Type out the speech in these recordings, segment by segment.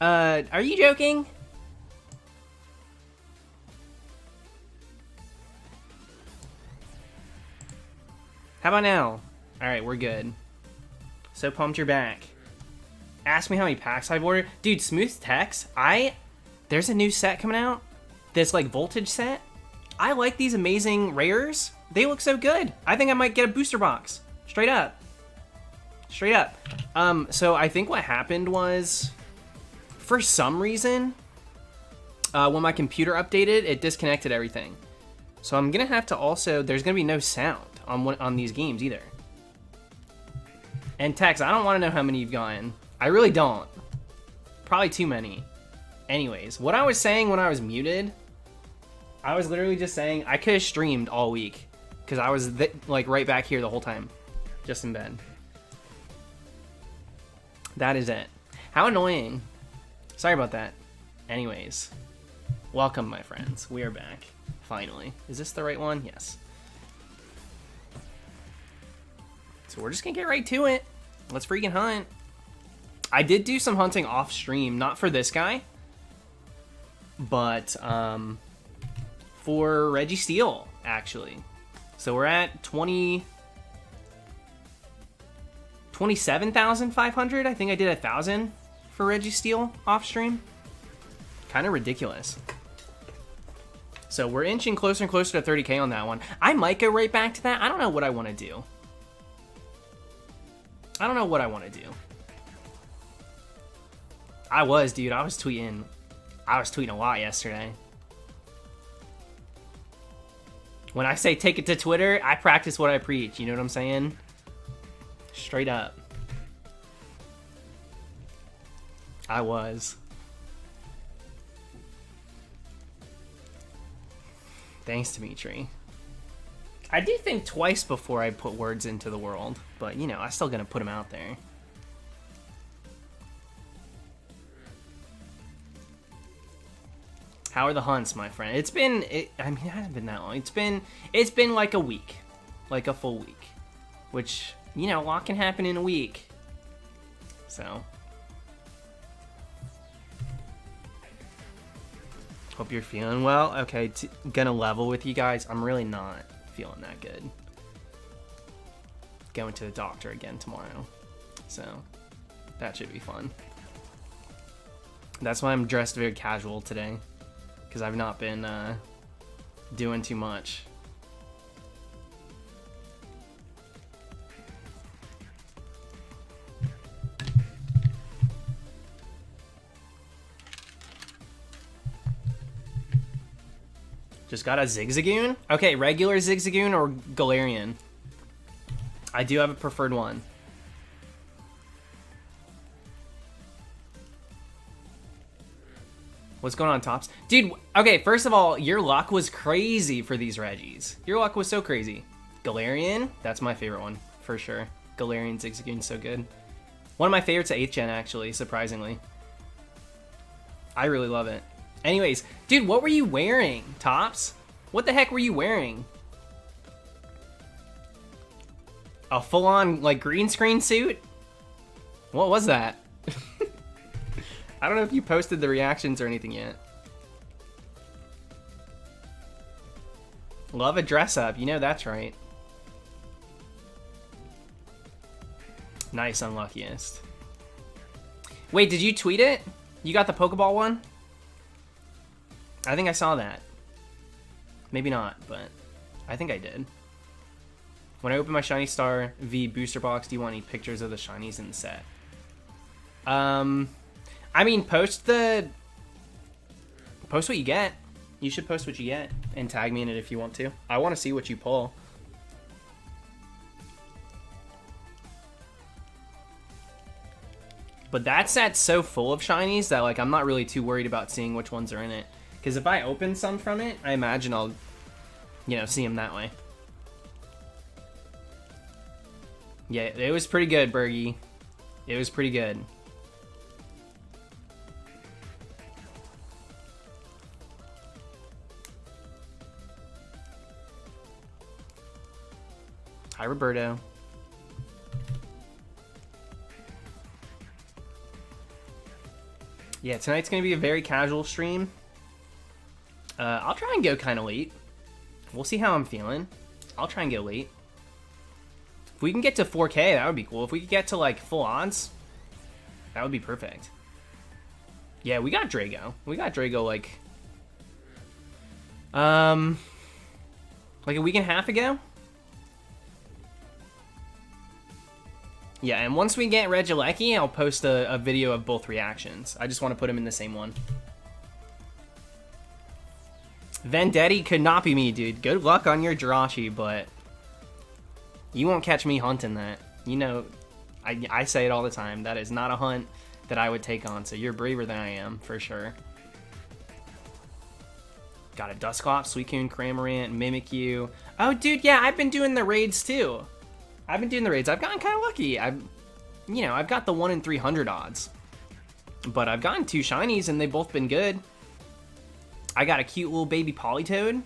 Are you joking? How about now? Alright, we're good. So pumped you're back. Ask me how many packs I've ordered. Dude, Smooth Text, there's a new set coming out. This, like, voltage set. I like these amazing rares. They look so good. I think I might get a booster box. Straight up. Straight up. So I think what happened was, for some reason, when my computer updated, it disconnected everything. So I'm gonna have to also, there's gonna be no sound on these games either. And Tex, I don't want to know how many you've gotten. I really don't. Probably too many. Anyways, what I was saying when I was muted, I was literally just saying I could have streamed all week because I was like right back here the whole time, just in bed. That is it. How annoying. Sorry about that. Anyways, welcome my friends. We are back. Finally. Is this the right one? Yes. So we're just gonna get right to it. Let's freaking hunt. I did do some hunting off stream, not for this guy, but for Regieleki, actually. So we're at 27,500. I think I did 1,000 for Regieleki off stream. Kind of ridiculous. So we're inching closer and closer to 30k on that one. I might go right back to that. I don't know what I want to do. I don't know what I want to do. Dude, I was tweeting a lot yesterday. When I say take it to Twitter, I practice what I preach. You know what I'm saying? Straight up. I was. Thanks, Dimitri. I do think twice before I put words into the world, but, you know, I'm still gonna put them out there. How are the hunts, my friend? It hasn't been that long. It's been like a week. Like a full week. Which, you know, a lot can happen in a week. So. Hope you're feeling well. Okay, gonna level with you guys. I'm really not feeling that good. Going to the doctor again tomorrow. So, that should be fun. That's why I'm dressed very casual today. Because I've not been doing too much. Just got a Zigzagoon? Okay, regular Zigzagoon or Galarian? I do have a preferred one. What's going on, Tops? Dude, okay, first of all, your luck was crazy for these Regis. Your luck was so crazy. Galarian, that's my favorite one, for sure. Galarian Zigzagoon's so good. One of my favorites at 8th gen, actually, surprisingly. I really love it. Anyways, dude, what were you wearing, Tops? What the heck were you wearing? A full-on, like, green screen suit? What was that? I don't know if you posted the reactions or anything yet. Love a dress-up. You know that's right. Nice, unluckiest. Wait, did you tweet it? You got the Pokeball one? I think I saw that. Maybe not, but I think I did. When I open my Shiny Star V booster box, do you want any pictures of the shinies in the set? I mean, post what you get. You should post what you get and tag me in it if you want to. I want to see what you pull. But that set's so full of shinies that, like, I'm not really too worried about seeing which ones are in it. Because if I open some from it, I imagine I'll, you know, see them that way. Yeah, it was pretty good, Bergie. It was pretty good. Hi, Roberto. Yeah, tonight's gonna be a very casual stream. I'll try and go kind of late. We'll see how I'm feeling. I'll try and go late. If we can get to 4K, that would be cool. If we could get to like full odds, that would be perfect. Yeah, we got Drago. We got Drago like a week and a half ago. Yeah, and once we get Regieleki, I'll post a video of both reactions. I just want to put them in the same one. Vendetti could not be me, dude. Good luck on your Jirachi, but you won't catch me hunting that. You know, I say it all the time. That is not a hunt that I would take on, so you're braver than I am, for sure. Got a Dusclops, Suicune, Cramorant, Mimikyu. Oh, dude, yeah, I've been doing the raids, too. I've been doing the raids. I've gotten kind of lucky. I've got the 1 in 300 odds. But I've gotten 2 shinies, and they've both been good. I got a cute little baby Politoed.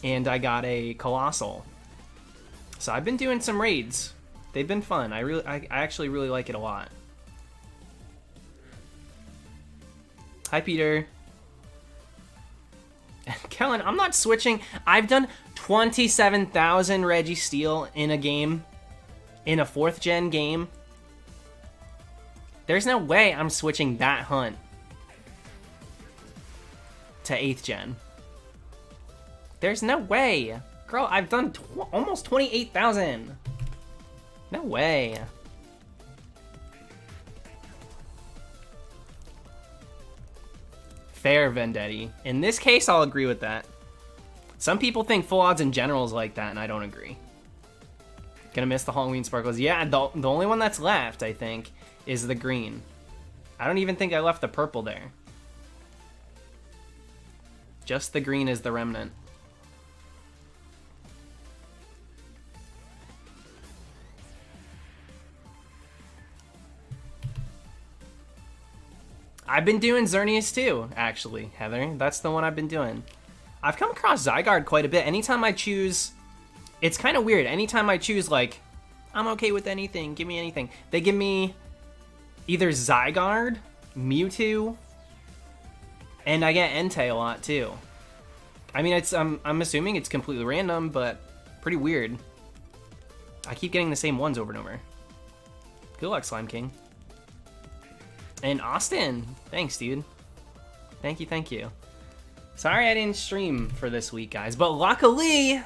And I got a Colossal. So I've been doing some raids. They've been fun. I actually really like it a lot. Hi, Peter. Kellen, I'm not switching. I've done 27,000 Registeel in a game. In a 4th gen game. There's no way I'm switching that hunt to 8th gen. There's no way. Girl, I've done almost 28,000. No way. Fair, Vendetti. In this case, I'll agree with that. Some people think full odds in general is like that, and I don't agree. Gonna miss the Halloween sparkles. Yeah, the only one that's left, I think, is the green. I don't even think I left the purple there. Just the green is the remnant. I've been doing Xerneas too, actually, Heather. That's the one I've been doing. I've come across Zygarde quite a bit. Anytime I choose... It's kind of weird. Anytime I choose, like, I'm okay with anything, give me anything. They give me either Zygarde, Mewtwo, and I get Entei a lot too. I mean, it's I'm assuming it's completely random, but pretty weird. I keep getting the same ones over and over. Good luck, Slime King. And Austin, thanks, dude. Thank you, thank you. Sorry I didn't stream for this week, guys, but luckily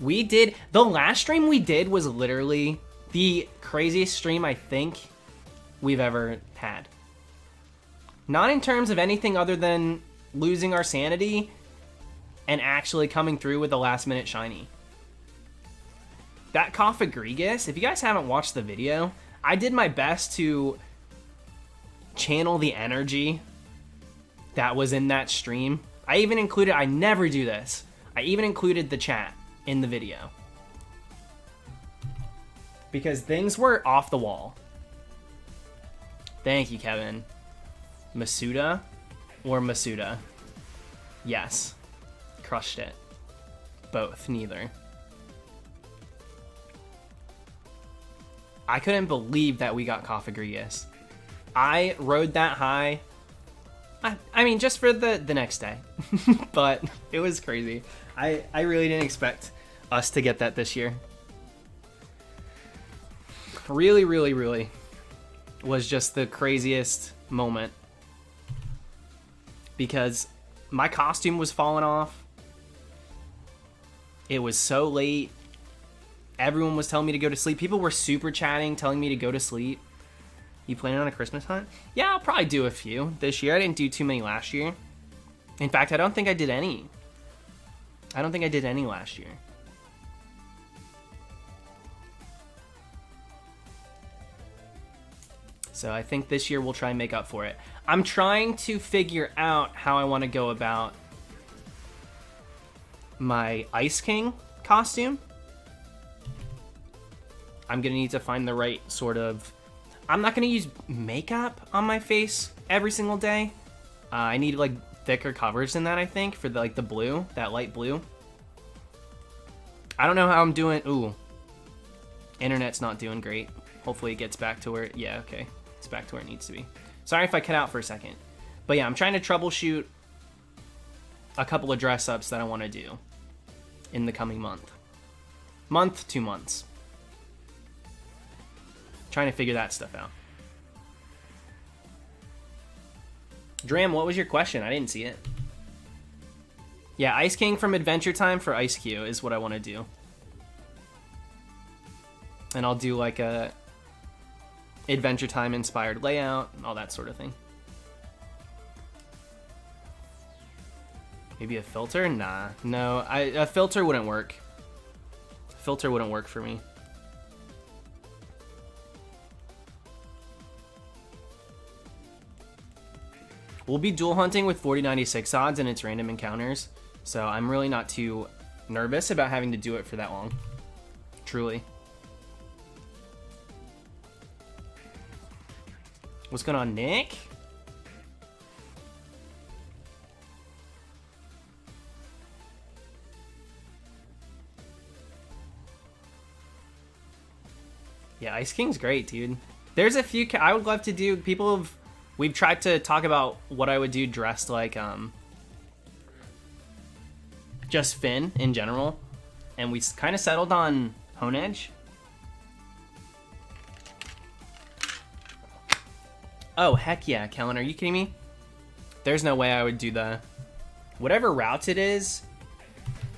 we did. The last stream we did was literally the craziest stream I think we've ever had. Not in terms of anything other than losing our sanity and actually coming through with a last minute shiny. That Coffagrigus, if you guys haven't watched the video, I did my best to channel the energy that was in that stream. I even included, I never do this, I even included the chat in the video. Because things were off the wall. Thank you, Kevin. Masuda or Masuda? Yes. Crushed it. Both, neither. I couldn't believe that we got Coffagrigus. I rode that high. I mean, just for the next day. But it was crazy. I really didn't expect us to get that this year. Really, really, really was just the craziest moment. Because my costume was falling off. It was so late. Everyone was telling me to go to sleep. People were super chatting, telling me to go to sleep. You planning on a Christmas hunt? Yeah, I'll probably do a few this year. I didn't do too many last year. In fact, I don't think I did any. I don't think I did any last year. So I think this year we'll try and make up for it. I'm trying to figure out how I want to go about my Ice King costume. I'm gonna need to find the right sort of... I'm not gonna use makeup on my face every single day. I need like thicker covers than that, I think, for the, like the blue, that light blue. I don't know how I'm doing. Ooh, Internet's not doing great. Hopefully it gets back to where, yeah, okay. It's back to where it needs to be. Sorry if I cut out for a second. But yeah, I'm trying to troubleshoot a couple of dress ups that I want to do in the coming month. 2 months. Trying to figure that stuff out. Dram, what was your question? I didn't see it. Yeah, Ice King from Adventure Time for Ice Q is what I want to do. And I'll do like a Adventure Time inspired layout and all that sort of thing. Maybe a filter? Nah, no, a filter wouldn't work. Filter wouldn't work for me. We'll be dual hunting with 4096 odds and it's random encounters, so I'm really not too nervous about having to do it for that long. Truly. What's going on, Nick? Yeah, Ice King's great, dude. There's a few I would love to do. We've tried to talk about what I would do dressed like just Finn in general, and we kind of settled on Honedge. Oh, heck yeah, Kellen, are you kidding me? There's no way I would do whatever routes it is.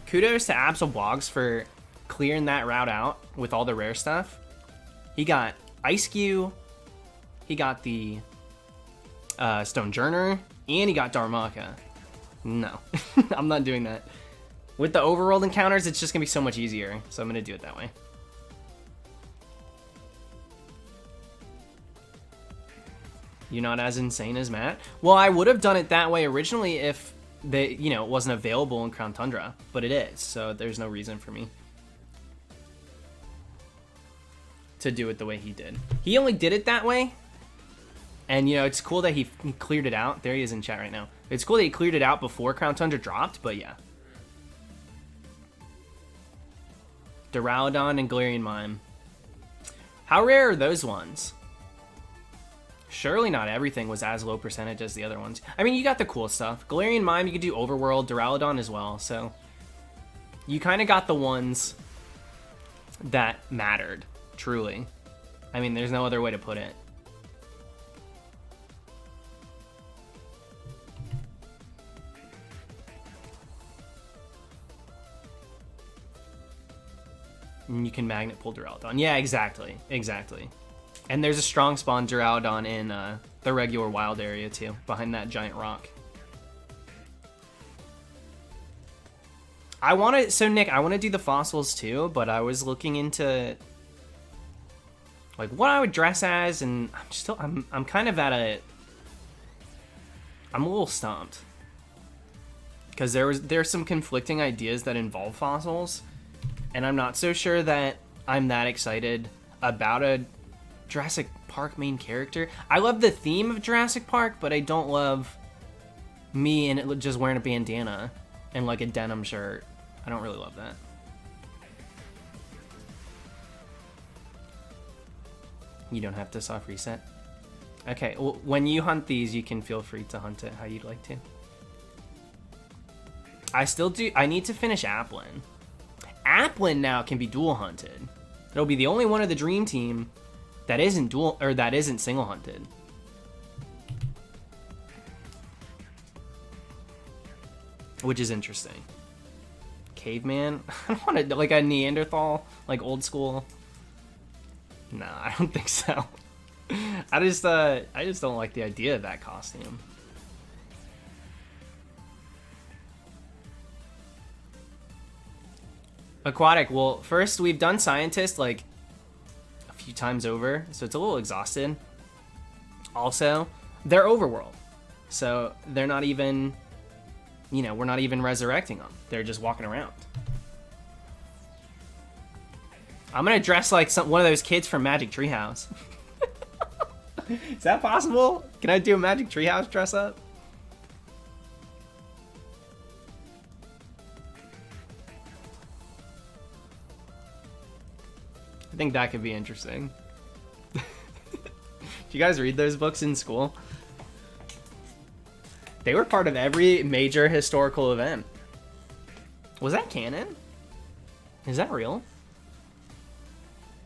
Kudos to Absol Blogs for clearing that route out with all the rare stuff. He got Ice Cube, he got the Stonejourner, and he got Darmaka. No, I'm not doing that. With the overworld encounters, it's just gonna be so much easier, so I'm gonna do it that way. You're not as insane as Matt? Well, I would have done it that way originally if it wasn't available in Crown Tundra, but it is, so there's no reason for me to do it the way he did. He only did it that way, and it's cool that he cleared it out. There he is in chat right now. It's cool that he cleared it out before Crown Tundra dropped, but yeah. Duraludon and Galarian Mime. How rare are those ones? Surely not everything was as low percentage as the other ones. I mean, you got the cool stuff. Galarian Mime, you could do Overworld, Duraludon as well, so you kind of got the ones that mattered, truly. I mean, there's no other way to put it. And you can magnet pull Duraludon. Yeah, exactly. Exactly. And there's a strong spawn Duraludon in the regular wild area too, behind that giant rock. So Nick, I want to do the fossils too, but I was looking into like what I would dress as, and I'm kind of I'm a little stumped. Because there's some conflicting ideas that involve fossils, and I'm not so sure that I'm that excited about a Jurassic Park main character. I love the theme of Jurassic Park, but I don't love me and it just wearing a bandana and like a denim shirt. I don't really love that. You don't have to soft reset. Okay, well, when you hunt these, you can feel free to hunt it how you'd like to. I need to finish Applin. Applin now can be dual hunted. It'll be the only one of the dream team that isn't single hunted. Which is interesting. Caveman? I don't want to, like a Neanderthal, like old school. Nah, I don't think so. I just don't like the idea of that costume. Aquatic, well, first we've done Scientist like a few times over, so it's a little exhausted. Also, they're overworld, so they're not even, we're not even resurrecting them. They're just walking around. I'm gonna dress like one of those kids from Magic Treehouse. Is that possible? Can I do a Magic Treehouse dress up? I think that could be interesting. Do you guys read those books in school? They were part of every major historical event. Was that canon? Is that real?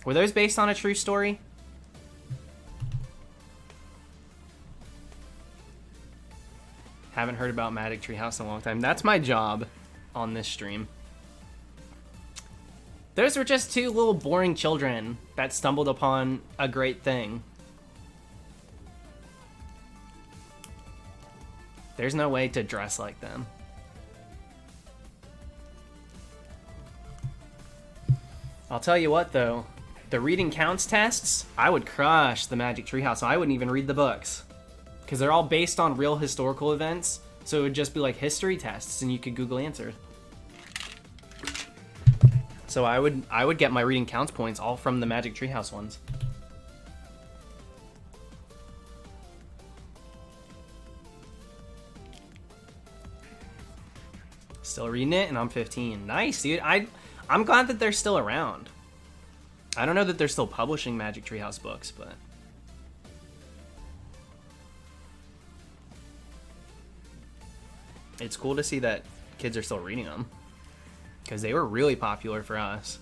Were those based on a true story? Haven't heard about Magic Treehouse in a long time. That's my job on this stream. Those were just two little boring children that stumbled upon a great thing. There's no way to dress like them. I'll tell you what though, the reading counts tests, I would crush the Magic Treehouse. I wouldn't even read the books. Because they're all based on real historical events, so it would just be like history tests and you could Google answers. So I would get my reading counts points all from the Magic Treehouse ones. Still reading it, and I'm 15. Nice, dude. I'm glad that they're still around. I don't know that they're still publishing Magic Treehouse books, but it's cool to see that kids are still reading them, because they were really popular for us.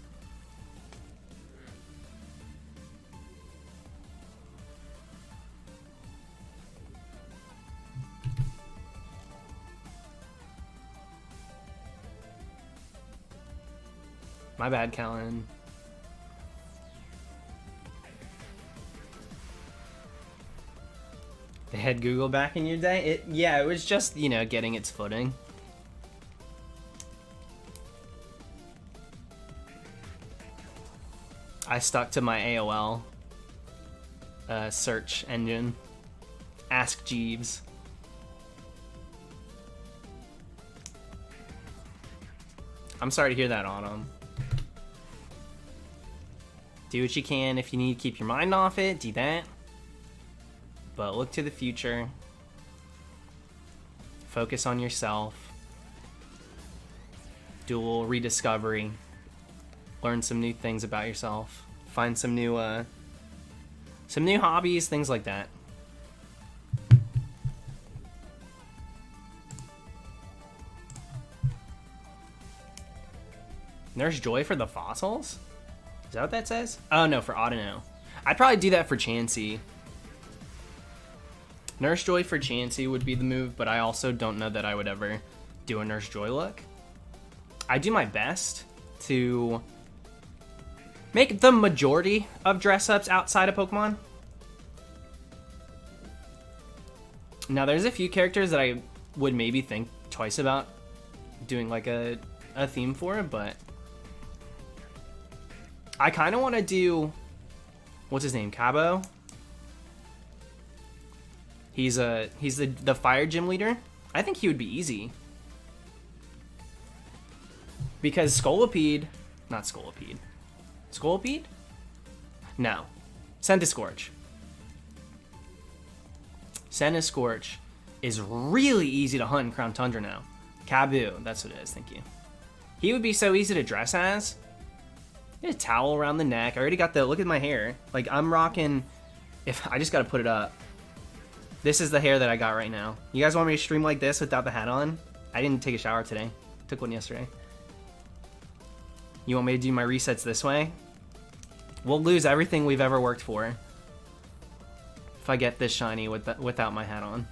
My bad, Kellen. They had Google back in your day? Yeah, it was just, you know, getting its footing. I stuck to my AOL search engine. Ask Jeeves. I'm sorry to hear that, Autumn. Do what you can. If you need to keep your mind off it, do that. But look to the future. Focus on yourself. Do a little rediscovery. Learn some new things about yourself. Find some new hobbies, things like that. Nurse Joy for the fossils? Is that what that says? Oh no, for Audino. I'd probably do that for Chansey. Nurse Joy for Chansey would be the move, but I also don't know that I would ever do a Nurse Joy look. I do my best to make the majority of dress-ups outside of Pokemon. Now, there's a few characters that I would maybe think twice about doing like a theme for, but I kind of want to do, what's his name, Cabo? He's the fire gym leader. I think he would be easy. Because Scolipede, not Scolipede. Scolipede? No. Centiskorch. Centiskorch is really easy to hunt in Crown Tundra now. Kaboo, that's what it is, thank you. He would be so easy to dress as. Get a towel around the neck. I already got the, look at my hair. Like, I'm rocking, I just gotta put it up. This is the hair that I got right now. You guys want me to stream like this without the hat on? I didn't take a shower today. Took one yesterday. You want me to do my resets this way? We'll lose everything we've ever worked for if I get this shiny without my hat on.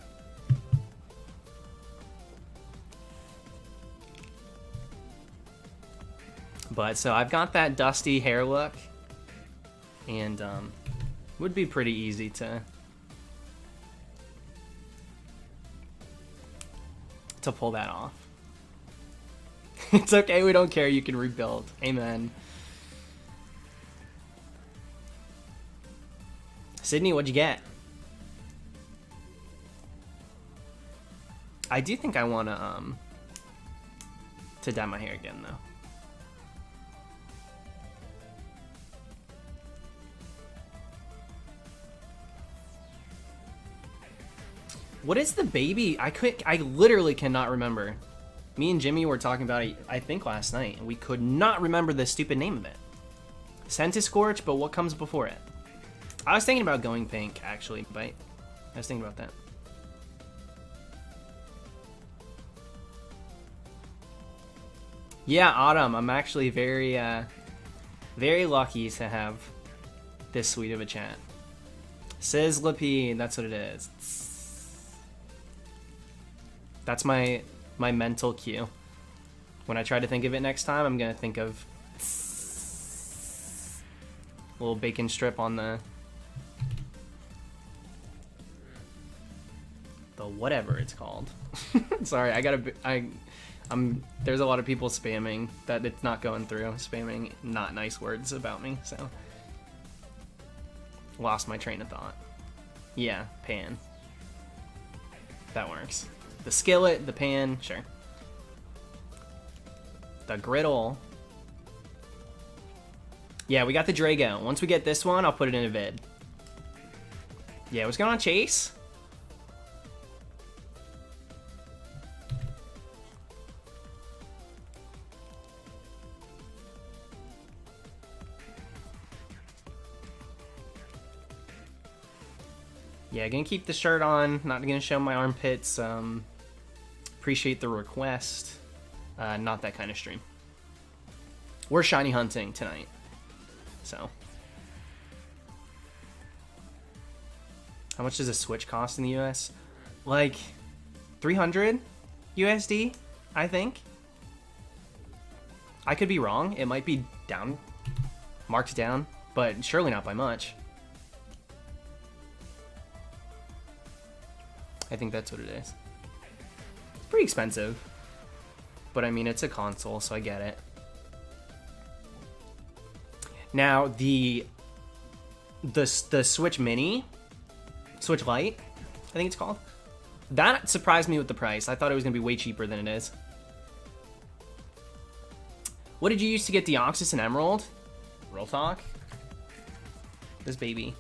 But so I've got that dusty hair look, and would be pretty easy to pull that off. It's okay, we don't care, you can rebuild. Amen. Sydney, what'd you get? I do think I want to dye my hair again, though. What is the baby? I literally cannot remember. Me and Jimmy were talking about it, I think last night, and we could not remember the stupid name of it. Scorch, but what comes before it? I was thinking about going pink, actually, but I was thinking about that. Yeah, Autumn, I'm actually very, very lucky to have this sweet of a chat. Sizzlipede, that's what it is. That's my mental cue. When I try to think of it next time, I'm gonna think of little bacon strip on the whatever it's called. Sorry, I'm there's a lot of people spamming that it's not going through, spamming not nice words about me, so lost my train of thought. Yeah, pan. That works. The skillet, the pan, sure. The griddle. Yeah, we got the Drago. Once we get this one, I'll put it in a vid. Yeah, what's going on, Chase? Yeah, gonna keep the shirt on. Not gonna show my armpits. Appreciate the request. Not that kind of stream. We're shiny hunting tonight. So. How much does a Switch cost in the US? Like 300 USD, I think. I could be wrong. It might be down, marked down, but surely not by much. I think that's what it is. It's pretty expensive. But I mean, it's a console, so I get it. Now, the Switch Mini, Switch Lite, I think it's called. That surprised me with the price. I thought it was going to be way cheaper than it is. What did you use to get Deoxys and Emerald? Real talk. This baby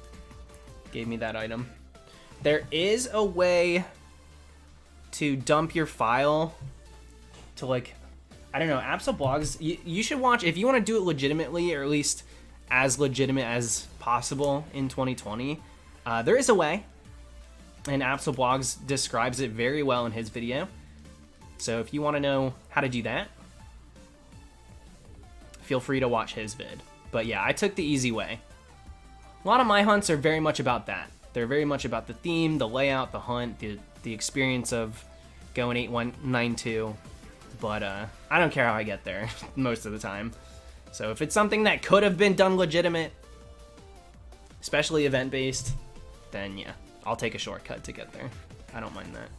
gave me that item. There is a way to dump your file to, like, I don't know, Absol Blogs. You should watch, if you want to do it legitimately, or at least as legitimate as possible in 2020. There is a way, and Absol Blogs describes it very well in his video. So if you want to know how to do that, feel free to watch his vid. But yeah, I took the easy way. A lot of my hunts are very much about that. They're very much about the theme, the layout, the hunt, the experience of going 8192. But I don't care how I get there most of the time. So if it's something that could have been done legitimate, especially event-based, then yeah, I'll take a shortcut to get there. I don't mind that.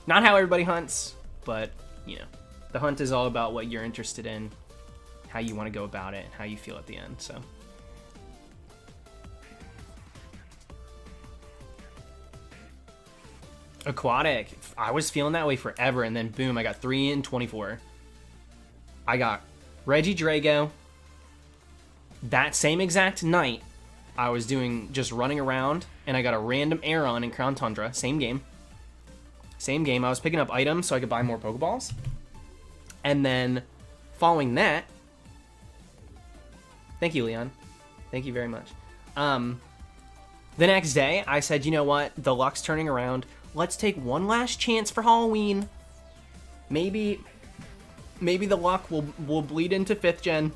Not how everybody hunts, but, you know, the hunt is all about what you're interested in, how you want to go about it, and how you feel at the end, so. Aquatic. I was feeling that way forever, and then boom, I got 3 in 24. I got Regidrago. That same exact night, I was doing just running around, and I got a random Aeron in Crown Tundra. Same game. Same game. I was picking up items so I could buy more Pokeballs. And then, following that, thank you, Leon. Thank you very much. The next day, I said, you know what? The luck's turning around. Let's take one last chance for Halloween. Maybe the luck will bleed into 5th gen.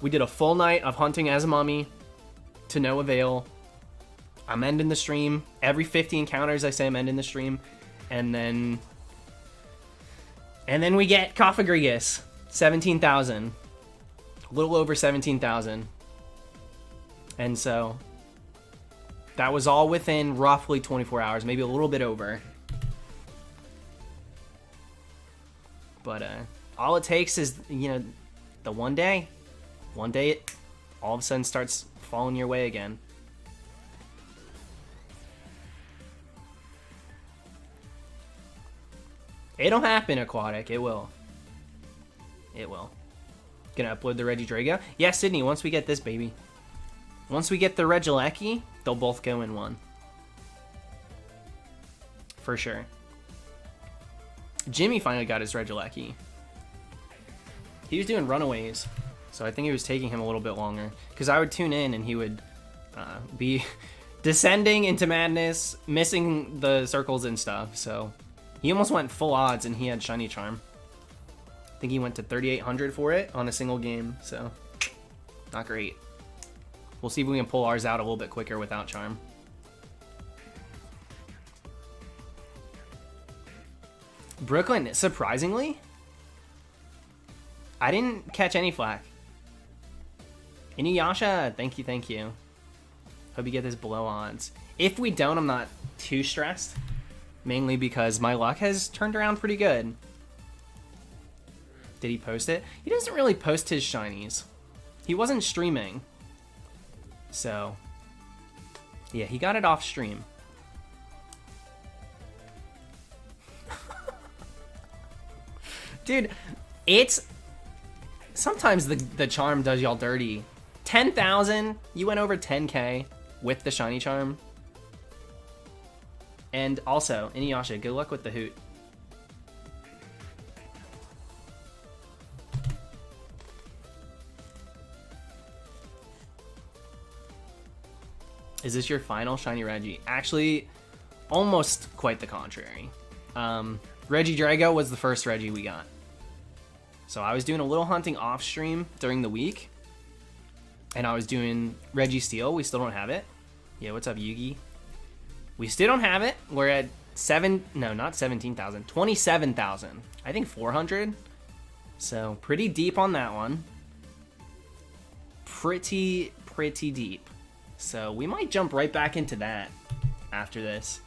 We did a full night of hunting as a mummy to no avail. I'm ending the stream. Every 50 encounters, I say I'm ending the stream. And then we get Coffagrigus. 17,000. A little over 17,000. And so that was all within roughly 24 hours, maybe a little bit over. But all it takes is, you know, the one day it all of a sudden starts falling your way again. It'll happen, Aquatic. It will. It will. Gonna upload the Regidrago? Yeah, Sydney, once we get this baby. Once we get the Regieleki, they'll both go in one. For sure. Jimmy finally got his Regieleki. He was doing runaways. So I think it was taking him a little bit longer. Because I would tune in and he would be descending into madness, missing the circles and stuff. So he almost went full odds and he had Shiny Charm. I think he went to 3,800 for it on a single game. So not great. We'll see if we can pull ours out a little bit quicker without Charm. Brooklyn, surprisingly, I didn't catch any flack. Inuyasha, thank you, thank you. Hope you get this below odds. If we don't, I'm not too stressed. Mainly because my luck has turned around pretty good. Did he post it? He doesn't really post his shinies. He wasn't streaming. So, yeah, he got it off stream. Dude, it's... Sometimes the charm does y'all dirty. 10,000, you went over 10k with the shiny charm. And also, Inuyasha, good luck with the hoot. Is this your final shiny Regi? Actually, almost quite the contrary. Regidrago was the first Regi we got. So I was doing a little hunting off stream during the week. And I was doing Registeel. We still don't have it. Yeah, what's up, Yugi? We still don't have it. We're at 27,000. I think 400. So pretty deep on that one. Pretty deep. So we might jump right back into that after this.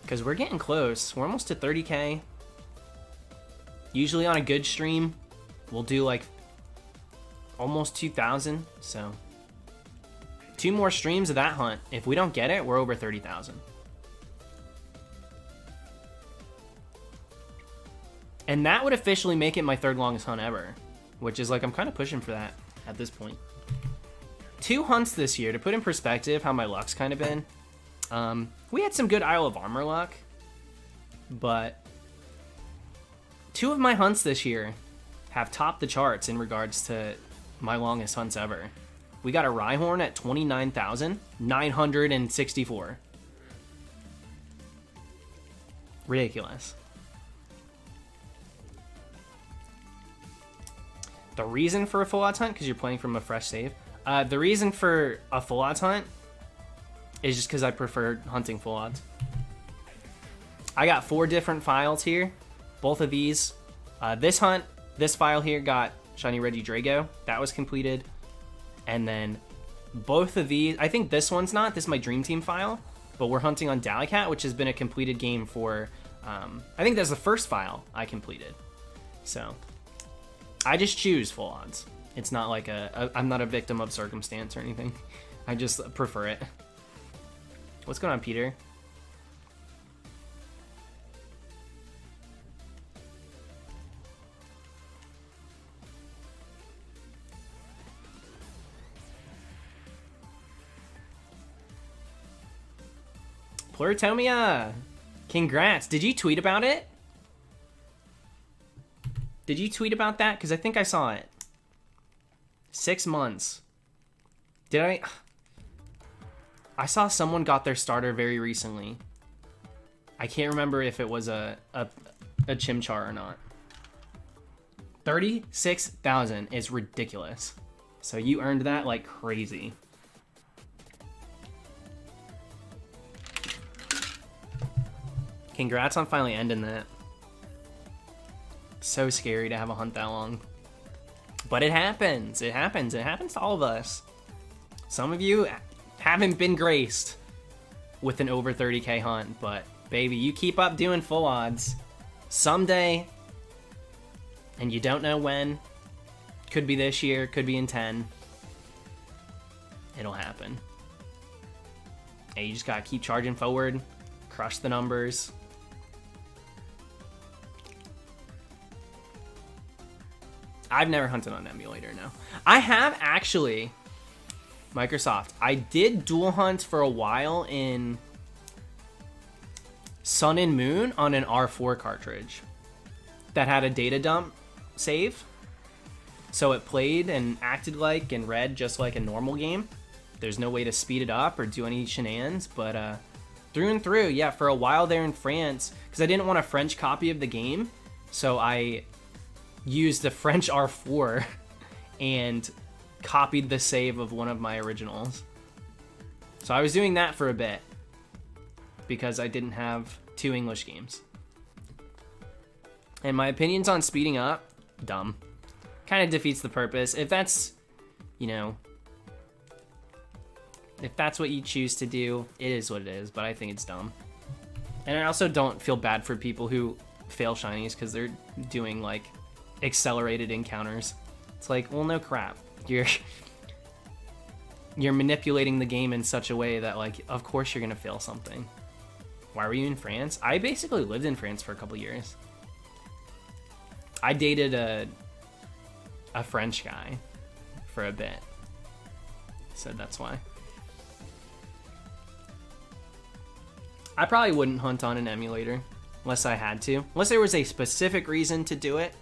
Because we're getting close. We're almost to 30k. Usually on a good stream, we'll do like almost 2,000. So 2 more streams of that hunt. If we don't get it, we're over 30,000. And that would officially make it my 3rd longest hunt ever. Which is like, I'm kind of pushing for that at this point. 2 hunts this year. To put in perspective how my luck's kind of been. We had some good Isle of Armor luck, but 2 of my hunts this year have topped the charts in regards to my longest hunts ever. We got a Rhyhorn at 29,964. Ridiculous. The reason for a full odds hunt, because you're playing from a fresh save. The reason for a full odds hunt is just because I prefer hunting full odds. I got 4 different files here. Both of these. This hunt, this file here got Shiny Regidrago. That was completed. And then both of these, I think this one's not. This is my Dream Team file. But we're hunting on Dalicat, which has been a completed game for... I think that's the first file I completed. So, I just choose full odds. It's not like I'm not a victim of circumstance or anything. I just prefer it. What's going on, Peter? Pluritomia! Congrats. Did you tweet about it? Did you tweet about that? Because I think I saw it. 6 months. Did I... I saw someone got their starter very recently. I can't remember if it was a Chimchar or not. 36,000 is ridiculous. So you earned that like crazy. Congrats on finally ending that. So scary to have a hunt that long. But it happens. It happens. It happens to all of us. Some of you haven't been graced with an over 30k hunt, but baby, you keep up doing full odds. Someday, and you don't know when, could be this year, could be in 10, it'll happen. And you just gotta keep charging forward, crush the numbers. I've never hunted on emulator, no. I have actually... Microsoft. I did dual hunt for a while in Sun and Moon on an R4 cartridge that had a data dump save. So it played and acted like and read just like a normal game. There's no way to speed it up or do any shenanigans, but through and through, yeah, for a while there in France, because I didn't want a French copy of the game, so I used the French R4 and copied the save of one of my originals. So I was doing that for a bit because I didn't have 2 English games. And my opinions on speeding up, dumb. Kind of defeats the purpose. If that's, you know, if that's what you choose to do, it is what it is, but I think it's dumb. And I also don't feel bad for people who fail shinies because they're doing, like, accelerated encounters. It's like, well, no crap. You're manipulating the game in such a way that, like, of course you're gonna fail something. Why were you in France? I basically lived in France for a couple years. I dated a French guy for a bit, so that's why. I probably wouldn't hunt on an emulator unless I had to, unless there was a specific reason to do it.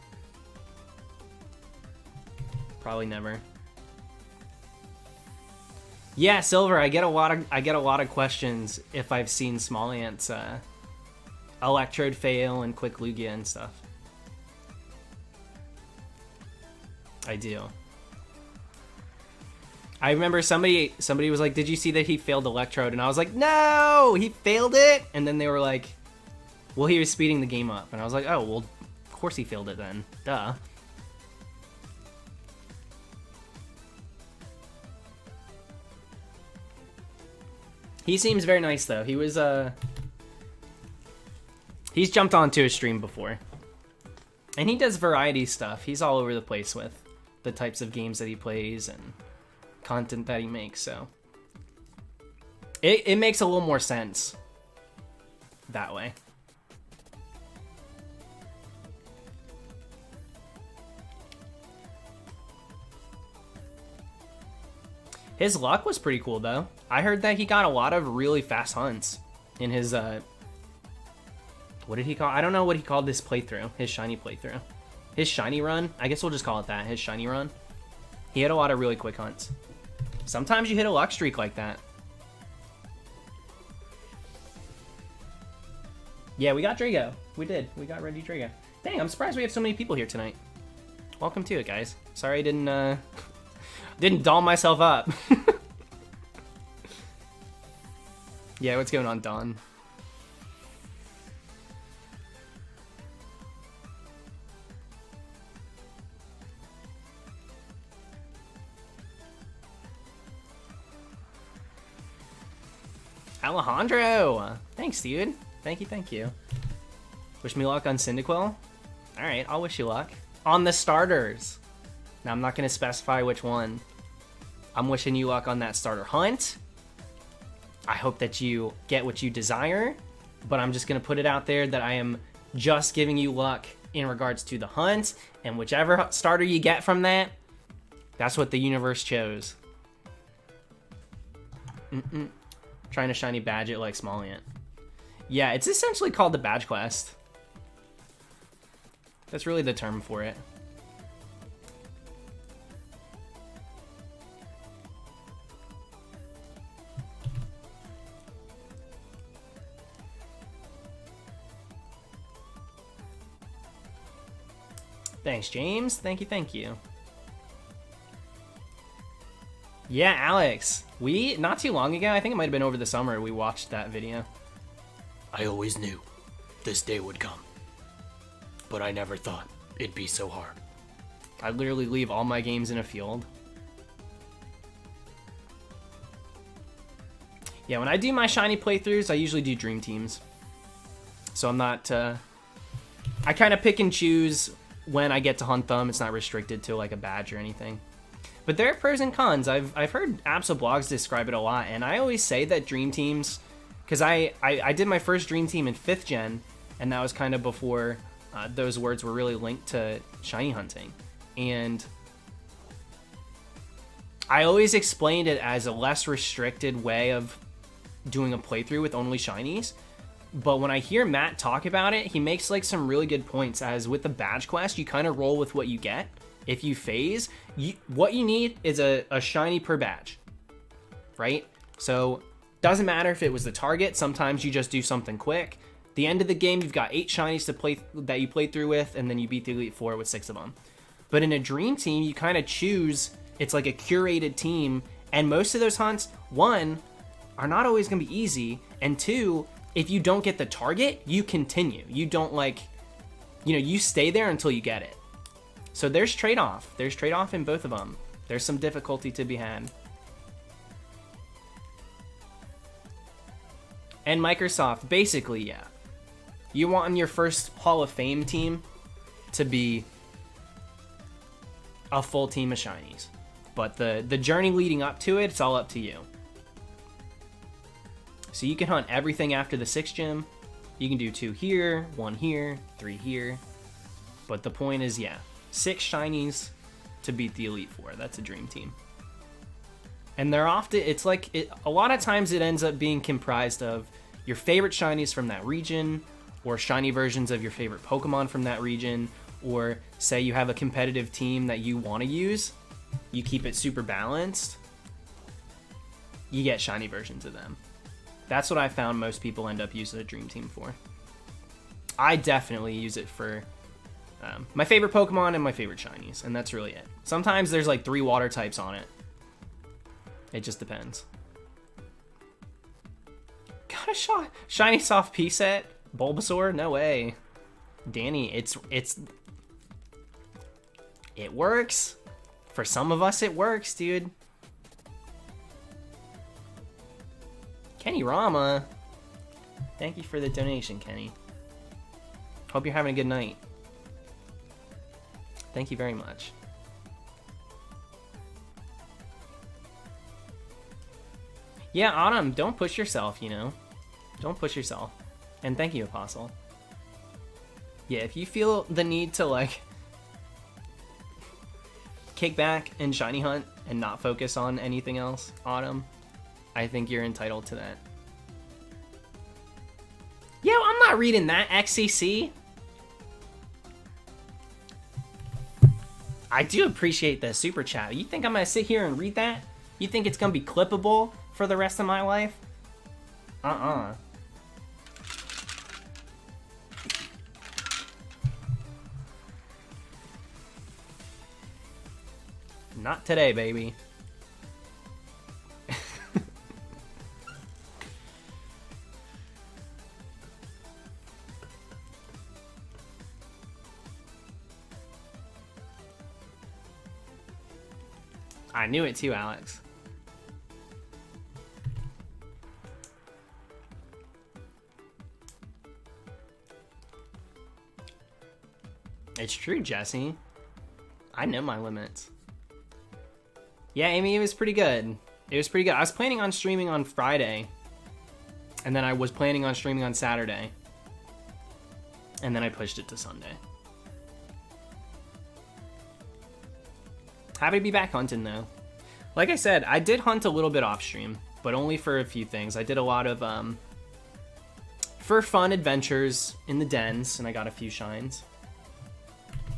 Probably never. Yeah, Silver, I get a lot of questions if I've seen Small Ant's Electrode fail and Quick Lugia and stuff. I do. I remember somebody was like, "Did you see that he failed Electrode?" And I was like, "No, he failed it." And then they were like, "Well, he was speeding the game up." And I was like, "Oh, well, of course he failed it then. Duh." He seems very nice though. He was he's jumped onto a stream before. And he does variety stuff. He's all over the place with the types of games that he plays and content that he makes, so it makes a little more sense that way. His luck was pretty cool though. I heard that he got a lot of really fast hunts in his what did he call? I don't know what he called this playthrough. His shiny playthrough. His shiny run. I guess we'll just call it that. His shiny run. He had a lot of really quick hunts. Sometimes you hit a luck streak like that. Yeah, we got Drago. We did. We got Regidrago. Dang, I'm surprised we have so many people here tonight. Welcome to it, guys. Sorry I didn't didn't doll myself up. Yeah, what's going on, Don? Alejandro! Thanks, dude. Thank you. Wish me luck on Cyndaquil? Alright, I'll wish you luck. On the starters. Now, I'm not going to specify which one. I'm wishing you luck on that starter hunt. I hope that you get what you desire, but I'm just going to put it out there that I am just giving you luck in regards to the hunt, and whichever starter you get from that, that's what the universe chose. Trying to shiny badge it like Small Ant. Yeah, it's essentially called the badge quest. That's really the term for it. Thanks, James. Thank you. Yeah, Alex. We, not too long ago, I think it might have been over the summer, we watched that video. I always knew this day would come, but I never thought it'd be so hard. I literally leave all my games in a field. Yeah, when I do my shiny playthroughs, I usually do dream teams. So I'm not, I kind of pick and choose when I get to hunt them. It's not restricted to like a badge or anything. But there are pros and cons. I've heard Apps blogs describe it a lot, and I always say that dream teams, because I did my first dream team in 5th gen, and that was kind of before those words were really linked to shiny hunting. And I always explained it as a less restricted way of doing a playthrough with only shinies, But when I hear Matt talk about it, he makes like some really good points. As with the badge quest, you kind of roll with what you get. If you phase, what you need is a shiny per badge, right? So doesn't matter if it was the target. Sometimes you just do something quick. The end of the game, you've got 8 shinies to play that you played through with, and then you beat the Elite Four with 6 of them. But in a dream team, you kind of choose. It's like a curated team, and most of those hunts, 1, are not always going to be easy, and 2, if you don't get the target, you continue. You don't you stay there until you get it. So there's trade-off. There's trade-off in both of them. There's some difficulty to be had. And Microsoft, basically, yeah. You want your first Hall of Fame team to be a full team of shinies. But the journey leading up to it, it's all up to you. So you can hunt everything after the 6th gym. You can do 2 here, 1 here, 3 here. But the point is, yeah, 6 shinies to beat the Elite Four. That's a dream team. And they're often, it's like, a lot of times it ends up being comprised of your favorite shinies from that region, or shiny versions of your favorite Pokemon from that region, or say you have a competitive team that you want to use, you keep it super balanced, you get shiny versions of them. That's what I found most people end up using a dream team for. I definitely use it for my favorite Pokemon and my favorite shinies, and that's really it. Sometimes there's like 3 water types on it. It just depends. Got a shiny soft P set? Bulbasaur? No way. Danny, it works. For some of us, it works, dude. Kenny Rama. Thank you for the donation, Kenny. Hope you're having a good night. Thank you very much. Yeah, Autumn, don't push yourself, Don't push yourself. And thank you, Apostle. Yeah, if you feel the need to, like, kick back and shiny hunt and not focus on anything else, Autumn, I think you're entitled to that. Yo, I'm not reading that, XCC. I do appreciate the super chat. You think I'm gonna sit here and read that? You think it's gonna be clippable for the rest of my life? Not today, baby. I knew it too, Alex. It's true, Jesse. I know my limits. Yeah, Amy, it was pretty good. It was pretty good. I was planning on streaming on Friday. And then I was planning on streaming on Saturday. And then I pushed it to Sunday. Happy to be back hunting, though. Like I said, I did hunt a little bit off stream, but only for a few things. I did a lot of, for fun adventures in the dens, and I got a few shines.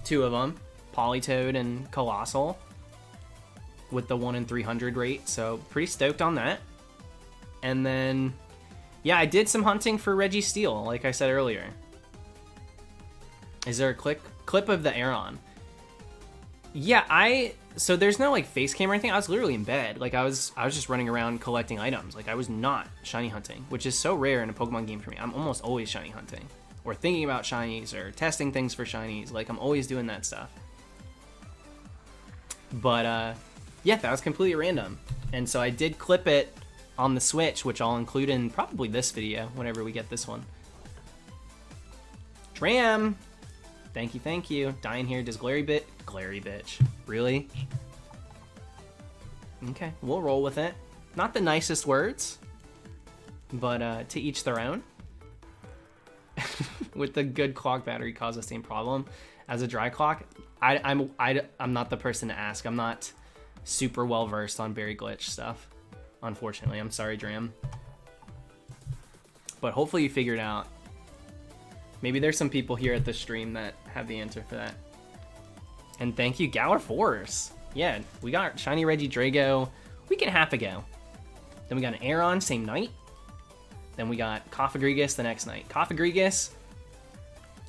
2 of them, Politoed and Colossal, with the 1 in 300 rate, so pretty stoked on that. And then, yeah, I did some hunting for Registeel, like I said earlier. Is there a clip of the Aeron? Yeah, so there's no like face cam or anything. I was literally in bed. Like I was just running around collecting items. Like I was not shiny hunting, which is so rare in a Pokemon game for me. I'm almost always shiny hunting, or thinking about shinies, or testing things for shinies. Like I'm always doing that stuff. But yeah, that was completely random. And so I did clip it on the Switch, which I'll include in probably this video whenever we get this one. Tram! Thank you. Dying here, does Glary bitch. Really? Okay, we'll roll with it. Not the nicest words, but to each their own. With the good clock battery cause the same problem as a dry clock? I'm not the person to ask. I'm not super well versed on berry glitch stuff, unfortunately. I'm sorry, Dram. but hopefully you figured out. Maybe there's some people here at the stream that have the answer for that. And thank you, Galar Force. Yeah, we got Shiny Regidrago a week and a half ago. Then we got an Aeron same night. Then we got Cofagrigus the next night. Cofagrigus,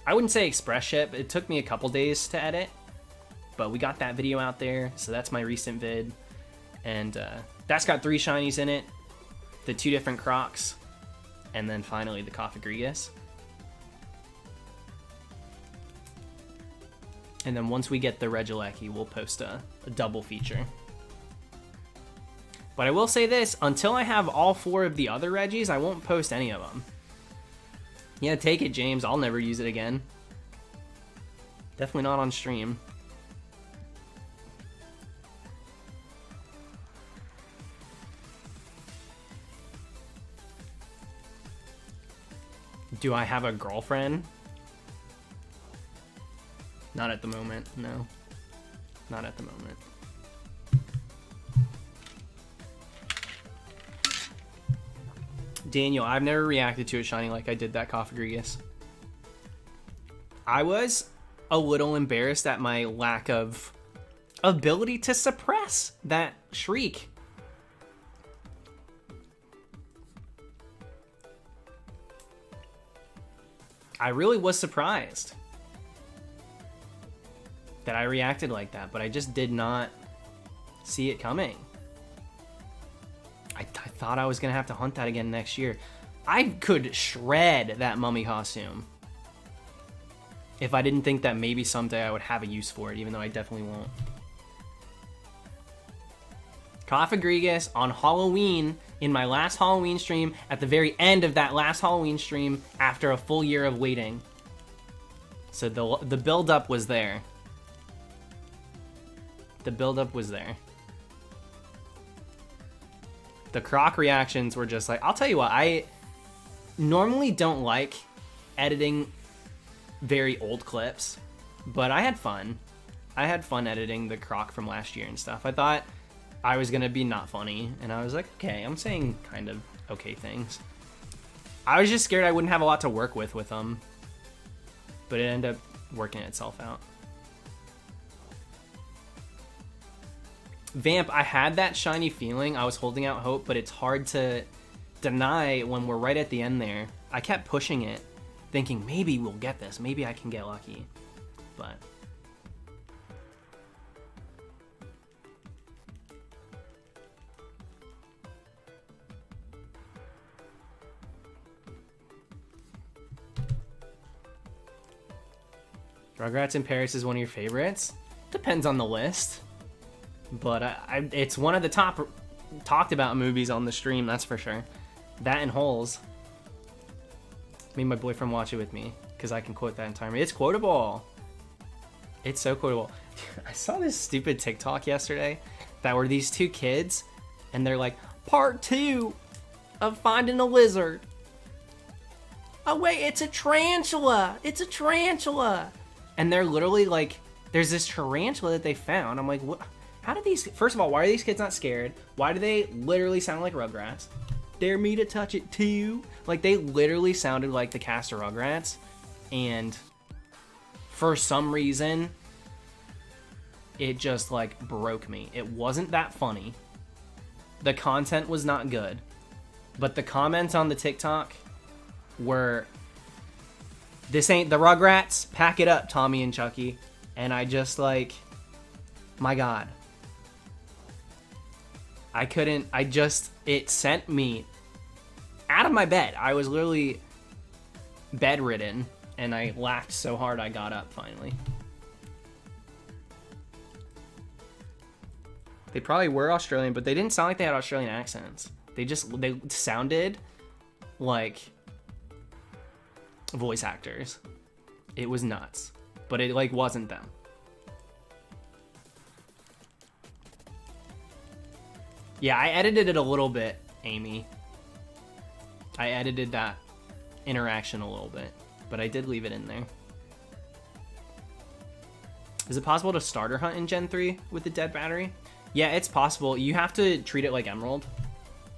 I wouldn't say express ship. It took me a couple days to edit. But we got that video out there, so that's my recent vid. And that's got 3 shinies in it. The 2 different Crocs. And then finally the Cofagrigus. And then once we get the Regieleki, we'll post a double feature. But I will say this, until I have all 4 of the other Regis, I won't post any of them. Yeah, take it, James. I'll never use it again. Definitely not on stream. Do I have a girlfriend? Not at the moment, no. Not at the moment. Daniel, I've never reacted to a shiny like I did that Cofagrigus. I was a little embarrassed at my lack of ability to suppress that shriek. I really was surprised that I reacted like that, but I just did not see it coming. I thought I was gonna have to hunt that again next year. I could shred that mummy costume if I didn't think that maybe someday I would have a use for it, even though I definitely won't. Cofagrigus on Halloween, in my last Halloween stream, at the very end of that last Halloween stream, after a full year of waiting. So the build-up was there. The build-up was there. The Croc reactions were just like, I'll tell you what, I normally don't like editing very old clips, but I had fun. I had fun editing the Croc from last year and stuff. I thought I was gonna be not funny, and I was like, okay, I'm saying kind of okay things. I was just scared I wouldn't have a lot to work with them, but it ended up working itself out. Vamp, I had that shiny feeling. I was holding out hope, but it's hard to deny when we're right at the end there. I kept pushing it, thinking maybe we'll get this. Maybe I can get lucky. But Rugrats in Paris is one of your favorites? Depends on the list. But it's one of the top talked about movies on the stream, that's for sure. That and Holes. Made my boyfriend watch it with me, because I can quote that entirely. It's quotable. It's so quotable. I saw this stupid TikTok yesterday that were these 2 kids, and they're like, part 2 of finding a lizard. Oh wait, it's a tarantula. It's a tarantula. And they're literally like, there's this tarantula that they found. I'm like, what? How do these, first of all, why are these kids not scared? Why do they literally sound like Rugrats? Dare me to touch it too? Like, they literally sounded like the cast of Rugrats. And for some reason, it just, like, broke me. It wasn't that funny. The content was not good. But the comments on the TikTok were, this ain't the Rugrats, pack it up, Tommy and Chucky. And I just, like, my God. I couldn't, it sent me out of my bed. I was literally bedridden, and I laughed so hard I got up finally. They probably were Australian, but they didn't sound like they had Australian accents. They sounded like voice actors. It was nuts, but it, like, wasn't them. Yeah, I edited it a little bit, Amy. I edited that interaction a little bit, but I did leave it in there. Is it possible to starter hunt in Gen 3 with the dead battery? Yeah, it's possible. You have to treat it like Emerald.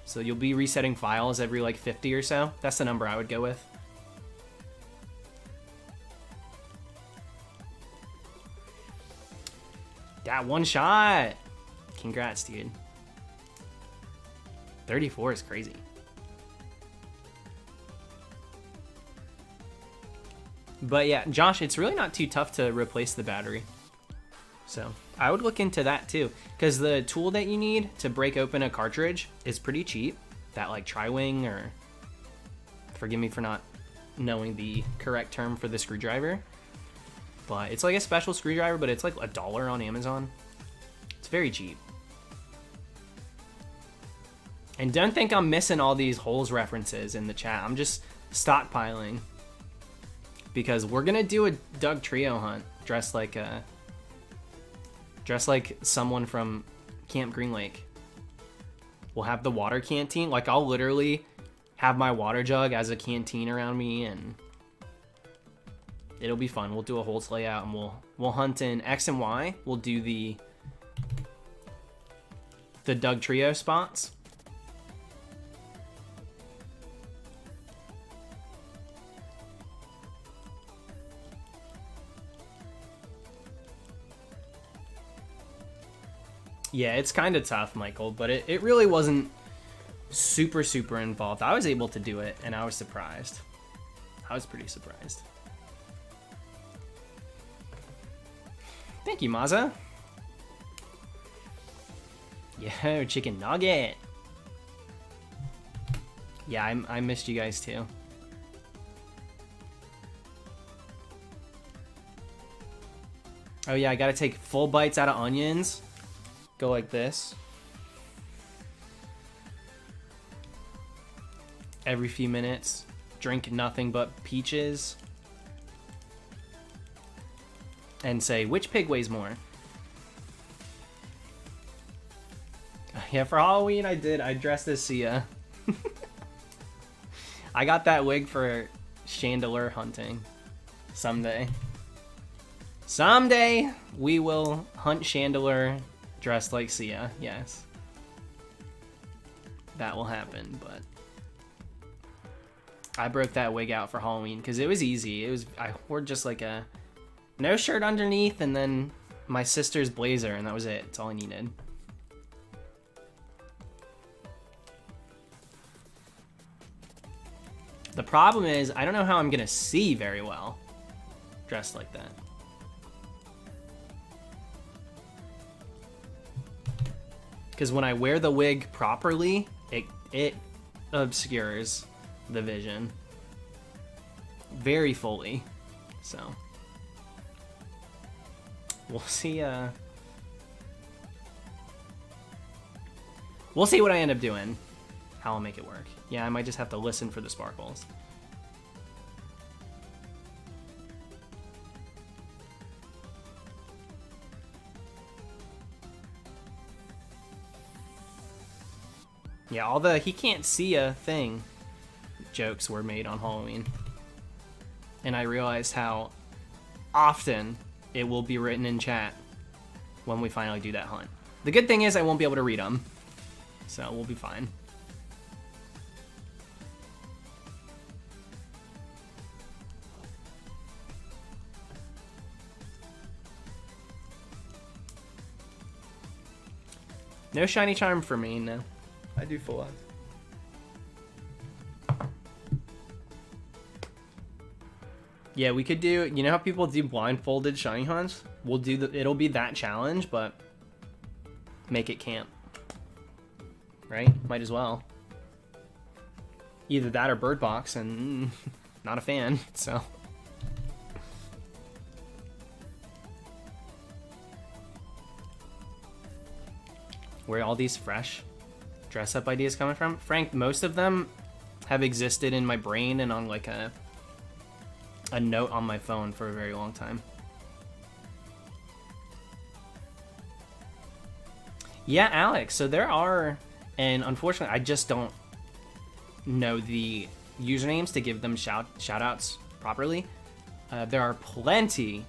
So you'll be resetting files every like 50 or so. That's the number I would go with. That one shot. Congrats, dude. 34 is crazy. But yeah, Josh, it's really not too tough to replace the battery. So I would look into that too, because the tool that you need to break open a cartridge is pretty cheap. That like tri-wing, or forgive me for not knowing the correct term for the screwdriver, but it's like a special screwdriver, but it's like $1 on Amazon. It's very cheap. And don't think I'm missing all these holes references in the chat. I'm just stockpiling, because we're gonna do a Doug Trio hunt dressed like someone from Camp Green Lake. We'll have the water canteen. Like, I'll literally have my water jug as a canteen around me, and it'll be fun. We'll do a holes layout, and we'll hunt in X and Y. We'll do the Doug Trio spots. Yeah, it's kind of tough, Michael, but it really wasn't super involved. I was able to do it, and I was surprised. I was pretty surprised. Thank you, Maza. Yo, chicken nugget. Yeah, I missed you guys too. Oh yeah, I gotta take full bites out of onions. Go like this. Every few minutes. Drink nothing but peaches. And say, which pig weighs more? Yeah, for Halloween I dressed as Sia. I got that wig for chandelure hunting. Someday. Someday we will hunt chandelure dressed like Sia, yes. That will happen, but I broke that wig out for Halloween because it was easy. I wore just like a no shirt underneath and then my sister's blazer, and that was it. That's all I needed. The problem is I don't know how I'm gonna see very well dressed like that. Because when I wear the wig properly, it obscures the vision very fully. So we'll see. We'll see what I end up doing. How I'll make it work. Yeah, I might just have to listen for the sparkles. Yeah, all the he can't see a thing jokes were made on Halloween. And I realized how often it will be written in chat when we finally do that hunt. The good thing is I won't be able to read them, so we'll be fine. No shiny charm for me, no. I do full on. Yeah, we could do, you know how people do blindfolded shiny hunts? We'll do it'll be that challenge, but make it camp. Right? Might as well. Either that or bird box, and not a fan, so. Where all these fresh dress up ideas coming from? Frank, most of them have existed in my brain and on like a note on my phone for a very long time. Yeah, Alex, so there are, and unfortunately I just don't know the usernames to give them shout outs properly. There are plenty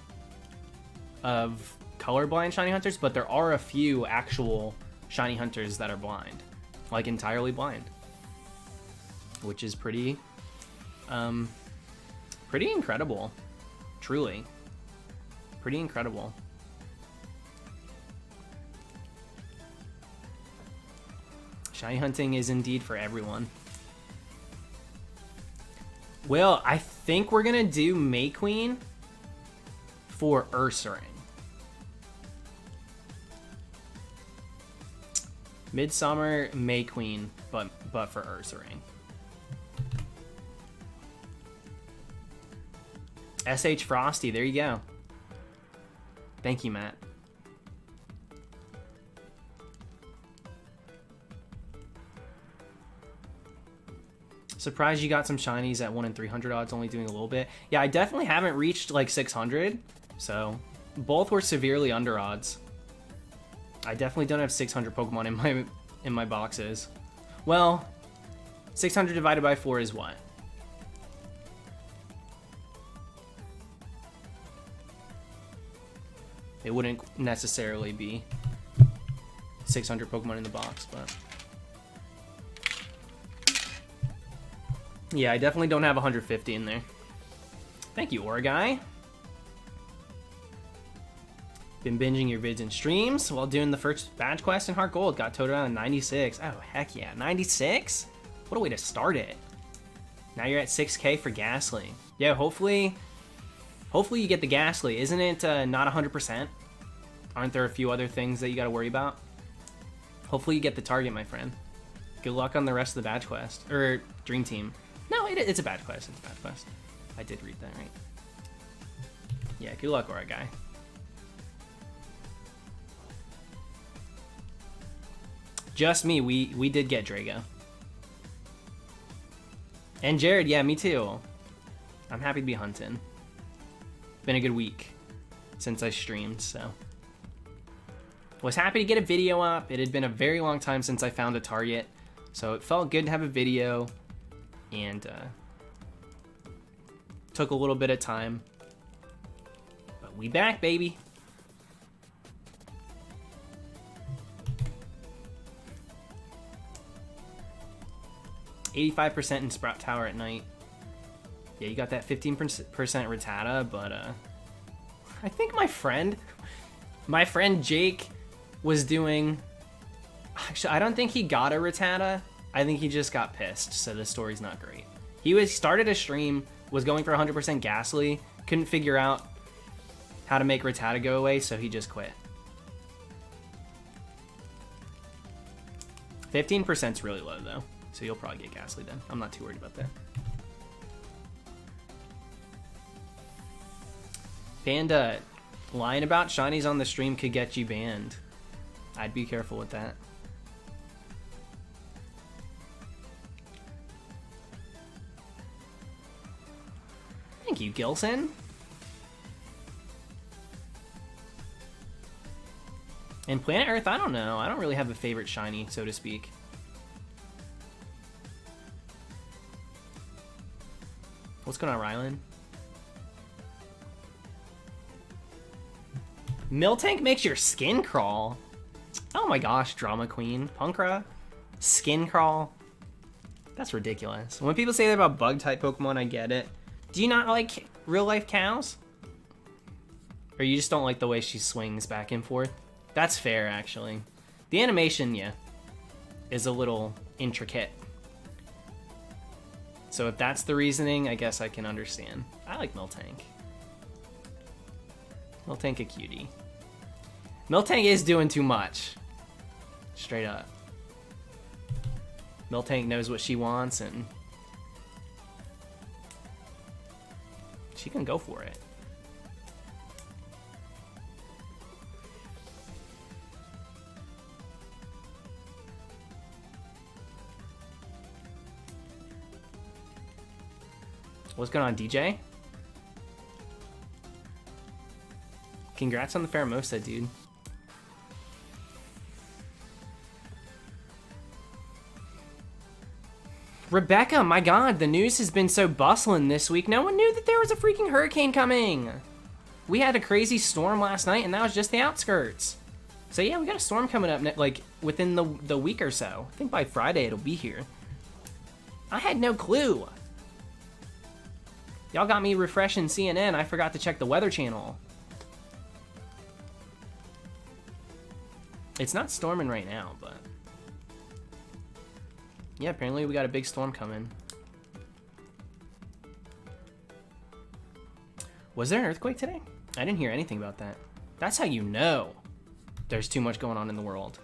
of colorblind shiny hunters, but there are a few actual shiny hunters that are blind. like entirely blind, which is pretty incredible. Truly. Pretty incredible. Shiny hunting is indeed for everyone. Well, I think we're gonna do May Queen for Ursaring. Midsummer May Queen, but for Ursaring. SH Frosty, there you go. Thank you, Matt. Surprised you got some shinies at 1 in 300 odds, only doing a little bit. Yeah, I definitely haven't reached like 600, so both were severely under odds. I definitely don't have 600 Pokemon in my boxes. Well, 600 divided by 4 is what? It wouldn't necessarily be 600 Pokemon in the box, but... yeah, I definitely don't have 150 in there. Thank you, Aura Guy. Been binging your vids and streams while doing the first badge quest in Heart Gold. Got total on 96. Oh, heck yeah. 96? What a way to start it. Now you're at 6K for Ghastly. Yeah, hopefully you get the Ghastly. Isn't it not 100%? Aren't there a few other things that you got to worry about? Hopefully you get the target, my friend. Good luck on the rest of the badge quest. Or Dream Team. No, it's a badge quest. It's a badge quest. I did read that right. Yeah, good luck, Aura Guy. Just me. We did get Drago. And Jared, yeah, me too. I'm happy to be hunting. Been a good week since I streamed, so. Was happy to get a video up. It had been a very long time since I found a target, so it felt good to have a video, and took a little bit of time. But we back, baby. %85% in Sprout Tower at night. Yeah, you got that 15% Rattata, but I think my friend Jake was doing... actually, I don't think he got a Rattata. I think he just got pissed, so the story's not great. He started a stream, was going for 100% Ghastly, couldn't figure out how to make Rattata go away, so he just quit. 15%'s really low, though, so you'll probably get Ghastly then. I'm not too worried about that. Panda, lying about shinies on the stream could get you banned. I'd be careful with that. Thank you, Gilson. And Planet Earth, I don't know. I don't really have a favorite shiny, so to speak. What's going on, Rylan? Miltank makes your skin crawl. Oh my gosh, Drama Queen. Punkra. Skin crawl. That's ridiculous. When people say that about bug-type Pokemon, I get it. Do you not like real-life cows? Or you just don't like the way she swings back and forth? That's fair, actually. The animation, yeah, is a little intricate. So if that's the reasoning, I guess I can understand. I like Miltank. Miltank a cutie. Miltank is doing too much. Straight up. Miltank knows what she wants, and she can go for it. What's going on, DJ? Congrats on the Pheromosa, dude. Rebecca, my god, the news has been so bustling this week. No one knew that there was a freaking hurricane coming. We had a crazy storm last night, and that was just the outskirts. So yeah, we got a storm coming up like within the week or so. I think by Friday it'll be here. I had no clue. Y'all got me refreshing CNN. I forgot to check the Weather Channel. It's not storming right now, but yeah, apparently we got a big storm coming. Was there an earthquake today? I didn't hear anything about that. That's how you know there's too much going on in the world.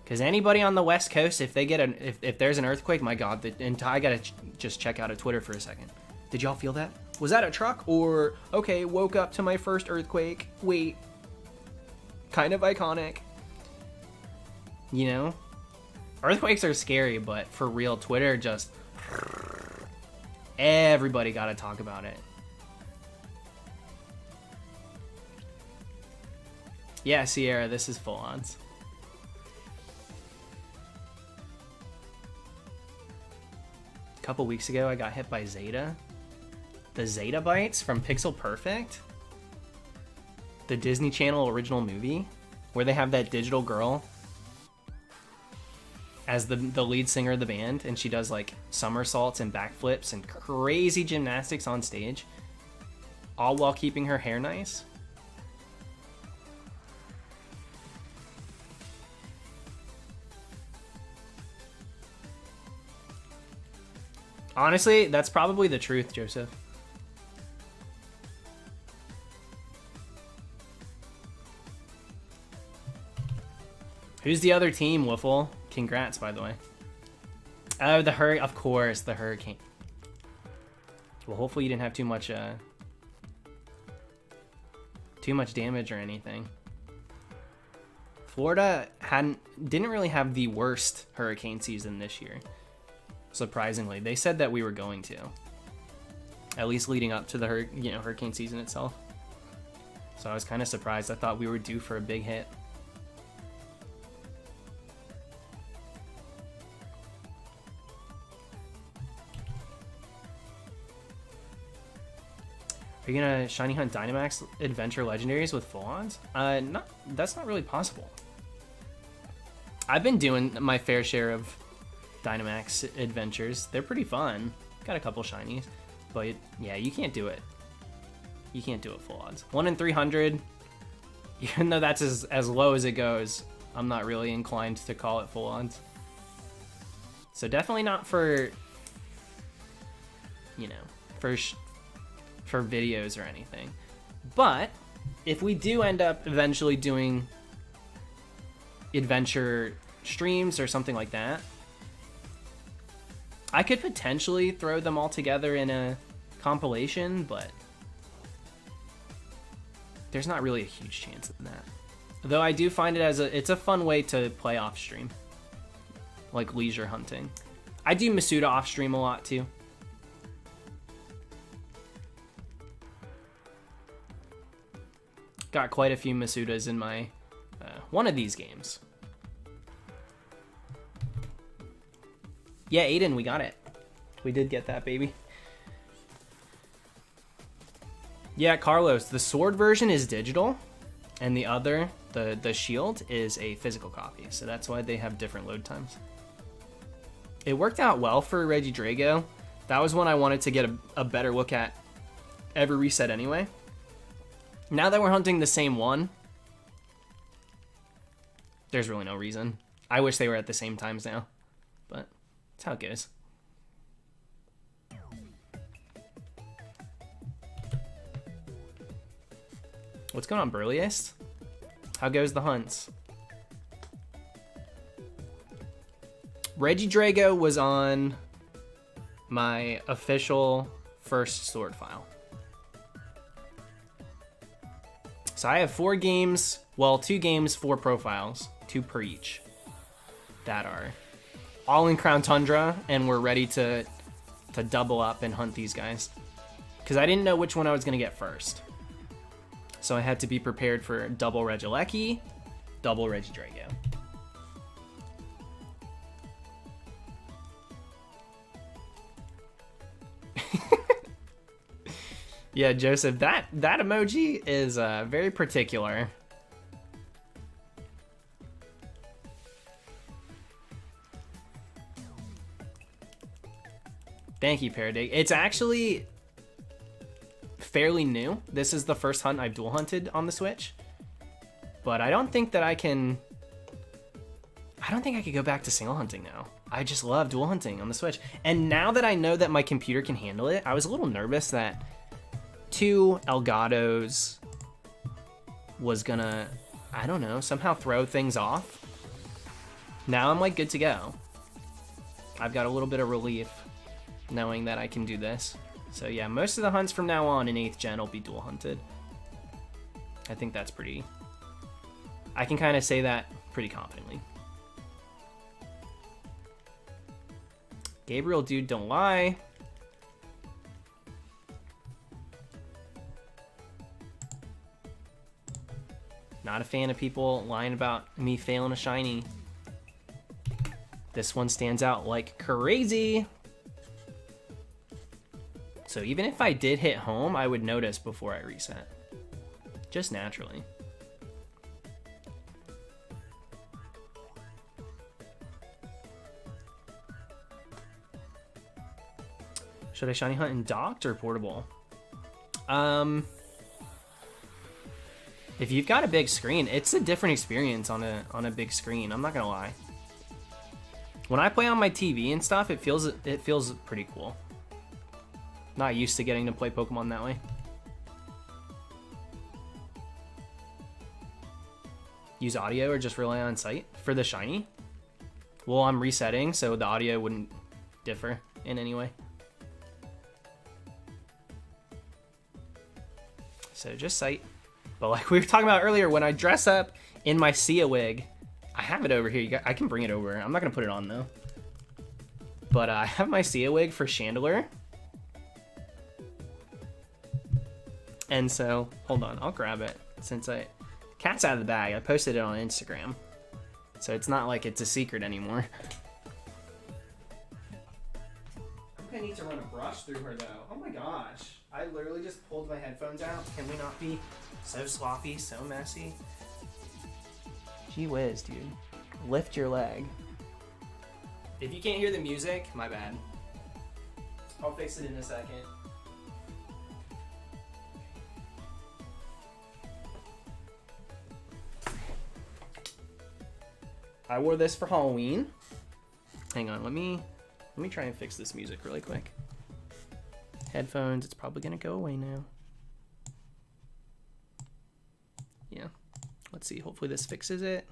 Because anybody on the West Coast, if they get if there's an earthquake, my God, I gotta just check out a Twitter for a second. Did y'all feel that? Was that a truck or okay? Woke up to my first earthquake. Wait, kind of iconic. You know, earthquakes are scary, but for real, Twitter just everybody gotta talk about it. Yeah, Sierra, this is full ons. A couple weeks ago, I got hit by Zeta. The Zeta Bites from Pixel Perfect. The Disney Channel original movie, where they have that digital girl as the lead singer of the band, and she does like somersaults and backflips and crazy gymnastics on stage, all while keeping her hair nice. Honestly, that's probably the truth, Joseph. Who's the other team, Wiffle? Congrats, by the way. Oh, of course, the hurricane. Well, hopefully you didn't have too much damage or anything. Florida didn't really have the worst hurricane season this year. Surprisingly, they said that we were going to, at least leading up to the hurricane season itself. So I was kind of surprised. I thought we were due for a big hit. Are you gonna shiny hunt Dynamax Adventure Legendaries with full-ons? That's not really possible. I've been doing my fair share of Dynamax adventures. They're pretty fun. Got a couple shinies, but yeah, you can't do it. You can't do it full odds. 1 in 300. Even though that's as low as it goes, I'm not really inclined to call it full odds. So definitely not for, for videos or anything. But if we do end up eventually doing adventure streams or something like that, I could potentially throw them all together in a compilation, but there's not really a huge chance of that. Though I do find it's a fun way to play off stream, like leisure hunting. I do Masuda off stream a lot too. Got quite a few Masudas in my one of these games. Yeah, Aiden, we got it. We did get that, baby. Yeah, Carlos, the sword version is digital, and the other, the shield, is a physical copy. So that's why they have different load times. It worked out well for Regidrago. That was one I wanted to get a better look at every reset anyway. Now that we're hunting the same one, there's really no reason. I wish they were at the same times now, but that's how it goes. What's going on, Burliest? How goes the hunts? Regidrago was on my official first sword file. So I have 4 games, well, 2 games, 4 profiles, 2 per each, that are all in Crown Tundra, and we're ready to double up and hunt these guys. Because I didn't know which one I was going to get first. So I had to be prepared for double Regieleki, double Regidrago. Yeah, Joseph, that emoji is very particular. Thank you, Paradig. It's actually fairly new. This is the first hunt I've dual hunted on the Switch. But I don't think that I can... I don't think I could go back to single hunting now. I just love dual hunting on the Switch. And now that I know that my computer can handle it, I was a little nervous that 2 Elgatos was gonna, I don't know, somehow throw things off. Now I'm like good to go. I've got a little bit of relief knowing that I can do this. So yeah, most of the hunts from now on in 8th gen will be dual hunted. I think that's pretty... I can kind of say that pretty confidently. Gabriel, dude, don't lie. Not a fan of people lying about me failing a shiny. This one stands out like crazy. So even if I did hit home, I would notice before I reset. Just naturally. Should I shiny hunt in docked or portable? If you've got a big screen, it's a different experience on a big screen. I'm not gonna lie. When I play on my TV and stuff, it feels pretty cool. Not used to getting to play Pokemon that way. Use audio or just rely on sight for the shiny? Well, I'm resetting, so the audio wouldn't differ in any way. So just sight. But like we were talking about earlier, when I dress up in my Sia wig, I have it over here. I can bring it over. I'm not going to put it on though. But I have my Sia wig for Chandler. And so, hold on, I'll grab it since cat's out of the bag. I posted it on Instagram. So it's not like it's a secret anymore. I think I need to run a brush through her though. Oh my gosh. I literally just pulled my headphones out. Can we not be so sloppy, so messy? Gee whiz, dude. Lift your leg. If you can't hear the music, my bad. I'll fix it in a second. I wore this for Halloween. Hang on, let me try and fix this music really quick. Headphones, it's probably gonna go away now. Yeah, let's see, hopefully this fixes it.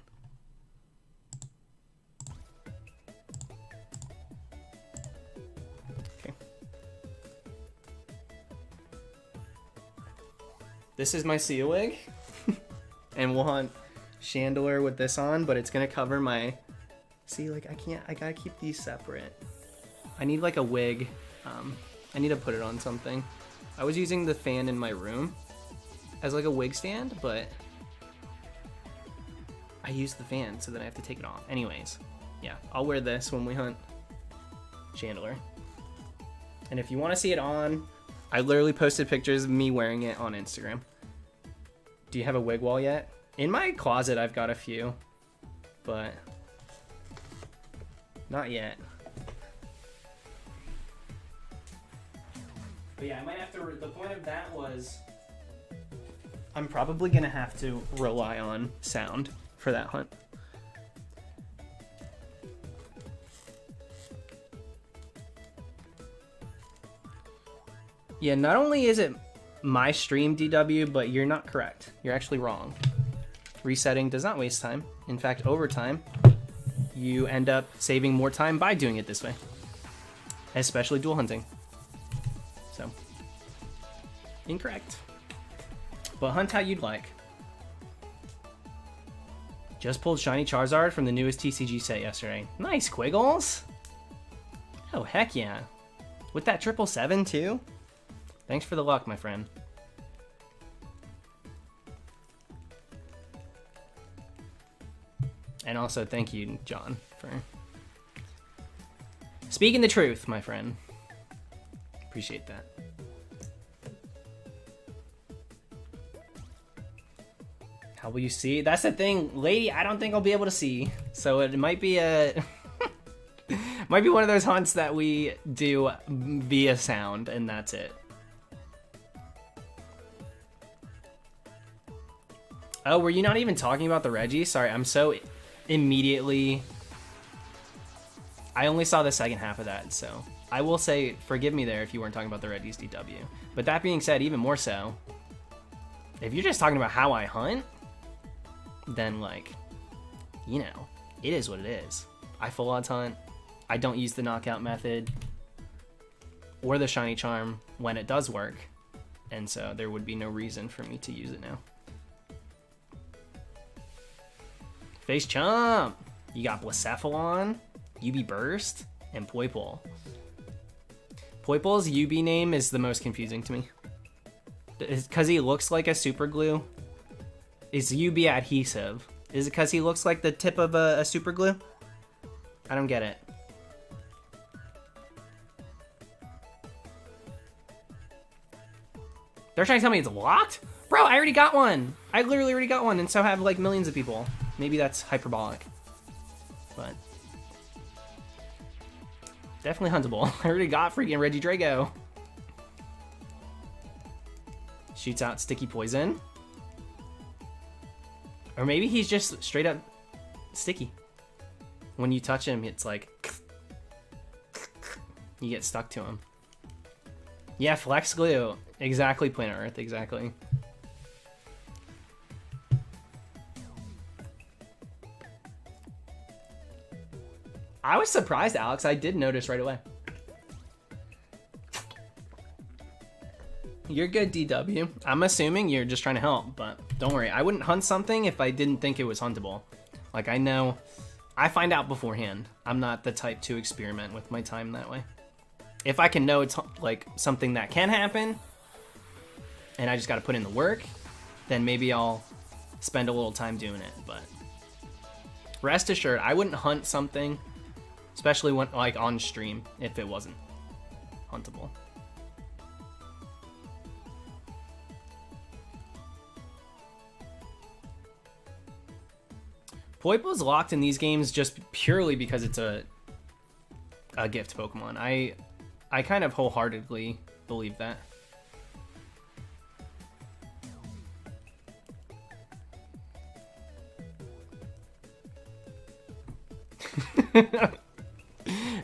Okay. This is my Sia wig. And we'll hunt Chandler with this on, but it's gonna cover my, see, like I gotta keep these separate. I need like a wig. I need to put it on something. I was using the fan in my room as like a wig stand, but I used the fan, so then I have to take it off. Anyways, yeah, I'll wear this when we hunt Chandler. And if you want to see it on, I literally posted pictures of me wearing it on Instagram. Do you have a wig wall yet? In my closet, I've got a few, but not yet. But yeah, I might have to, the point of that was, I'm probably gonna have to rely on sound for that hunt. Yeah, not only is it my stream, DW, but you're not correct. You're actually wrong. Resetting does not waste time. In fact, over time, you end up saving more time by doing it this way. Especially dual hunting. So, incorrect. But hunt how you'd like. Just pulled Shiny Charizard from the newest TCG set yesterday. Nice, Quiggles! Oh, heck yeah. With that 777 too? Thanks for the luck, my friend. And also, thank you, John, for speaking the truth, my friend. Appreciate that. How will you see? That's the thing, lady, I don't think I'll be able to see. So it might be a Might be one of those hunts that we do via sound, and that's it. Oh, were you not even talking about the Reggie? Sorry, I'm so immediately... I only saw the second half of that, so... I will say, forgive me there if you weren't talking about the Reggie's DW. But that being said, even more so, if you're just talking about how I hunt, then, like, you know, it is what it is. I full odds hunt. I don't use the knockout method or the shiny charm when it does work, and so there would be no reason for me to use it now. Face Chomp! You got Blacephalon, UB Burst, and Poipole. Poipole's UB name is the most confusing to me. Because he looks like a super glue. Is UB adhesive? Is it because he looks like the tip of a super glue? I don't get it. They're trying to tell me it's locked? Bro, I already got one. I literally already got one, and so have like millions of people. Maybe that's hyperbolic. But definitely huntable. I already got freaking Regidrago. Shoots out sticky poison. Or maybe he's just straight up sticky. When you touch him, it's like... you get stuck to him. Yeah, Flex Glue. Exactly, Planet Earth, exactly. I was surprised, Alex. I did notice right away. You're good, DW. I'm assuming you're just trying to help, but don't worry. I wouldn't hunt something if I didn't think it was huntable. Like, I know... I find out beforehand. I'm not the type to experiment with my time that way. If I can know it's, like, something that can happen, and I just gotta put in the work, then maybe I'll spend a little time doing it, but... rest assured, I wouldn't hunt something... especially when, like, on stream, if it wasn't huntable. Poipole's locked in these games just purely because it's a gift Pokemon. I kind of wholeheartedly believe that.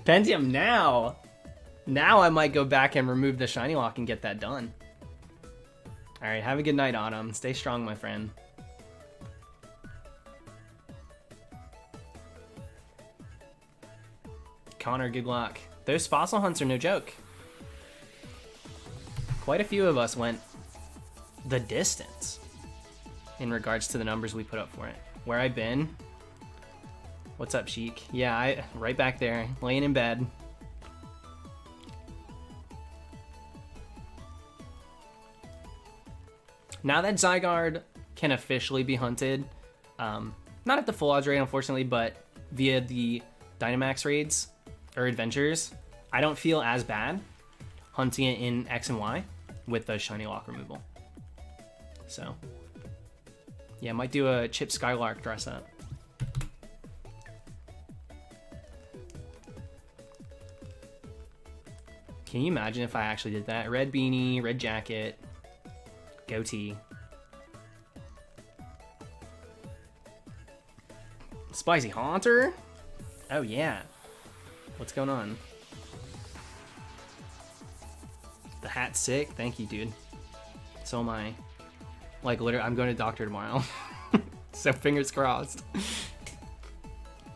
Pentium now. Now I might go back and remove the shiny lock and get that done. All right, have a good night, Autumn. Stay strong, my friend. Connor, good luck. Those fossil hunts are no joke. Quite a few of us went the distance in regards to the numbers we put up for it. Where I've been... What's up, Sheik? Yeah, right back there, laying in bed. Now that Zygarde can officially be hunted, not at the full odds rate, unfortunately, but via the Dynamax raids or adventures, I don't feel as bad hunting it in X and Y with the shiny lock removal. So, yeah, might do a Chip Skylark dress up. Can you imagine if I actually did that? Red beanie, red jacket, goatee. Spicy Haunter? Oh yeah. What's going on? The hat's sick. Thank you, dude. So am I. Like, literally, I'm going to doctor tomorrow. So fingers crossed.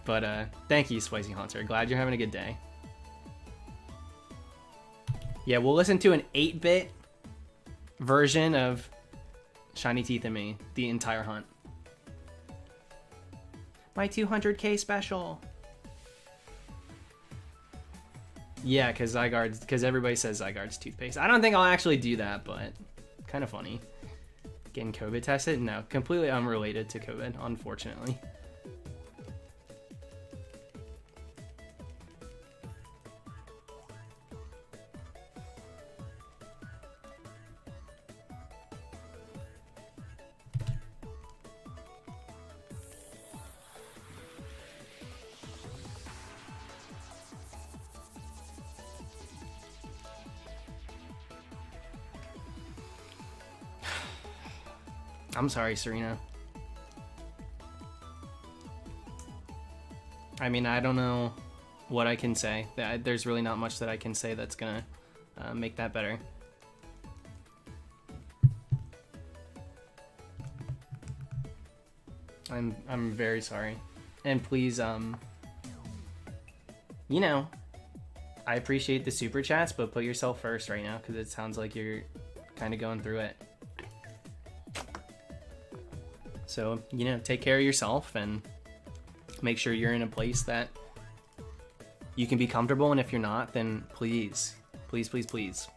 But thank you, Spicy Haunter. Glad you're having a good day. Yeah, we'll listen to an 8-bit version of Shiny Teeth and Me, the entire hunt. My 200k special. Yeah, because everybody says Zygarde's toothpaste. I don't think I'll actually do that, but kind of funny. Getting COVID tested? No, completely unrelated to COVID, unfortunately. I'm sorry, Serena. I mean, I don't know what I can say. There's really not much that I can say that's gonna make that better. I'm very sorry. And please, you know, I appreciate the super chats, but put yourself first right now, because it sounds like you're kind of going through it. So, you know, take care of yourself and make sure you're in a place that you can be comfortable. And if you're not, then please, please, please, please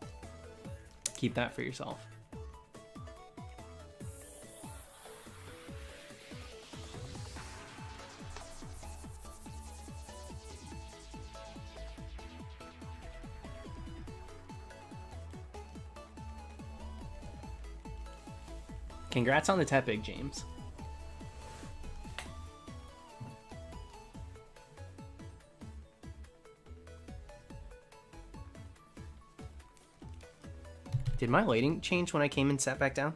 keep that for yourself. Congrats on the Tepig, James. Did my lighting change when I came and sat back down?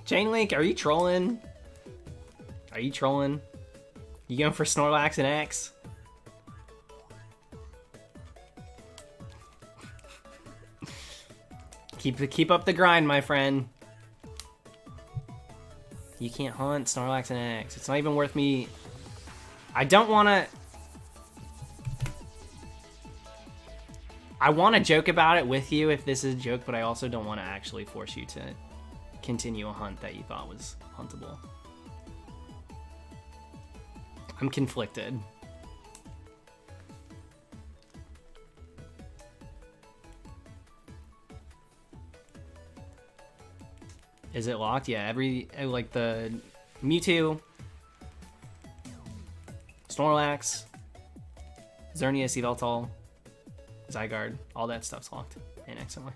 Chainlink, are you trolling? Are you trolling? You going for Snorlax and X? Keep up the grind, my friend. You can't hunt Snorlax and X. It's not even worth me. I don't want to. I want to joke about it with you if this is a joke, but I also don't want to actually force you to continue a hunt that you thought was huntable. I'm conflicted. Is it locked? Yeah, like the Mewtwo, Snorlax, Xerneas, Yveltal, Zygarde, all that stuff's locked in X and Y.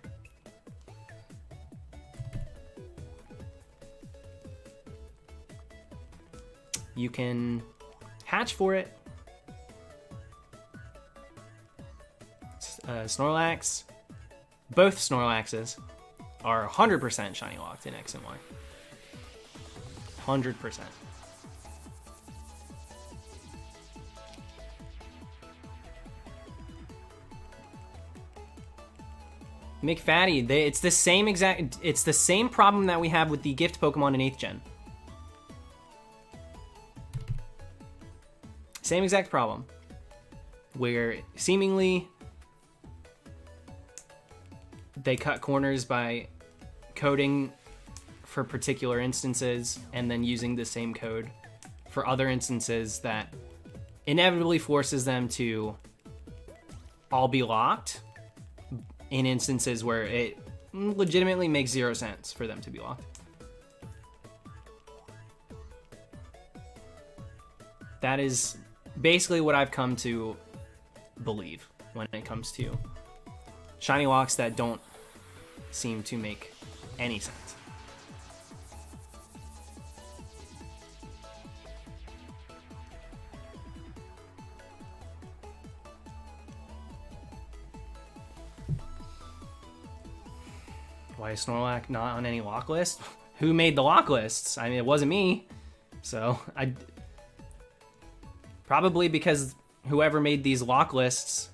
You can hatch for it. Snorlax. Both Snorlaxes are 100% shiny locked in X and Y. 100%. McFatty, it's the same problem that we have with the gift Pokemon in 8th gen. Same exact problem, where seemingly they cut corners by coding for particular instances and then using the same code for other instances that inevitably forces them to all be locked in instances where it legitimately makes 0 sense for them to be locked. That is basically what I've come to believe when it comes to shiny locks that don't seem to make any sense. Why is Snorlax not on any lock list? Who made the lock lists? I mean, it wasn't me. So probably because whoever made these lock lists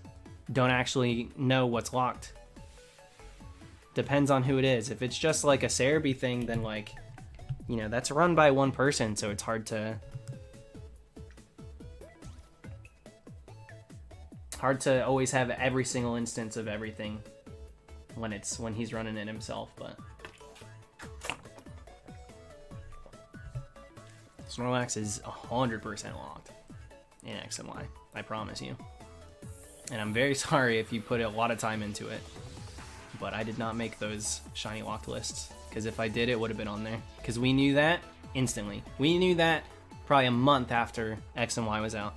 don't actually know what's locked. Depends on who it is. If it's just like a Cerebi thing, then like, you know, that's run by one person, so it's hard to always have every single instance of everything when he's running it himself. But Snorlax is 100% locked in X and Y, I promise you. And I'm very sorry if you put a lot of time into it, but I did not make those shiny locked lists, because if I did, it would have been on there, because we knew that instantly. We knew that probably a month after X and Y was out,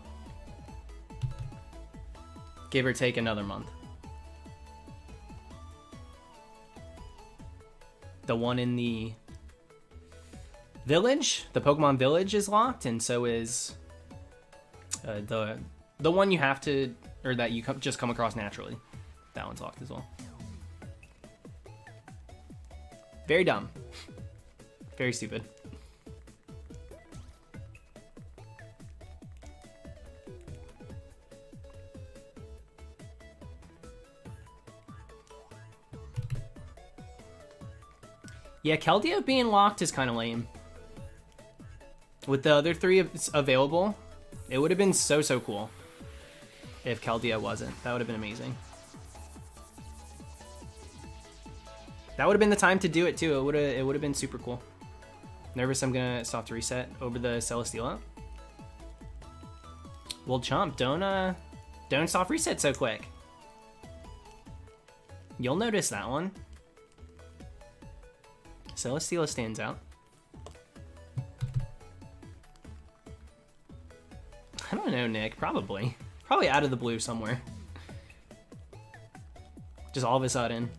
give or take another month. The one in the village, the Pokemon village, is locked, and so is The one you have to, or that you just come across naturally. That one's locked as well. Very dumb. Very stupid. Yeah, Keldeo being locked is kind of lame. With the other 3 available, it would have been so cool if Keldeo wasn't. That would have been amazing. That would have been the time to do it too. It would have been super cool. Nervous I'm gonna soft reset over the Celesteela. Well, Chomp, don't soft reset so quick. You'll notice that one. Celesteela stands out. I don't know, Nick. Probably out of the blue somewhere. Just all of a sudden.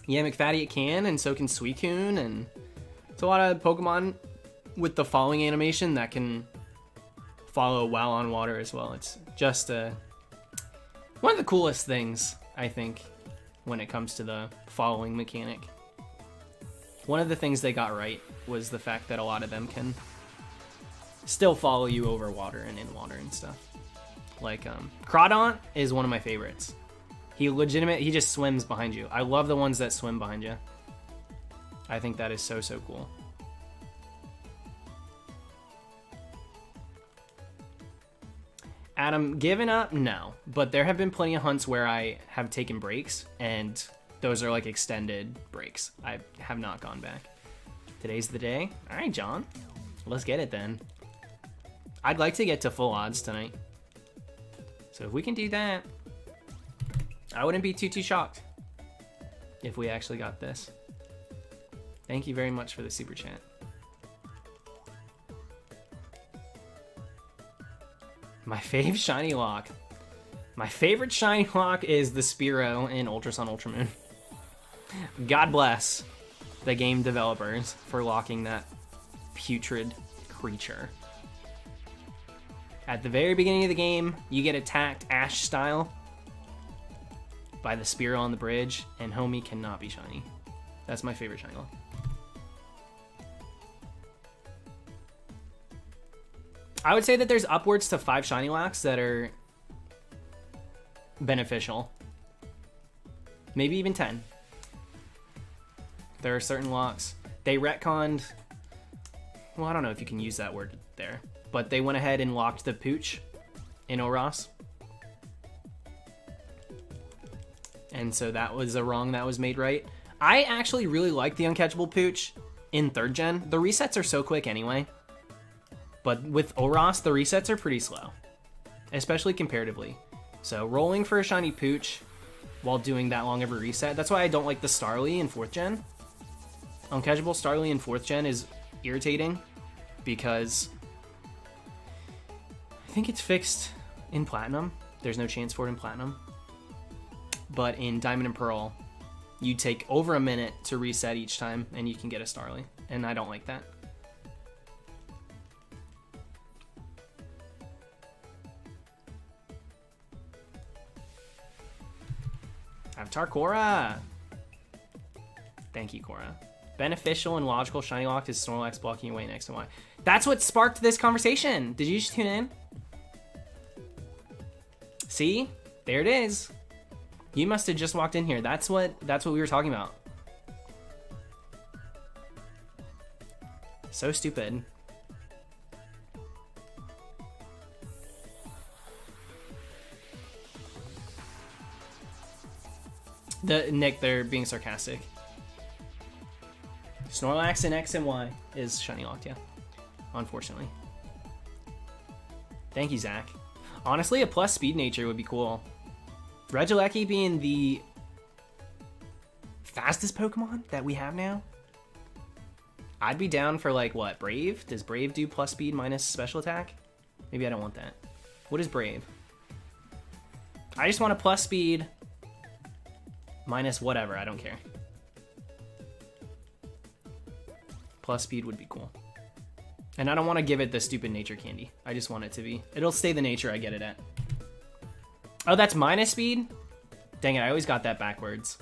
Yeah, McFaddy it can, and so can Suicune, and it's a lot of Pokemon with the following animation that can follow while on water as well. It's just one of the coolest things, I think, when it comes to the following mechanic. One of the things they got right was the fact that a lot of them can still follow you over water and in water and stuff. Like, Crawdaunt is one of my favorites. He just swims behind you. I love the ones that swim behind you. I think that is so cool. Adam, given up? No. But there have been plenty of hunts where I have taken breaks, and those are like extended breaks. I have not gone back. Today's the day. All right, John. Let's get it then. I'd like to get to full odds tonight. So if we can do that, I wouldn't be too shocked if we actually got this. Thank you very much for the super chat. My fave shiny lock. My favorite shiny lock is the Spearow in Ultra Sun Ultra Moon. God bless the game developers for locking that putrid creature. At the very beginning of the game, you get attacked Ash style by the Spearow on the bridge, and homie cannot be shiny. That's my favorite shiny lock. I would say that there's upwards to 5 shiny locks that are beneficial. Maybe even 10. There are certain locks. They retconned... Well, I don't know if you can use that word there. But they went ahead and locked the Pooch in Oras. And so that was a wrong that was made right. I actually really like the Uncatchable Pooch in 3rd gen. The resets are so quick anyway. But with Oras, the resets are pretty slow. Especially comparatively. So rolling for a shiny Pooch while doing that long of a reset. That's why I don't like the Starly in 4th gen. Uncatchable Starly in 4th gen is irritating. Because I think it's fixed in Platinum. There's no chance for it in Platinum. But in Diamond and Pearl, you take over a minute to reset each time, and you can get a Starly. And I don't like that. Avatar Korra! Thank you, Korra. Beneficial and logical shiny lock is Snorlax blocking away X and Y. That's what sparked this conversation. Did you just tune in? See? There it is. You must have just walked in here. That's what we were talking about. So stupid. Nick, they're being sarcastic. Snorlax in X and Y is shiny locked, yeah. Unfortunately. Thank you, Zach. Honestly, a plus speed nature would be cool. Regieleki being the fastest Pokemon that we have now. I'd be down for, like, what, Brave? Does Brave do plus speed minus special attack? Maybe I don't want that. What is Brave? I just want a plus speed minus whatever, I don't care. Plus speed would be cool. And I don't want to give it the stupid nature candy. I just want it to be. It'll stay the nature I get it at. Oh, that's minus speed? Dang it, I always got that backwards.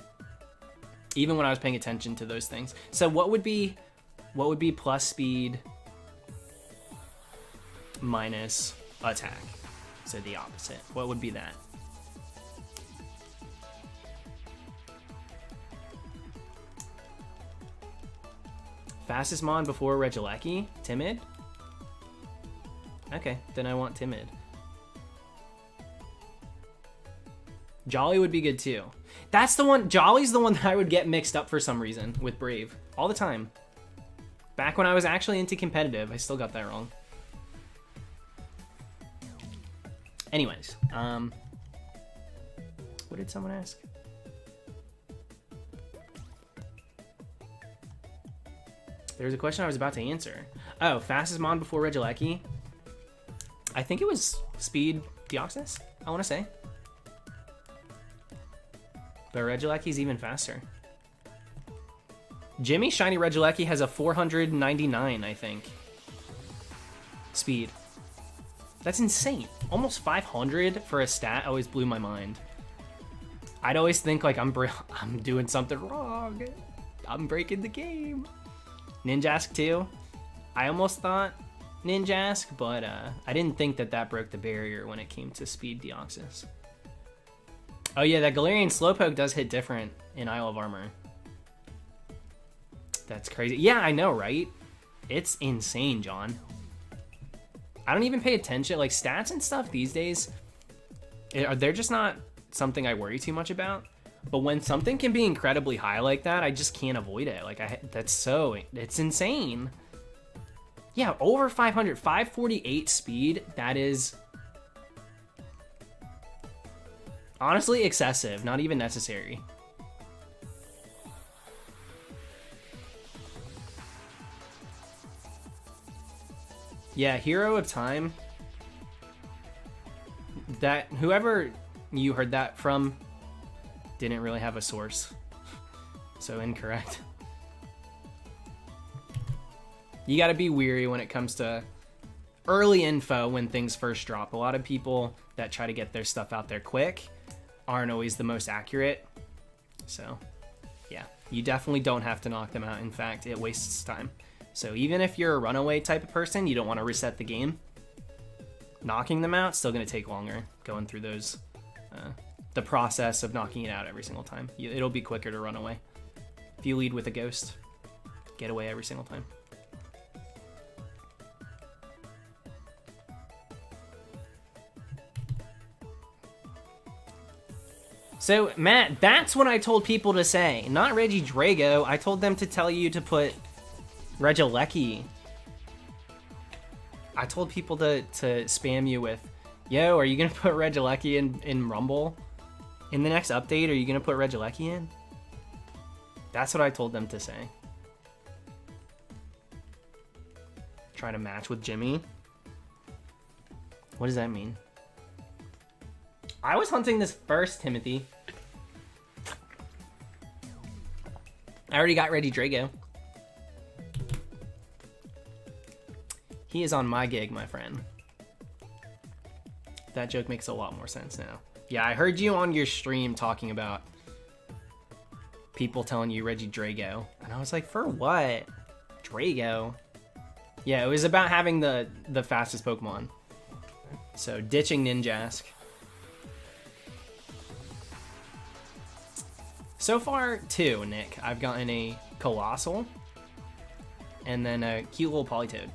Even when I was paying attention to those things. So what would be plus speed minus attack? So the opposite. What would be that? Fastest mon before Regieleki? Timid? Okay, then I want timid. Jolly would be good too. That's the one, Jolly's the one that I would get mixed up for some reason with Brave. All the time. Back when I was actually into competitive, I still got that wrong. Anyways, what did someone ask? There was a question I was about to answer. Oh, fastest mon before Regieleki? I think it was Speed Deoxys, I want to say. But Regieleki's even faster. Jimmy Shiny Regieleki has a 499, I think. Speed. That's insane. Almost 500 for a stat always blew my mind. I'd always think like I'm doing something wrong. I'm breaking the game. Ninjask too. I almost thought Ninjask, but I didn't think that broke the barrier when it came to Speed Deoxys. Oh yeah, that Galarian Slowpoke does hit different in Isle of Armor. That's crazy. Yeah, I know, right? It's insane, John. I don't even pay attention. Like, stats and stuff these days, they're just not something I worry too much about. But when something can be incredibly high like that, I just can't avoid it. Like, it's insane. Yeah, over 500, 548 speed, that is honestly excessive, not even necessary. Yeah, Hero of Time. That whoever you heard that from didn't really have a source. So incorrect. You gotta be weary when it comes to early info when things first drop. A lot of people that try to get their stuff out there quick aren't always the most accurate. So yeah, you definitely don't have to knock them out. In fact, it wastes time. So even if you're a runaway type of person, you don't want to reset the game. Knocking them out, still going to take longer. Going through those, the process of knocking it out every single time. It'll be quicker to run away. If you lead with a ghost, get away every single time. So, Matt, that's what I told people to say. Not Regidrago. I told them to tell you to put Regieleki. I told people to spam you with, yo, are you going to put Regieleki in Rumble? In the next update, are you going to put Regieleki in? That's what I told them to say. Try to match with Jimmy. What does that mean? I was hunting this first, Timothy. I already got Regidrago. He is on my gig, my friend. That joke makes a lot more sense now. Yeah, I heard you on your stream talking about people telling you Regidrago. And I was like, for what? Drago? Yeah, it was about having the fastest Pokemon. So, ditching Ninjask. So far, two, Nick. I've gotten a Colossal and then a cute little Politoed.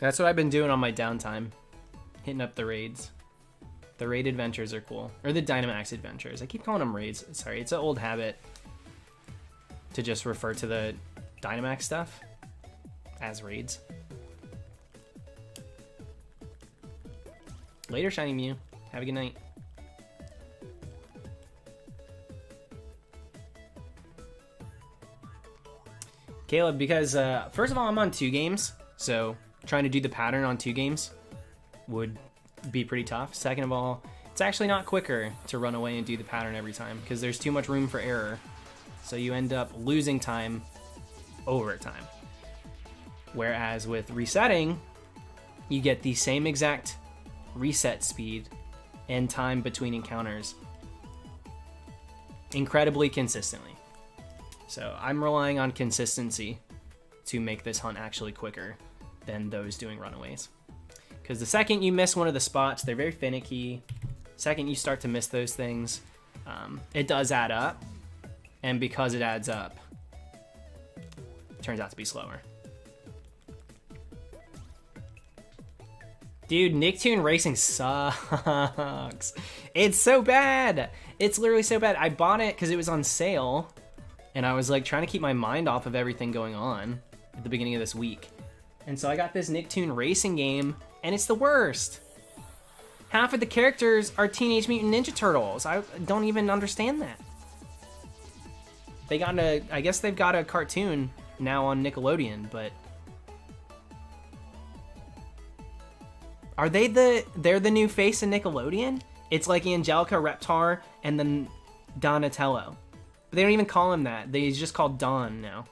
That's what I've been doing on my downtime. Hitting up the raids. The raid adventures are cool. Or the Dynamax adventures. I keep calling them raids. Sorry, it's an old habit to just refer to the Dynamax stuff as raids. Later, Shiny Mew. Have a good night. Caleb, because first of all, I'm on 2 games, so trying to do the pattern on 2 games would be pretty tough. Second of all, It's actually not quicker to run away and do the pattern every time because there's too much room for error. So you end up losing time over time. Whereas with resetting, you get the same exact reset speed and time between encounters incredibly consistently. So I'm relying on consistency to make this hunt actually quicker than those doing runaways. Because the second you miss one of the spots, they're very finicky. Second you start to miss those things, it does add up. And because it adds up, it turns out to be slower. Dude, Nicktoon Racing sucks. It's so bad. It's literally so bad. I bought it because it was on sale, and I was like trying to keep my mind off of everything going on at the beginning of this week. And so I got this Nicktoon Racing game, and it's the worst. Half of the characters are Teenage Mutant Ninja Turtles. I don't even understand that. I guess they've got a cartoon now on Nickelodeon, but they're the new face of Nickelodeon? It's like Angelica, Reptar, and then Donatello. But they don't even call him that. They just call Don now.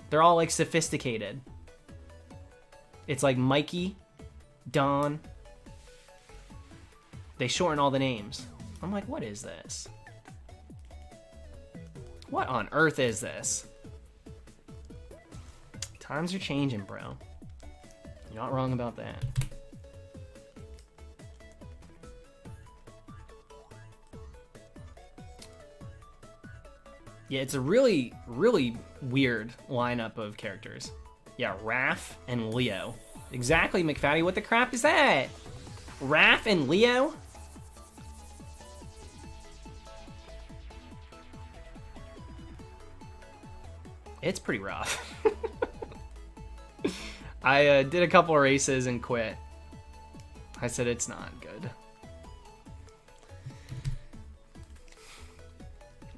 They're all like sophisticated. It's like Mikey, Don. They shorten all the names. I'm like, what is this? What on earth is this? Times are changing, bro. You're not wrong about that. Yeah, it's a really, really weird lineup of characters. Yeah, Raph and Leo. Exactly, McFaddy. What the crap is that? Raph and Leo? It's pretty rough. I did a couple of races and quit. I said it's not good.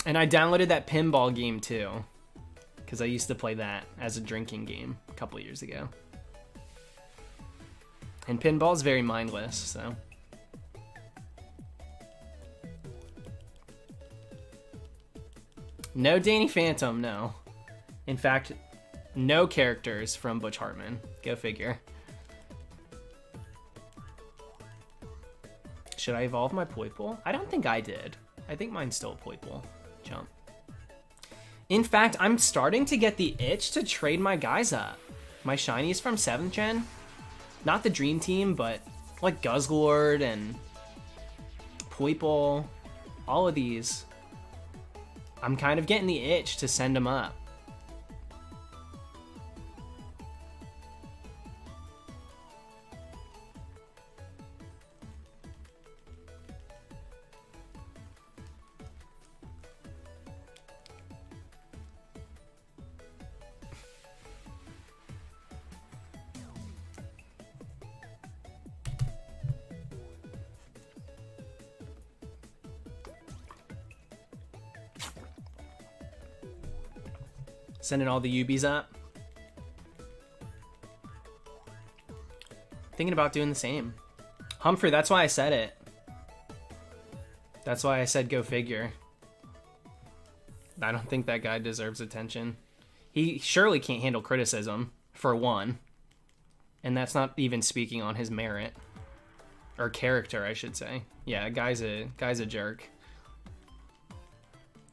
And I downloaded that pinball game too, because I used to play that as a drinking game a couple of years ago. And pinball's very mindless, so. No Danny Phantom, no. In fact, no characters from Butch Hartman. Go figure. Should I evolve my Poiple? I don't think I did. I think mine's still a Poiple. Jump. In fact, I'm starting to get the itch to trade my guys up. My shinies from 7th gen. Not the Dream Team, but like Guzzlord and Poiple. All of these. I'm kind of getting the itch to send them up. Sending all the Ubis up. Thinking about doing the same. Humphrey, that's why I said it. That's why I said go figure. I don't think that guy deserves attention. He surely can't handle criticism, for one. And that's not even speaking on his merit. Or character, I should say. Yeah, guy's a jerk.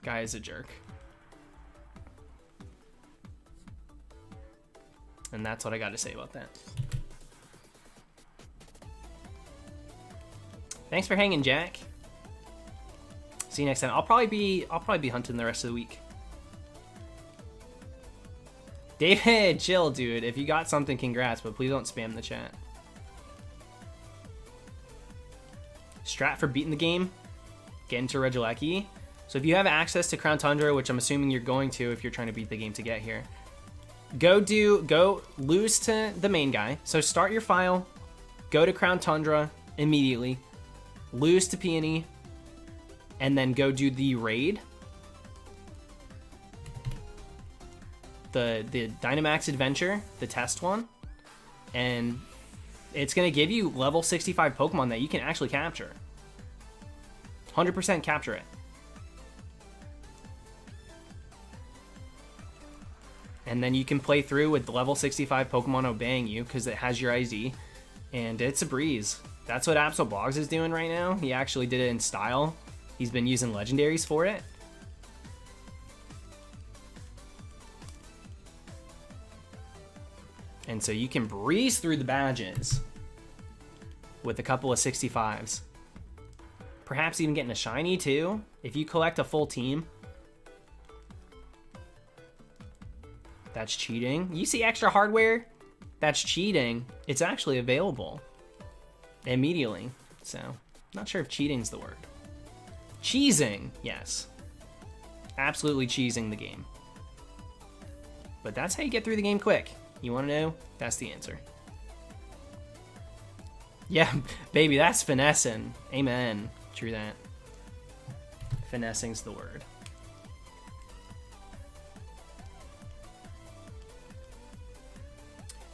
Guy is a jerk. And that's what I got to say about that. Thanks for hanging, Jack. See you next time. I'll probably be hunting the rest of the week. David, chill, dude. If you got something, congrats, but please don't spam the chat. Strat for beating the game. Get into Regieleki. So if you have access to Crown Tundra, which I'm assuming you're going to if you're trying to beat the game to get here, go lose to the main guy. So start your file, go to Crown Tundra immediately, lose to Peony, and then go do the raid. The Dynamax Adventure, the test one. And it's going to give you level 65 Pokemon that you can actually capture. 100% capture it. And then you can play through with level 65 Pokemon obeying you because it has your ID. And it's a breeze. That's what Absol Boggs is doing right now. He actually did it in style. He's been using legendaries for it. And so you can breeze through the badges with a couple of 65s. Perhaps even getting a shiny too, if you collect a full team. That's cheating. You see extra hardware? That's cheating. It's actually available immediately. So, not sure if cheating's the word. Cheesing, yes. Absolutely cheesing the game. But that's how you get through the game quick. You want to know? That's the answer. Yeah, baby, that's finessing. Amen. True that. Finessing's the word.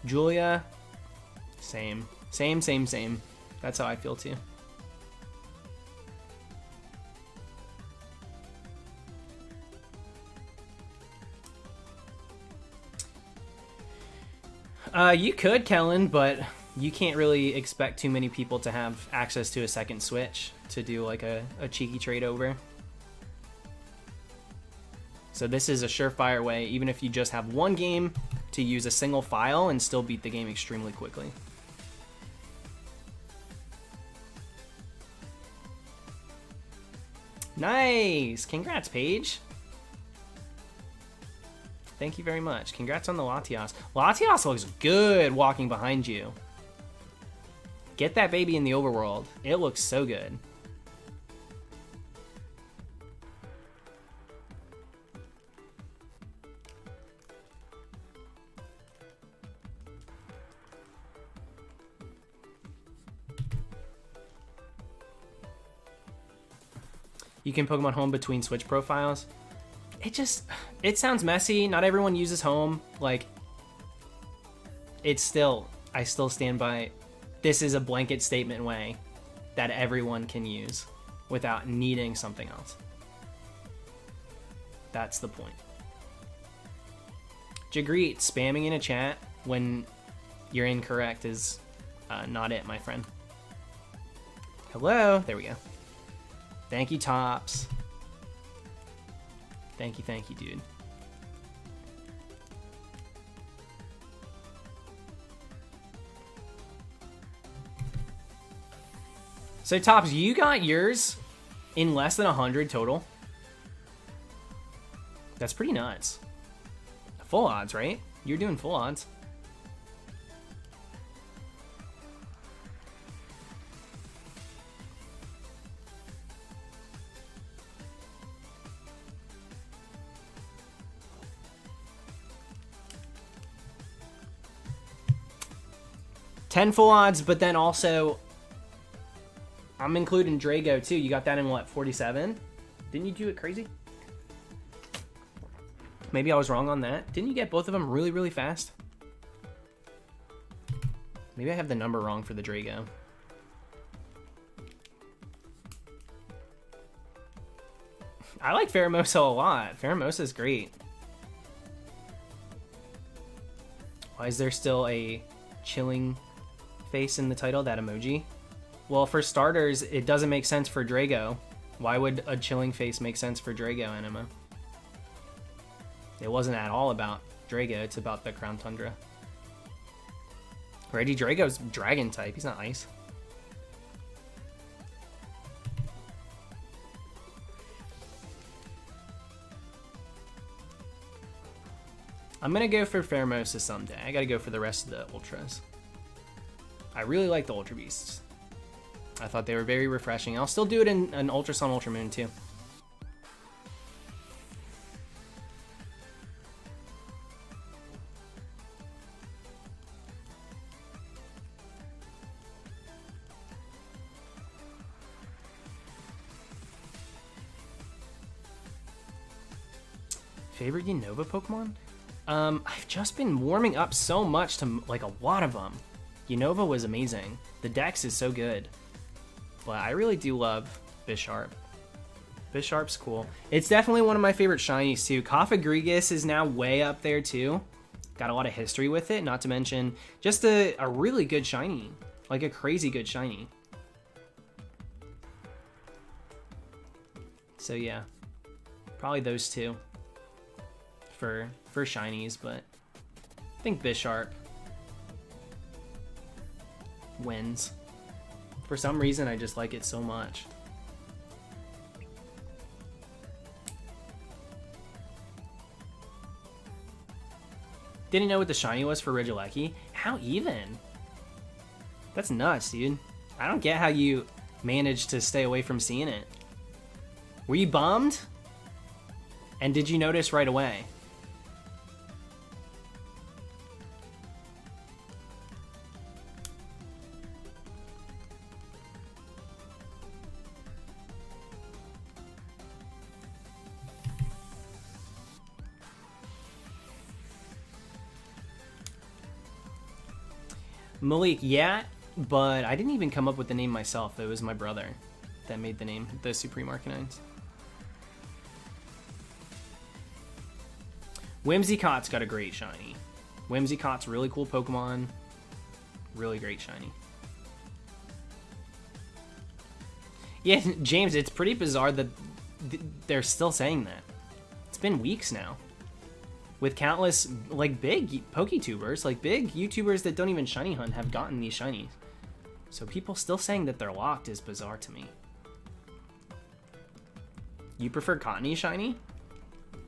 Julia, same. Same. That's how I feel too. You could, Kellen, but you can't really expect too many people to have access to a second Switch to do like a cheeky trade over. So this is a surefire way, even if you just have one game, to use a single file and still beat the game extremely quickly. Nice! Congrats, Paige. Thank you very much. Congrats on the Latias. Latias looks good walking behind you. Get that baby in the overworld. It looks so good. You can Pokemon Home between Switch profiles. It sounds messy. Not everyone uses Home. Like, I still stand by, this is a blanket statement way that everyone can use without needing something else. That's the point. Jagreet, spamming in a chat when you're incorrect is not it, my friend. Hello? There we go. Thank you, Tops. Thank you, dude. So, Tops, you got yours in less than 100 total? That's pretty nuts. Full odds, right? You're doing full odds. Ten full odds, but then also I'm including Drago too. You got that in what, 47? Didn't you do it crazy? Maybe I was wrong on that. Didn't you get both of them really, really fast? Maybe I have the number wrong for the Drago. I like Pheromosa a lot. Pheromosa is great. Why is there still a chilling face in the title, that emoji? Well, for starters, it doesn't make sense for Drago. Why would a chilling face make sense for Drago, Anima? It wasn't at all about Drago, it's about the Crown Tundra. Regidrago's dragon type, he's not ice. I'm gonna go for Pheromosa someday. I gotta go for the rest of the Ultras. I really like the Ultra Beasts. I thought they were very refreshing. I'll still do it in an Ultra Sun, Ultra Moon too. Favorite Unova Pokemon? I've just been warming up so much to like a lot of them. Unova was amazing. The Dex is so good. But I really do love Bisharp. Bisharp's cool. It's definitely one of my favorite shinies too. Cofagrigus is now way up there too. Got a lot of history with it, not to mention just a really good shiny. Like a crazy good shiny. So yeah, probably those two for shinies, but I think Bisharp wins. For some reason, I just like it so much. Didn't know what the shiny was for Regieleki. How even? That's nuts, dude. I don't get how you managed to stay away from seeing it. Were you bummed? And did you notice right away? Malik, yeah, but I didn't even come up with the name myself. It was my brother that made the name, the Supreme Arcanines. Whimsycott's got a great shiny. Whimsycott's really cool Pokemon. Really great shiny. Yeah, James, it's pretty bizarre that they're still saying that. It's been weeks now. With countless, like, big Poketubers, like, big YouTubers that don't even shiny hunt have gotten these shinies. So people still saying that they're locked is bizarre to me. You prefer Cottony shiny?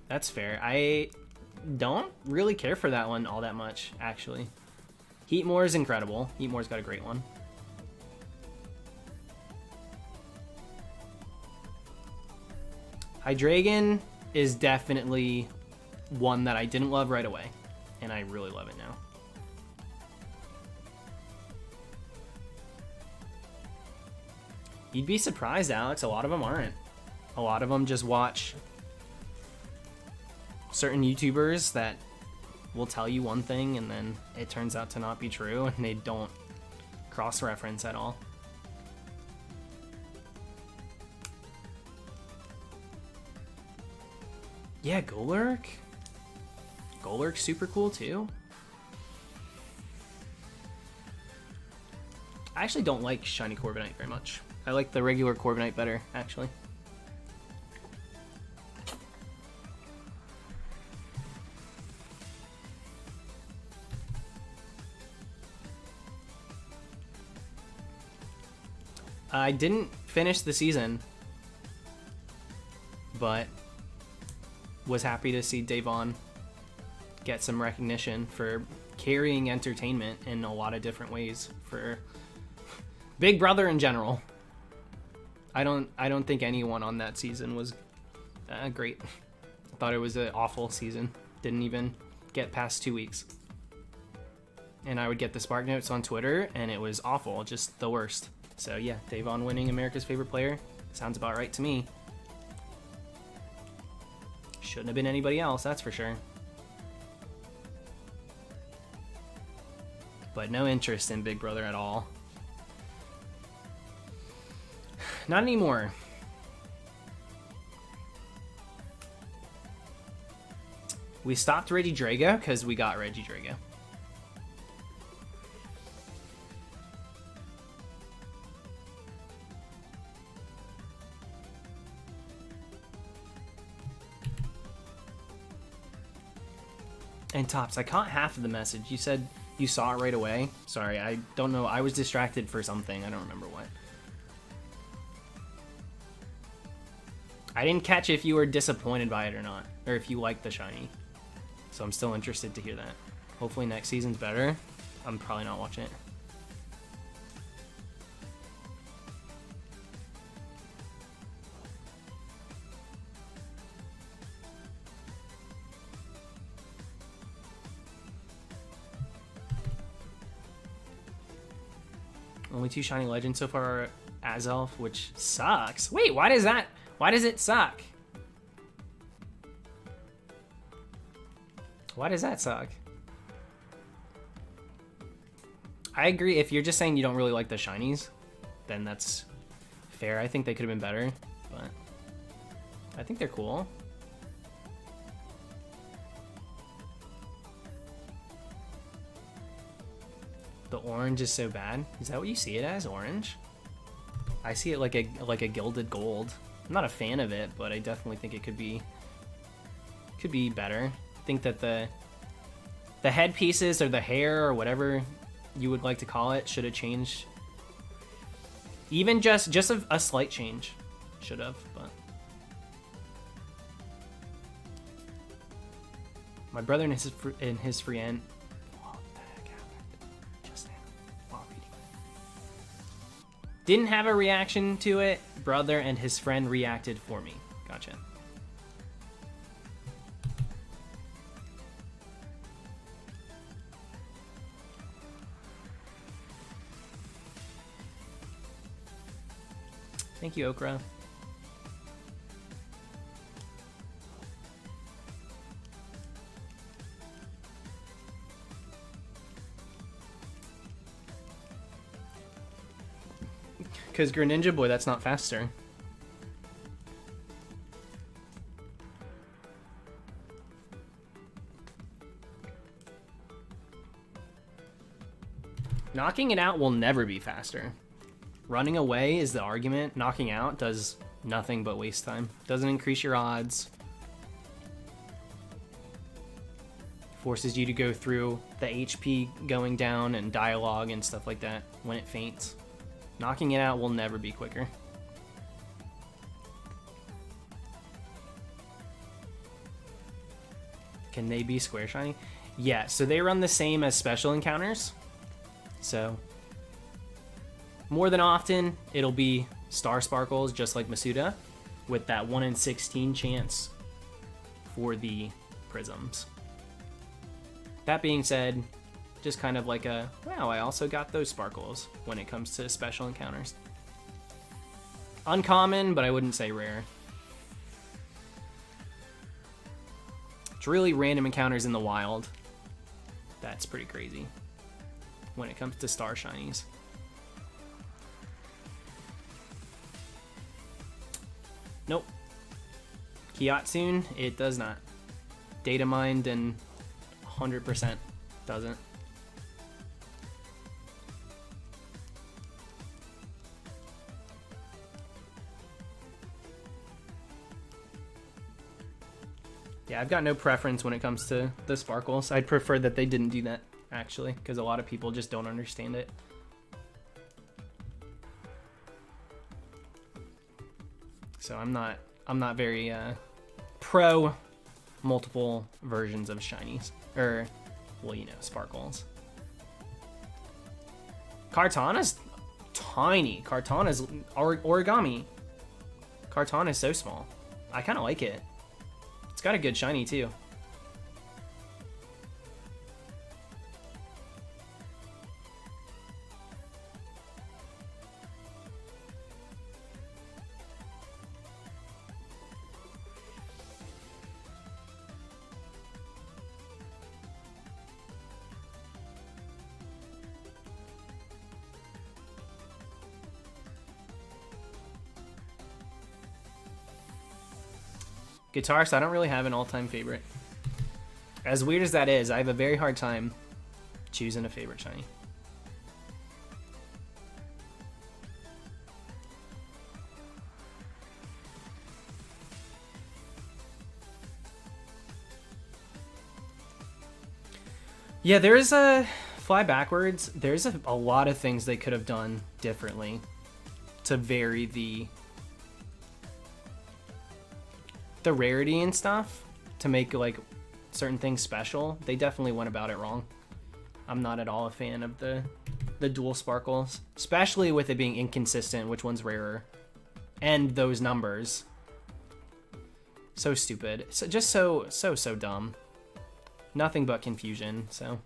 That's fair. I don't really care for that one all that much, actually. Heatmore is incredible. Heatmore's got a great one. Hydreigon is definitely one that I didn't love right away, and I really love it now. You'd be surprised, Alex. A lot of them aren't. A lot of them just watch certain YouTubers that will tell you one thing and then it turns out to not be true, and they don't cross-reference at all. Yeah, Golurk. Golurk's super cool too. I actually don't like shiny Corviknight very much. I like the regular Corviknight better, actually. I didn't finish the season, but was happy to see Davon get some recognition for carrying entertainment in a lot of different ways for Big Brother in general. I don't think anyone on that season was great. I thought it was an awful season. Didn't even get past 2 weeks. And I would get the Spark Notes on Twitter, and it was awful, just the worst. So yeah, Davon winning America's favorite player sounds about right to me. Shouldn't have been anybody else, that's for sure. But no interest in Big Brother at all. Not anymore. We stopped Regidrago because we got Regidrago. And Tops, I caught half of the message. You said you saw it right away. Sorry, I don't know. I was distracted for something. I don't remember what. I didn't catch if you were disappointed by it or not, or if you liked the shiny. So I'm still interested to hear that. Hopefully next season's better. I'm probably not watching it. Only 2 shiny legends so far are Azelf, which sucks. Wait, why does it suck? Why does that suck? I agree. If you're just saying you don't really like the shinies, then that's fair. I think they could have been better, but I think they're cool. The orange is so bad. Is that what you see it as, orange? I see it like a gilded gold. I'm not a fan of it, but I definitely think it could be better. I think that the headpieces or the hair or whatever you would like to call it should have changed. Even just a slight change should have, but my brother and his friend. What the heck happened just now while reading? Didn't have a reaction to it. Brother and his friend reacted for me. Gotcha. Thank you, Okra. Because Greninja Boy, that's not faster. Knocking it out will never be faster. Running away is the argument. Knocking out does nothing but waste time. Doesn't increase your odds. Forces you to go through the HP going down and dialogue and stuff like that when it faints. Knocking it out will never be quicker. Can they be square shiny? Yeah, so they run the same as special encounters. So more than often, it'll be Star Sparkles, just like Masuda, with that 1 in 16 chance for the Prisms. That being said, just kind of like a, wow, I also got those Sparkles when it comes to special encounters. Uncommon, but I wouldn't say rare. It's really random encounters in the wild. That's pretty crazy when it comes to Star Shinies. Nope. Kiatsune, it does not. Data mined and 100% doesn't. Yeah, I've got no preference when it comes to the Sparkles. I'd prefer that they didn't do that, actually, because a lot of people just don't understand it. So I'm not very pro multiple versions of shinies, or well, you know, Sparkles. Kartana's tiny. Kartana's origami. Kartana is so small. I kind of like it. It's got a good shiny too. Guitarist, I don't really have an all-time favorite. As weird as that is, I have a very hard time choosing a favorite shiny. Yeah, there's a fly backwards. There's a lot of things they could have done differently to vary the rarity and stuff, to make like certain things special. They definitely went about it wrong. I'm not at all a fan of the dual Sparkles, especially with it being inconsistent which one's rarer, and those numbers. So stupid. So just so dumb. Nothing but confusion. So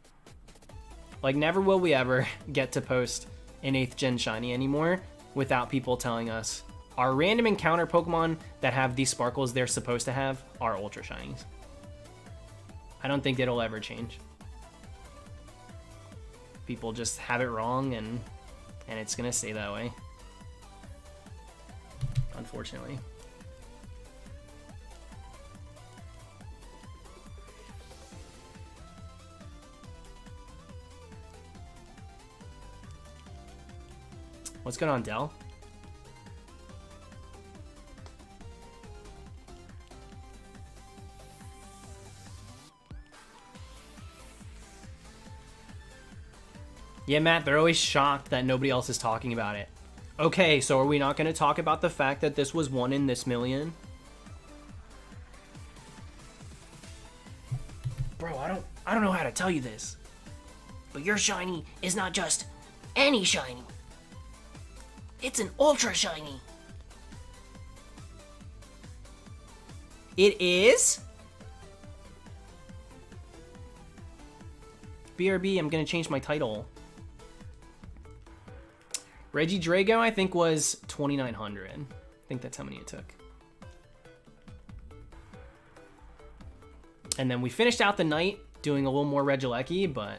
like, never will we ever get to post an 8th gen shiny anymore without people telling us our random encounter Pokemon that have these Sparkles they're supposed to have are Ultra Shinies. I don't think it'll ever change. People just have it wrong, and it's gonna stay that way. Unfortunately. What's going on, Dell? Yeah, Matt, they're always shocked that nobody else is talking about it. Okay, so are we not going to talk about the fact that this was one in this million? Bro, I don't know how to tell you this, but your shiny is not just any shiny. It's an ultra shiny. It is? BRB, I'm going to change my title. Regidrago, I think, was 2,900. I think that's how many it took. And then we finished out the night doing a little more Regieleki, but...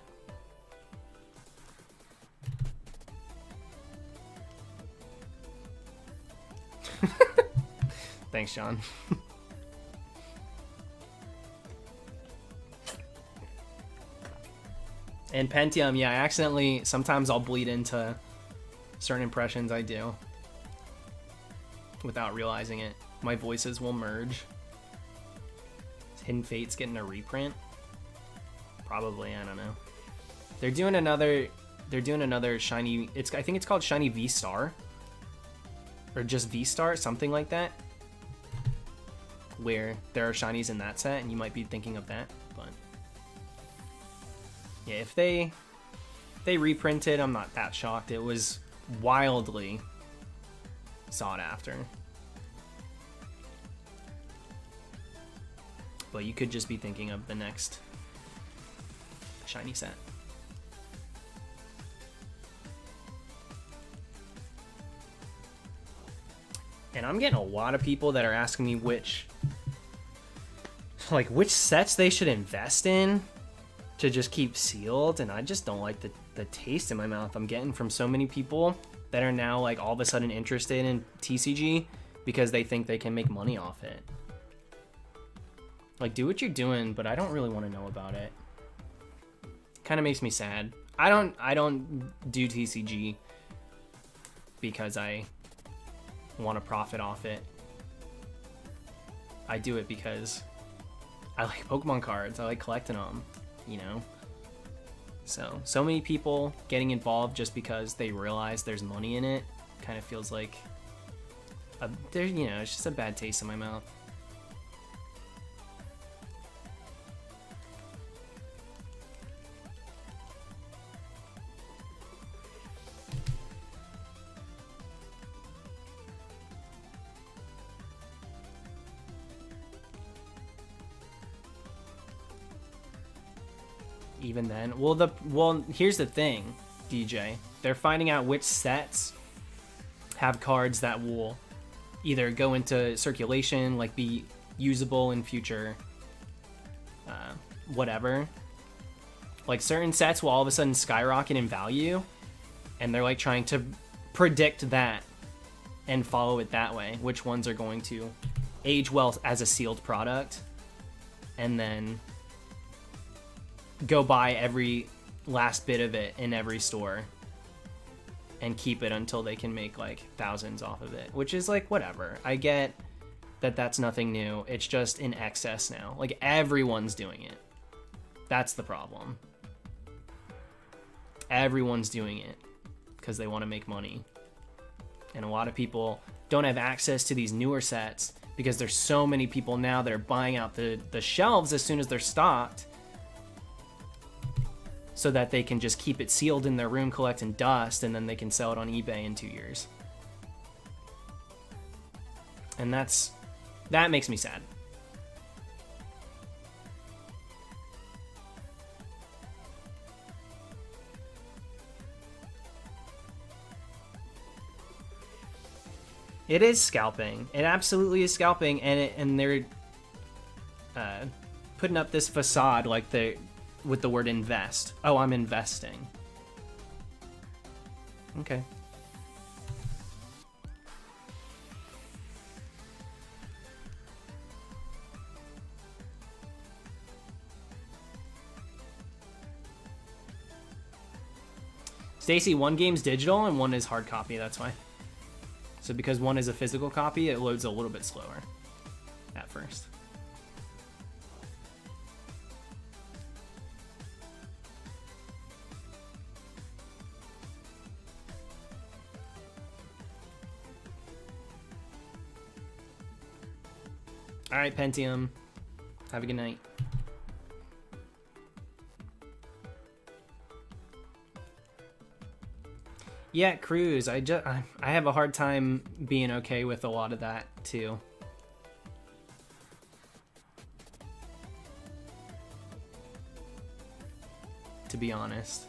Thanks, John. And Pentium, yeah, I accidentally... Sometimes I'll bleed into certain impressions I do without realizing it. My voices will merge. Hidden Fate's getting a reprint. Probably, I don't know. They're doing another shiny. I think it's called Shiny V Star, or just V Star, something like that. Where there are shinies in that set, and you might be thinking of that. But yeah, if they reprinted, I'm not that shocked. It was wildly sought after. But you could just be thinking of the next shiny set. And I'm getting a lot of people that are asking me which sets they should invest in to just keep sealed, and I just don't like the taste in my mouth I'm getting from so many people that are now like all of a sudden interested in TCG because they think they can make money off it. Like, do what you're doing, but I don't really want to know about it. Kind of makes me sad. I don't do TCG because I want to profit off it. I do it because I like Pokemon cards. I like collecting them, you know? So many people getting involved just because they realize there's money in it kind of feels like it's just a bad taste in my mouth. Even then, well, here's the thing, DJ. They're finding out which sets have cards that will either go into circulation, like be usable in future, whatever. Like certain sets will all of a sudden skyrocket in value, and they're like trying to predict that and follow it that way. Which ones are going to age well as a sealed product, and then go buy every last bit of it in every store and keep it until they can make like thousands off of it, which is like whatever. I get that that's nothing new. It's just in excess now. Like everyone's doing it. That's the problem. Everyone's doing it because they want to make money. And a lot of people don't have access to these newer sets because there's so many people now that are buying out the shelves as soon as they're stocked, so that they can just keep it sealed in their room collecting dust, and then they can sell it on eBay in 2 years. And that makes me sad. It is scalping. It absolutely is scalping, and they're putting up this facade like with the word invest. Oh, I'm investing. Okay. Stacy, one game's digital and one is hard copy, that's why. So because one is a physical copy, it loads a little bit slower at first. All right, Pentium. Have a good night. Yeah, Cruise. I have a hard time being okay with a lot of that too. To be honest.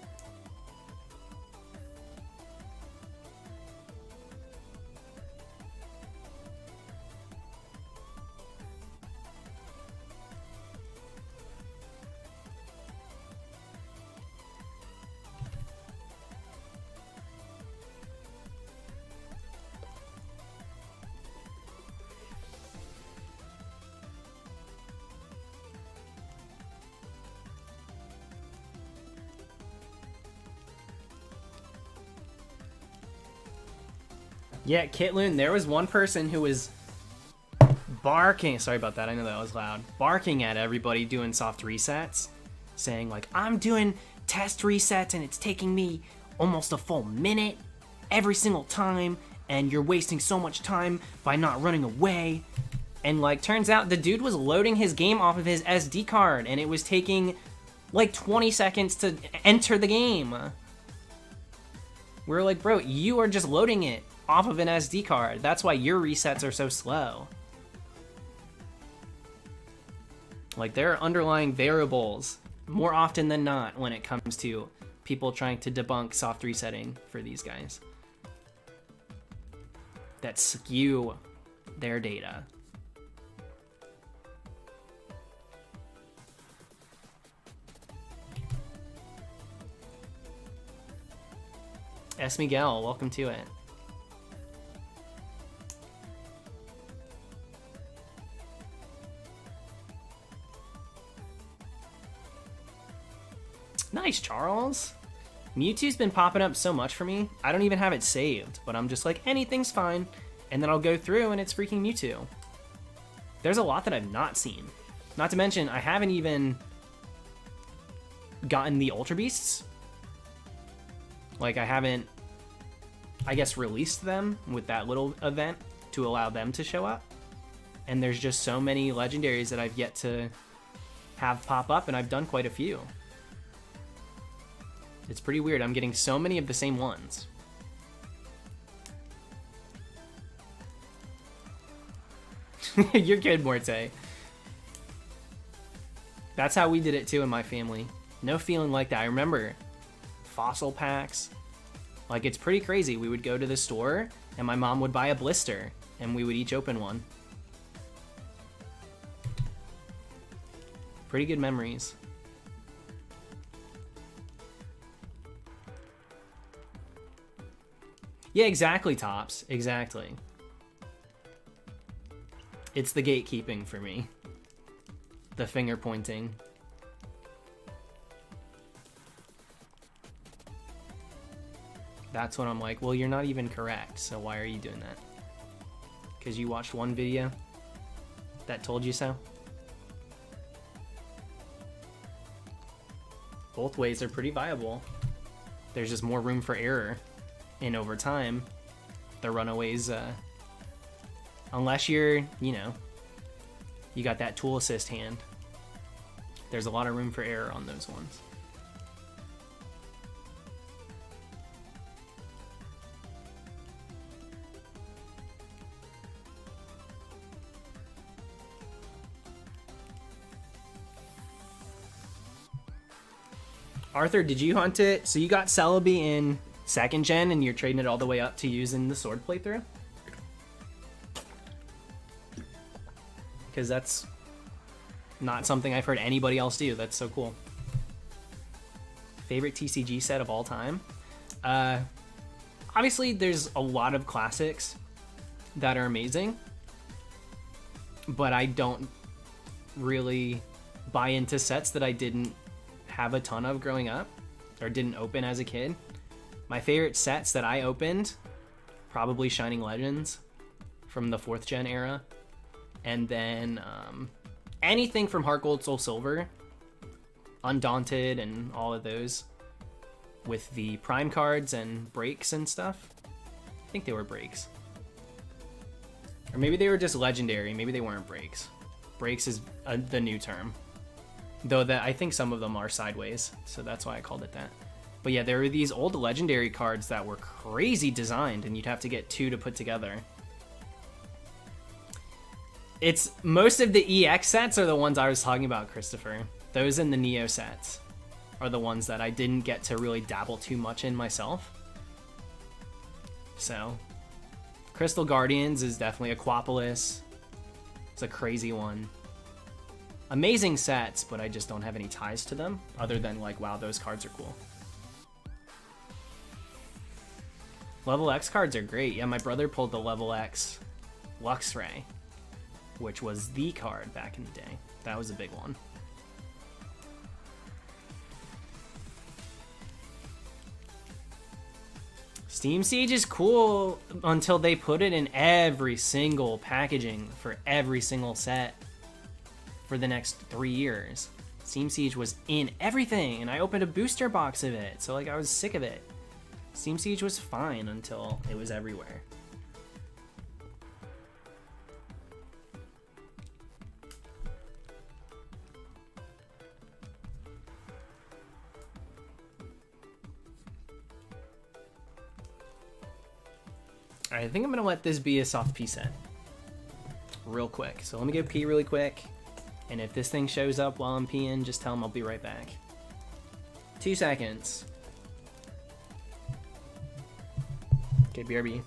Yeah, Kitloon, there was one person who was barking. Sorry about that. I know that was loud. Barking at everybody doing soft resets, saying like, I'm doing test resets and it's taking me almost a full minute every single time, and you're wasting so much time by not running away. And like, turns out the dude was loading his game off of his SD card, and it was taking like 20 seconds to enter the game. We're like, bro, you are just loading it off of an SD card. That's why your resets are so slow. Like, there are underlying variables more often than not when it comes to people trying to debunk soft resetting for these guys that skew their data. S. Miguel, welcome to it. Nice, Charles. Mewtwo's been popping up so much for me. I don't even have it saved, but I'm just like, anything's fine. And then I'll go through and it's freaking Mewtwo. There's a lot that I've not seen. Not to mention, I haven't even gotten the Ultra Beasts. Like, I haven't, I guess, released them with that little event to allow them to show up. And there's just so many legendaries that I've yet to have pop up, and I've done quite a few. It's pretty weird. I'm getting so many of the same ones. You're good, Morte. That's how we did it too in my family. No feeling like that. I remember fossil packs. Like, it's pretty crazy. We would go to the store and my mom would buy a blister and we would each open one. Pretty good memories. Yeah, exactly, Tops. Exactly. It's the gatekeeping for me. The finger pointing. That's when I'm like, well, you're not even correct, so why are you doing that? Because you watched one video that told you so? Both ways are pretty viable. There's just more room for error. And over time, the runaways, unless you're, you know, you got that tool assist hand, there's a lot of room for error on those ones. Arthur, did you hunt it? So you got Celebi in 2nd gen and you're trading it all the way up to using the sword playthrough? Because that's not something I've heard anybody else do. That's so cool. Favorite TCG set of all time? Obviously, there's a lot of classics that are amazing, but I don't really buy into sets that I didn't have a ton of growing up or didn't open as a kid. My favorite sets that I opened, probably Shining Legends from the 4th gen era. And then anything from Heart Gold, Soul Silver, Undaunted, and all of those with the Prime cards and breaks and stuff. I think they were breaks. Or maybe they were just legendary. Maybe they weren't breaks. Breaks is the new term. Though that I think some of them are sideways, so that's why I called it that. But yeah, there were these old legendary cards that were crazy designed, and you'd have to get 2 to put together. It's most of the EX sets are the ones I was talking about, Christopher. Those in the Neo sets are the ones that I didn't get to really dabble too much in myself. So, Crystal Guardians is definitely Aquapolis. It's a crazy one. Amazing sets, but I just don't have any ties to them, other than like, wow, those cards are cool. Level X cards are great. Yeah, my brother pulled the Level X Luxray, which was the card back in the day. That was a big one. Steam Siege is cool until they put it in every single packaging for every single set for the next 3 years. Steam Siege was in everything, and I opened a booster box of it, so like I was sick of it. Steam Siege was fine until it was everywhere. Alright, I think I'm gonna let this be a soft P set real quick. So let me go pee really quick. And if this thing shows up while I'm peeing, just tell him I'll be right back. 2 seconds. Okay, BRB.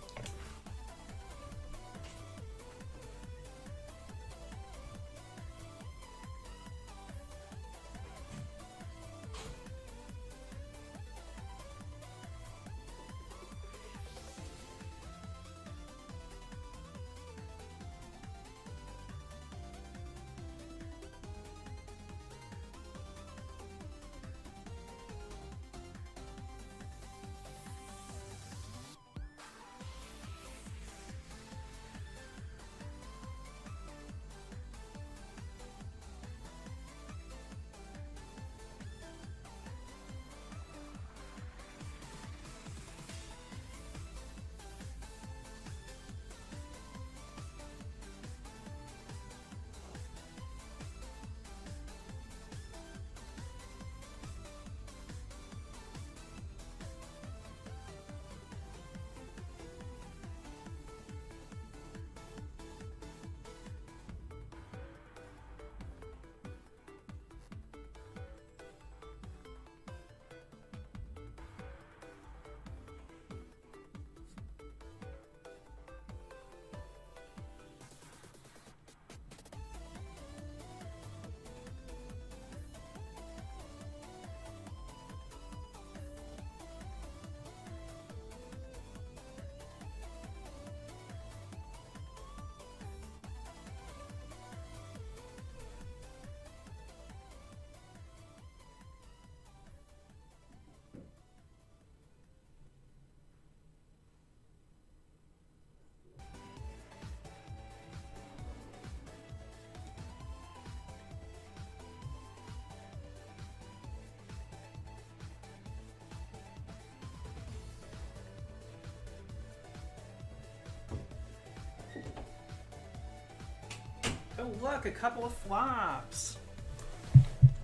Oh look, a couple of flops.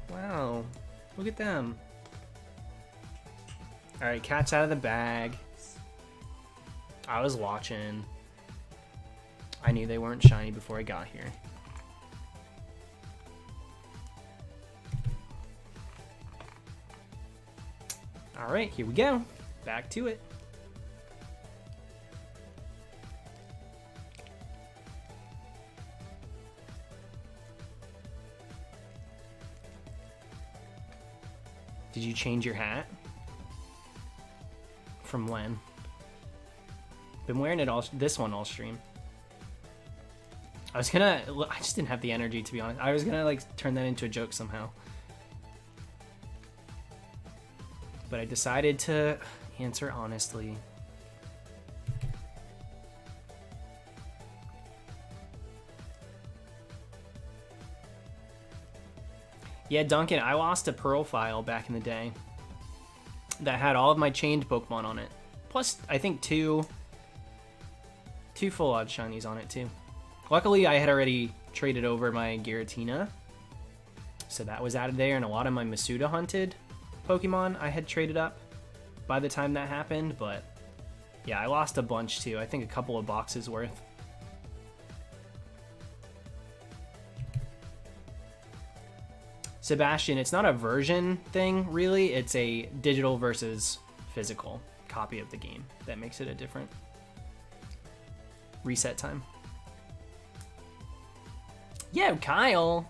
Wow, look at them. All right, cat's out of the bag. I was watching. I knew they weren't shiny before I got here. All right, here we go. Back to it. Did you change your hat? From when? Been wearing it all, this one all stream. I just didn't have the energy, to be honest. I was gonna like turn that into a joke somehow. But I decided to, Answer honestly. Yeah, Duncan, I lost a Pearl file back in the day that had all of my chained Pokemon on it. Plus, I think two full odds shinies on it too. Luckily, I had already traded over my Giratina, so that was added there, and a lot of my Masuda hunted Pokemon I had traded up by the time that happened, but yeah, I lost a bunch too. I think a couple of boxes worth. Sebastian, it's not a version thing, really. It's a digital versus physical copy of the game that makes it a different reset time. Yo, Kyle!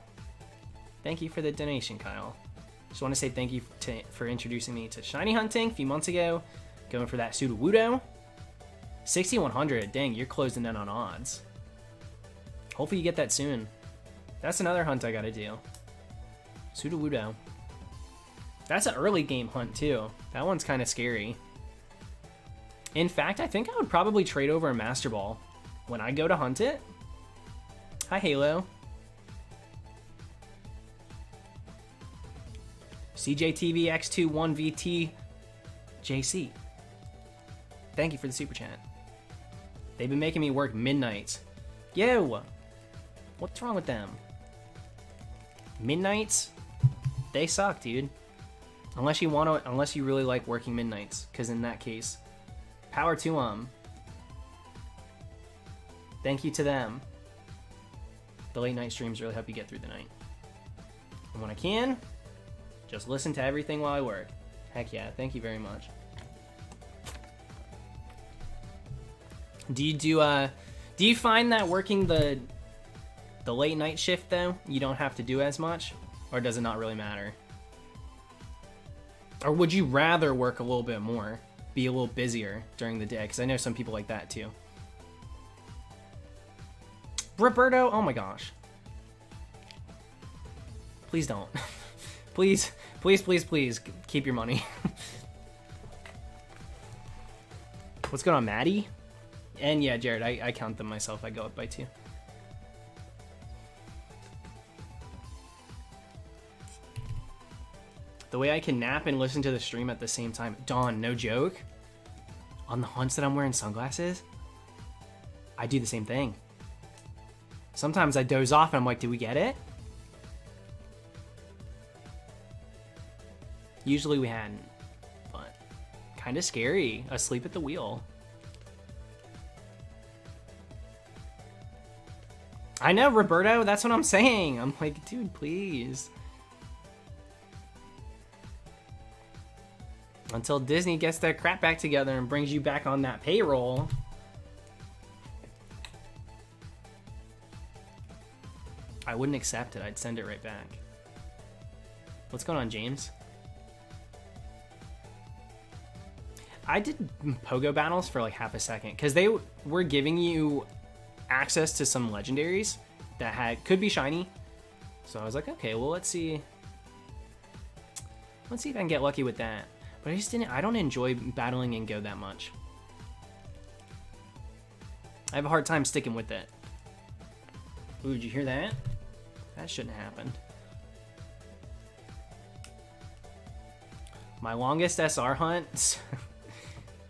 Thank you for the donation, Kyle. Just want to say thank you for introducing me to shiny hunting a few months ago. Going for that Sudowoodo. 6,100. Dang, you're closing in on odds. Hopefully you get that soon. That's another hunt I gotta do. Sudowoodo. That's an early game hunt too. That one's kind of scary. In fact, I think I would probably trade over a Master Ball when I go to hunt it. Hi, Halo. CJTV X21VT JC. Thank you for the super chat. They've been making me work midnights. Yo! What's wrong with them? Midnights? They suck, dude. Unless you really like working midnights, because in that case, power to them. Thank you to them. The late night streams really help you get through the night. And when I can, just listen to everything while I work. Heck yeah, thank you very much. Do you find that working the late night shift though, you don't have to do as much, or does it not really matter? Or would you rather work a little bit more, be a little busier during the day? Because I know some people like that too. Roberto, oh my gosh. Please don't. Please, please, please, please keep your money. What's going on, Maddie? And yeah, Jared, I count them myself. I go up by 2. The way I can nap and listen to the stream at the same time. Dawn, no joke. On the hunts that I'm wearing sunglasses, I do the same thing. Sometimes I doze off and I'm like, did we get it? Usually we hadn't, but kind of scary. Asleep at the wheel. I know, Roberto, that's what I'm saying. I'm like, dude, please. Until Disney gets their crap back together and brings you back on that payroll. I wouldn't accept it. I'd send it right back. What's going on, James? I did Pogo battles for like half a second because they were giving you access to some legendaries that could be shiny. So I was like, okay, well, let's see. Let's see if I can get lucky with that. But I don't enjoy battling in Go that much. I have a hard time sticking with it. Ooh, did you hear that? That shouldn't have happened. My longest SR hunts.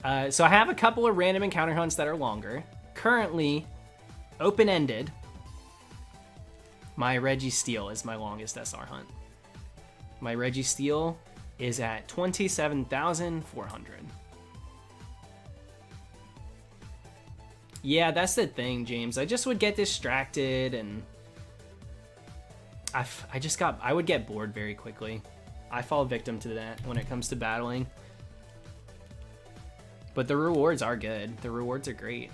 So I have a couple of random encounter hunts that are longer. Currently, open-ended. My Registeel is my longest SR hunt. My Registeel is at 27,400. Yeah, that's the thing, James. I just would get distracted and I would get bored very quickly. I fall victim to that when it comes to battling. But the rewards are good. The rewards are great.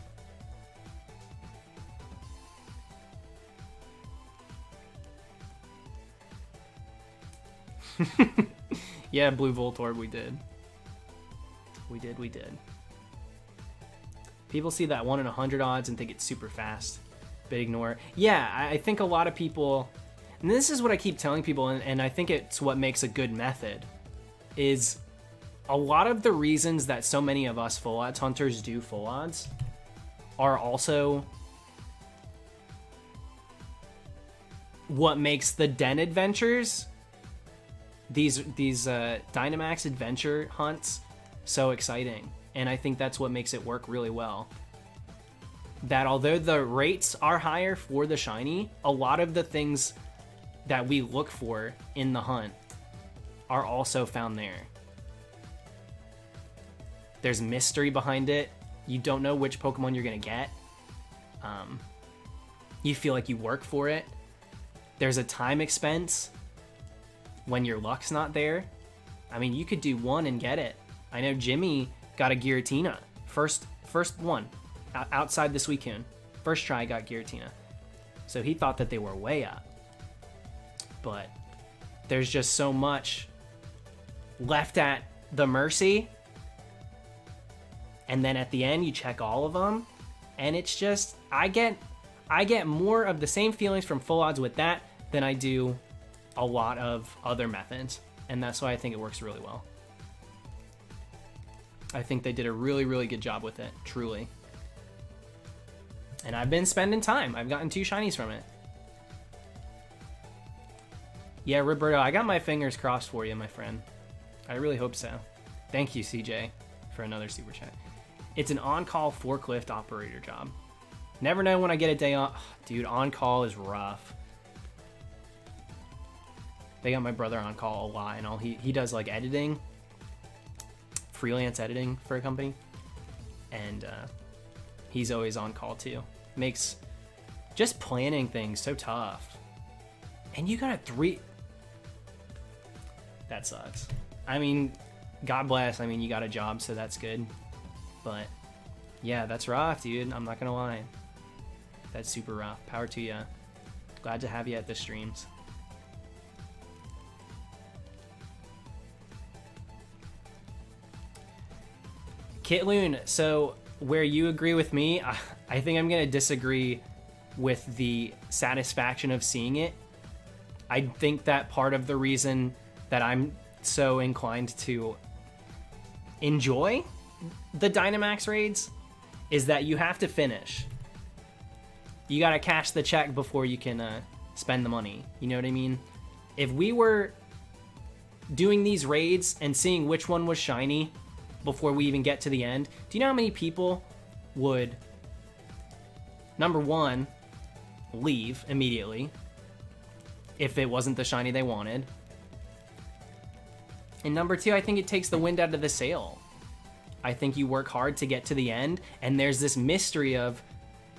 Yeah, Blue Voltorb, we did. We did. People see that 1 in 100 odds and think it's super fast, but ignore it. Yeah, I think a lot of people, and this is what I keep telling people, and I think it's what makes a good method, is a lot of the reasons that so many of us full odds hunters do full odds are also what makes the den adventures, these Dynamax adventure hunts, so exciting. And I think that's what makes it work really well. That although the rates are higher for the shiny, a lot of the things that we look for in the hunt are also found there. There's mystery behind it. You don't know which Pokemon you're gonna get. You feel like you work for it. There's a time expense when your luck's not there. I mean, you could do one and get it. I know Jimmy got a Giratina. First one outside the Suicune. First try got Giratina. So he thought that they were way up. But there's just so much left at the mercy. And then at the end, you check all of them. And it's just, I get more of the same feelings from full odds with that than I do a lot of other methods. And that's why I think it works really well. I think they did a really, really good job with it, truly. And I've been spending time. I've gotten 2 shinies from it. Yeah, Roberto, I got my fingers crossed for you, my friend. I really hope so. Thank you, CJ, for another super chat. It's an on-call forklift operator job. Never know when I get a day off. Dude, on-call is rough. They got my brother on call a lot, and all he does like editing, freelance editing for a company, and he's always on call too. Makes just planning things so tough. And you got a 3. That sucks. I mean, God bless. I mean, you got a job, so that's good. But yeah, that's rough, dude. I'm not gonna lie. That's super rough. Power to ya. Glad to have you at the streams. Kitloon, so where you agree with me, I think I'm going to disagree with the satisfaction of seeing it. I think that part of the reason that I'm so inclined to enjoy the Dynamax raids is that you have to finish. You got to cash the check before you can spend the money. You know what I mean? If we were doing these raids and seeing which one was shiny before we even get to the end, do you know how many people would, number one, leave immediately if it wasn't the shiny they wanted? And number two, I think it takes the wind out of the sail. I think you work hard to get to the end, and there's this mystery of,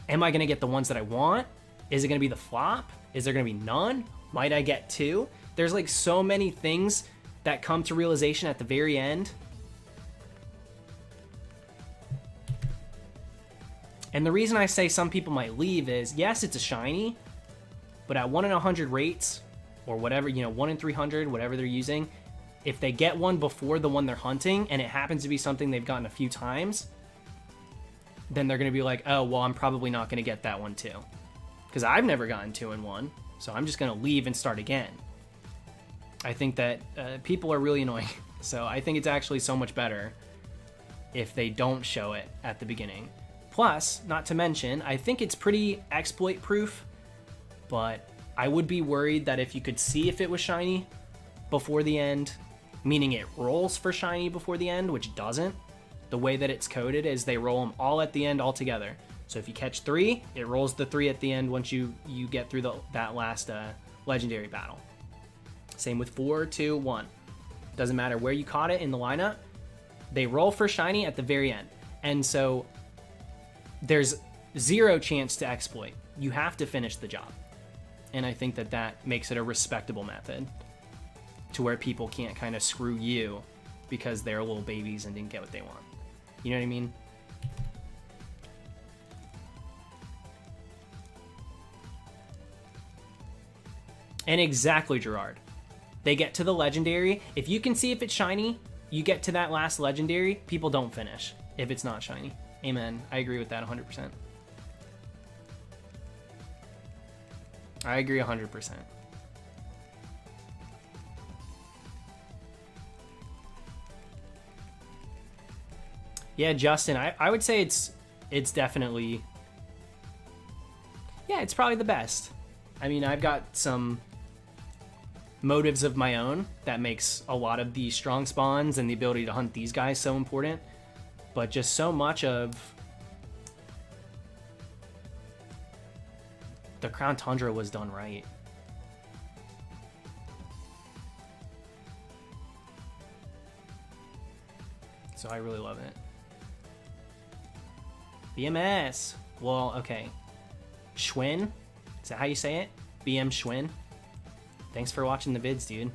am I going to get the ones that I want? Is it going to be the flop? Is there going to be none? Might I get 2? There's like so many things that come to realization at the very end. And the reason I say some people might leave is, yes, it's a shiny, but at 1 in 100 rates, or whatever, 1 in 300, whatever they're using, if they get one before the one they're hunting, and it happens to be something they've gotten a few times, then they're going to be like, oh, well, I'm probably not going to get that one too. Because I've never gotten 2 in 1, so I'm just going to leave and start again. I think that people are really annoying, so I think it's actually so much better if they don't show it at the beginning. Plus, not to mention, I think it's pretty exploit proof, but I would be worried that if you could see if it was shiny before the end, meaning it rolls for shiny before the end, which doesn't, the way that it's coded is they roll them all at the end all together. So if you catch 3, it rolls the 3 at the end once you get through that last legendary battle. Same with 4, 2, 1. Doesn't matter where you caught it in the lineup, they roll for shiny at the very end. And so there's 0 chance to exploit. You have to finish the job. And I think that makes it a respectable method to where people can't kind of screw you because they're little babies and didn't get what they want. You know what I mean? And exactly, Gerard. They get to the legendary. If you can see if it's shiny, you get to that last legendary, people don't finish if it's not shiny. Amen. I agree with that 100%. I agree 100%. Yeah, Justin, I would say it's definitely, yeah, it's probably the best. I mean, I've got some motives of my own that makes a lot of the strong spawns and the ability to hunt these guys so important, but just so much of the Crown Tundra was done right. So I really love it. BMS. Well, okay. Schwinn? Is that how you say it? BM Schwinn? Thanks for watching the vids, dude.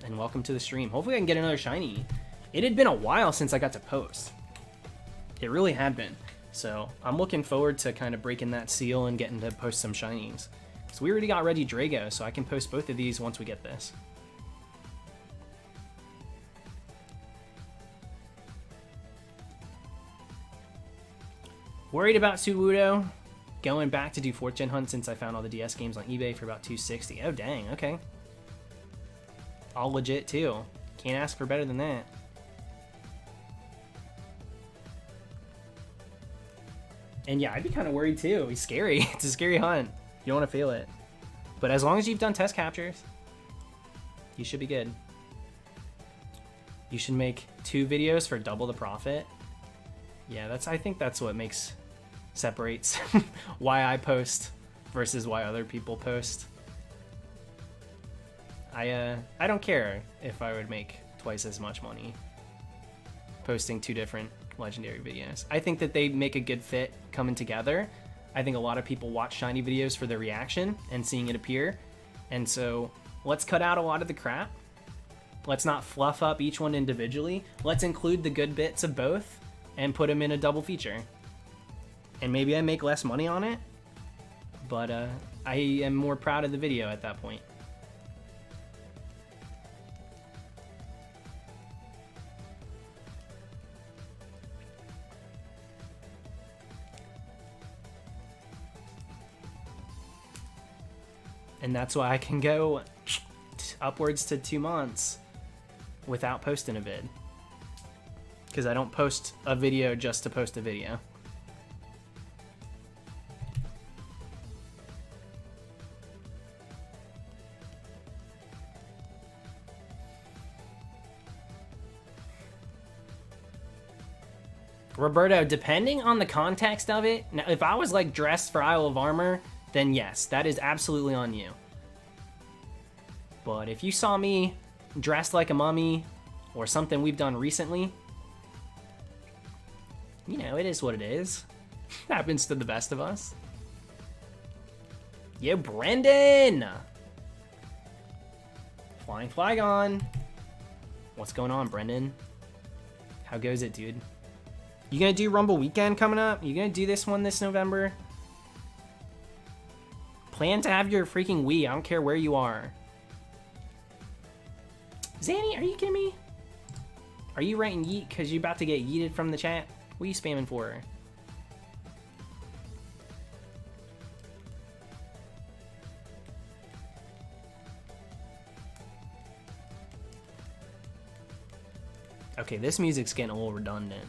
And welcome to the stream. Hopefully I can get another shiny. It had been a while since I got to post. It really had been. So I'm looking forward to kind of breaking that seal and getting to post some shinies. So we already got Regidrago, so I can post both of these once we get this. Worried about Suwudo. Going back to do 4th gen hunt since I found all the DS games on eBay for about $260. Oh dang, okay. All legit too. Can't ask for better than that. And yeah, I'd be kind of worried too. He's scary. It's a scary hunt. You don't want to fail it. But as long as you've done test captures, you should be good. You should make 2 videos for double the profit. Yeah, I think that's what separates why I post versus why other people post. I don't care if I would make twice as much money posting 2 different legendary videos. I think that they make a good fit coming together. I think a lot of people watch shiny videos for their reaction and seeing it appear. And so let's cut out a lot of the crap. Let's not fluff up each one individually. Let's include the good bits of both and put them in a double feature. And maybe I make less money on it, but I am more proud of the video at that point. And that's why I can go upwards to 2 months without posting a vid. Because I don't post a video just to post a video. Roberto, depending on the context of it, now if I was like dressed for Isle of Armor, then yes, that is absolutely on you. But if you saw me dressed like a mummy or something we've done recently, you know, it is what it is. Happens to the best of us. Yo, Brendan! Flying Flygon. What's going on, Brendan? How goes it, dude? You gonna do Rumble Weekend coming up? You gonna do this one this November? Plan to have your freaking Wii. I don't care where you are. Zanny, are you kidding me? Are you writing yeet because you're about to get yeeted from the chat? What are you spamming for? Okay, this music's getting a little redundant.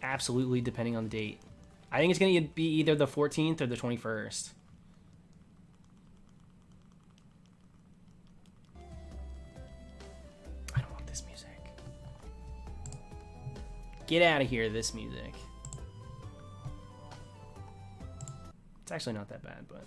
Absolutely, depending on the date. I think it's going to be either the 14th or the 21st. I don't want this music. Get out of here, this music. It's actually not that bad, but...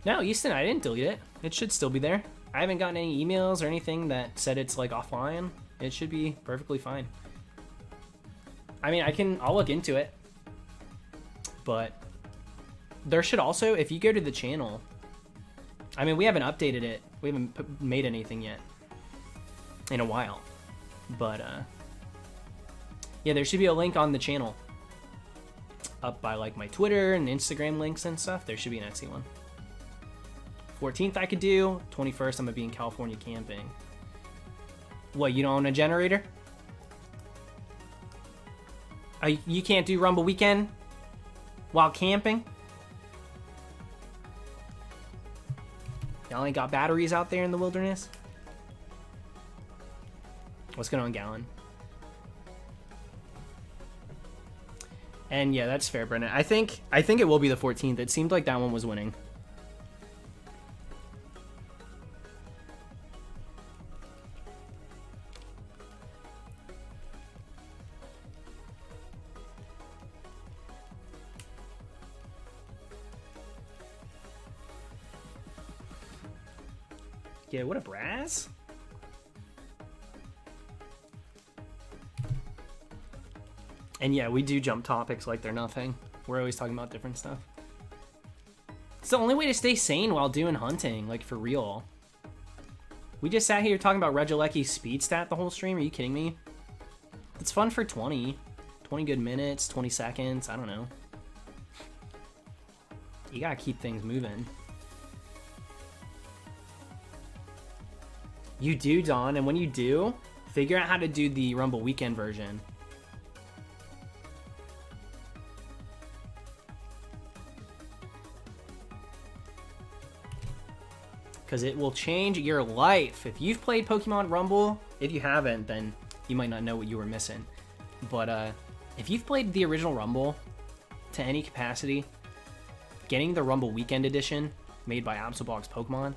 No, Easton, I didn't delete it. It should still be there. I haven't gotten any emails or anything that said it's like offline. It should be perfectly fine. I mean, I'll look into it. But there should also, if you go to the channel, I mean, we haven't updated it. We haven't made anything yet in a while. But yeah, there should be a link on the channel up by like my Twitter and Instagram links and stuff. There should be an Etsy one. 14th I could do. 21st I'm gonna be in California camping. What, you don't own a generator? You can't do Rumble Weekend while camping? Y'all ain't got batteries out there in the wilderness? What's going on, Gallon? And yeah, that's fair, Brennan. I think it will be the 14th. It seemed like that one was winning. Yeah, what a brass. And yeah, we do jump topics like they're nothing. We're always talking about different stuff. It's the only way to stay sane while doing hunting, like for real. We just sat here talking about Regieleki's speed stat the whole stream. Are you kidding me? It's fun for 20 good minutes, 20 seconds. I don't know. You gotta keep things moving. You do, Dawn, and when you do, figure out how to do the Rumble Weekend version. Because it will change your life. If you've played Pokemon Rumble, if you haven't, then you might not know what you were missing. But if you've played the original Rumble to any capacity, getting the Rumble Weekend Edition made by Absolbox Pokemon,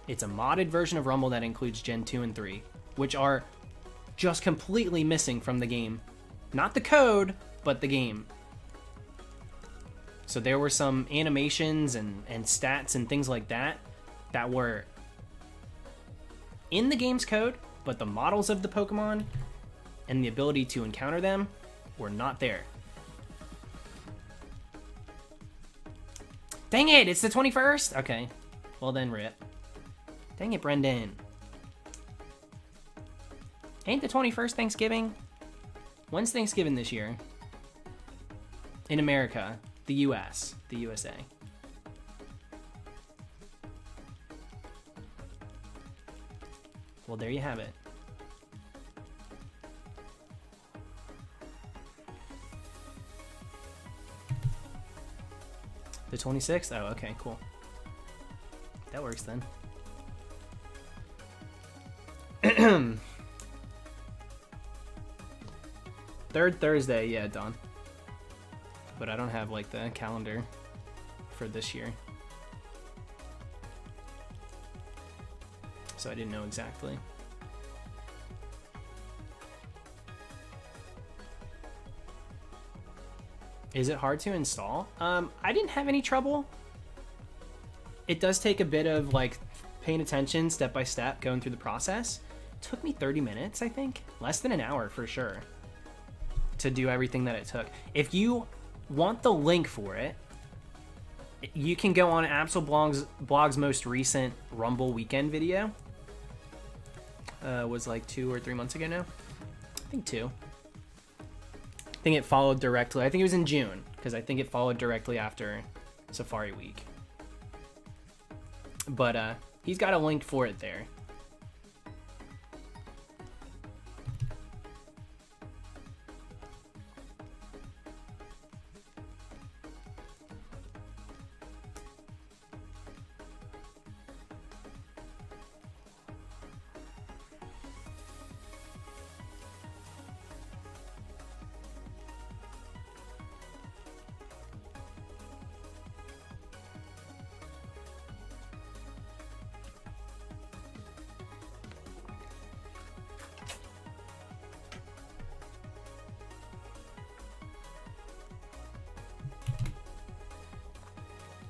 it's a modded version of Rumble that includes Gen 2 and 3, which are just completely missing from the game. Not the code, but the game. So there were some animations and stats and things like that that were in the game's code, but the models of the Pokemon and the ability to encounter them were not there. Dang it, it's the 21st? Okay, well then rip. Dang it, Brendan. Ain't the 21st Thanksgiving? When's Thanksgiving this year? In America, the US, the USA. Well, there you have it. The 26th? Oh, okay, cool. That works then. Third Thursday, yeah, Dawn. But I don't have like the calendar for this year, so I didn't know exactly. Is it hard to install? I didn't have any trouble. It does take a bit of like paying attention step by step, going through the process. It took me 30 minutes, I think. Less than an hour for sure to do everything that it took. If you want the link for it, you can go on Absolblog's most recent Rumble Weekend video. Was like 2 or 3 months ago now. I think 2. I think it followed directly. I think it was in June, because I think it followed directly after Safari Week. But he's got a link for it there.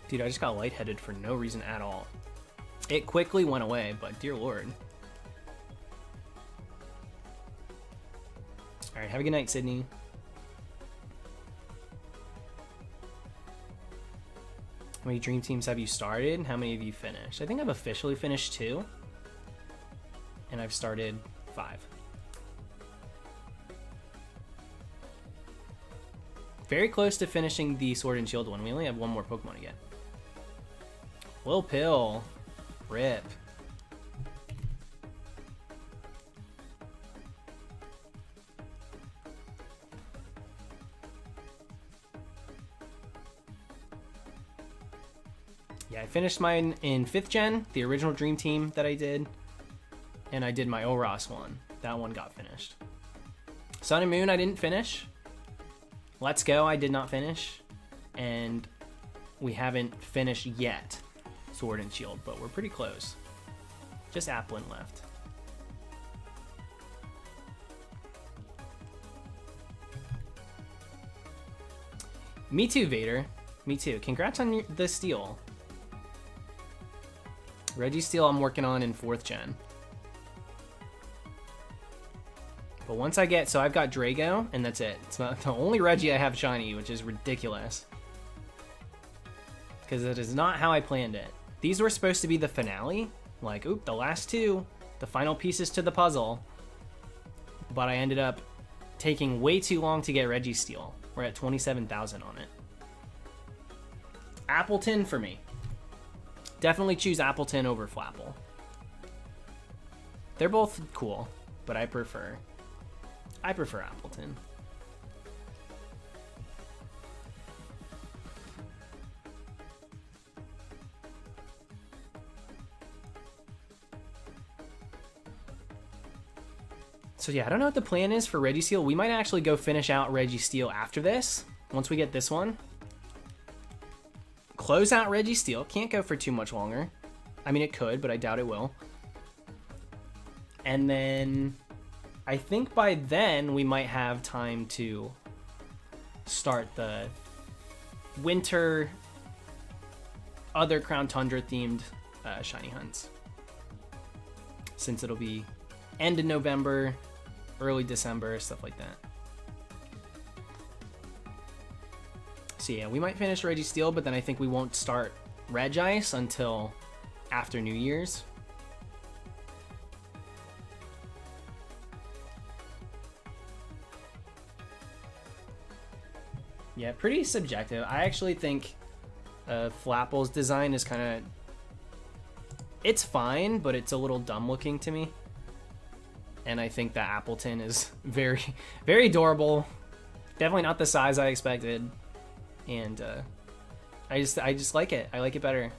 Dude, I just got lightheaded for no reason at all. It quickly went away, but dear lord. Alright, have a good night, Sydney. How many dream teams have you started? How many have you finished? I think I've officially finished 2. And I've started 5. Very close to finishing the Sword and Shield one. We only have one more Pokemon to get. Will Pill. Rip. Yeah, I finished mine in 5th gen, the original Dream Team that I did. And I did my Oros one. That one got finished. Sun and Moon I didn't finish. Let's Go I did not finish. And we haven't finished yet Sword and Shield, but we're pretty close. Just Applin left. Me too, Vader. Me too. Congrats on the steal. Registeel I'm working on in 4th gen. But once I get, so I've got Drago, and that's it. It's not the only Reggie I have shiny, which is ridiculous. Because it is not how I planned it. These were supposed to be the finale. Like, oop, the last two, the final pieces to the puzzle. But I ended up taking way too long to get Registeel. We're at 27,000 on it. Appleton for me. Definitely choose Appleton over Flapple. They're both cool, but I prefer Appleton. So yeah, I don't know what the plan is for Registeel. We might actually go finish out Registeel after this, once we get this one. Close out Registeel. Can't go for too much longer. I mean, it could, but I doubt it will. And then I think by then we might have time to start the winter other Crown Tundra themed shiny hunts. Since it'll be end of November, early December, stuff like that. So yeah, we might finish Registeel, but then I think we won't start Regice until after New Year's. Yeah, pretty subjective. I actually think Flapple's design is kind of... It's fine, but it's a little dumb looking to me. And I think that Appleton is very, very adorable. Definitely not the size I expected. And I just like it. I like it better.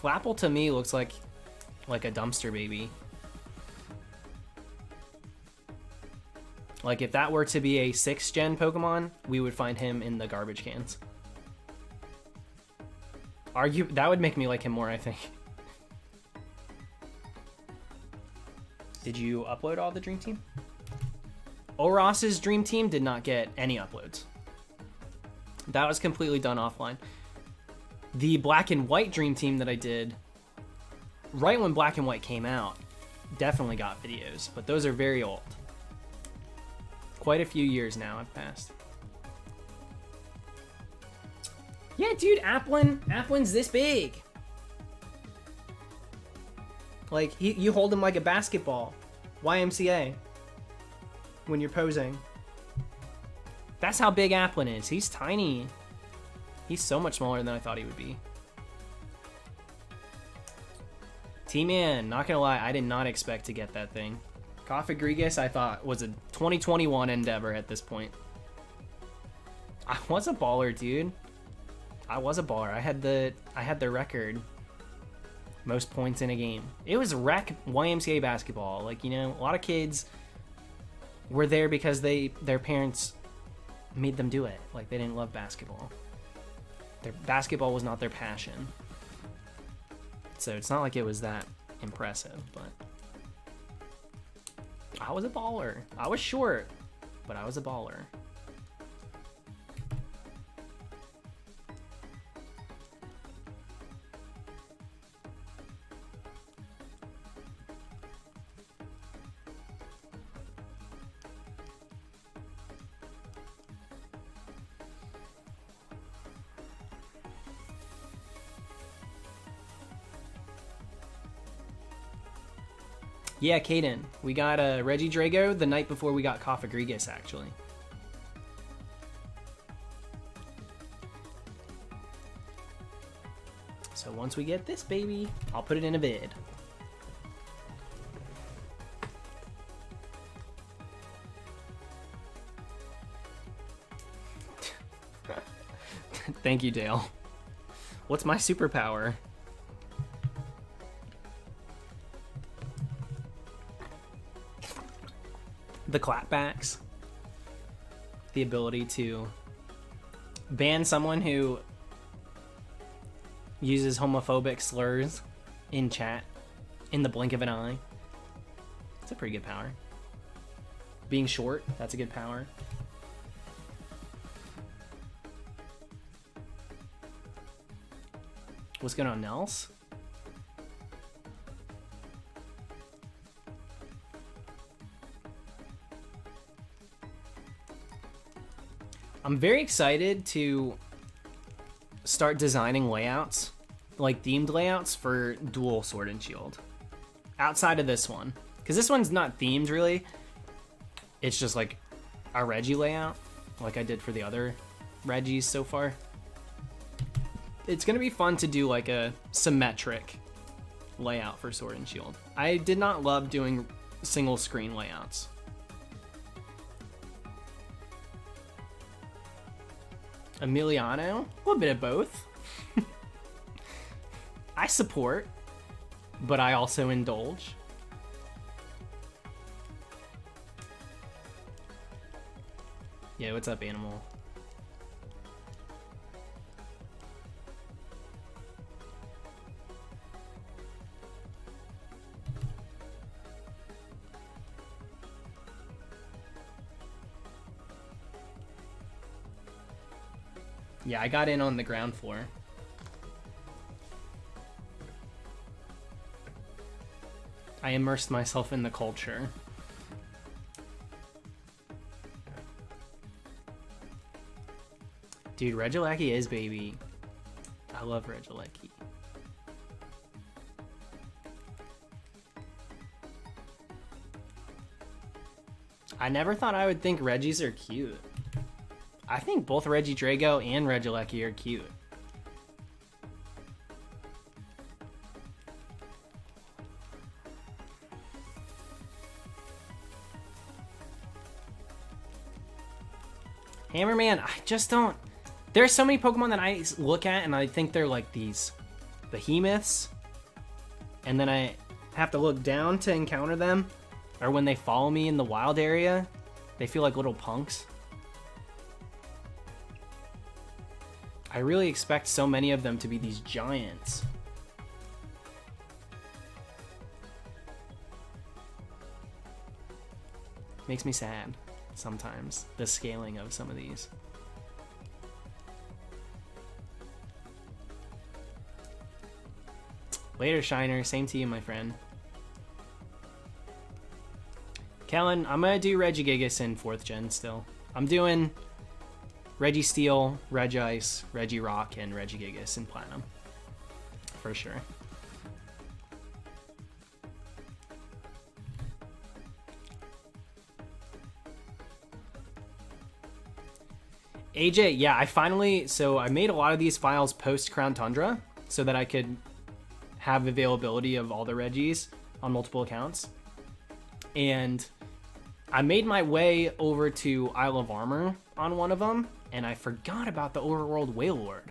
Flapple to me looks like a dumpster baby. Like if that were to be a 6th gen Pokemon, we would find him in the garbage cans. That would make me like him more, I think. Did you upload all the Dream Team? Oros's Dream Team did not get any uploads. That was completely done offline. The Black and White Dream Team that I did right when Black and White came out definitely got videos, but those are very old. Quite a few years now have passed. Yeah, dude, Applin's this big. Like, you hold him like a basketball. YMCA. When you're posing. That's how big Applin is. He's tiny. He's so much smaller than I thought he would be. T-Man, not gonna lie, I did not expect to get that thing. Cofagrigus, I thought, was a 2021 endeavor at this point. I was a baller, dude. I was a baller. I had the record. Most points in a game. It was rec YMCA basketball. Like, you know, a lot of kids were there because their parents made them do it. Like, they didn't love basketball. Their basketball was not their passion. So it's not like it was that impressive, but I was a baller. I was short, but I was a baller. Yeah, Kaden. We got Regidrago the night before we got Cofagrigus, actually. So once we get this baby, I'll put it in a vid. Thank you, Dale. What's my superpower? The clapbacks. The ability to ban someone who uses homophobic slurs in chat in the blink of an eye. It's a pretty good power. Being short, that's a good power. What's going on, Nels? I'm very excited to start designing layouts, like themed layouts for dual Sword and Shield. Outside of this one. Because this one's not themed really. It's just like a Regi layout, like I did for the other Regis so far. It's going to be fun to do like a symmetric layout for Sword and Shield. I did not love doing single screen layouts. Emiliano, a little bit of both. I support, but I also indulge. Yeah, what's up, Animal? Yeah, I got in on the ground floor. I immersed myself in the culture. Dude, Regieleki is baby. I love Regieleki. I never thought I would think Regis are cute. I think both Regidrago and Regieleki are cute. Hammerman, I just don't... There's so many Pokemon that I look at and I think they're like these behemoths. And then I have to look down to encounter them. Or when they follow me in the wild area, they feel like little punks. I really expect so many of them to be these giants. Makes me sad sometimes, the scaling of some of these. Later, Shiner. Same to you, my friend. Kellen, I'm gonna do Regigigas in 4th gen still. I'm doing Registeel, Regice, Regirock, and Regigigas in Platinum. For sure. AJ, yeah, I made a lot of these files post Crown Tundra so that I could have availability of all the Regis on multiple accounts. And I made my way over to Isle of Armor on one of them, and I forgot about the Overworld Wailord.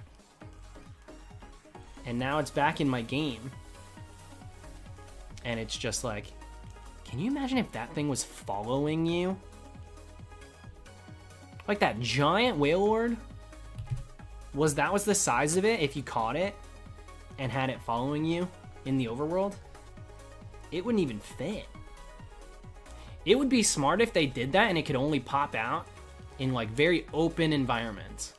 And now it's back in my game. And it's just like, can you imagine if that thing was following you? Like that giant Wailord was the size of it if you caught it and had it following you in the overworld? It wouldn't even fit. It would be smart if they did that and it could only pop out in like very open environments.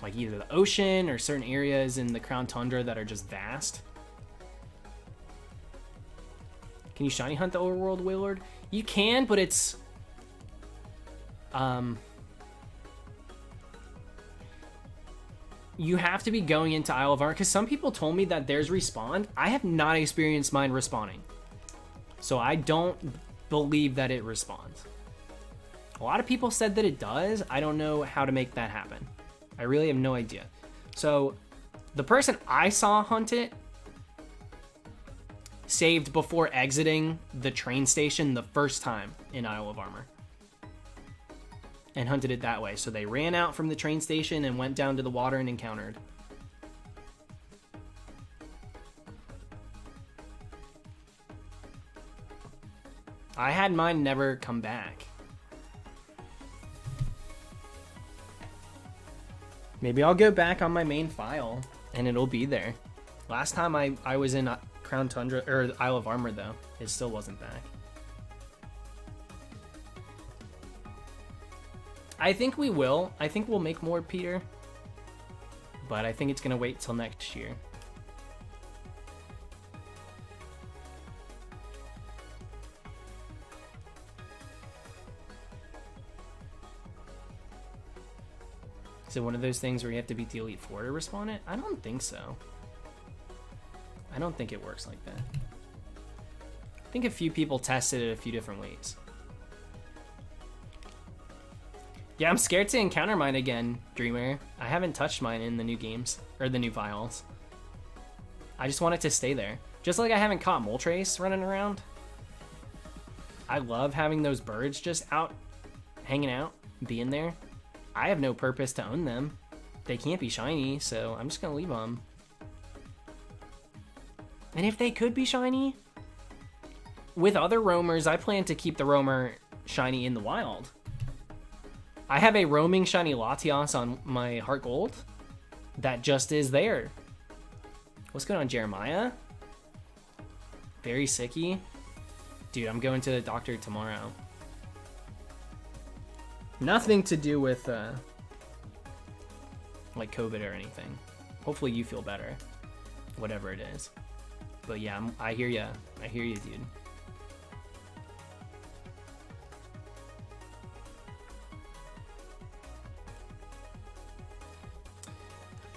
Like either the ocean or certain areas in the Crown Tundra that are just vast. Can you shiny hunt the overworld Wailord? You can, but it's you have to be going into Isle of Armor, because some people told me that theirs respawned. I have not experienced mine respawning, so I don't believe that it respawns. A lot of people said that it does. I don't know how to make that happen. I really have no idea. So the person I saw hunt it saved before exiting the train station the first time in Isle of Armor. and hunted it that way. So they ran out from the train station and went down to the water and encountered. I had mine never come back. Maybe I'll go back on my main file and it'll be there. Last time I was in Crown Tundra, or Isle of Armor though, it still wasn't back. I think we will. I think we'll make more Peter. But I think it's gonna wait till next year. Is it one of those things where you have to beat the Elite Four to respawn it? I don't think so. I don't think it works like that. I think a few people tested it a few different ways. Yeah, I'm scared to encounter mine again, Dreamer. I haven't touched mine in the new games, or the new files. I just want it to stay there. Just like I haven't caught Moltres running around. I love having those birds just out, hanging out, being there. I have no purpose to own them. They can't be shiny, so I'm just gonna leave them. And if they could be shiny, with other roamers, I plan to keep the roamer shiny in the wild. I have a roaming shiny Latios on my Heart Gold that just is there. What's going on, Jeremiah? Very sicky. Dude, I'm going to the doctor tomorrow. Nothing to do with like COVID or anything. Hopefully you feel better, whatever it is. But yeah, I hear ya. I hear you, dude.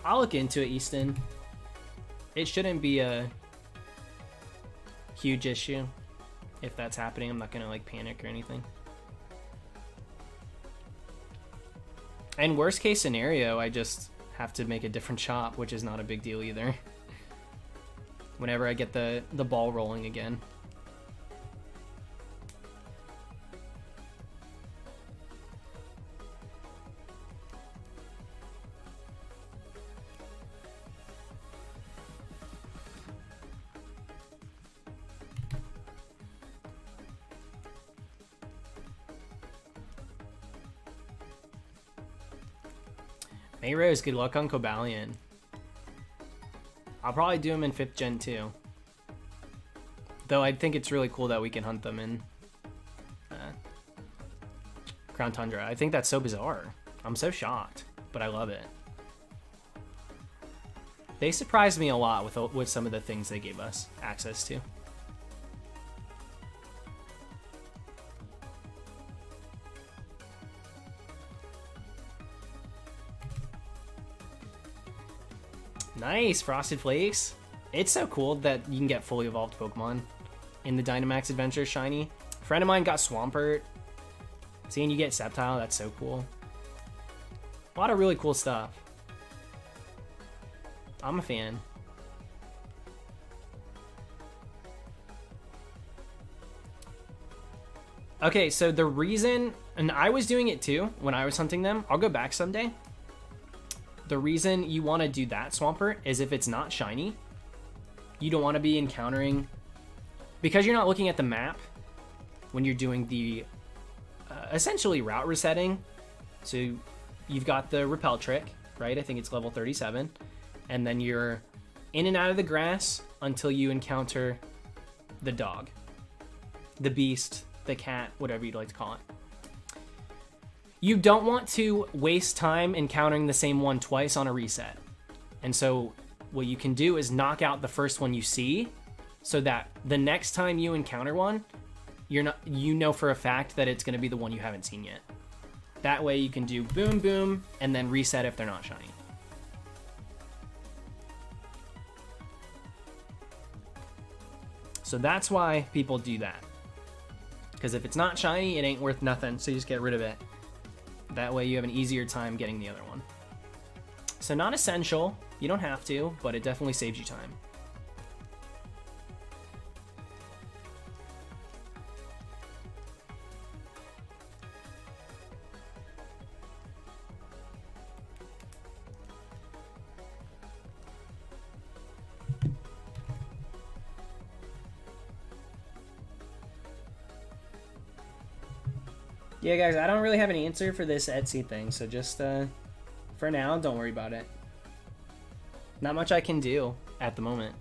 I'll look into it, Easton. It shouldn't be a huge issue if that's happening. I'm not gonna like panic or anything. And worst case scenario, I just have to make a different shop, which is not a big deal either. Whenever I get the ball rolling again. Mayrose, good luck on Cobalion. I'll probably do them in 5th gen too. Though I think it's really cool that we can hunt them in Crown Tundra. I think that's so bizarre. I'm so shocked, but I love it. They surprised me a lot with some of the things they gave us access to. Nice, Frosted Flakes. It's so cool that you can get fully evolved Pokemon in the Dynamax Adventure shiny. A friend of mine got Swampert. Seeing you get Sceptile, that's so cool. A lot of really cool stuff. I'm a fan. Okay, so the reason, and I was doing it too when I was hunting them. I'll go back someday. The reason you want to do that Swampert is if it's not shiny, you don't want to be encountering, because you're not looking at the map when you're doing the essentially route resetting. So you've got the repel trick, right? I think it's level 37. And then you're in and out of the grass until you encounter the dog, the beast, the cat, whatever you'd like to call it. You don't want to waste time encountering the same one twice on a reset. And so what you can do is knock out the first one you see so that the next time you encounter one, you know for a fact that it's going to be the one you haven't seen yet. That way you can do boom, boom, and then reset if they're not shiny. So that's why people do that. Because if it's not shiny, it ain't worth nothing, so you just get rid of it. That way you have an easier time getting the other one. So not essential, you don't have to, but it definitely saves you time. Yeah, guys, I don't really have an answer for this Etsy thing, so just for now, don't worry about it. Not much I can do at the moment.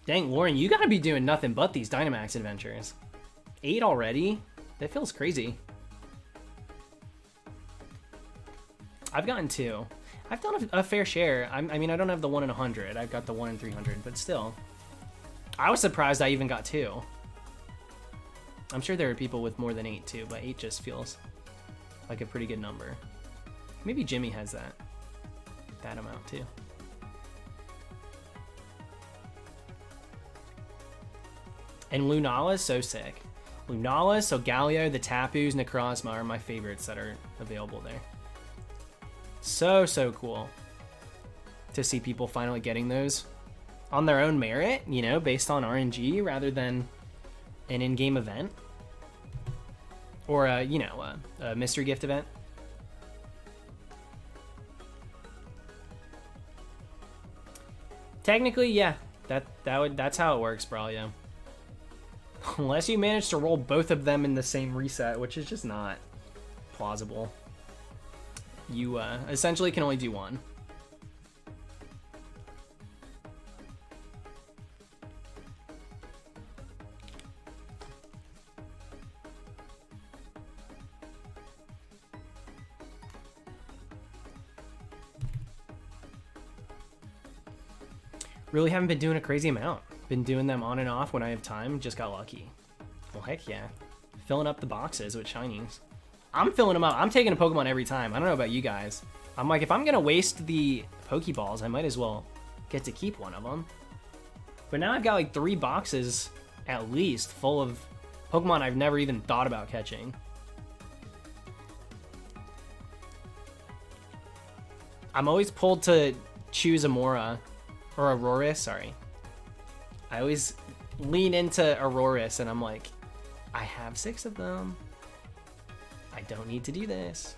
Dang, Lauren, you gotta be doing nothing but these Dynamax adventures. 8 already? That feels crazy. I've gotten 2. I've done a fair share. I mean, I don't have the 1 in 100. I've got the 1 in 300, but still. I was surprised I even got 2. I'm sure there are people with more than 8 too, but 8 just feels like a pretty good number. Maybe Jimmy has that amount too. And Lunala's so sick. Lunala, Solgaleo, the Tapus, Necrozma are my favorites that are available there. So cool to see people finally getting those on their own merit, you know, based on RNG rather than an in-game event or a mystery gift event. Technically, yeah, that's how it works, Braulio. Unless you manage to roll both of them in the same reset, which is just not plausible. You essentially can only do one. Really haven't been doing a crazy amount. Been doing them on and off when I have time. Just got lucky. Well, heck yeah. Filling up the boxes with shinies. I'm filling them up. I'm taking a Pokemon every time. I don't know about you guys. I'm like, if I'm going to waste the Pokeballs, I might as well get to keep one of them. But now I've got like 3 boxes at least full of Pokemon I've never even thought about catching. I'm always pulled to choose Amora. Or Aurorus, sorry. I always lean into Aurorus and I'm like, I have 6 of them. I don't need to do this.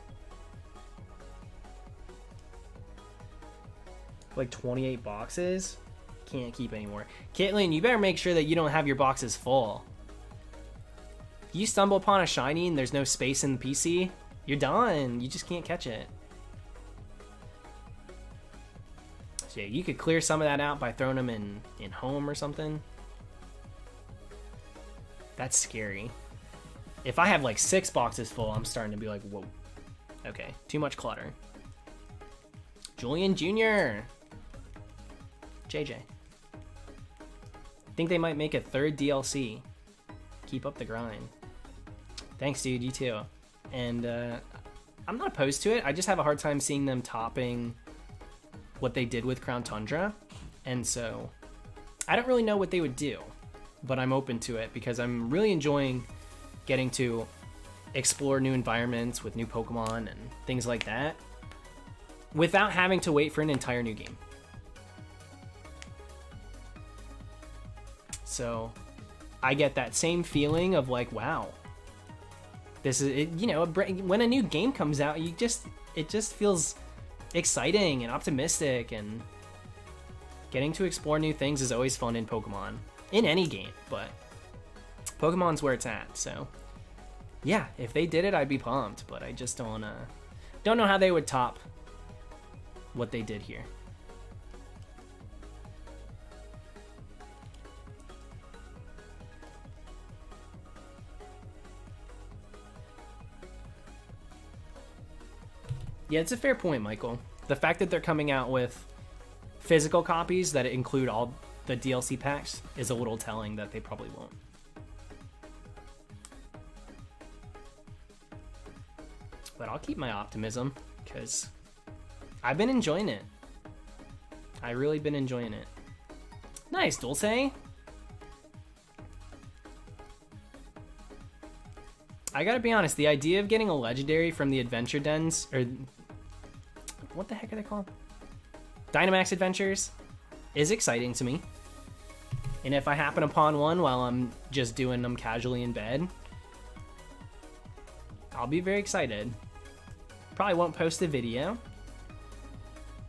Like 28 boxes? Can't keep any more. Caitlin, you better make sure that you don't have your boxes full. You stumble upon a shiny and there's no space in the PC, you're done. You just can't catch it. So yeah, you could clear some of that out by throwing them in home or something. That's scary. If I have like 6 boxes full, I'm starting to be like, whoa. Okay, too much clutter. Julian Jr. JJ. Think they might make a 3rd DLC. Keep up the grind. Thanks, dude. You too. And I'm not opposed to it. I just have a hard time seeing them topping what they did with Crown Tundra, and so I don't really know what they would do, but I'm open to it because I'm really enjoying getting to explore new environments with new Pokemon and things like that without having to wait for an entire new game. So I get that same feeling of like, wow, this is it, you know, when a new game comes out, it just feels exciting and optimistic, and getting to explore new things is always fun in Pokemon, in any game, but Pokemon's where it's at. So yeah, if they did it, I'd be pumped, but I just don't know how they would top what they did here. Yeah, it's a fair point, Michael. The fact that they're coming out with physical copies that include all the DLC packs is a little telling that they probably won't. But I'll keep my optimism because I've been enjoying it. I've really been enjoying it. Nice, Dulce. I gotta be honest, the idea of getting a legendary from the Adventure Dens, or what the heck are they called? Dynamax Adventures, is exciting to me. And if I happen upon one while I'm just doing them casually in bed, I'll be very excited. Probably won't post a video,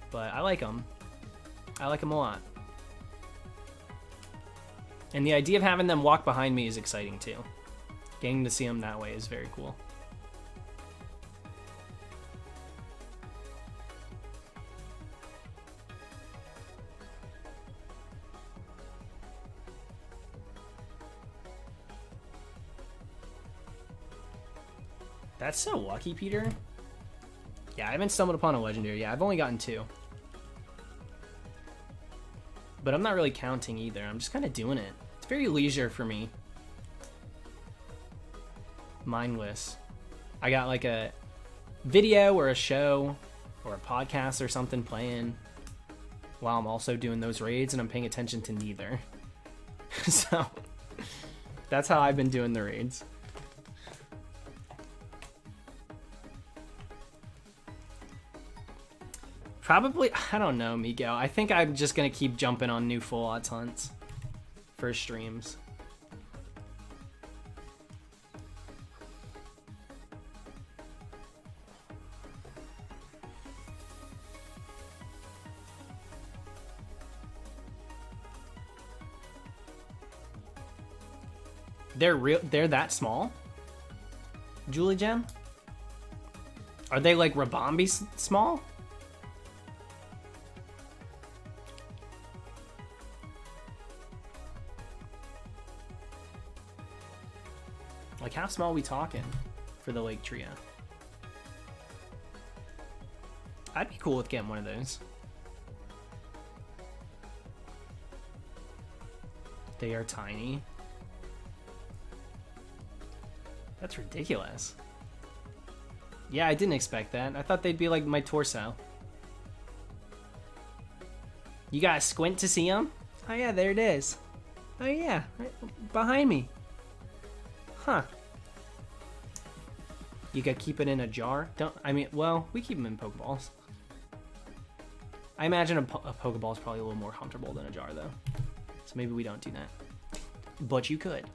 but I like them. I like them a lot. And the idea of having them walk behind me is exciting too. Getting to see them that way is very cool. That's so lucky, Peter. Yeah, I haven't stumbled upon a legendary. Yeah, I've only gotten 2. But I'm not really counting either. I'm just kind of doing it. It's very leisure for me. Mindless. I got like a video or a show or a podcast or something playing while I'm also doing those raids, and I'm paying attention to neither. So that's how I've been doing the raids. Probably, I don't know, Miguel. I think I'm just going to keep jumping on new full odds hunts for streams. They're that small? Julie Gem? Are they like Rabambi small? Like, how small are we talking for the Lake Trio? I'd be cool with getting one of those. They are tiny. That's ridiculous. Yeah, I didn't expect that. I thought they'd be like my torso. You gotta squint to see them? Oh yeah, there it is. Oh yeah, right behind me. Huh. You gotta keep it in a jar? Well, we keep them in Pokeballs. I imagine a Pokeball is probably a little more comfortable than a jar, though. So maybe we don't do that. But you could.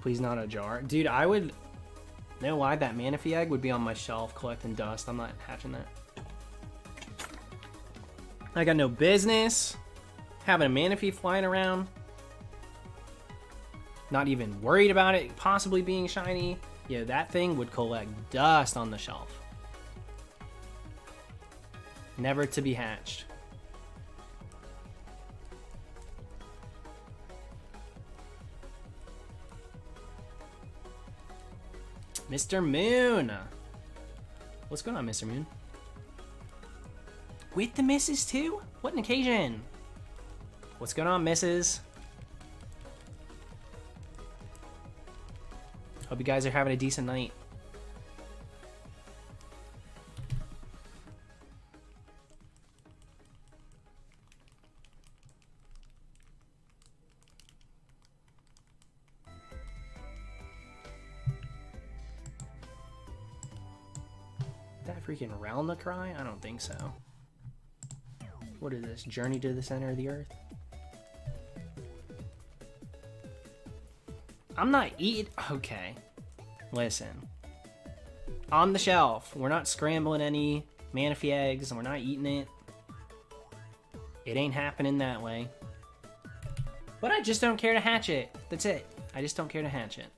Please not a jar. Dude, I would... No lie, that Manaphy egg would be on my shelf collecting dust. I'm not hatching that. I got no business having a Manaphy flying around. Not even worried about it possibly being shiny. Yeah, that thing would collect dust on the shelf. Never to be hatched. Mr. Moon. What's going on, Mr. Moon? With the missus too? What an occasion. What's going on, missus? Hope you guys are having a decent night. Freaking round the cry? I don't think so. What is this? Journey to the center of the earth? I'm not eating. Okay. Listen. On the shelf. We're not scrambling any Manaphy eggs, and we're not eating it. It ain't happening that way. But I just don't care to hatch it. That's it. I just don't care to hatch it.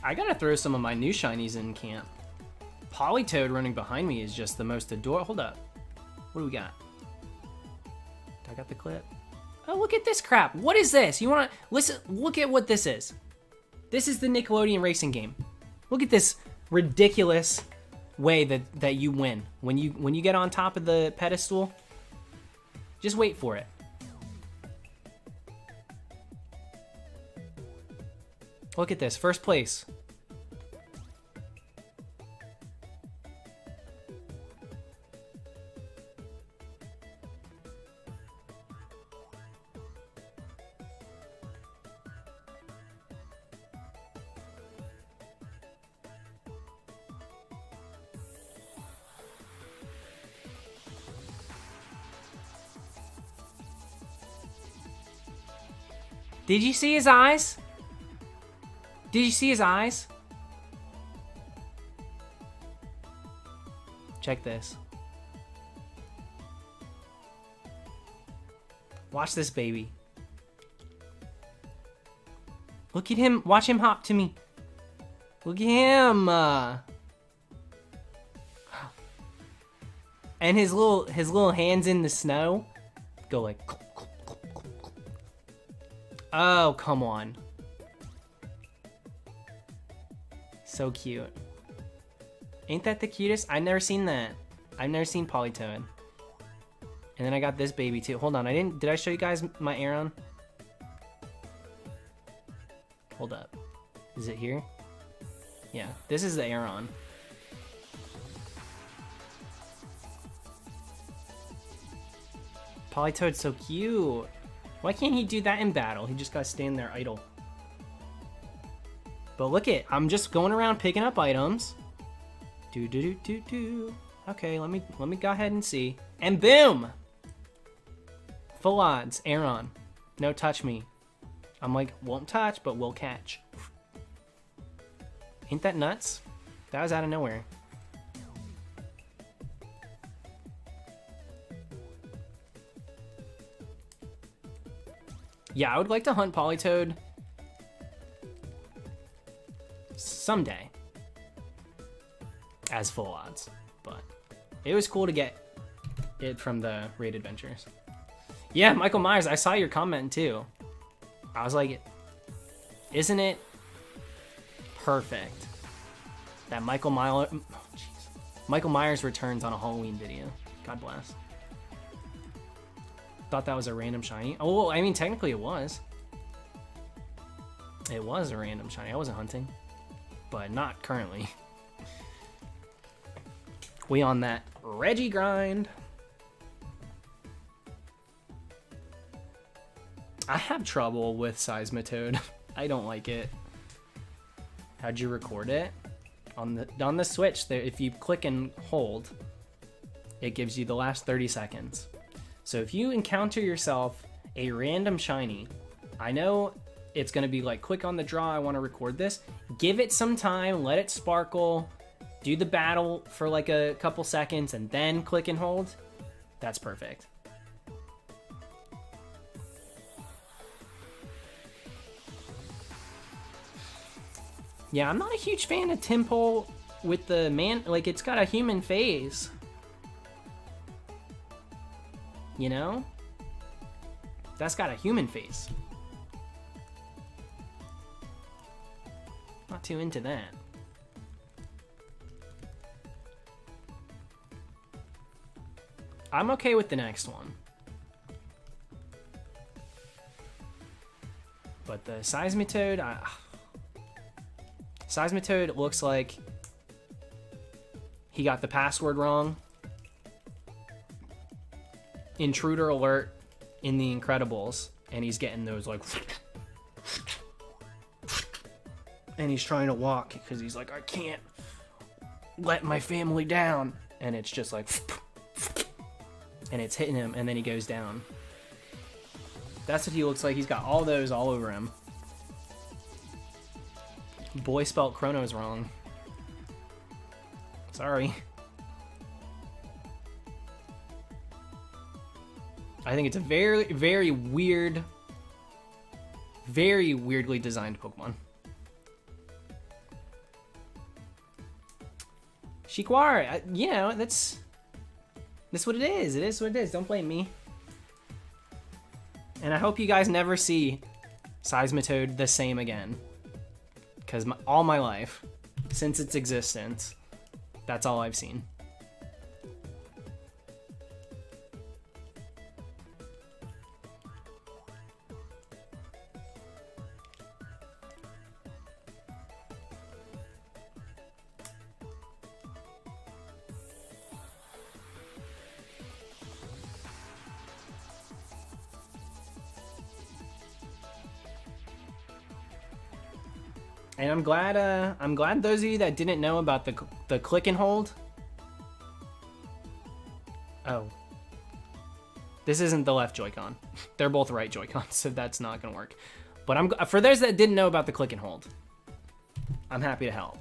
I gotta throw some of my new shinies in camp. Politoed running behind me is just the most adorable. Hold up. What do we got? I got the clip. Oh, look at this crap. What is this? You wanna listen? Look at what this is. This is the Nickelodeon racing game. Look at this ridiculous way that you win. When you get on top of the pedestal, Just wait for it. Look at this, first place. Did you see his eyes? Did you see his eyes? Check this. Watch this baby. Look at him. Watch him hop to me. Look at him. And his little hands in the snow go like. Oh, come on. So cute. Ain't that the cutest? I've never seen that. I've never seen Polytoad. And then I got this baby too. Hold on, did I show you guys my Aeron? Hold up. Is it here? Yeah, this is the Aeron. Polytoad's so cute. Why can't he do that in battle? He just gotta stand there idle. But look it, I'm just going around picking up items. Okay, let me go ahead and see. And boom! Full odds, Aeron. No touch me. I'm like, won't touch, but will catch. Ain't that nuts? That was out of nowhere. Yeah, I would like to hunt Polytoad someday as full odds, but it was cool to get it from the Raid Adventures. Yeah, Michael Myers, I saw your comment too. I was like, isn't it perfect that Michael Myers returns on a Halloween video? God bless. Thought that was a random shiny. Oh, well, I mean, technically it was. It was a random shiny. I wasn't hunting, but not currently. We on that Reggie grind. I have trouble with Seismitoad. I don't like it. How'd you record it? On the Switch, there, if you click and hold, it gives you the last 30 seconds. So if you encounter yourself a random shiny, I know it's going to be like, quick on the draw, I want to record this. Give it some time, let it sparkle, do the battle for like a couple seconds, and then click and hold. That's perfect. Yeah, I'm not a huge fan of Timpole with the man, like it's got a human face. You know? That's got a human face. Not too into that. I'm okay with the next one. But the Seismitoad, Seismitoad looks like he got the password wrong. Intruder alert in The Incredibles, and he's getting those like, and he's trying to walk because he's like, I can't let my family down, and it's just like, and it's hitting him, and then he goes down. That's what he looks like. He's got all those all over him. Boy spelt Chronos wrong. Sorry. I think it's a very, very weird, very weirdly designed Pokemon. Chikwar, you know, that's what it is. It is what it is. Don't blame me. And I hope you guys never see Seismitoad the same again. Because all my life, since its existence, that's all I've seen. And I'm glad those of you that didn't know about the click and hold. Oh. This isn't the left Joy-Con. They're both right Joy-Cons, so that's not gonna work. But for those that didn't know about the click and hold, I'm happy to help.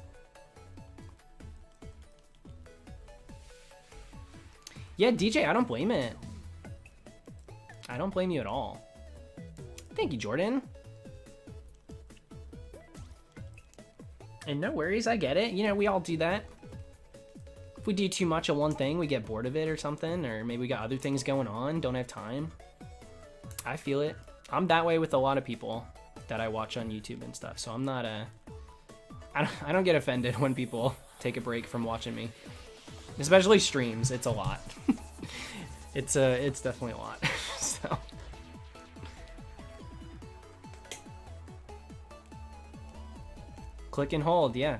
Yeah, DJ, I don't blame it. I don't blame you at all. Thank you, Jordan. And no worries, I get it. You know, we all do that. If we do too much of one thing, we get bored of it or something, or maybe we got other things going on, don't have time. I feel it. I'm that way with a lot of people that I watch on YouTube and stuff, so I'm not I don't get offended when people take a break from watching me. Especially streams, it's a lot. It's definitely a lot. So click and hold, yeah.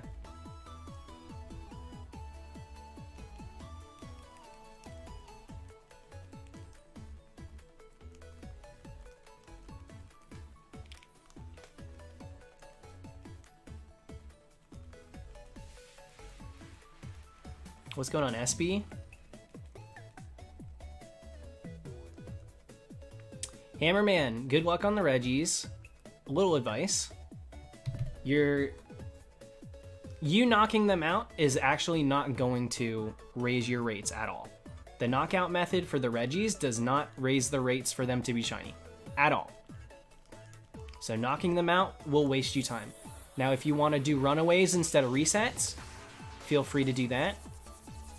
What's going on, SB? Hammerman, good luck on the Reggies. A little advice. You knocking them out is actually not going to raise your rates at all. The knockout method for the Reggies does not raise the rates for them to be shiny. At all. So knocking them out will waste you time. Now if you want to do runaways instead of resets, feel free to do that.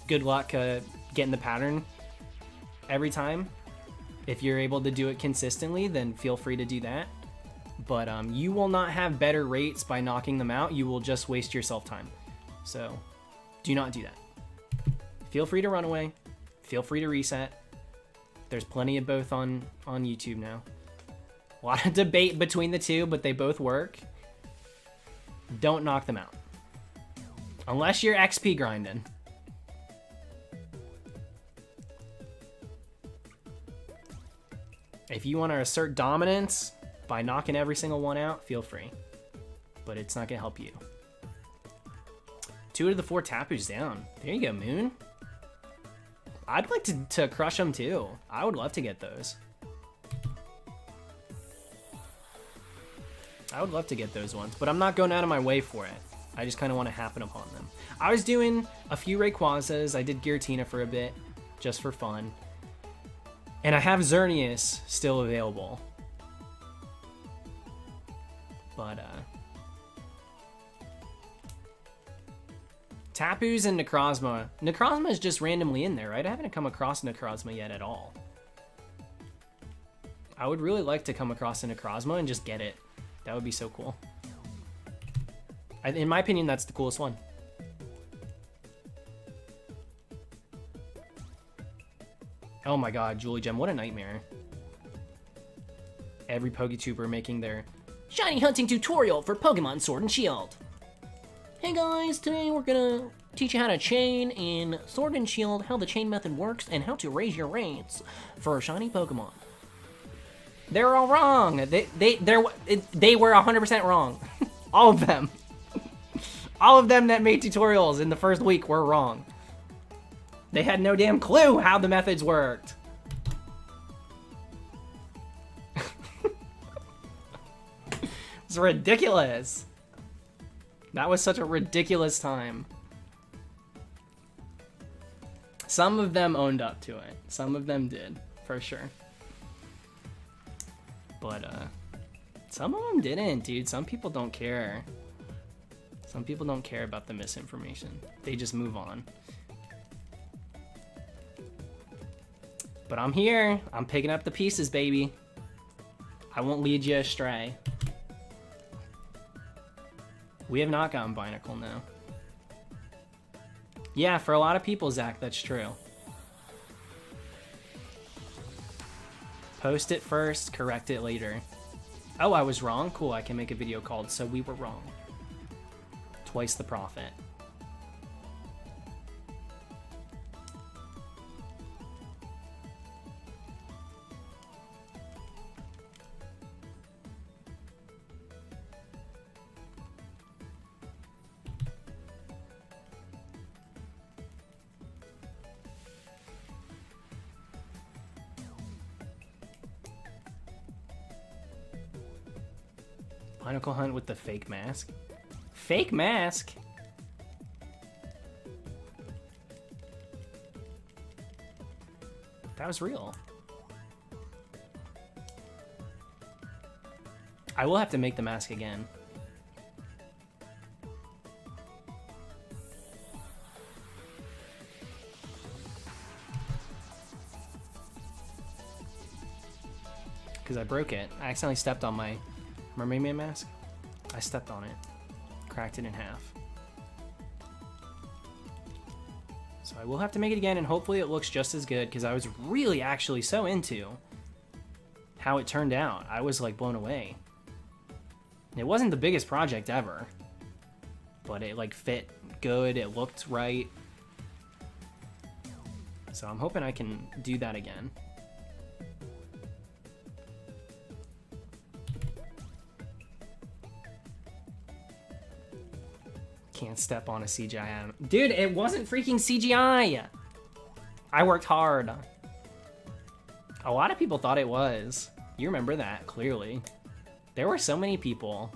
Good luck getting the pattern every time. If you're able to do it consistently, then feel free to do that. But you will not have better rates by knocking them out. You will just waste yourself time. So do not do that. Feel free to run away. Feel free to reset. There's plenty of both on YouTube now. A lot of debate between the two, but they both work. Don't knock them out. Unless you're XP grinding. If you want to assert dominance by knocking every single one out, feel free. But it's not going to help you. 2 out of the 4 Tapus down. There you go, Moon. I'd like to crush them too. I would love to get those. I would love to get those ones, but I'm not going out of my way for it. I just kind of want to happen upon them. I was doing a few Rayquazas. I did Giratina for a bit, just for fun. And I have Xerneas still available. But, Tapus and Necrozma. Necrozma is just randomly in there, right? I haven't come across Necrozma yet at all. I would really like to come across a Necrozma and just get it. That would be so cool. In my opinion, that's the coolest one. Oh my god, Julie Gem, what a nightmare. Every PokeTuber making their Shiny hunting tutorial for Pokemon Sword and Shield. Hey guys, today we're gonna teach you how to chain in Sword and Shield, how the chain method works, and how to raise your rates for shiny Pokemon. They're all wrong. They were 100% wrong. All of them. All of them that made tutorials in the first week were wrong. They had no damn clue how the methods worked. It's ridiculous. That was such a ridiculous time. Some of them owned up to it. Some of them did, for sure. But, some of them didn't, dude. Some people don't care. Some people don't care about the misinformation. They just move on. But I'm here. I'm picking up the pieces, baby. I won't lead you astray. We have not gotten Binacle now. Yeah, for a lot of people, Zach, that's true. Post it first, correct it later. Oh, I was wrong? Cool, I can make a video called So We Were Wrong. Twice the profit. Barnacle hunt with the fake mask. Fake mask? That was real. I will have to make the mask again. Because I broke it. I accidentally stepped on my mermaid mask. I stepped on it. Cracked it in half. So I will have to make it again, and hopefully it looks just as good, because I was really actually so into how it turned out. I was like blown away. It wasn't the biggest project ever, but it like fit good, it looked right. So I'm hoping I can do that again. Can't step on a CGI. Dude, it wasn't freaking CGI. I worked hard. A lot of people thought it was. You remember that, clearly. There were so many people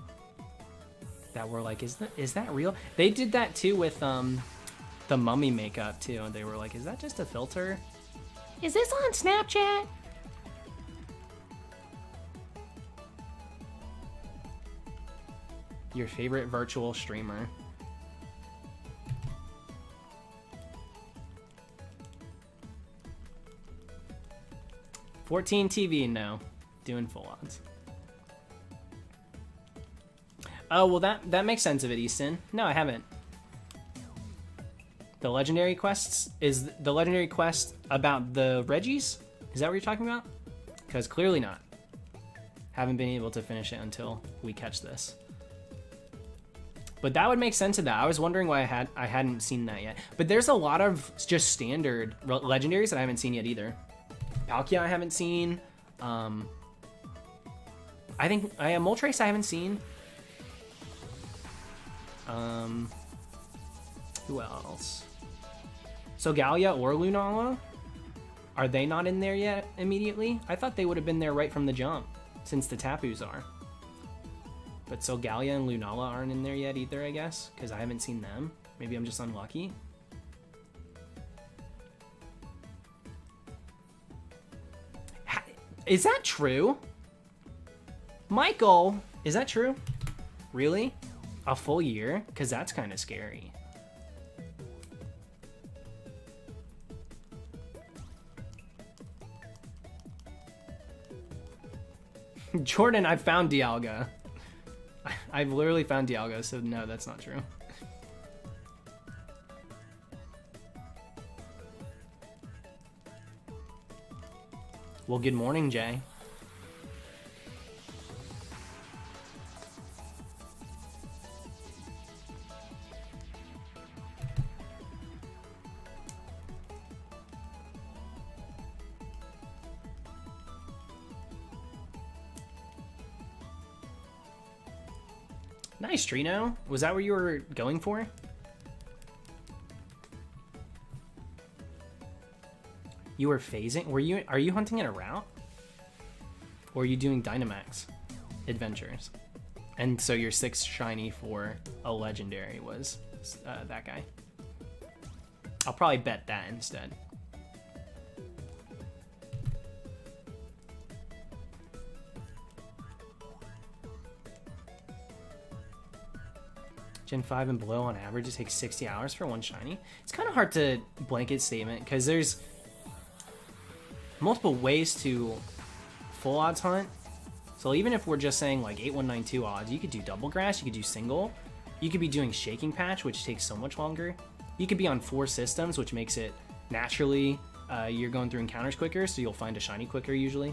that were like, is that real? They did that too with the mummy makeup too. They were like, is that just a filter? Is this on Snapchat? Your favorite virtual streamer. $14 TV, no. Doing full odds. Oh, well that makes sense of it, Easton. No, I haven't. The legendary quests? Is the legendary quest about the Regis? Is that what you're talking about? Because clearly not. Haven't been able to finish it until we catch this. But that would make sense of that. I was wondering why I hadn't seen that yet. But there's a lot of just standard legendaries that I haven't seen yet either. Palkia I haven't seen. I think Moltres I haven't seen. Who else? So Gallia or Lunala? Are they not in there yet immediately? I thought they would have been there right from the jump, since the Tapus are. But so Gallia and Lunala aren't in there yet either, I guess, because I haven't seen them. Maybe I'm just unlucky. Is that true? Michael, is that true? Really? A full year? Because that's kind of scary. Jordan, I found Dialga. I've literally found Dialga, so no, that's not true. Well, good morning, Jay. Nice, Trino. Was that what you were going for? You were phasing? Are you hunting in a route? Or are you doing Dynamax adventures? And so your 6th shiny for a legendary was that guy. I'll probably bet that instead. Gen 5 and below on average, it takes 60 hours for one shiny. It's kind of hard to blanket statement because there's multiple ways to full odds hunt. So even if we're just saying like 8192 odds, you could do double grass, you could do single, you could be doing shaking patch, which takes so much longer. You could be on 4 systems, which makes it naturally you're going through encounters quicker, so you'll find a shiny quicker usually.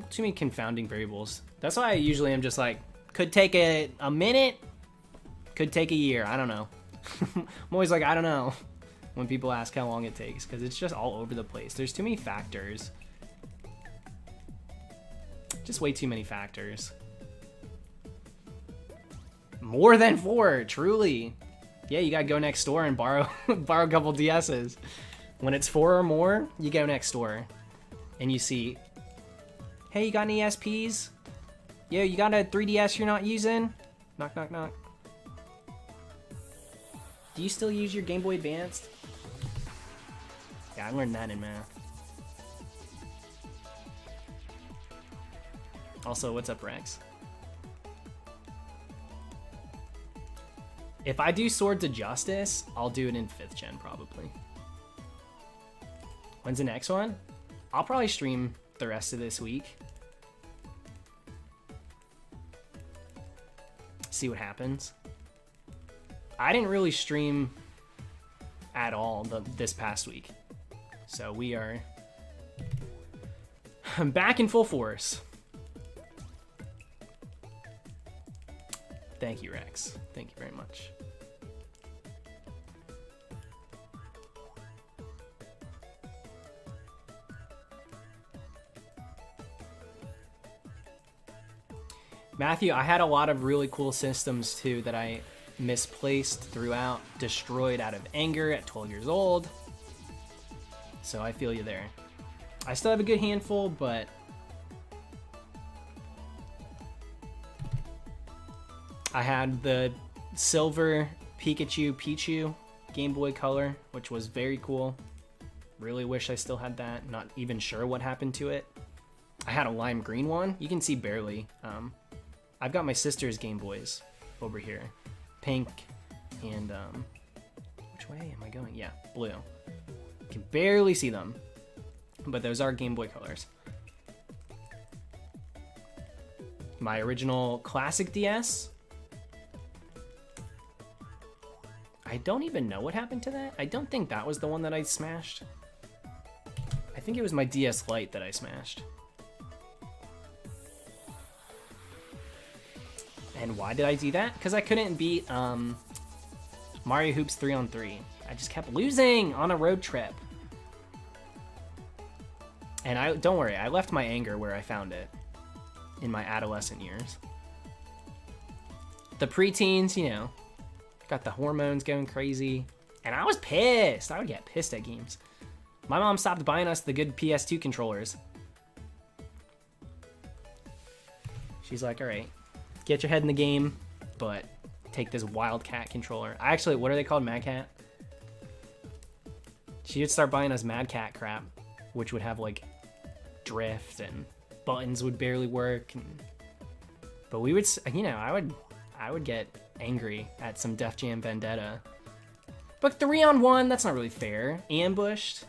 Too many confounding variables. That's why I usually am just like, could take a minute, could take a year, I don't know. I'm always like, I don't know, when people ask how long it takes, because it's just all over the place. There's too many factors. Just way too many factors. More than 4, truly. Yeah, you gotta go next door and borrow a couple DSs. When it's 4 or more, you go next door and you see, hey, you got any SPs? Yo, you got a 3DS you're not using? Knock, knock, knock. Do you still use your Game Boy Advanced? Yeah, I learned that in math. Also, what's up, Rex? If I do Swords of Justice, I'll do it in 5th gen, probably. When's the next one? I'll probably stream the rest of this week. See what happens. I didn't really stream at all this past week. So we are back in full force. Thank you, Rex. Thank you very much. Matthew, I had a lot of really cool systems too that I misplaced throughout, destroyed out of anger at 12 years old. So I feel you there. I still have a good handful, but I had the silver Pichu Game Boy Color, which was very cool. Really wish I still had that. Not even sure what happened to it. I had a lime green one. You can see barely. I've got my sister's Game Boys over here. Pink and, which way am I going? Yeah, blue. You can barely see them, but those are Game Boy colors. My original classic DS. I don't even know what happened to that. I don't think that was the one that I smashed. I think it was my DS Lite that I smashed. And why did I do that? Because I couldn't beat Mario Hoops 3-on-3. I just kept losing on a road trip. And don't worry, I left my anger where I found it in my adolescent years. The preteens, you know, got the hormones going crazy. And I was pissed. I would get pissed at games. My mom stopped buying us the good PS2 controllers. She's like, all right, get your head in the game, but take this Wildcat controller. Actually, what are they called? Mad Cat? She would start buying us Mad Cat crap, which would have like drift and buttons would barely work. But we would, you know, I would get angry at some Def Jam Vendetta. But 3-on-1, that's not really fair. Ambushed.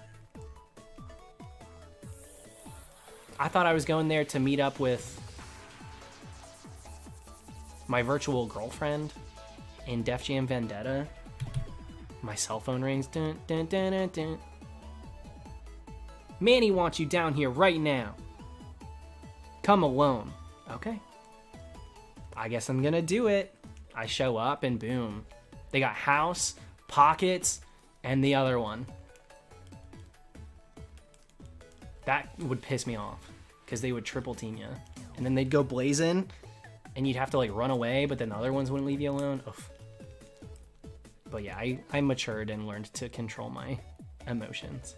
I thought I was going there to meet up with my virtual girlfriend in Def Jam Vendetta. My cell phone rings. Dun, dun, dun, dun, dun. Manny wants you down here right now. Come alone. Okay. I guess I'm gonna do it. I show up and boom. They got House, Pockets, and the other one. That would piss me off because they would triple team you. And then they'd go blazing and you'd have to like run away, but then the other ones wouldn't leave you alone. Oof. But yeah, I matured and learned to control my emotions.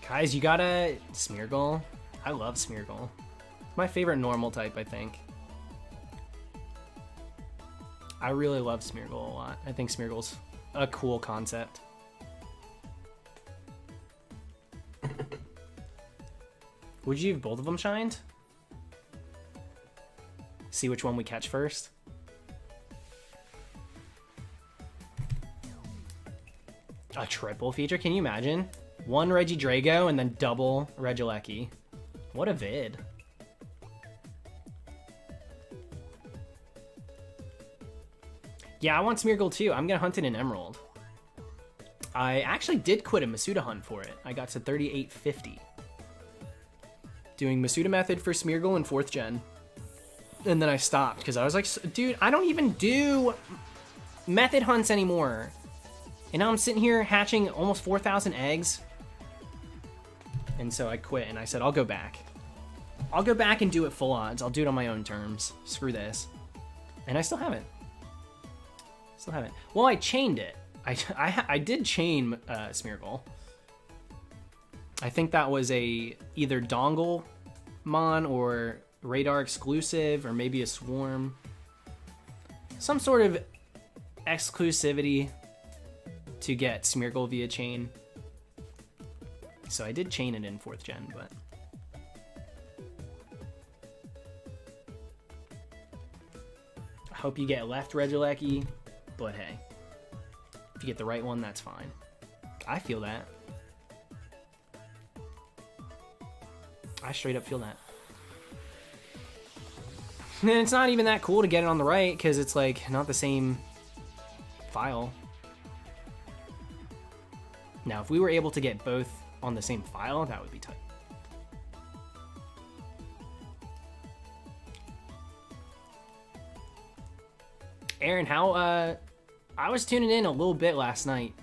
Guys, you got a Smeargle? I love Smeargle. My favorite normal type, I think. I really love Smeargle a lot. I think Smeargle's a cool concept. Would you have both of them shined? See which one we catch first? A triple feature? Can you imagine? One Regidrago and then double Regieleki. What a vid. Yeah, I want Smeargle too. I'm gonna hunt it in Emerald. I actually did quit a Masuda hunt for it. I got to 3850. Doing Masuda method for Smeargle in 4th gen. And then I stopped because I was like, dude, I don't even do method hunts anymore. And now I'm sitting here hatching almost 4,000 eggs. And so I quit and I said, I'll go back. I'll go back and do it full odds. I'll do it on my own terms. Screw this. And I still haven't. Still haven't. Well, I chained it. I did chain Smeargle. I think that was a either dongle mon or radar exclusive or maybe a swarm. Some sort of exclusivity to get Smeargle via chain. So I did chain it in 4th gen, but... I hope you get left Regieleki, but hey. If you get the right one, that's fine. I feel that. I straight up feel that. And it's not even that cool to get it on the right, because it's like not the same file. Now, if we were able to get both on the same file, that would be tight. Aaron, how, I was tuning in a little bit last night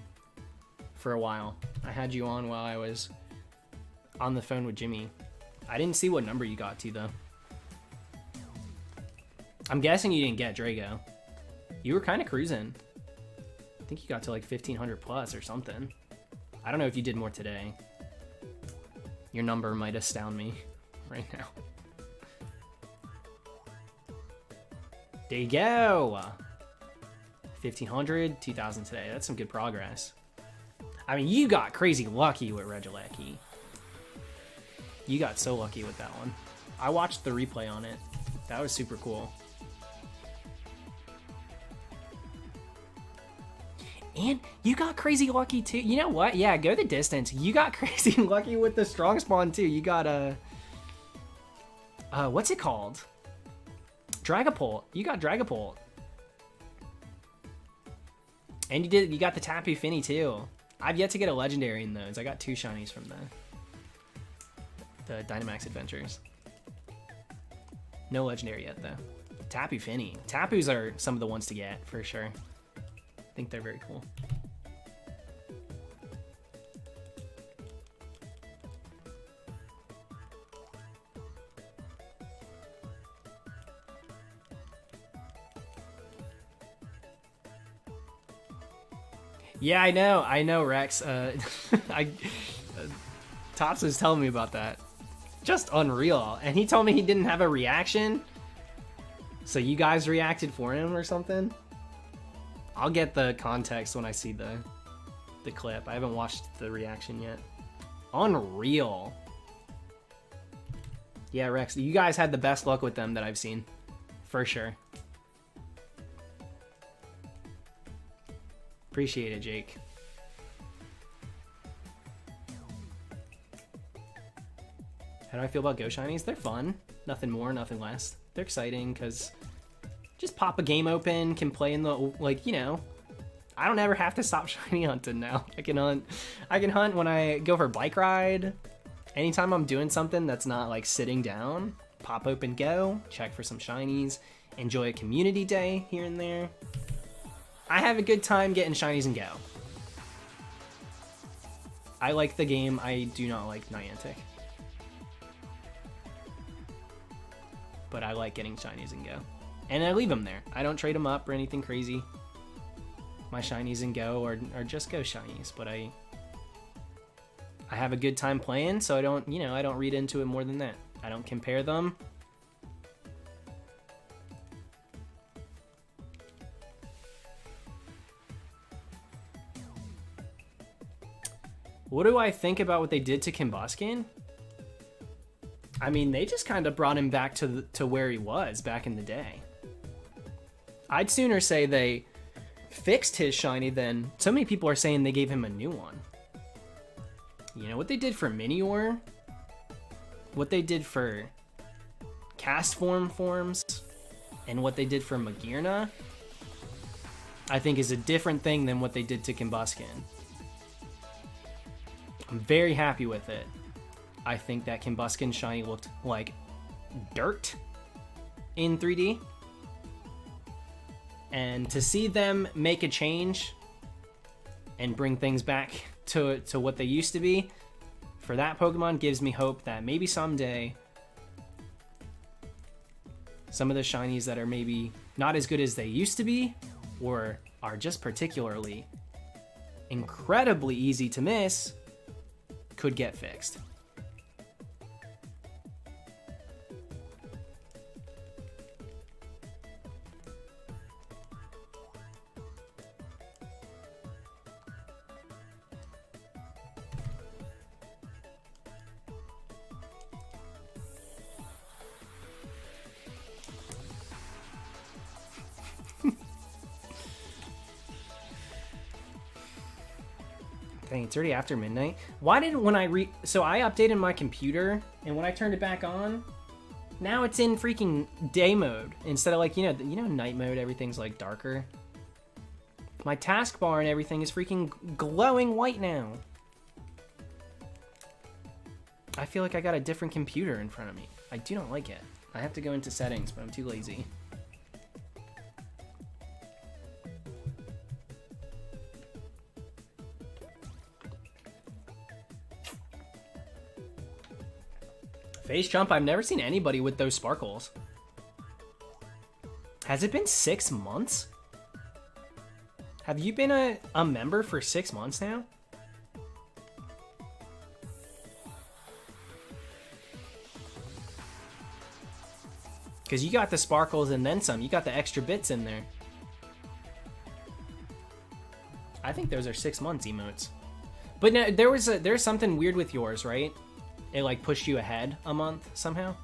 for a while. I had you on while I was on the phone with Jimmy. I didn't see what number you got to, though. I'm guessing you didn't get Drago. You were kind of cruising. I think you got to like 1500 plus or something. I don't know if you did more today. Your number might astound me right now. There you go. 1500, 2000 today. That's some good progress. I mean, you got crazy lucky with Regieleki. You got so lucky with that one. I watched the replay on it. That was super cool. And you got crazy lucky too. You know what? Yeah, go the distance. You got crazy lucky with the strong spawn too. You got a... what's it called? Dragapult. You got Dragapult. And you got the Tapu Fini too. I've yet to get a legendary in those. I got 2 shinies from the Dynamax Adventures. No legendary yet though. Tapu Fini. Tapus are some of the ones to get for sure. I think they're very cool. Yeah, I know, Rex. Tops was telling me about that. Just unreal. And he told me he didn't have a reaction. So you guys reacted for him or something? I'll get the context when I see the clip. I haven't watched the reaction yet. Unreal. Yeah, Rex, you guys had the best luck with them that I've seen. For sure. Appreciate it, Jake. How do I feel about Go Shinies? They're fun. Nothing more, nothing less. They're exciting because just pop a game open, can play in the, like, you know, I don't ever have to stop shiny hunting now. I can hunt when I go for a bike ride. Anytime I'm doing something that's not like sitting down, pop open Go, check for some shinies, enjoy a community day here and there. I have a good time getting shinies and Go. I like the game. I do not like Niantic. But I like getting shinies and Go. And I leave them there. I don't trade them up or anything crazy. My shinies and Go are just Go shinies, but I have a good time playing, so I don't, you know, I don't read into it more than that. I don't compare them. What do I think about what they did to Combusken? I mean, they just kind of brought him back to where he was back in the day. I'd sooner say they fixed his shiny than... So many people are saying they gave him a new one. You know, what they did for Minior, what they did for Cast forms, and what they did for Magearna, I think is a different thing than what they did to Combusken. I'm very happy with it. I think that Combusken shiny looked like dirt in 3D. And to see them make a change and bring things back to what they used to be for that Pokemon gives me hope that maybe someday some of the shinies that are maybe not as good as they used to be, or are just particularly incredibly easy to miss, could get fixed. Dang, it's already after midnight. Why didn't so I updated my computer, and when I turned it back on, now it's in freaking day mode instead of like, you know night mode, everything's like darker. My taskbar and everything is freaking glowing white now. I feel like I got a different computer in front of me. I do not like it. I have to go into settings, but I'm too lazy. Face jump, I've never seen anybody with those sparkles. Has it been 6 months? Have you been a member for 6 months now? Because you got the sparkles and then some. You got the extra bits in there. I think those are 6 months emotes. But now, there's something weird with yours, right? It like pushed you ahead a month somehow.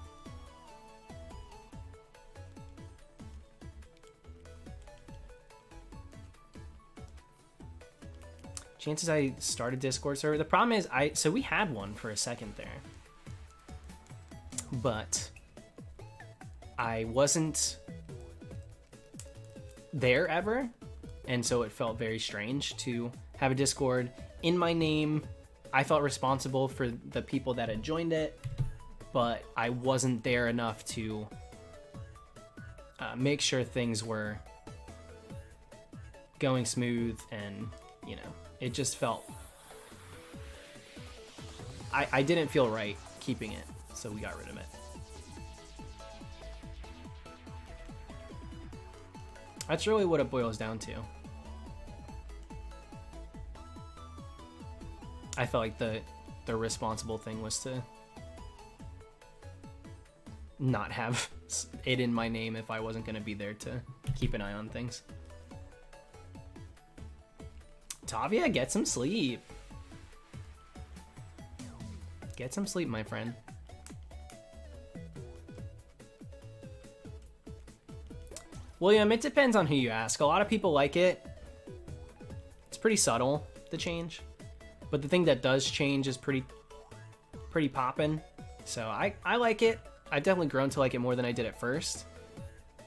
Chances I start a Discord server. The problem is so we had one for a second there, but I wasn't there ever, and so it felt very strange to have a Discord in my name. I felt responsible for the people that had joined it, but I wasn't there enough to make sure things were going smooth, and you know, it just felt I didn't feel right keeping it, so we got rid of it. That's really what it boils down to. I felt like the responsible thing was to not have it in my name if I wasn't going to be there to keep an eye on things. Tavia, get some sleep. Get some sleep, my friend. William, it depends on who you ask. A lot of people like it. It's pretty subtle, the change. But the thing that does change is pretty poppin'. So I like it. I've definitely grown to like it more than I did at first.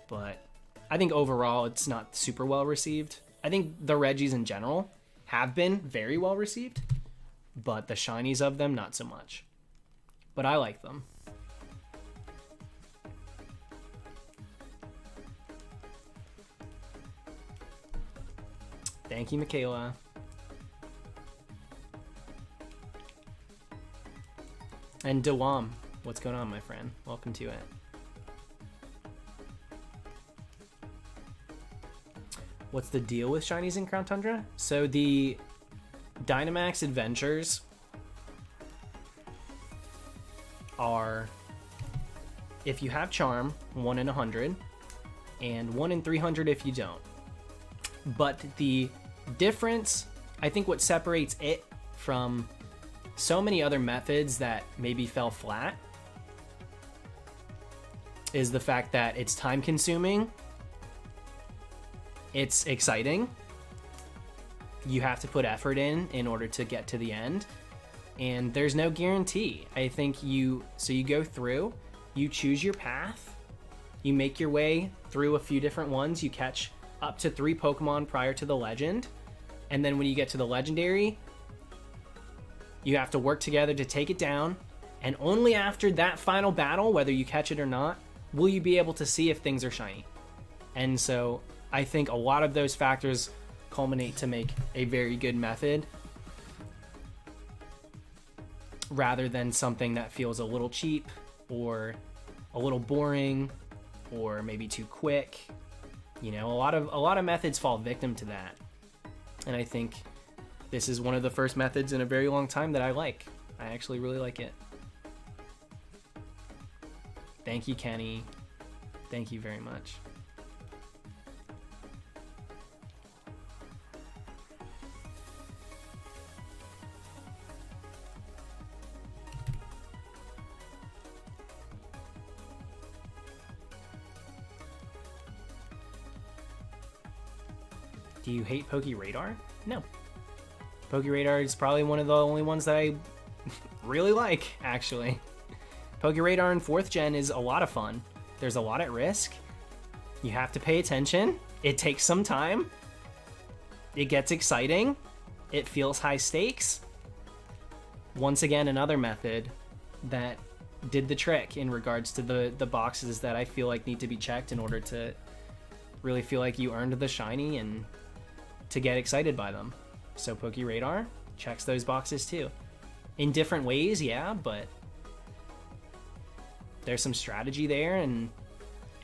But I think overall it's not super well received. I think the Regis in general have been very well received, but the shinies of them, not so much. But I like them. Thank you, Michaela. And Dewam, what's going on, my friend? Welcome to it. What's the deal with shinies in Crown Tundra? So the Dynamax Adventures are, if you have Charm, 1 in 100, and 1 in 300 if you don't. But the difference, I think what separates it from so many other methods that maybe fell flat, is the fact that it's time consuming, it's exciting, you have to put effort in order to get to the end, and there's no guarantee. I think you go through, you choose your path, you make your way through a few different ones, you catch up to 3 Pokemon prior to the legend, and then when you get to the legendary, you have to work together to take it down, and only after that final battle, whether you catch it or not, will you be able to see if things are shiny. And so I think a lot of those factors culminate to make a very good method. rather than something that feels a little cheap or a little boring or maybe too quick. You know, a lot of methods fall victim to that. And I think this is one of the first methods in a very long time that I like. I actually really like it. Thank you, Kenny. Thank you very much. Do you hate PokeRadar? No. PokeRadar is probably one of the only ones that I really like, actually. PokeRadar in 4th gen is a lot of fun. There's a lot at risk. You have to pay attention. It takes some time. It gets exciting. It feels high stakes. Once again, another method that did the trick in regards to the boxes that I feel like need to be checked in order to really feel like you earned the shiny and to get excited by them. So PokeRadar checks those boxes too. In different ways, yeah, but there's some strategy there and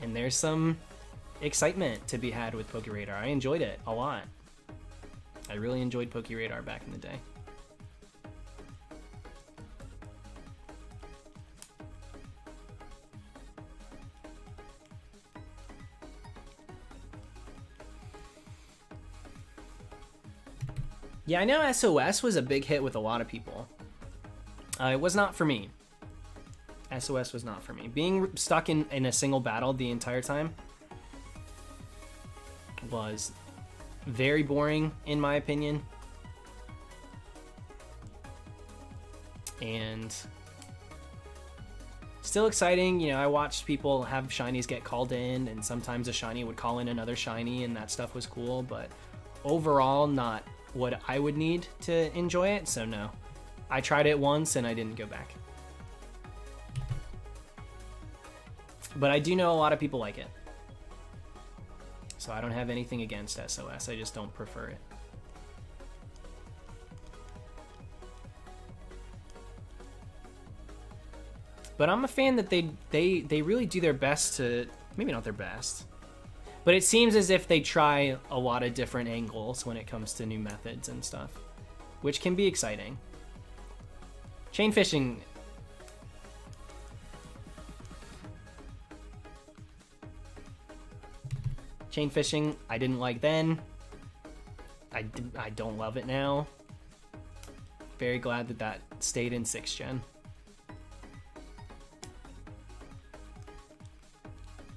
there's some excitement to be had with PokeRadar. I enjoyed it a lot. I really enjoyed PokeRadar back in the day. Yeah, I know SOS was a big hit with a lot of people. It was not for me. SOS was not for me. Being stuck in a single battle the entire time was very boring, in my opinion. And still exciting. You know, I watched people have shinies get called in, and sometimes a shiny would call in another shiny, and that stuff was cool, but overall, not what I would need to enjoy it, so no. I tried it once and I didn't go back. But I do know a lot of people like it. So I don't have anything against SOS, I just don't prefer it. But I'm a fan that they really do their best to, maybe not their best, but it seems as if they try a lot of different angles when it comes to new methods and stuff, which can be exciting. Chain fishing. Chain fishing, I didn't like then. I don't love it now. Very glad that that stayed in 6th gen.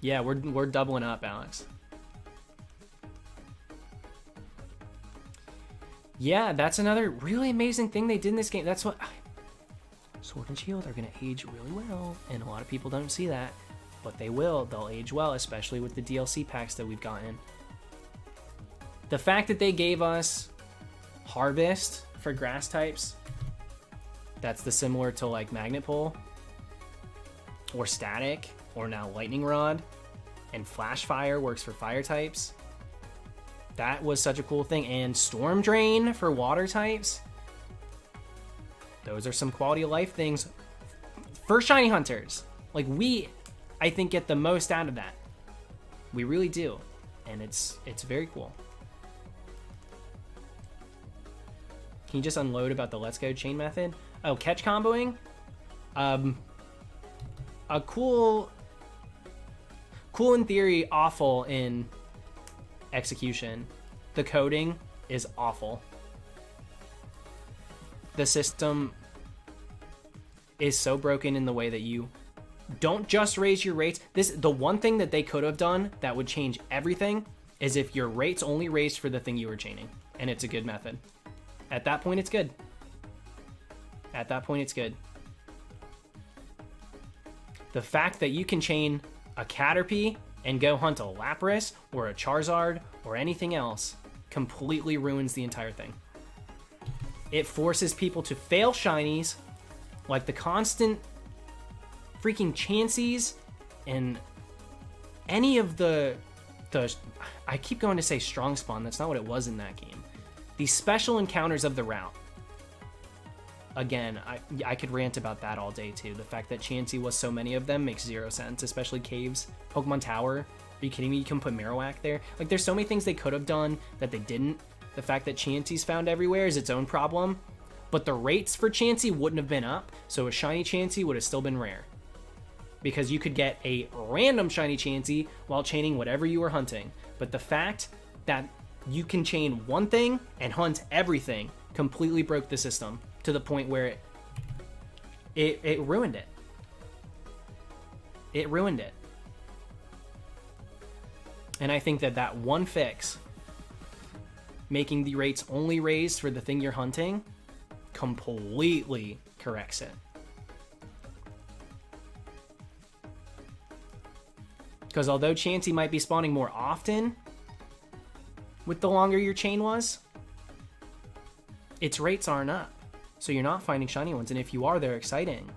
Yeah, we're doubling up, Alex. Yeah, that's another really amazing thing they did in this game. That's what Sword and Shield are going to age really well, and a lot of people don't see that, but they will. They'll age well, especially with the DLC packs that we've gotten. The fact that they gave us Harvest for grass types, that's the similar to like Magnet Pull, or Static, or now Lightning Rod, and Flash Fire works for fire types. That was such a cool thing. And Storm Drain for water types. Those are some quality of life things for shiny hunters. Like, we, I think, get the most out of that. We really do. And it's very cool. Can you just unload about the Let's Go chain method? Oh, catch comboing? A cool in theory, awful in execution. The coding is awful. The system is so broken in the way that you don't just raise your rates. The one thing that they could have done that would change everything is if your rates only raised for the thing you were chaining, and it's a good method. At that point, it's good. At that point, it's good. The fact that you can chain a Caterpie and go hunt a Lapras or a Charizard or anything else completely ruins the entire thing. It forces people to fail shinies, like the constant freaking Chanseys and any of the I keep going to say strong spawn, that's not what it was in that game. These special encounters of the route. again, I could rant about that all day too. The fact that Chansey was so many of them makes zero sense, especially caves. Pokemon Tower, are you kidding me? You can put Marowak there. Like, there's so many things they could have done that they didn't. The fact that Chansey's found everywhere is its own problem, but the rates for Chansey wouldn't have been up, so a shiny Chansey would have still been rare. Because you could get a random shiny Chansey while chaining whatever you were hunting. But the fact that you can chain one thing and hunt everything completely broke the system to the point where it ruined it. It ruined it. And I think that one fix, making the rates only raised for the thing you're hunting, completely corrects it. Because although Chansey might be spawning more often with the longer your chain was, its rates aren't up. So you're not finding shiny ones, and if you are, they're exciting.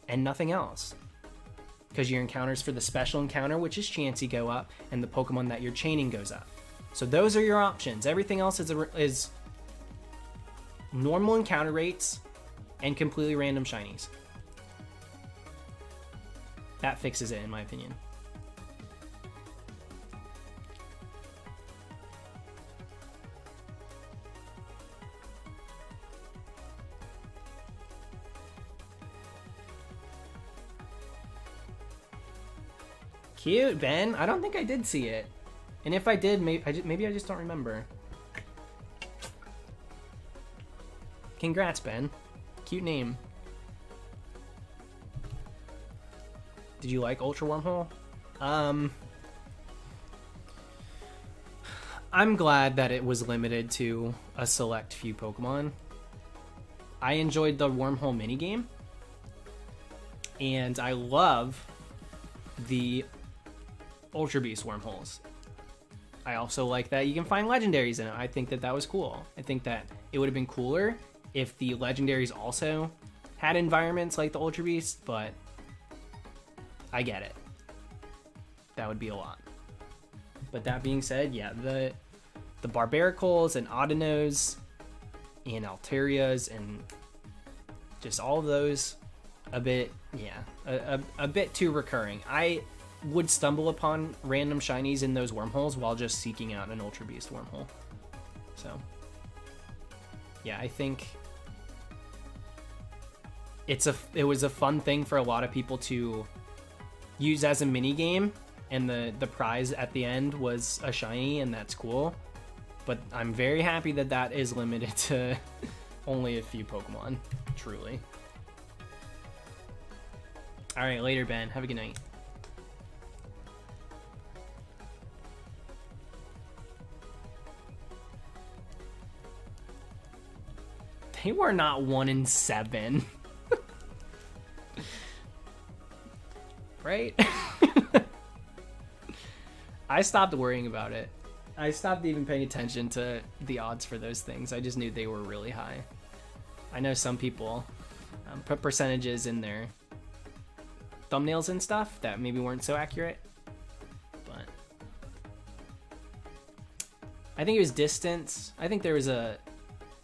And nothing else. Because your encounters for the special encounter, which is Chansey, go up, and the Pokemon that you're chaining goes up. So those are your options. Everything else is normal encounter rates and completely random shinies. That fixes it, in my opinion. Cute, Ben. I don't think I did see it. And if I did, maybe I just don't remember. Congrats, Ben. Cute name. Did you like Ultra Wormhole? I'm glad that it was limited to a select few Pokemon. I enjoyed the Wormhole minigame. And I love the Ultra Beast wormholes. I also like that you can find legendaries in it. I think that was cool. I think that it would have been cooler if the legendaries also had environments like the Ultra Beast, but I get it. That would be a lot. But that being said, yeah, the Barbaricles and Audinoes and Alterias and just all of those, a bit too recurring. I would stumble upon random shinies in those wormholes while just seeking out an Ultra Beast wormhole. So, yeah, I think it was a fun thing for a lot of people to use as a mini game, and the prize at the end was a shiny, and that's cool. But I'm very happy that is limited to only a few Pokemon, truly. All right, later, Ben. Have a good night. They were not 1 in 7. Right? I stopped worrying about it. I stopped even paying attention to the odds for those things. I just knew they were really high. I know some people put percentages in their thumbnails and stuff that maybe weren't so accurate, but I think it was distance. I think there was an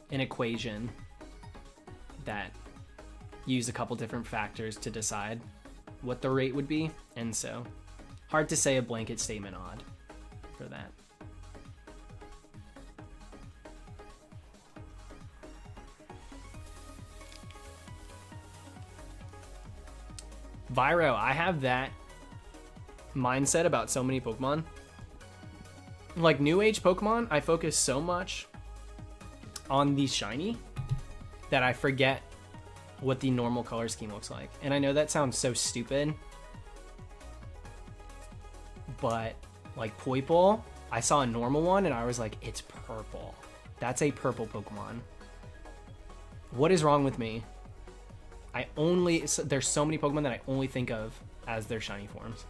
equation that used a couple different factors to decide what the rate would be, and so hard to say a blanket statement odd for that. Vyro, I have that mindset about so many Pokemon. Like new age Pokemon, I focus so much on the shiny that I forget what the normal color scheme looks like. And I know that sounds so stupid, but like Poipole, I saw a normal one and I was like, it's purple. That's a purple Pokemon. What is wrong with me? There's so many Pokemon that I only think of as their shiny forms.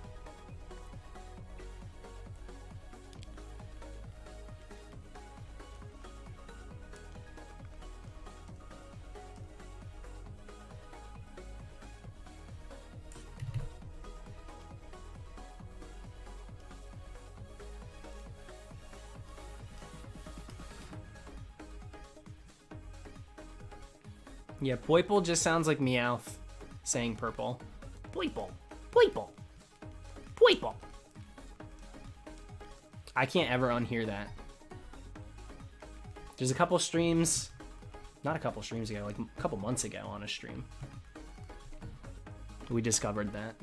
Yeah, Poiple just sounds like Meowth saying purple. Poiple. Poiple. Poiple. I can't ever unhear that. There's a couple streams, not a couple streams ago, like a couple months ago on a stream, we discovered that.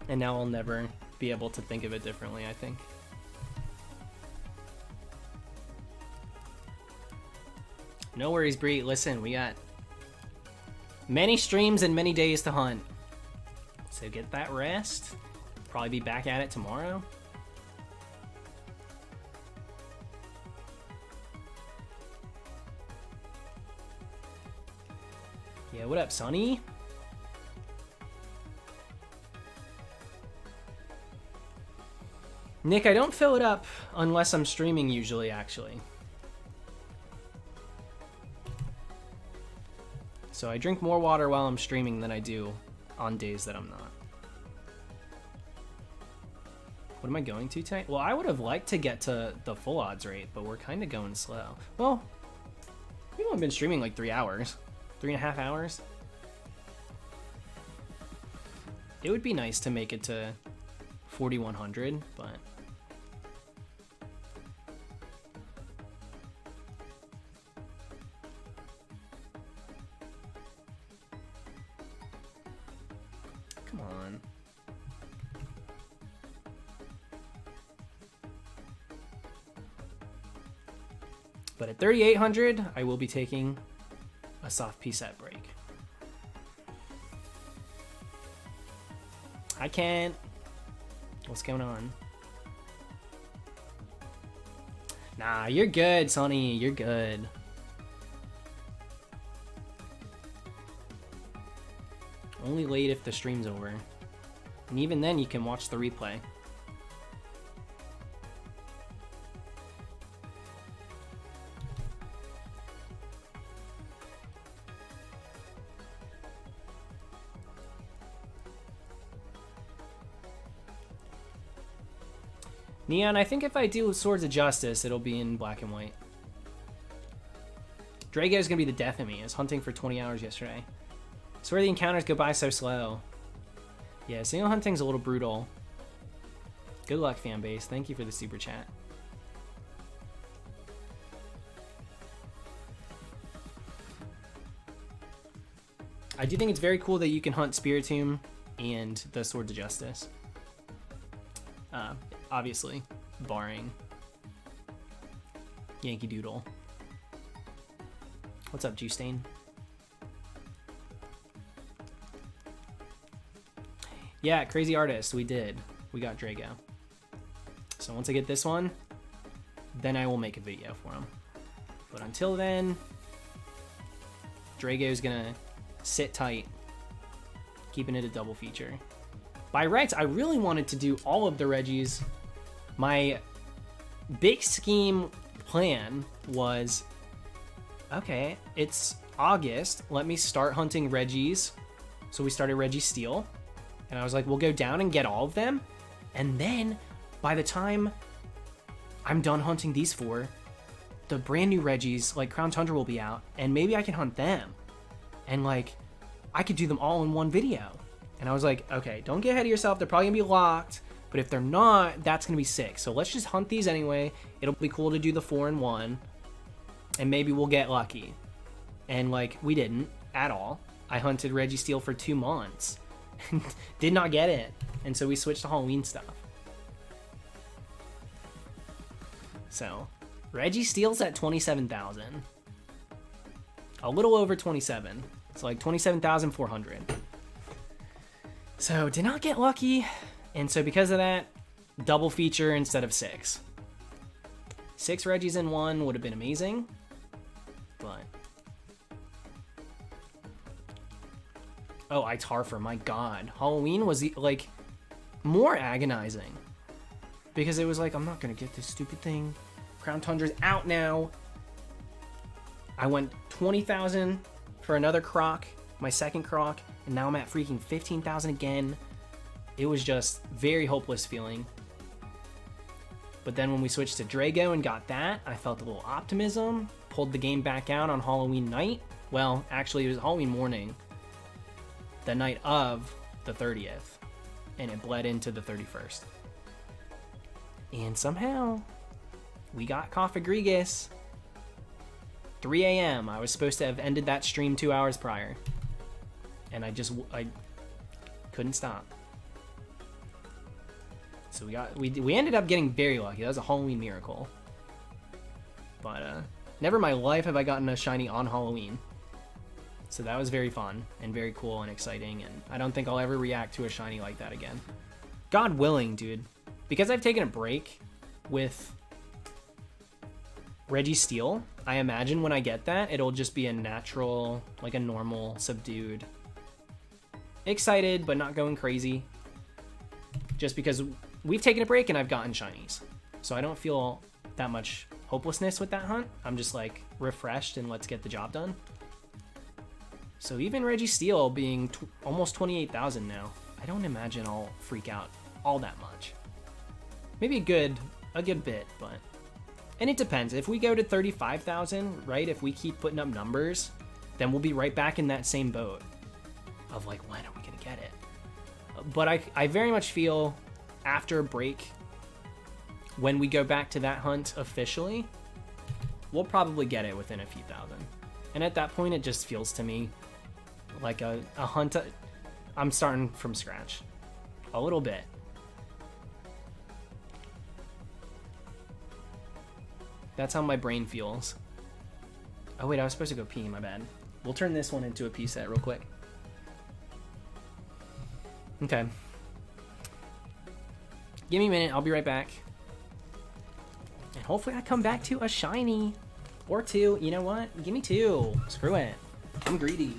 And now I'll never be able to think of it differently, I think. No worries, Bree. Listen, we got many streams and many days to hunt. So get that rest. Probably be back at it tomorrow. Yeah, what up, Sonny? Nick, I don't fill it up unless I'm streaming usually, actually. So I drink more water while I'm streaming than I do on days that I'm not. What am I going to tonight? Well, I would have liked to get to the full odds rate, but we're kind of going slow. Well, we've only been streaming like 3 hours. 3.5 hours. It would be nice to make it to 4,100, but... Come on. But at 3,800, I will be taking a soft P-set break. I can't. What's going on? Nah, you're good, Sonny. You're good. Only late if the stream's over. And even then, you can watch the replay. Neon, I think if I do Swords of Justice, it'll be in black and white. Drago's gonna be the death of me. I was hunting for 20 hours yesterday. Swear the encounters go by so slow. Yeah, single hunting's a little brutal. Good luck, fanbase. Thank you for the super chat. I do think it's very cool that you can hunt Spiritomb and the Swords of Justice. Obviously, barring Yankee Doodle. What's up, Juicestain? Yeah, Crazy Artist, we did. We got Drago. So once I get this one, then I will make a video for him. But until then, Drago's gonna sit tight, keeping it a double feature. By rights, I really wanted to do all of the Regis. My big scheme plan was, okay, it's August, let me start hunting Regis. So we started Registeel, and I was like, we'll go down and get all of them, and then by the time I'm done hunting these 4, the brand new Regis, like Crown Tundra, will be out, and maybe I can hunt them, and like I could do them all in one video. And I was like, okay, don't get ahead of yourself, they're probably gonna be locked, but if they're not, that's gonna be sick. So let's just hunt these anyway. It'll be cool to do the 4-in-1, and maybe we'll get lucky. And like, we didn't at all. I hunted Registeel for 2 months, did not get it, and so we switched to Halloween stuff. So, Registeel's at 27,000. A little over 27. It's like 27,400. So, did not get lucky, and so because of that, double feature instead of 6. 6 Regis in 1 would have been amazing, but... Oh, Itarfer, my god. Halloween was, like, more agonizing. Because it was like, I'm not gonna get this stupid thing. Crown Tundra's out now. I went 20,000 for another croc, my second croc, and now I'm at freaking 15,000 again. It was just very hopeless feeling. But then when we switched to Drago and got that, I felt a little optimism, pulled the game back out on Halloween night. Well, actually, it was Halloween morning, the night of the 30th, and it bled into the 31st. And somehow, we got Coffagrigus. 3 a.m. I was supposed to have ended that stream 2 hours prior. And I couldn't stop. So we ended up getting very lucky. That was a Halloween miracle. But never in my life have I gotten a shiny on Halloween. So that was very fun and very cool and exciting, and I don't think I'll ever react to a shiny like that again. God willing, dude. Because I've taken a break with Registeel, I imagine when I get that, it'll just be a natural, like a normal, subdued, excited but not going crazy. Just because we've taken a break and I've gotten shinies. So I don't feel that much hopelessness with that hunt. I'm just like refreshed and let's get the job done. So even Registeel being almost 28,000 now, I don't imagine I'll freak out all that much. Maybe a good bit, but... And it depends. If we go to 35,000, right, if we keep putting up numbers, then we'll be right back in that same boat of like, when are we going to get it? But I very much feel after a break, when we go back to that hunt officially, we'll probably get it within a few thousand. And at that point, it just feels to me like a hunt. I'm starting from scratch a little bit. That's how my brain feels. Oh wait, I was supposed to go pee, my bad. We'll turn this one into a pee set real quick. Okay. Give me a minute, I'll be right back. And hopefully I come back to a shiny. Or two, you know what? Give me two. Screw it. I'm greedy.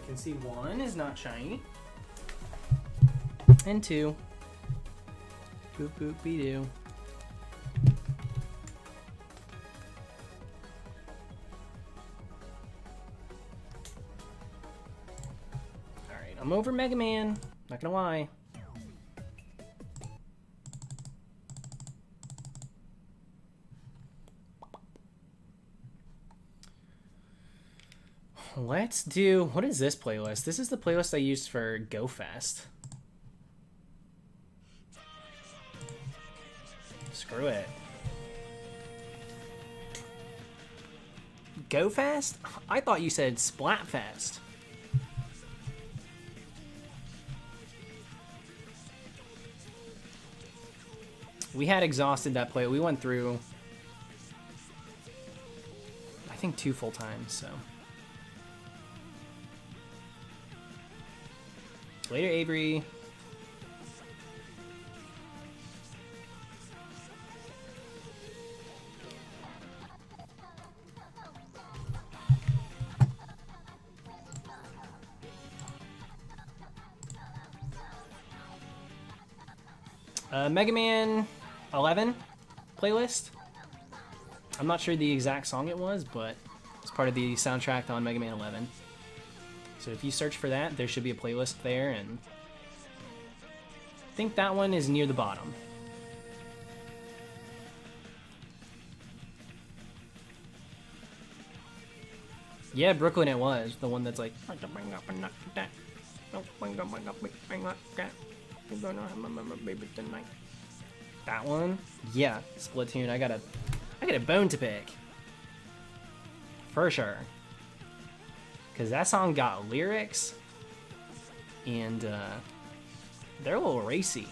can see 1 is not shiny. And 2. Boop boop be doo. Alright, I'm over Mega Man. Not gonna lie. Let's do... What is this playlist? This is the playlist I used for Go Fest. Screw it. Go Fest? I thought you said Splatfest. We had exhausted that play. We went through, I think, 2 full times, so... Later, Avery. Mega Man 11 playlist. I'm not sure the exact song it was, but it's part of the soundtrack on Mega Man 11. So if you search for that, there should be a playlist there, and I think that one is near the bottom. Yeah, Brooklyn it was. The one that's like... That one? Yeah, Splatoon. I got a bone to pick. For sure. Because that song got lyrics, and they're a little racy.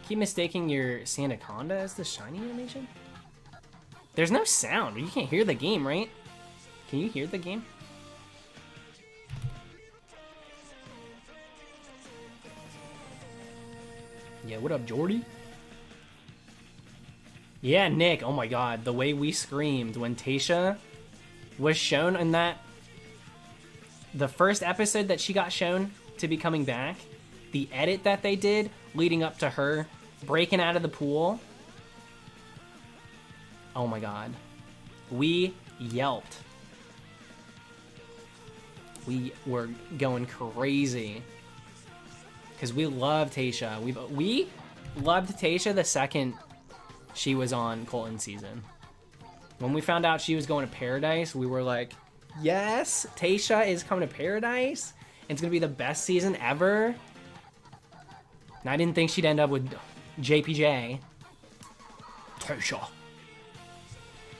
Keep mistaking your Sandaconda as the shiny animation? There's no sound. You can't hear the game, right? Can you hear the game? Yeah, what up, Jordy? Yeah, Nick, oh my god, the way we screamed when Tasha was shown in that... The first episode that she got shown to be coming back, the edit that they did leading up to her breaking out of the pool. Oh my god. We yelped. We were going crazy. Because we love Tasha. We loved Tasha the second she was on Colton's season. When we found out she was going to Paradise, we were like, yes, Tasha is coming to Paradise. And it's going to be the best season ever. And I didn't think she'd end up with JPJ. Tasha.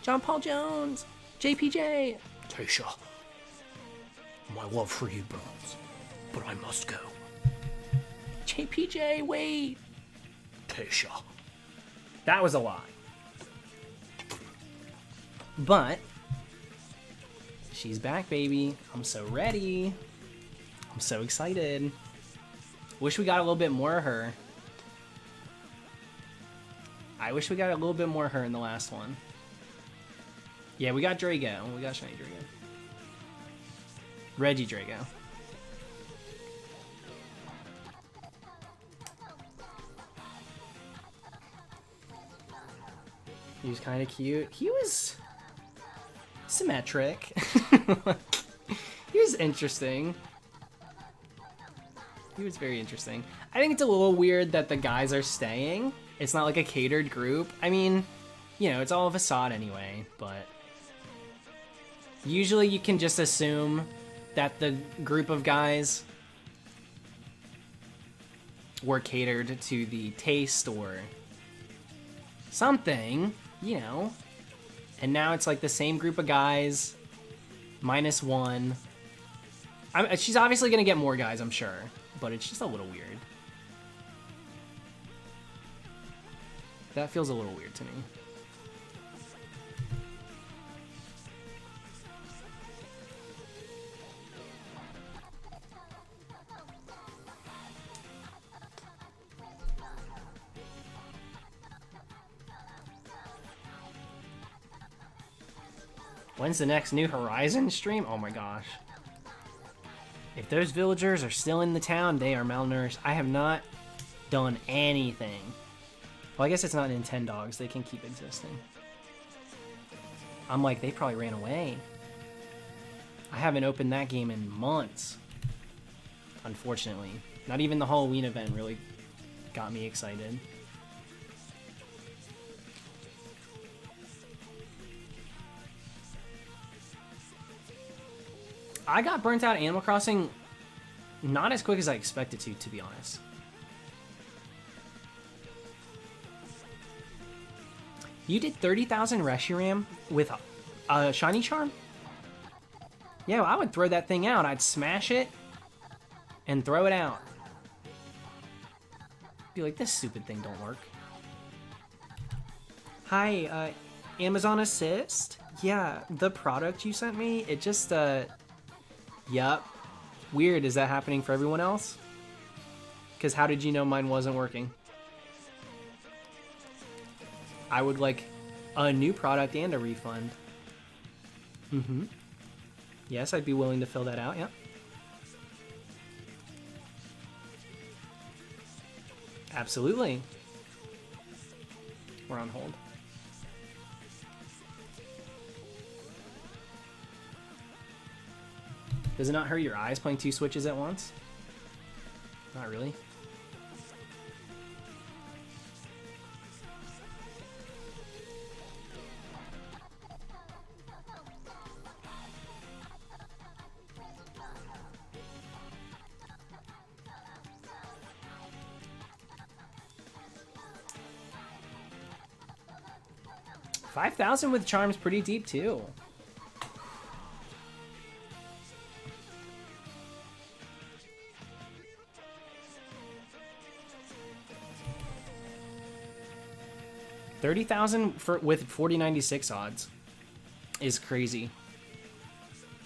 John Paul Jones. JPJ. Tasha. My love for you burns, but I must go. JPJ, wait. Tasha. That was a lot. But she's back, baby. I'm so ready. I'm so excited. Wish we got a little bit more of her. I wish we got a little bit more of her in the last one. Yeah, we got Drago. We got shiny Drago. Regidrago. He was kind of cute. He was symmetric. He was interesting. He was very interesting. I think it's a little weird that the guys are staying. It's not like a catered group. I mean, you know, it's all a facade anyway, but usually you can just assume that the group of guys were catered to the taste or something, you know. And now it's like the same group of guys, minus one. She's obviously going to get more guys, I'm sure, but it's just a little weird. That feels a little weird to me. When's the next New Horizon stream? Oh my gosh. If those villagers are still in the town, they are malnourished. I have not done anything. Well, I guess it's not Nintendogs. They can keep existing. I'm like, they probably ran away. I haven't opened that game in months. Unfortunately. Not even the Halloween event really got me excited. I got burnt out at Animal Crossing not as quick as I expected to be honest. You did 30,000 Reshiram with a Shiny Charm? Yeah, well, I would throw that thing out. I'd smash it and throw it out. Be like, this stupid thing don't work. Hi, Amazon Assist? Yeah, the product you sent me, it just, yup. Weird, is that happening for everyone else? Because how did you know mine wasn't working? I would like a new product and a refund. Mm-hmm. Yes, I'd be willing to fill that out, yeah. Absolutely. We're on hold. Does it not hurt your eyes playing 2 Switches at once? Not really. $5,000 with charms pretty deep too. $30,000 for with 4096 odds is crazy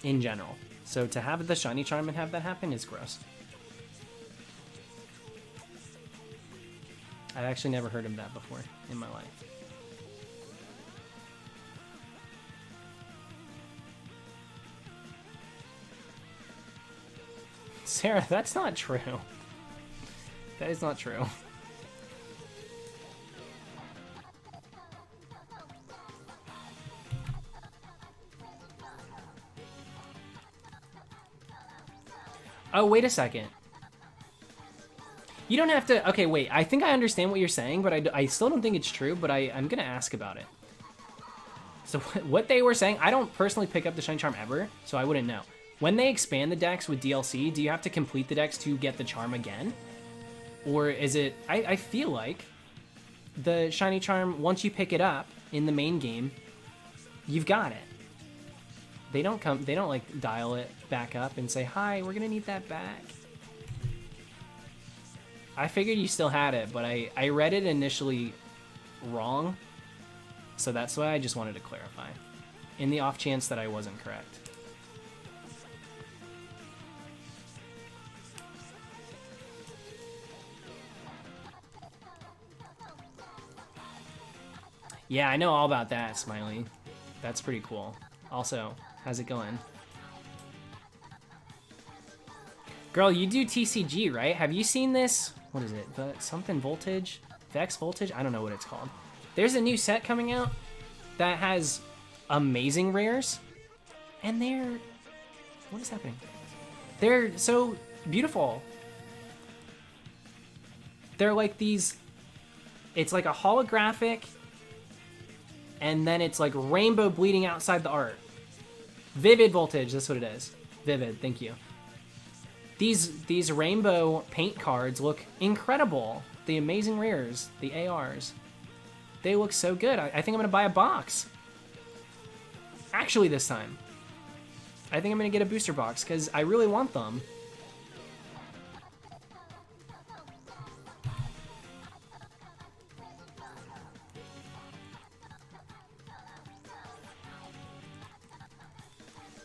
in general. So to have the shiny charm and have that happen is gross. I've actually never heard of that before in my life. Sarah, that's not true. That is not true. Oh, wait a second. You don't have to... Okay, wait. I think I understand what you're saying, but I still don't think it's true, but I'm going to ask about it. So what they were saying... I don't personally pick up the Shiny Charm ever, so I wouldn't know. When they expand the decks with DLC, do you have to complete the decks to get the charm again? Or is it... I feel like the Shiny Charm, once you pick it up in the main game, you've got it. They don't like dial it back up and say, hi, we're gonna need that back. I figured you still had it, but I read it initially wrong. So that's why I just wanted to clarify. In the off chance that I wasn't correct. Yeah, I know all about that, Smiley. That's pretty cool. Also, how's it going? Girl, you do TCG, right? Have you seen this? What is it? Something Voltage? Vex Voltage? I don't know what it's called. There's a new set coming out that has amazing rares. And they're... What is happening? They're so beautiful. They're like these... It's like a holographic... And then it's like rainbow bleeding outside the art. Vivid Voltage, that's what it is. Vivid, thank you. These rainbow paint cards look incredible. The amazing rares, the ARs. They look so good. I think I'm gonna buy a box. Actually this time. I think I'm gonna get a booster box because I really want them.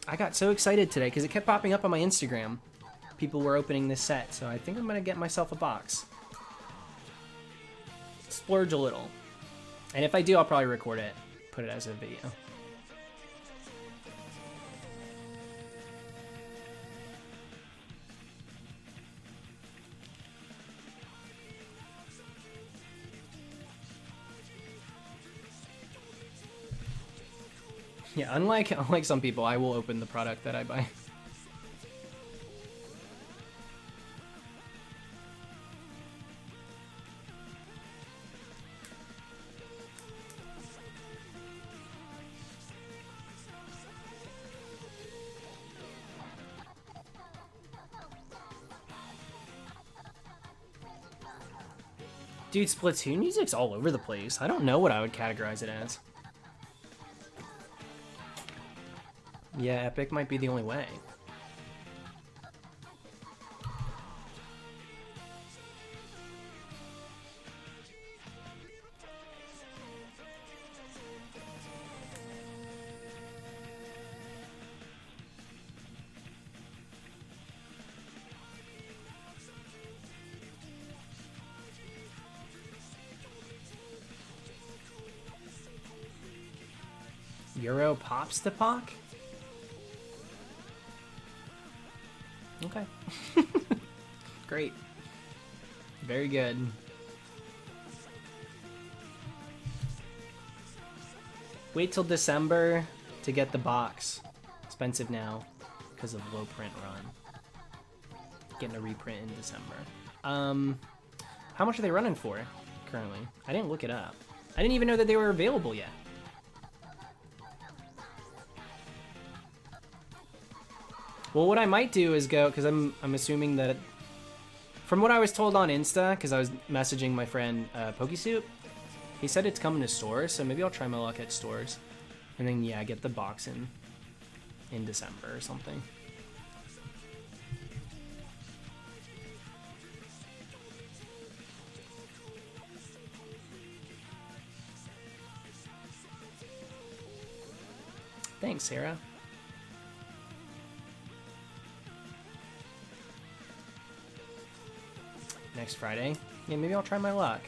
I got so excited today because it kept popping up on my Instagram. People were opening this set, so I think I'm gonna get myself a box. Splurge a little. And if I do, I'll probably record it, put it as a video. Yeah, unlike some people, I will open the product that I buy. Dude, Splatoon music's all over the place. I don't know what I would categorize it as. Yeah, Epic might be the only way. Euro Pops the Pock? Okay. Great. Very good. Wait till December to get the box. Expensive now because of low print run. Getting a reprint in December. How much are they running for currently? I didn't look it up. I didn't even know that they were available yet. Well, what I might do is go, because I'm assuming that, from what I was told on Insta, because I was messaging my friend Pokesoup, he said it's coming to stores, so maybe I'll try my luck at stores, and then yeah, get the box in December or something. Thanks, Sarah. Next Friday. Yeah, maybe I'll try my luck.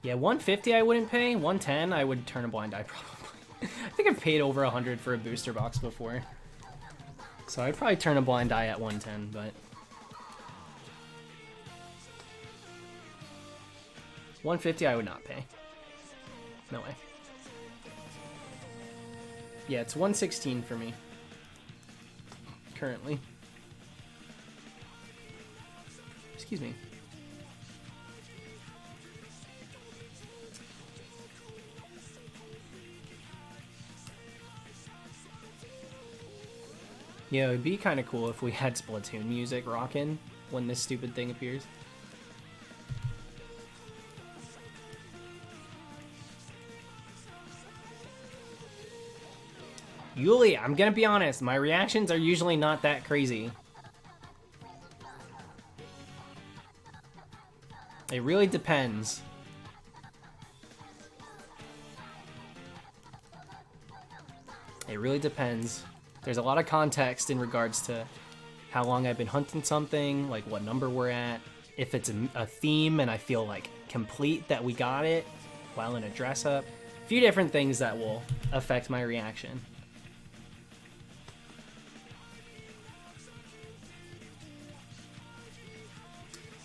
Yeah, 150 I wouldn't pay. 110 I would turn a blind eye probably. I think I've paid over 100 for a booster box before. So I'd probably turn a blind eye at 110, but 150 I would not pay. No way. Yeah, it's 116 for me. Currently. Excuse me. Yeah, it'd be kind of cool if we had Splatoon music rocking when this stupid thing appears. Yuli, I'm gonna be honest, my reactions are usually not that crazy. It really depends. It really depends. There's a lot of context in regards to how long I've been hunting something, like what number we're at, if it's a theme and I feel like complete that we got it while in a dress up. A few different things that will affect my reaction.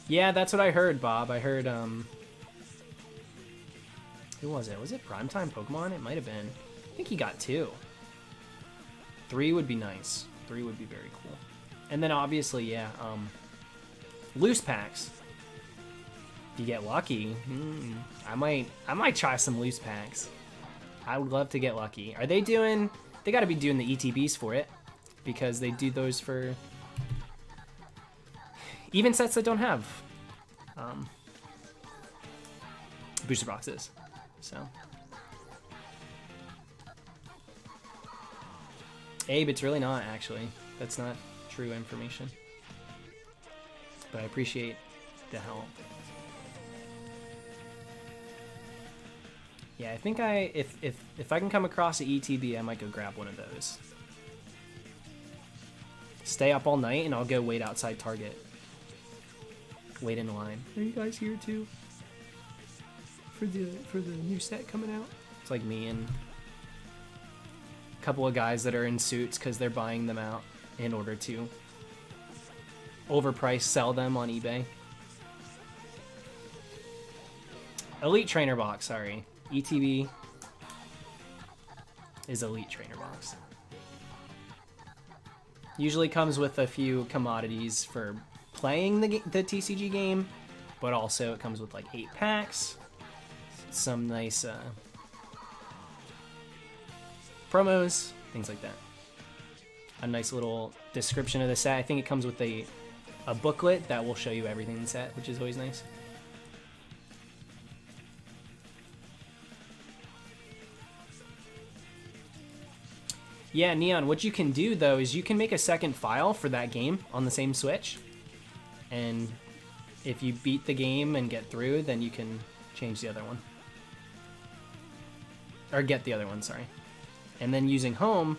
Yeah, that's what I heard, Bob. I heard, who was it? Was it Primetime Pokemon? It might have been. I think he got 2. 3 would be nice. 3 would be very cool. And then obviously, yeah, loose packs. If you get lucky, I might try some loose packs. I would love to get lucky. Are they doing, they gotta be doing the ETBs for it, because they do those for even sets that don't have booster boxes. So Abe, it's really not, actually. That's not true information. But I appreciate the help. Yeah, I think if I can come across an ETB, I might go grab one of those. Stay up all night and I'll go wait outside Target. Wait in line. Are you guys here too? For the new set coming out? It's like me and couple of guys that are in suits because they're buying them out in order to overpriced sell them on eBay. Elite Trainer Box, sorry. ETB is Elite Trainer Box. Usually comes with a few commodities for playing the TCG game, but also it comes with like 8 packs, some nice promos, things like that. A nice little description of the set. I think it comes with a booklet that will show you everything in the set, which is always nice. Yeah, Neon, what you can do, though, is you can make a second file for that game on the same Switch. And if you beat the game and get through, then you can change the other one. Or get the other one, sorry. And then using Home,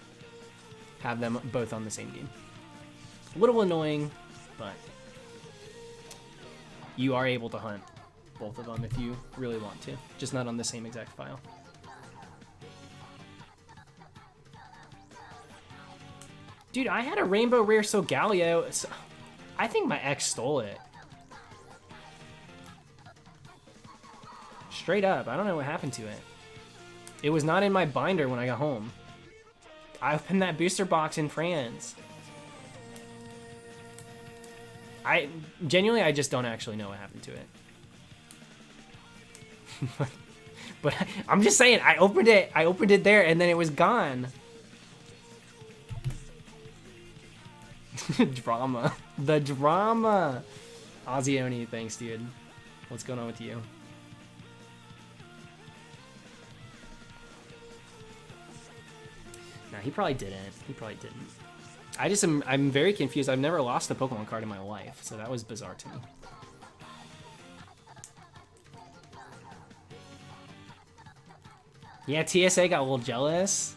have them both on the same game. A little annoying, but you are able to hunt both of them if you really want to. Just not on the same exact file. Dude, I had a Rainbow Rare Solgaleo. I think my ex stole it. Straight up, I don't know what happened to it. It was not in my binder when I got home. I opened that booster box in France. I just don't actually know what happened to it. But I'm just saying, I opened it there, and then it was gone. Drama. The drama. Ozzioni, thanks, dude. What's going on with you? No, he probably didn't. He probably didn't. I'm very confused. I've never lost a Pokemon card in my life, so that was bizarre to me. Yeah, TSA got a little jealous.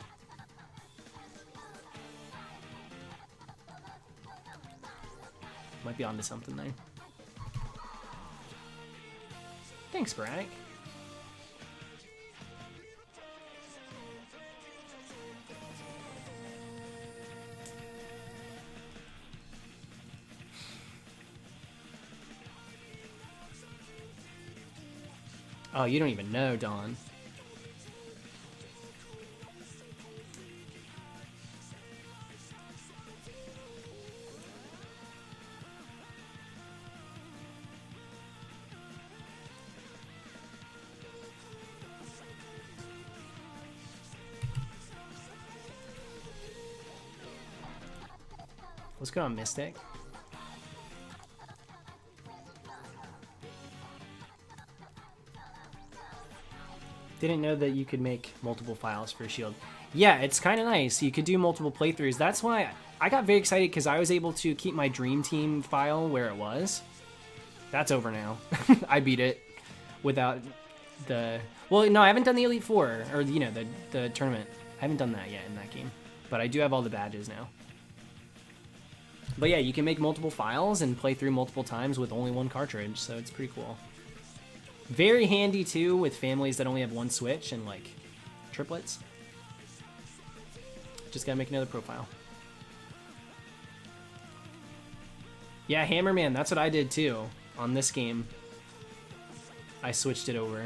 Might be onto something there. Thanks, Brack. Oh, you don't even know, Dawn. Let's go on Mystic. Didn't know that you could make multiple files for Shield. Yeah, it's kind of nice. You could do multiple playthroughs. That's why I got very excited because I was able to keep my Dream Team file where it was. That's over now. I beat it without the... Well, no, I haven't done the Elite Four, or, you know, the tournament. I haven't done that yet in that game. But I do have all the badges now. But yeah, you can make multiple files and play through multiple times with only one cartridge, so it's pretty cool. Very handy, too, with families that only have one Switch and, like, triplets. Just gotta make another profile. Yeah, Hammerman, that's what I did, too, on this game. I switched it over,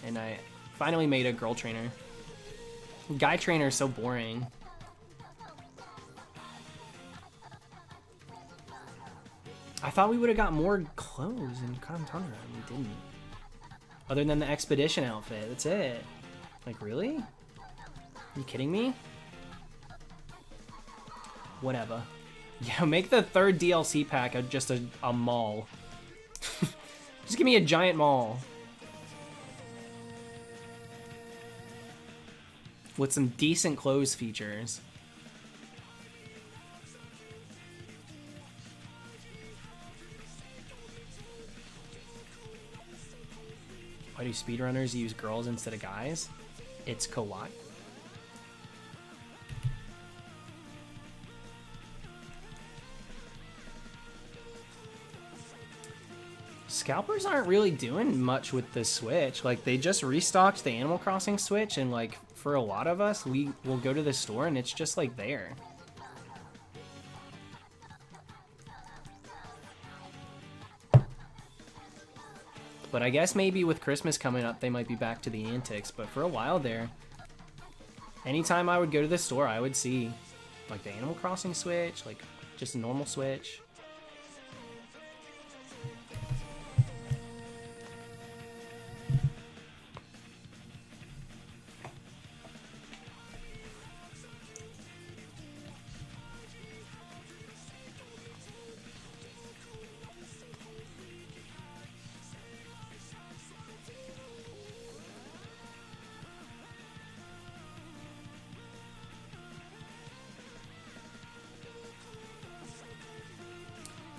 and I finally made a girl trainer. Guy trainer is so boring. I thought we would have got more clothes in Tundra, and we didn't. Other than the expedition outfit, that's it. Like, really? Are you kidding me? Whatever. Yeah, make the third DLC pack just a mall. Just give me a giant mall. With some decent clothes features. Why do speedrunners use girls instead of guys? It's kawaii. Scalpers aren't really doing much with the Switch. Like, they just restocked the Animal Crossing Switch, and like, for a lot of us, we will go to the store and it's just like there. But I guess maybe with Christmas coming up, they might be back to the antics. But for a while there, anytime I would go to the store, I would see like the Animal Crossing Switch, like just a normal Switch.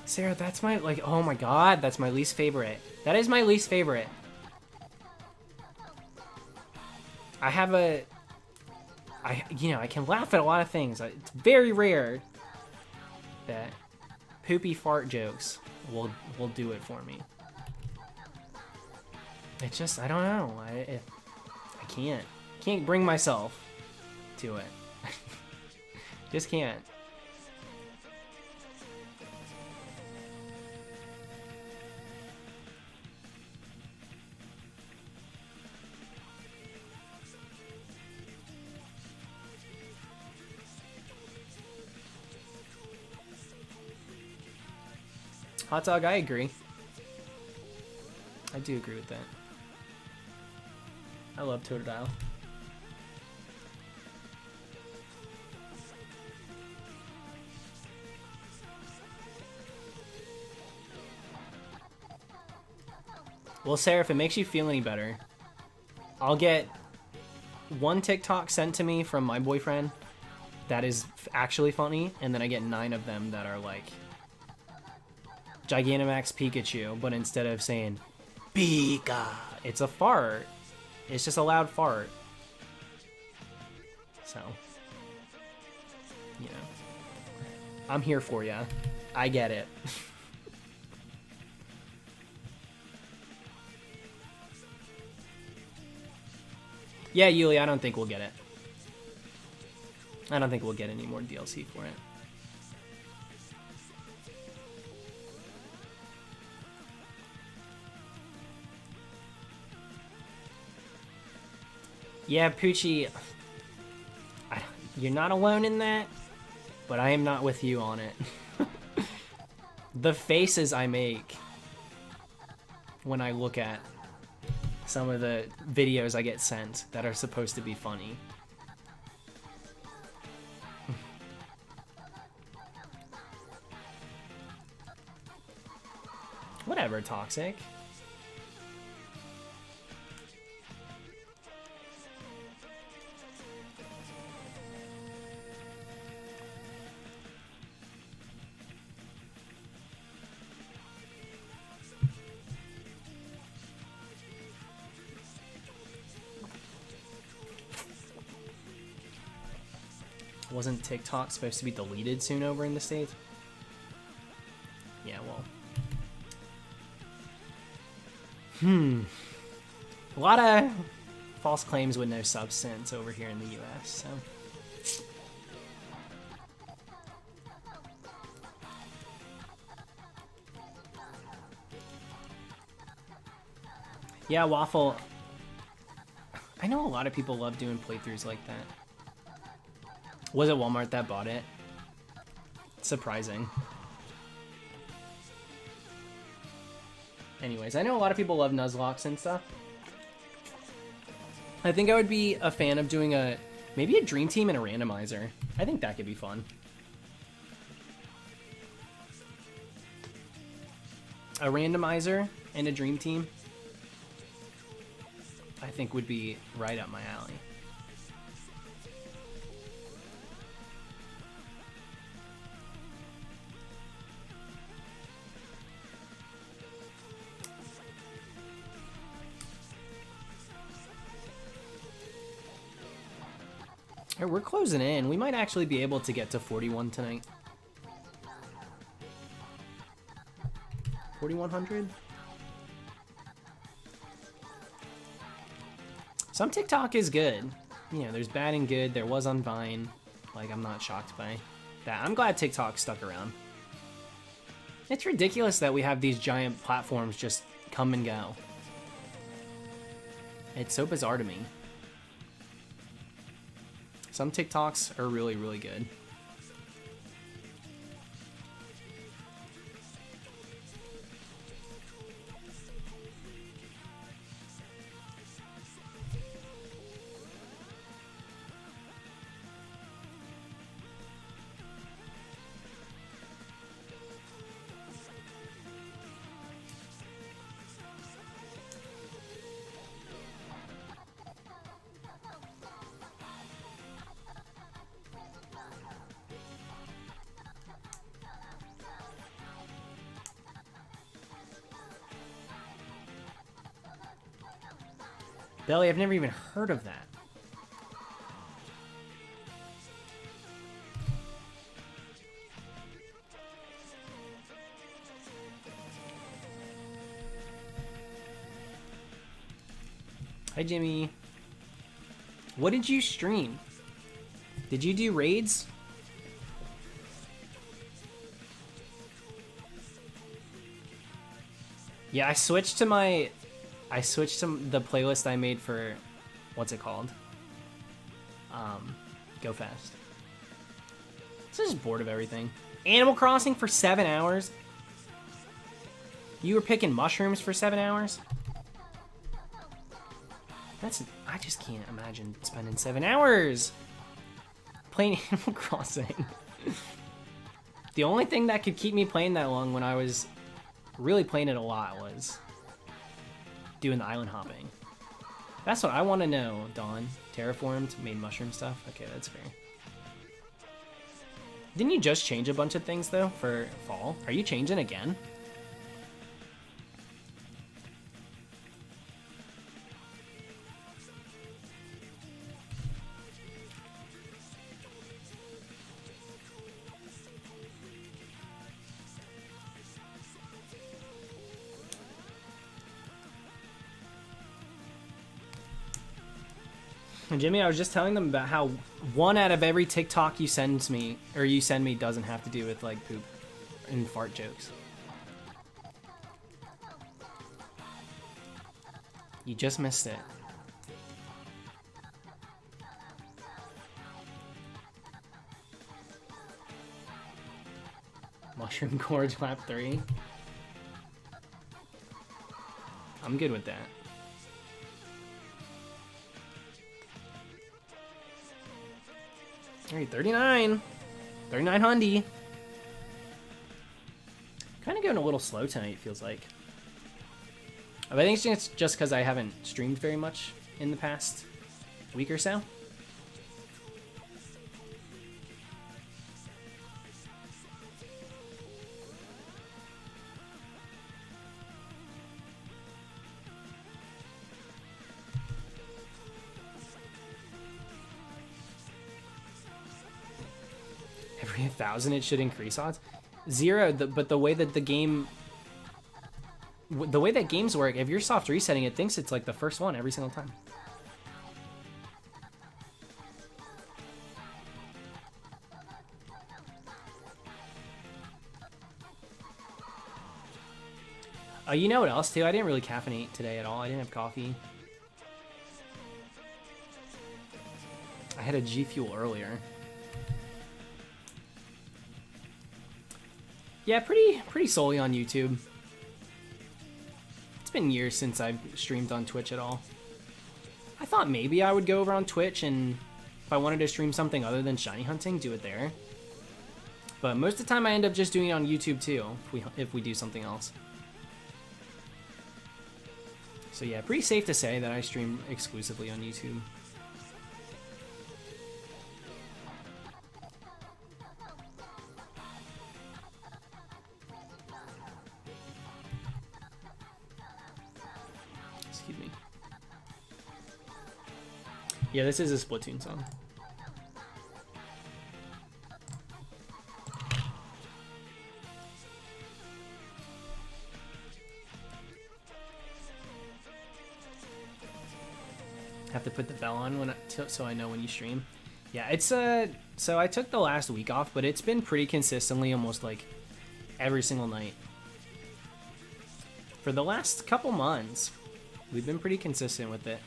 Sarah, that's my, like, oh my god, that's my least favorite. That is my least favorite. I have you know, I can laugh at a lot of things. It's very rare that poopy fart jokes will do it for me. It's just, I don't know. I can't bring myself to it. Just can't. Hot dog, I agree. I do agree with that. I love Totodile. Well, Sarah, if it makes you feel any better, I'll get one TikTok sent to me from my boyfriend that is actually funny, and then I get 9 of them that are like Gigantamax Pikachu, but instead of saying Pika, it's a fart. It's just a loud fart. So, you know, I'm here for ya. I get it. Yeah, Yuli, I don't think we'll get it. I don't think we'll get any more DLC for it. Yeah, Poochie, you're not alone in that, but I am not with you on it. The faces I make when I look at some of the videos I get sent that are supposed to be funny. Whatever, Toxic. Wasn't TikTok supposed to be deleted soon over in the States? Yeah, well. A lot of false claims with no substance over here in the US, so. Yeah, Waffle. I know a lot of people love doing playthroughs like that. Was it Walmart that bought it? Surprising. Anyways, I know a lot of people love Nuzlocke and stuff. I think I would be a fan of doing maybe a Dream Team and a randomizer. I think that could be fun. A randomizer and a Dream Team, I think would be right up my alley. Alright, we're closing in. We might actually be able to get to 41 tonight. 4,100? Some TikTok is good. You know, there's bad and good. There was on Vine. Like, I'm not shocked by that. I'm glad TikTok stuck around. It's ridiculous that we have these giant platforms just come and go. It's so bizarre to me. Some TikToks are really, really good. Belly, I've never even heard of that. Hi, Jimmy. What did you stream? Did you do raids? Yeah, I switched to the playlist I made for, what's it called? Go Fast. So I'm just bored of everything. Animal Crossing for 7 hours? You were picking mushrooms for 7 hours? I just can't imagine spending 7 hours playing Animal Crossing. The only thing that could keep me playing that long when I was really playing it a lot was doing the island hopping. That's what I want to know, Dawn. Terraformed, made mushroom stuff? Okay, that's fair. Didn't you just change a bunch of things, though, for fall? Are you changing again? And Jimmy, I was just telling them about how 1 out of every TikTok you send me doesn't have to do with like poop and fart jokes. You just missed it. Mushroom Gorge lap 3. I'm good with that. Alright, 39. 39 hundy. Kind of going a little slow tonight, it feels like. But I think it's just because I haven't streamed very much in the past week or so. Every 1,000 it should increase odds. 0, but the way that games work, if you're soft resetting, it thinks it's like the first one every single time. You know what else too? I didn't really caffeinate today at all. I didn't have coffee. I had a G Fuel earlier. Yeah, pretty solely on YouTube. It's been years since I've streamed on Twitch at all. I thought maybe I would go over on Twitch and if I wanted to stream something other than shiny hunting, do it there. But most of the time I end up just doing it on YouTube too, if we do something else. So yeah, pretty safe to say that I stream exclusively on YouTube. Excuse me. Yeah, this is a Splatoon song. Have to put the bell on when so I know when you stream. Yeah, it's so I took the last week off, but it's been pretty consistently almost like every single night. For the last couple months, we've been pretty consistent with it.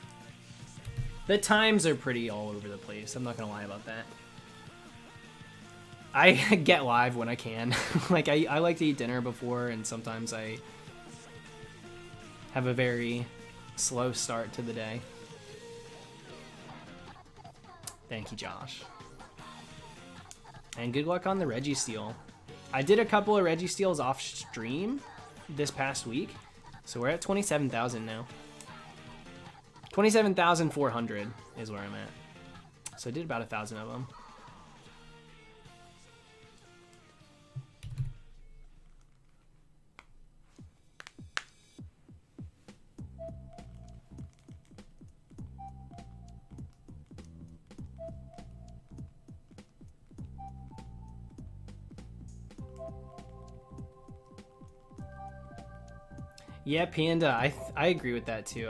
The times are pretty all over the place. I'm not gonna lie about that. I get live when I can. Like, I like to eat dinner before, and sometimes I have a very slow start to the day. Thank you, Josh. And good luck on the Registeal. I did a couple of Registeals off stream this past week, so we're at 27,000 now. 27,400 is where I'm at. So I did about 1,000 of them. Yeah, Panda, I agree with that too.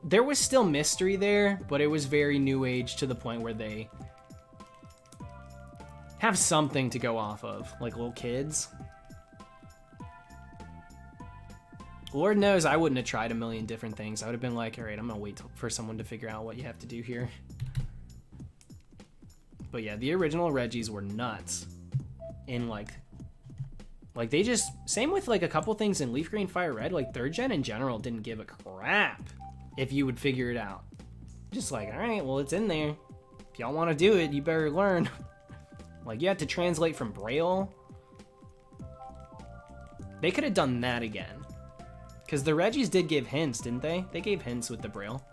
There was still mystery there, but it was very new age to the point where they have something to go off of, like little kids. Lord knows I wouldn't have tried a million different things. I would have been like, all right, I'm gonna wait for someone to figure out what you have to do here. But yeah, the original Regis were nuts. In like they just, same with like a couple things in Leaf Green Fire Red, like 3rd gen in general didn't give a crap if you would figure it out. Just like, all right, well, it's in there. If y'all want to do it, you better learn. Like, you had to translate from Braille. They could have done that again. Because the Regis did give hints, didn't they? They gave hints with the Braille.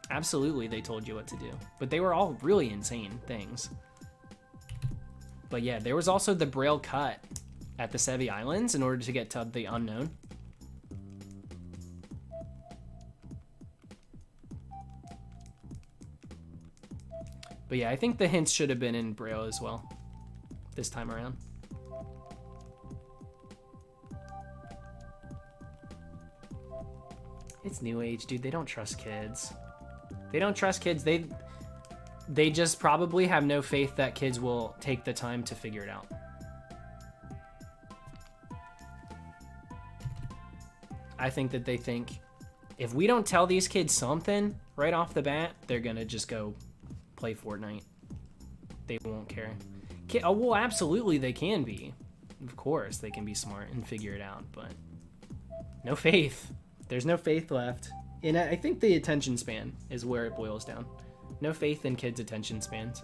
Absolutely, they told you what to do. But they were all really insane things. But yeah, there was also the Braille cut at the Sevi Islands in order to get to the unknown. But yeah, I think the hints should have been in Braille as well this time around. It's new age, dude. They don't trust kids. They don't trust kids. They just probably have no faith that kids will take the time to figure it out. I think that they think, if we don't tell these kids something right off the bat, they're gonna just go play Fortnite. They won't care. Oh, well, absolutely they can be. Of course, they can be smart and figure it out, but no faith. There's no faith left. And I think the attention span is where it boils down. No faith in kids' attention spans.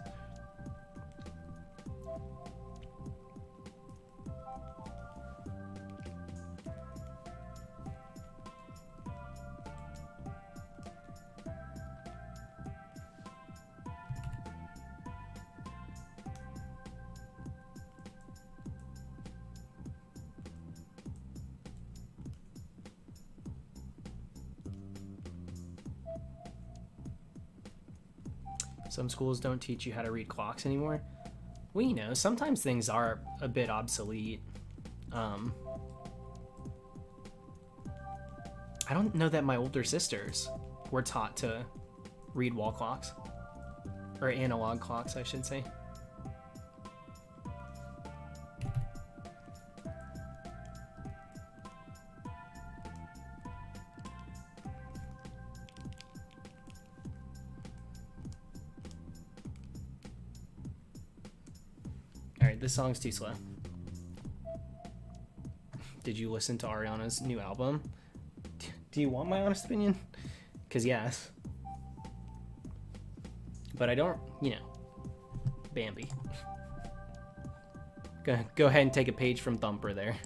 Some schools don't teach you how to read clocks anymore. Well, you know, sometimes things are a bit obsolete. I don't know that my older sisters were taught to read wall clocks. Or analog clocks, I should say. This song's too slow. Did you listen to Ariana's new album? Do you want my honest opinion? Because yes. But I don't, you know, Bambi. Go ahead and take a page from Thumper there.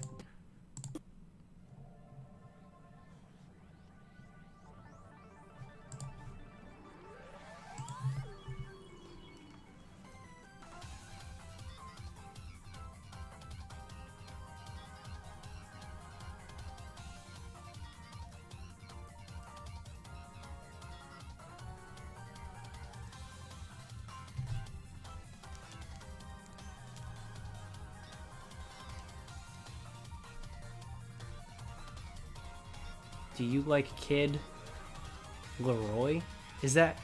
Do you like Kid Leroy? Is that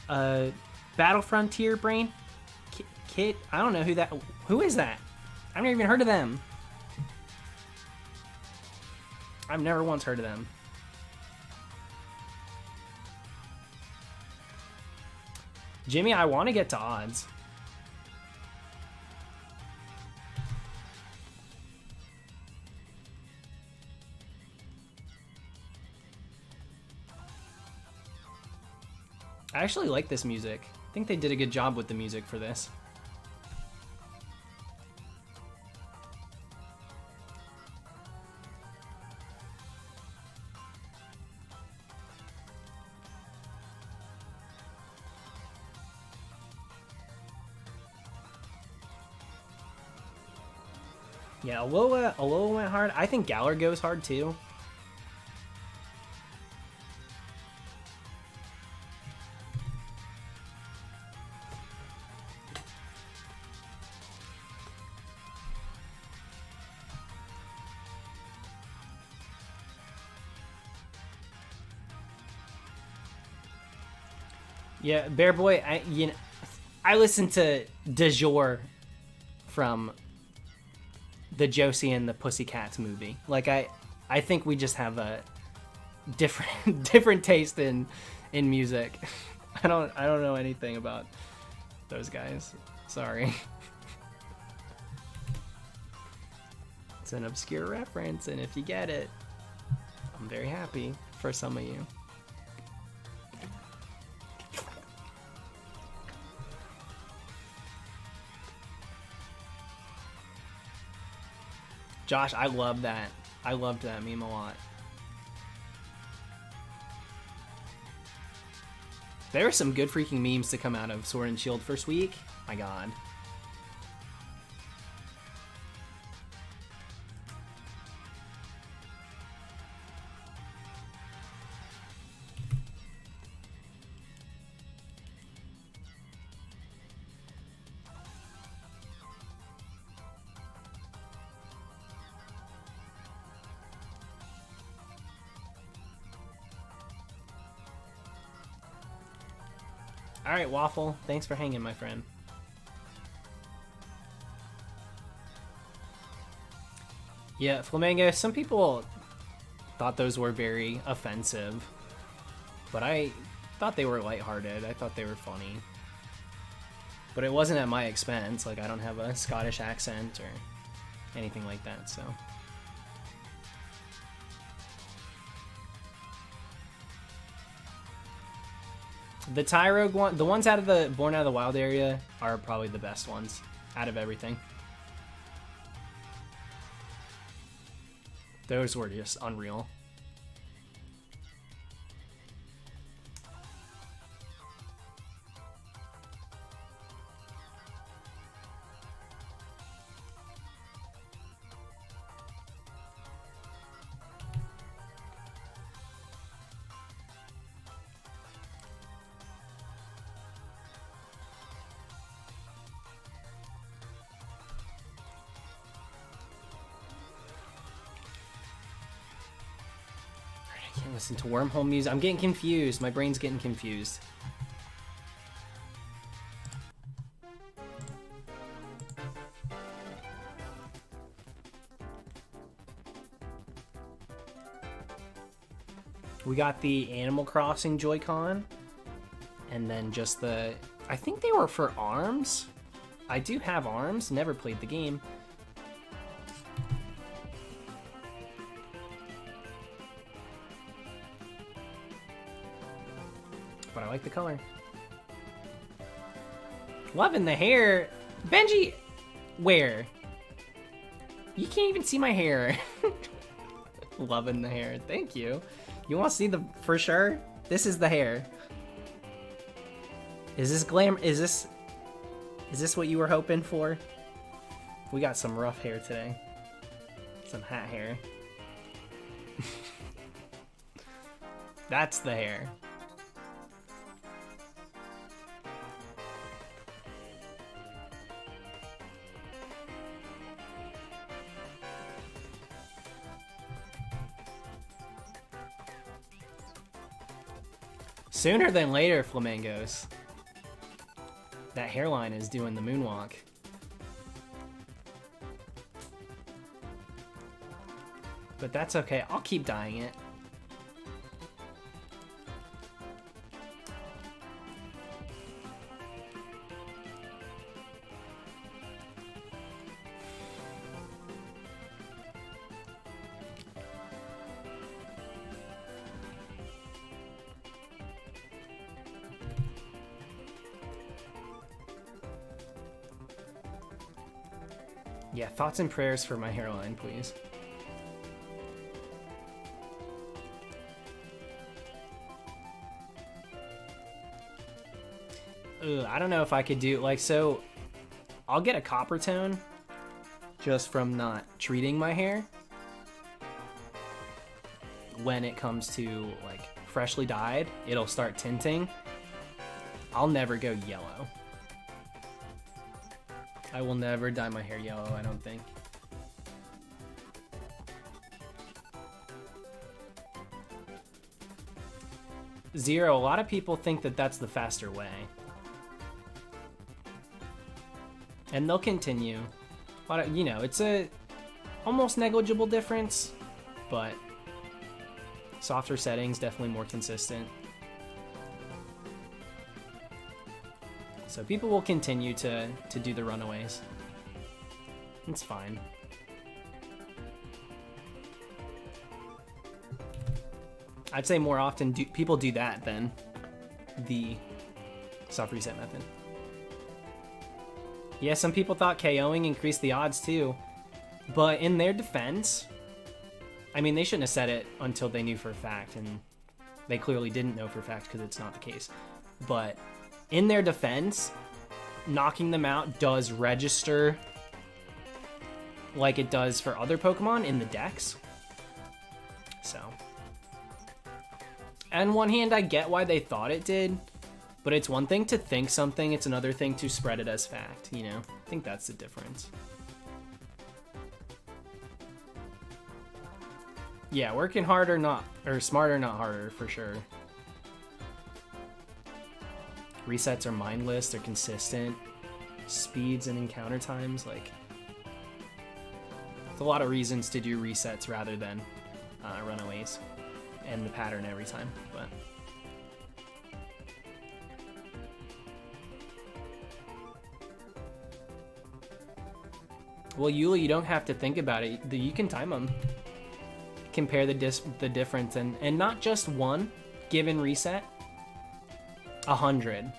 Battle Frontier Brain? Kid? I don't know who is that? I've never even heard of them. I've never once heard of them. Jimmy, I want to get to odds. I actually like this music. I think they did a good job with the music for this. Yeah, Alola went hard. I think Galar goes hard too. Yeah, Bear Boy, I listened to De Jour from the Josie and the Pussycats movie. Like I think we just have a different taste in music. I don't know anything about those guys. Sorry. It's an obscure reference, and if you get it, I'm very happy for some of you. Josh, I love that. I loved that meme a lot. There are some good freaking memes to come out of Sword and Shield first week. My god. Alright, Waffle. Thanks for hanging, my friend. Yeah, Flamingo, some people thought those were very offensive. But I thought they were lighthearted. I thought they were funny. But it wasn't at my expense. Like, I don't have a Scottish accent or anything like that, so... The Tyrogue one, the ones born out of the wild area are probably the best ones out of everything. Those were just unreal. Listen to wormhole music. I'm getting confused. My brain's getting confused. We got the Animal Crossing Joy-Con. And then just the... I think they were for ARMS. I do have ARMS. Never played the game. But I like the color. Loving the hair. Benji, where? You can't even see my hair. Loving the hair. Thank you. You want to see the for sure? This is the hair. Is this glam? Is this what you were hoping for? We got some rough hair today. Some hat hair. That's the hair. Sooner than later, Flamingos. That hairline is doing the moonwalk. But that's okay. I'll keep dyeing it. Yeah, thoughts and prayers for my hairline, please. Ugh, I don't know if I could do, like, so I'll get a copper tone just from not treating my hair when it comes to, like, freshly dyed. It'll start tinting. I'll never go yellow. I will never dye my hair yellow, I don't think. Zero, a lot of people think that that's the faster way. And they'll continue. A lot of, you know, it's a almost negligible difference, but softer settings, definitely more consistent. So people will continue to do the runaways. It's fine. I'd say more often people do that than the soft reset method. Yeah, some people thought KOing increased the odds too, but in their defense, I mean, they shouldn't have said it until they knew for a fact, and they clearly didn't know for a fact because it's not the case. But in their defense, knocking them out does register like it does for other Pokemon in the dex. So, on one hand, I get why they thought it did, but it's one thing to think something, it's another thing to spread it as fact, you know? I think that's the difference. Yeah, working harder, not, or smarter, not harder, for sure. Resets are mindless, they're consistent. Speeds and encounter times, like, there's a lot of reasons to do resets rather than runaways and the pattern every time, but. Well, Yuli, you don't have to think about it. You can time them. Compare the difference, and not just one given reset. 100.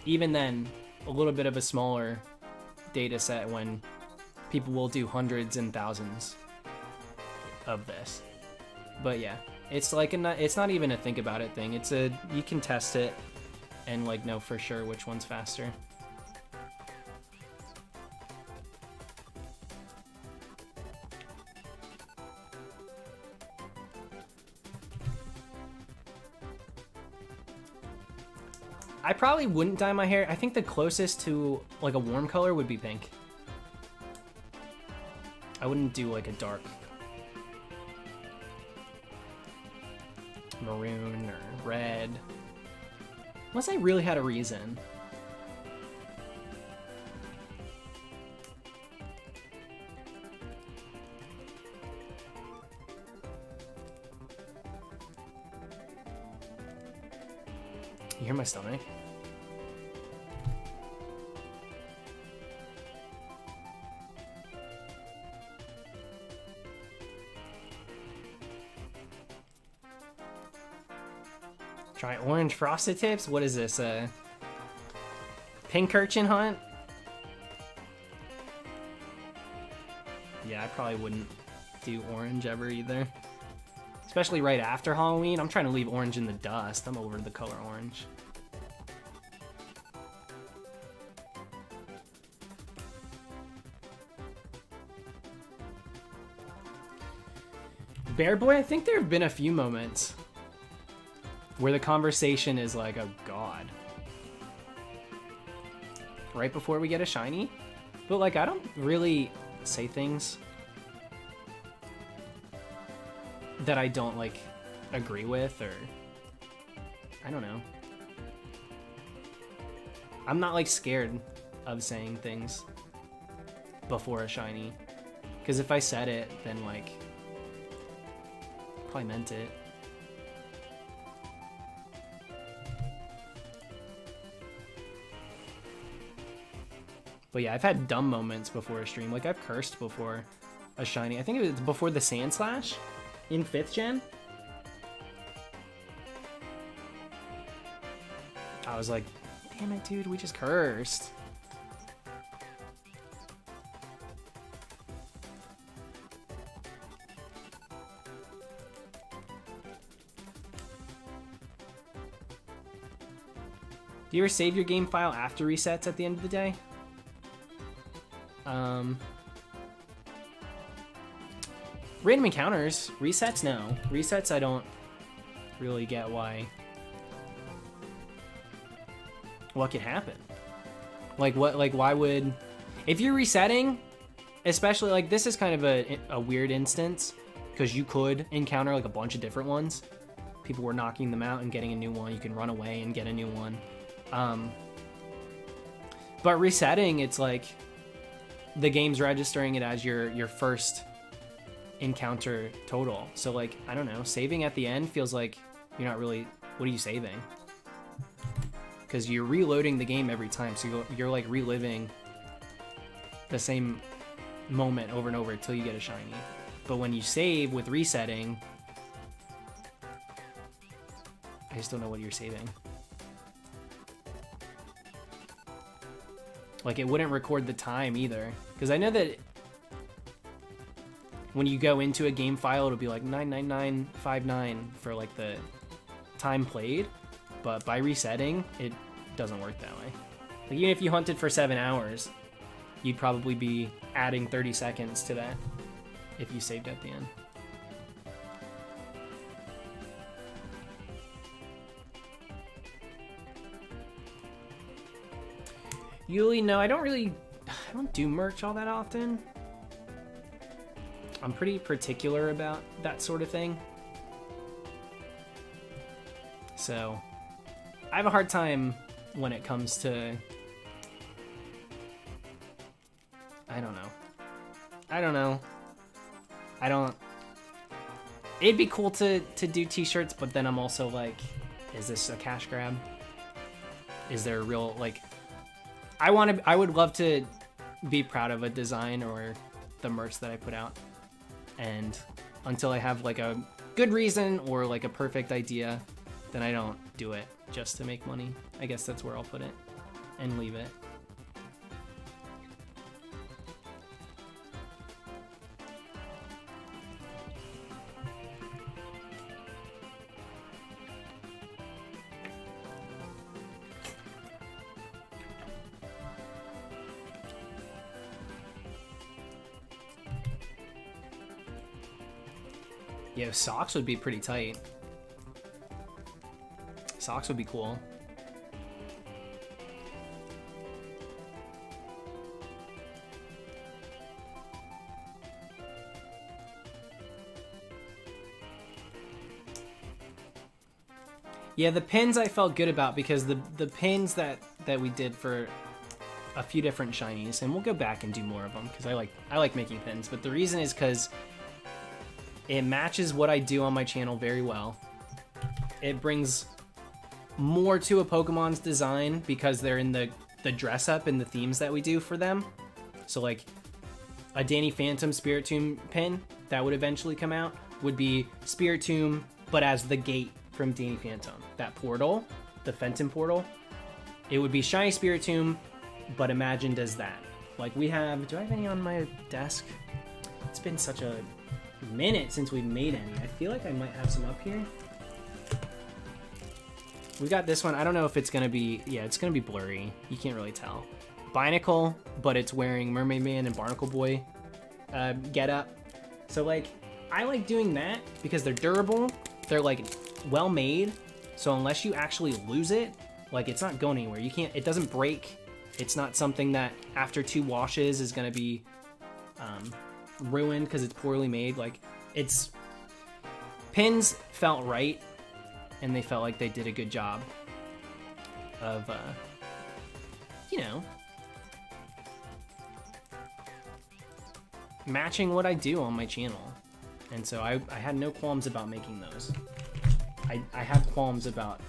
Even then, a little bit of a smaller data set when people will do hundreds and thousands of this. But yeah, it's like it's not even a think about it thing. It's a, you can test it and like know for sure which one's faster. I probably wouldn't dye my hair. I think the closest to like a warm color would be pink. I wouldn't do like a dark maroon or red. Unless I really had a reason. You hear my stomach? Try orange frosted tips? What is this, pink urchin hunt? Yeah, I probably wouldn't do orange ever either. Especially right after Halloween. I'm trying to leave orange in the dust. I'm over the color orange. Bear Boy, I think there have been a few moments where the conversation is like, oh god. Right before we get a shiny? But like, I don't really say things that I don't like agree with, or I don't know. I'm not like scared of saying things before a shiny, because if I said it, then like probably meant it. But yeah, I've had dumb moments before a stream. Like I've cursed before a shiny. I think it was before the Sand Slash in 5th gen. I was like, damn it, dude, we just cursed. Do you ever save your game file after resets at the end of the day? Random encounters. Resets, no. Resets, I don't really get why. What could happen? Like, what, like, why would... If you're resetting, especially, like, this is kind of a weird instance, because you could encounter, like, a bunch of different ones. People were knocking them out and getting a new one. You can run away and get a new one. But resetting, it's like the game's registering it as your first encounter total. So, like, I don't know, saving at the end feels like you're not really... What are you saving? Because you're reloading the game every time, so you're like reliving the same moment over and over until you get a shiny. But when you save with resetting, I just don't know what you're saving. Like, it wouldn't record the time either, because I know that when you go into a game file, it'll be like 99959 for like the time played, but by resetting, it doesn't work that way. Like, even if you hunted for 7 hours, you'd probably be adding 30 seconds to that if you saved at the end. Yuli, no, I don't do merch all that often. I'm pretty particular about that sort of thing. So, I have a hard time when it comes to... I don't know. It'd be cool to do t-shirts, but then I'm also like, is this a cash grab? Is there a real, like... I would love to be proud of a design or the merch that I put out. And until I have like a good reason or like a perfect idea, then I don't do it just to make money. I guess that's where I'll put it and leave it. Yo, socks would be pretty tight. Socks would be cool. Yeah, the pins I felt good about because the pins that we did for a few different shinies, and we'll go back and do more of them because I like making pins, but the reason is because it matches what I do on my channel very well. It brings more to a Pokemon's design because they're in the dress up and the themes that we do for them. So like a Danny Phantom Spiritomb pin that would eventually come out would be Spiritomb, but as the gate from Danny Phantom. That portal, the Fenton portal, it would be Shiny Spiritomb, but imagined as that. Like do I have any on my desk? It's been such a minute since we've made any. I feel like I might have some up here. We got this one. I don't know if it's gonna be... Yeah, it's gonna be blurry. You can't really tell. Binacle, but it's wearing Mermaid Man and Barnacle Boy get up. So like, I like doing that because they're durable. They're like well made. So unless you actually lose it, like it's not going anywhere. You can't... It doesn't break. It's not something that after 2 washes is gonna be ruined because it's poorly made. Like, it's... Pins felt right, and they felt like they did a good job of, you know, matching what I do on my channel. And so I had no qualms about making those. I have qualms about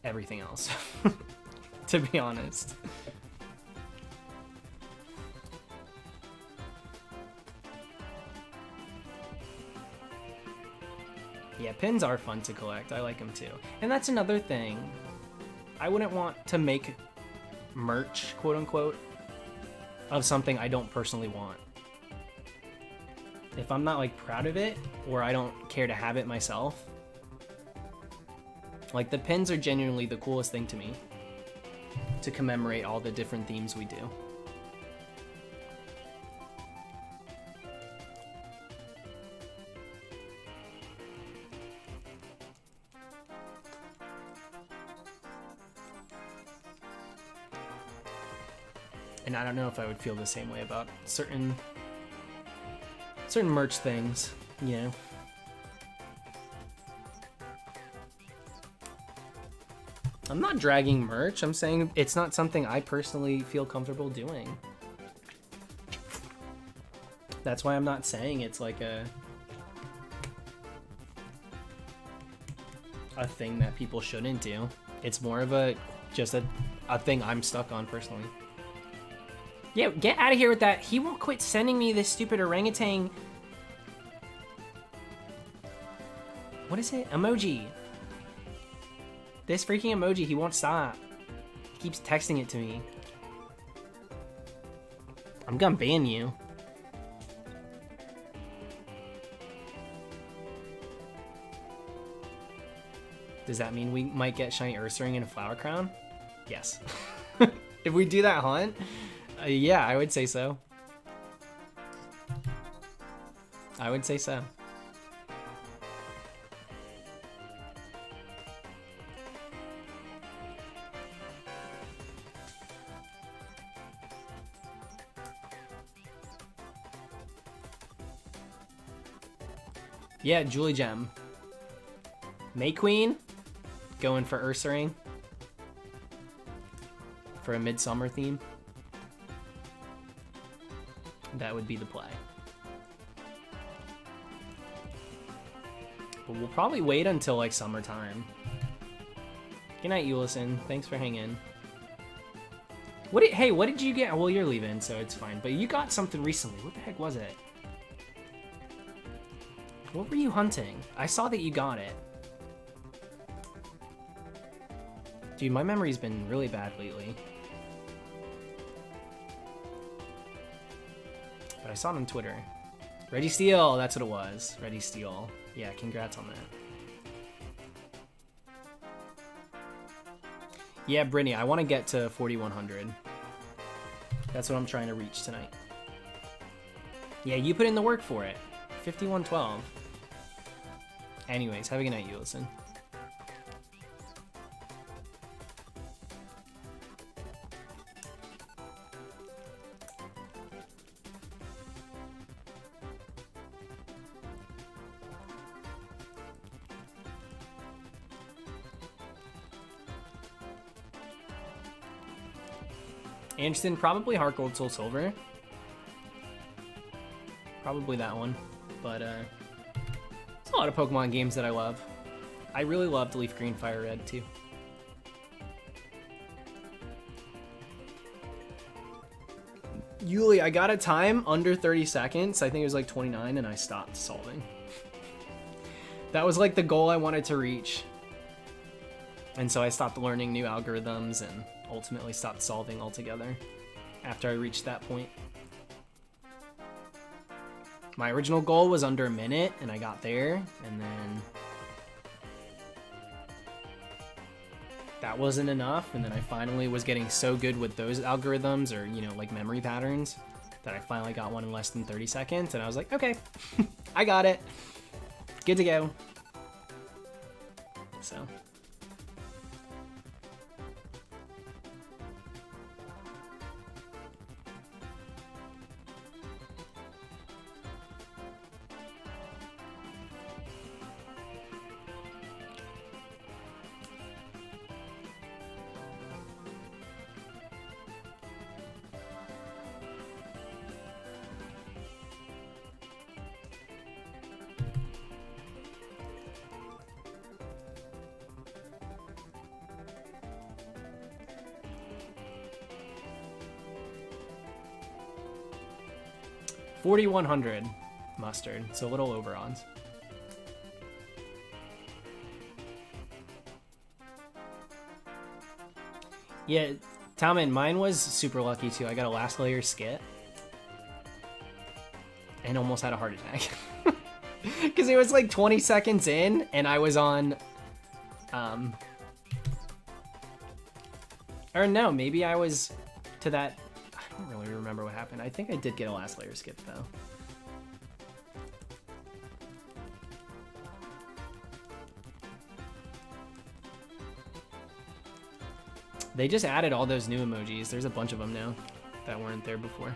everything else, to be honest. Yeah, pins are fun to collect. I like them too. And that's another thing. I wouldn't want to make merch, quote unquote, of something I don't personally want. If I'm not like proud of it, or I don't care to have it myself, Like, the pins are genuinely the coolest thing to me, to commemorate all the different themes we do. And I don't know if I would feel the same way about certain merch things, you know. I'm not dragging merch. I'm saying it's not something I personally feel comfortable doing. That's why I'm not saying it's like a thing that people shouldn't do. It's more of just a thing I'm stuck on personally. Yeah, get out of here with that. He won't quit sending me this stupid orangutan. What is it? Emoji. This freaking emoji, he won't stop. He keeps texting it to me. I'm gonna ban you. Does that mean we might get shiny Ursaring and a flower crown? Yes. If we do that hunt, yeah, I would say so. I would say so. Yeah, Julie Gem. May Queen, going for Ursaring for a midsummer theme. That would be the play. But we'll probably wait until like summertime. Good night, Eulison. Thanks for hanging. Hey, what did you get? Well, you're leaving, so it's fine. But you got something recently. What the heck was it? What were you hunting? I saw that you got it. Dude, my memory's been really bad lately. But I saw it on Twitter. Registeel, that's what it was. Registeel. Yeah, congrats on that. Yeah, Brittany, I want to get to 4,100. That's what I'm trying to reach tonight. Yeah, you put in the work for it. 5112. Anyways, have a good night, you listen. Anderson, probably Heart Gold Soul Silver. Probably that one. But, there's a lot of Pokemon games that I love. I really loved Leaf Green Fire Red, too. Yuli, I got a time under 30 seconds. I think it was like 29, and I stopped solving. That was like the goal I wanted to reach. And so I stopped learning new algorithms and ultimately stopped solving altogether after I reached that point. My original goal was under a minute, and I got there, and then that wasn't enough, and then I finally was getting so good with those algorithms, or, you know, like memory patterns, that I finally got one in less than 30 seconds, and I was like, okay, I got it. Good to go. So... 4,100 mustard, so a little over odds. Yeah, Talman, mine was super lucky too. I got a last layer skit and almost had a heart attack because it was like 20 seconds in, and I was on Or no, maybe I was to that. I don't really remember what happened. I think I did get a last layer skip though. They just added all those new emojis. There's a bunch of them now that weren't there before.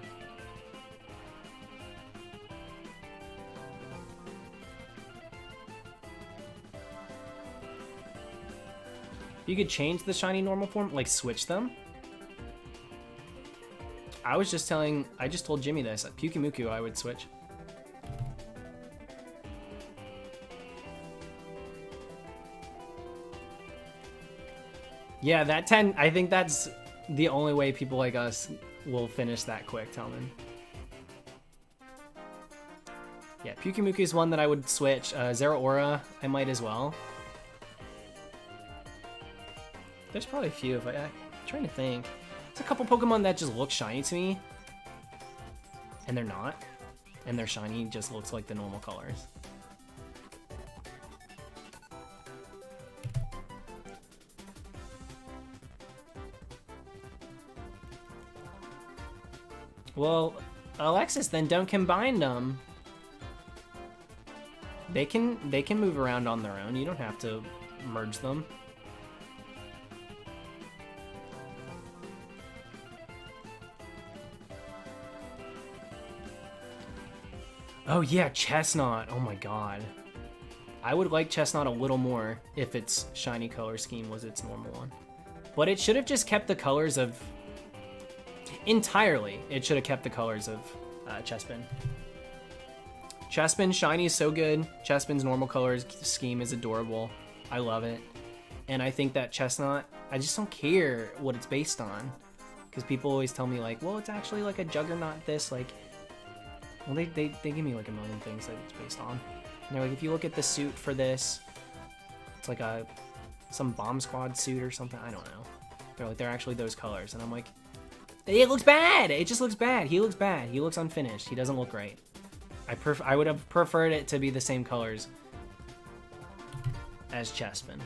You could change the shiny normal form, like switch them. I just told Jimmy this. At Pyukimuku, I would switch. Yeah, that 10, I think that's the only way people like us will finish that quick, Telman. Yeah, Pyukimuku is one that I would switch. Zero Aura, I might as well. There's probably a few. I'm trying to think. There's a couple Pokemon that just look shiny to me. And they're not. And their shiny just looks like the normal colors. Well, Alexis, then don't combine them. They can move around on their own. You don't have to merge them. Oh yeah, Chestnut. Oh my god. I would like Chestnut a little more if its shiny color scheme was its normal one. But it should have just kept the colors of... Entirely, it should have kept the colors of Chespin. Chespin shiny is so good. Chespin's normal colors scheme is adorable. I love it. And I think that Chestnut, I just don't care what it's based on. Because people always tell me like, well, it's actually like a Juggernaut this, like... Well, they give me like a million things that it's based on. And they're like, if you look at the suit for this, it's like some bomb squad suit or something. I don't know. They're like, they're actually those colors. And I'm like, it looks bad. It just looks bad. He looks bad. He looks unfinished. He doesn't look great. I would have preferred it to be the same colors as Chespin.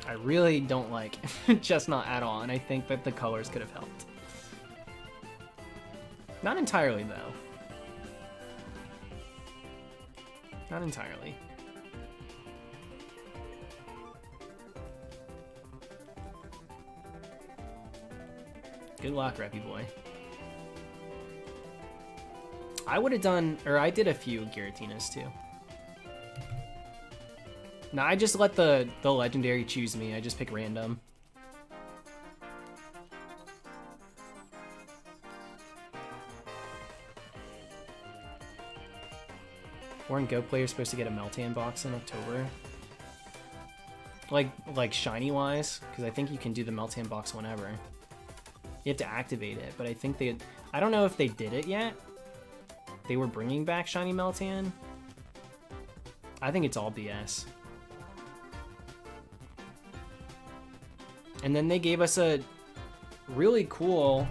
I really don't like Chestnut at all, and I think that the colors could have helped. Not entirely, though. Not entirely. Good luck, Reppy boy. I would have done, or I did a few Giratinas too. No, I just let the legendary choose me. I just pick random. Foreign Go players supposed to get a Meltan box in October. Like shiny wise, because I think you can do the Meltan box whenever. You have to activate it, but I think I don't know if they did it yet. They were bringing back shiny Meltan. I think it's all BS. And then they gave us a really cool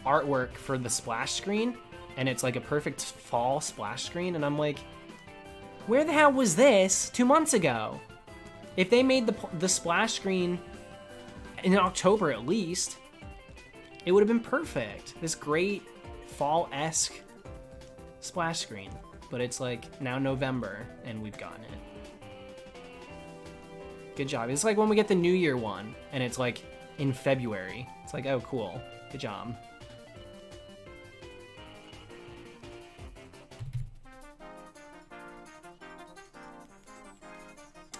artwork for the splash screen, and it's like a perfect fall splash screen, and I'm like, where the hell was this 2 months ago? If they made the splash screen in October at least, it would have been perfect. This great fall-esque splash screen. But it's like now November, and we've gotten it. Good job. It's like when we get the New Year one, and it's like in February. It's like, oh, cool. Good job.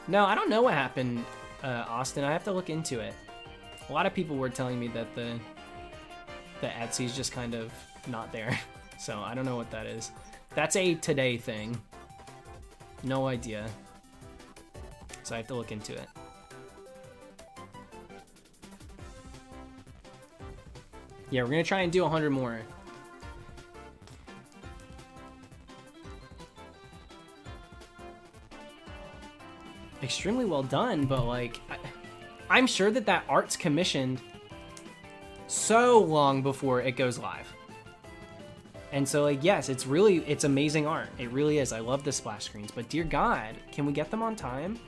No, I don't know what happened, Austin. I have to look into it. A lot of people were telling me that the Etsy's just kind of not there. So I don't know what that is. That's a today thing. No idea. So I have to look into it. Yeah, we're gonna try and do 100 more. Extremely well done, but like, I'm sure that art's commissioned so long before it goes live. And so, like, yes, it's amazing art. It really is. I love the splash screens. But dear God, can we get them on time?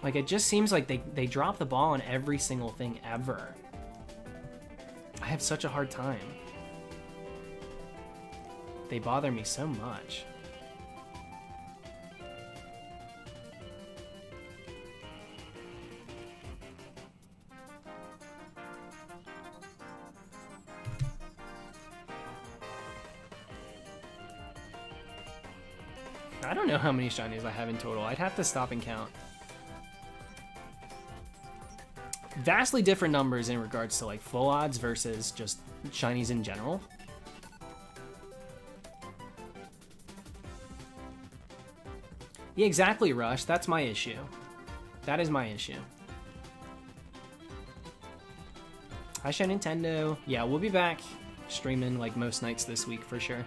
Like, it just seems like they drop the ball on every single thing ever. I have such a hard time. They bother me so much. I don't know how many shinies I have in total. I'd have to stop and count. Vastly different numbers in regards to like full odds versus just shinies in general. Yeah, exactly, Rush. That's my issue. That is my issue. Hi, Show Nintendo. Yeah, we'll be back streaming like most nights this week for sure.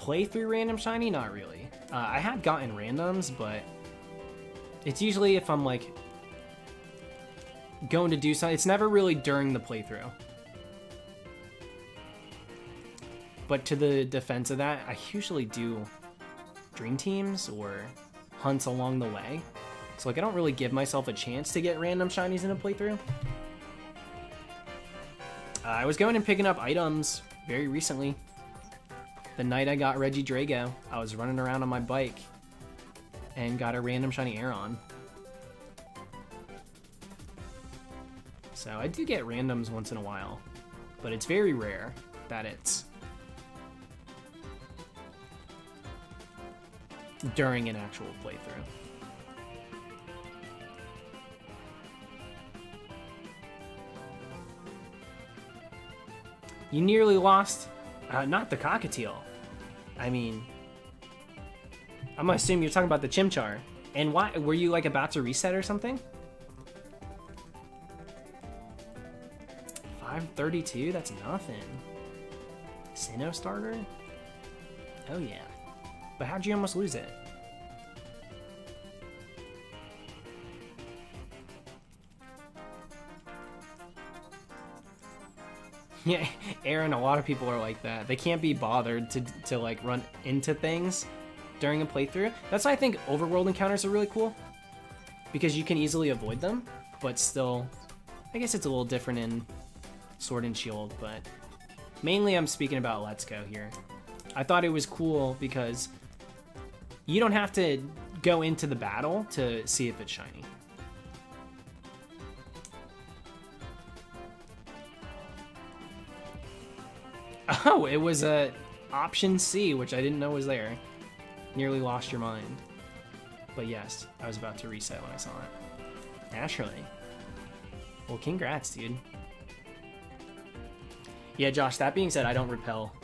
Playthrough random shiny? Not really. I have gotten randoms, but it's usually if I'm like going to do something. It's never really during the playthrough. But to the defense of that, I usually do dream teams or hunts along the way. So like I don't really give myself a chance to get random shinies in a playthrough. I was going and picking up items very recently. The night I got Regidrago, I was running around on my bike and got a random shiny Aeron. So I do get randoms once in a while, but it's very rare that it's during an actual playthrough. You nearly lost, not the Cockatiel. I mean, I'm gonna assume you're talking about the Chimchar. And why, were you like about to reset or something? 532, that's nothing. Sinnoh starter? Oh yeah. But how'd you almost lose it? Yeah, Aaron, a lot of people are like that. They can't be bothered to like run into things during a playthrough. That's why I think overworld encounters are really cool, because you can easily avoid them, but still, I guess it's a little different in Sword and Shield, but mainly I'm speaking about Let's Go here. I thought it was cool because you don't have to go into the battle to see if it's shiny. Oh, it was a option C, which I didn't know was there. Nearly lost your mind. But yes, I was about to reset when I saw it. Naturally. Well, congrats, dude. Yeah, Josh, that being said, I don't repel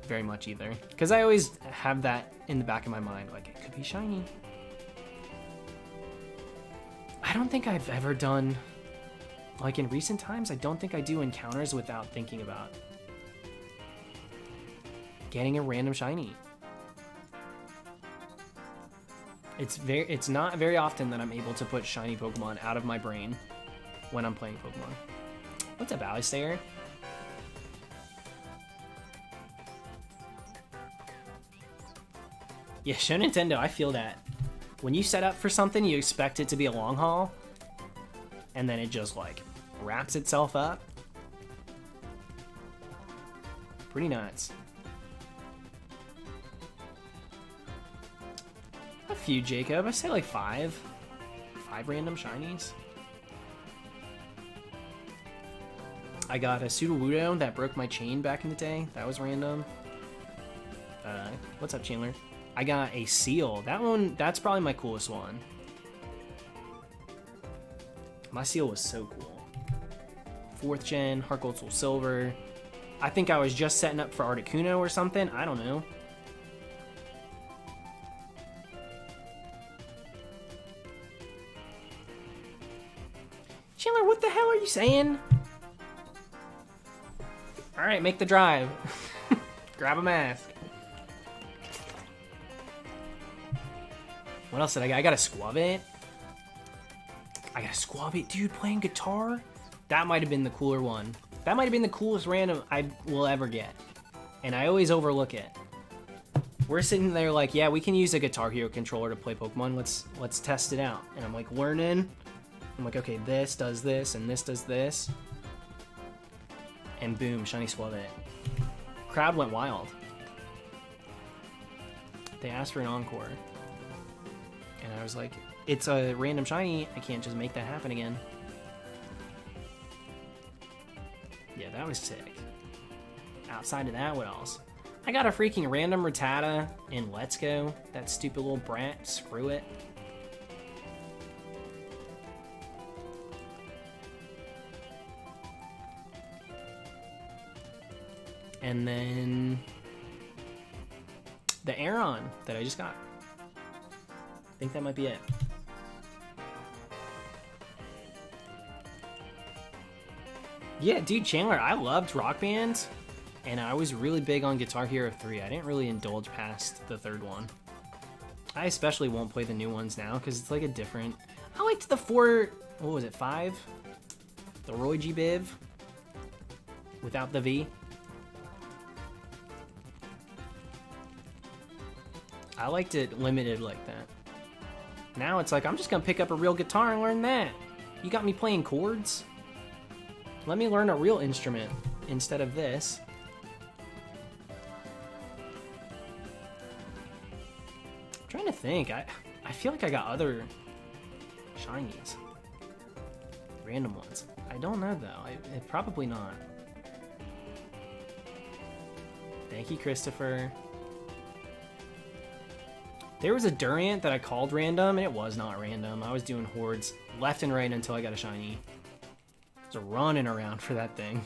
very much either. Because I always have that in the back of my mind, like, it could be shiny. I don't think I've ever done, like in recent times, I don't think I do encounters without thinking about getting a random shiny. It's not very often that I'm able to put shiny Pokemon out of my brain when I'm playing Pokemon. What's up, Alistair? Yeah, Show Nintendo, I feel that. When you set up for something, you expect it to be a long haul, and then it just like wraps itself up. Pretty nuts. A few, Jacob. I say like 5 random shinies. I got a Sudowoodo that broke my chain back in the day. That was random. What's up, Chandler? I got a Seal. That one, that's probably my coolest one. My Seal was so cool. 4th gen, Heart Gold Soul Silver. I think I was just setting up for Articuno or something. I don't know. Chandler, what the hell are you saying? All right, make the drive. Grab a mask. What else did I got? I got a Squabit. I got a Squabit. Dude, playing guitar? That might have been the cooler one. That might have been the coolest random I will ever get. And I always overlook it. We're sitting there like, yeah, we can use a Guitar Hero controller to play Pokemon. Let's test it out. And I'm like learning. I'm like, okay, this does this and this does this. And boom, shiny Squabit. Crowd went wild. They asked for an encore. And I was like, it's a random shiny. I can't just make that happen again. Yeah, that was sick. Outside of that, what else? I got a freaking random Rattata in Let's Go. That stupid little brat. Screw it. And then the Aeron that I just got. I think that might be it. Yeah, dude, Chandler, I loved Rock Band, and I was really big on Guitar Hero 3. I didn't really indulge past the third one. I especially won't play the new ones now, because it's like a different... I liked the 4... What was it, 5? The Roy G. Biv. Without the V. I liked it limited like that. Now it's like, I'm just gonna pick up a real guitar and learn that. You got me playing chords? Let me learn a real instrument instead of this. I'm trying to think. I feel like I got other shinies. Random ones. I don't know though. Probably not. Thank you, Christopher. There was a Durant that I called random, and it was not random. I was doing hordes left and right until I got a shiny. I was running around for that thing.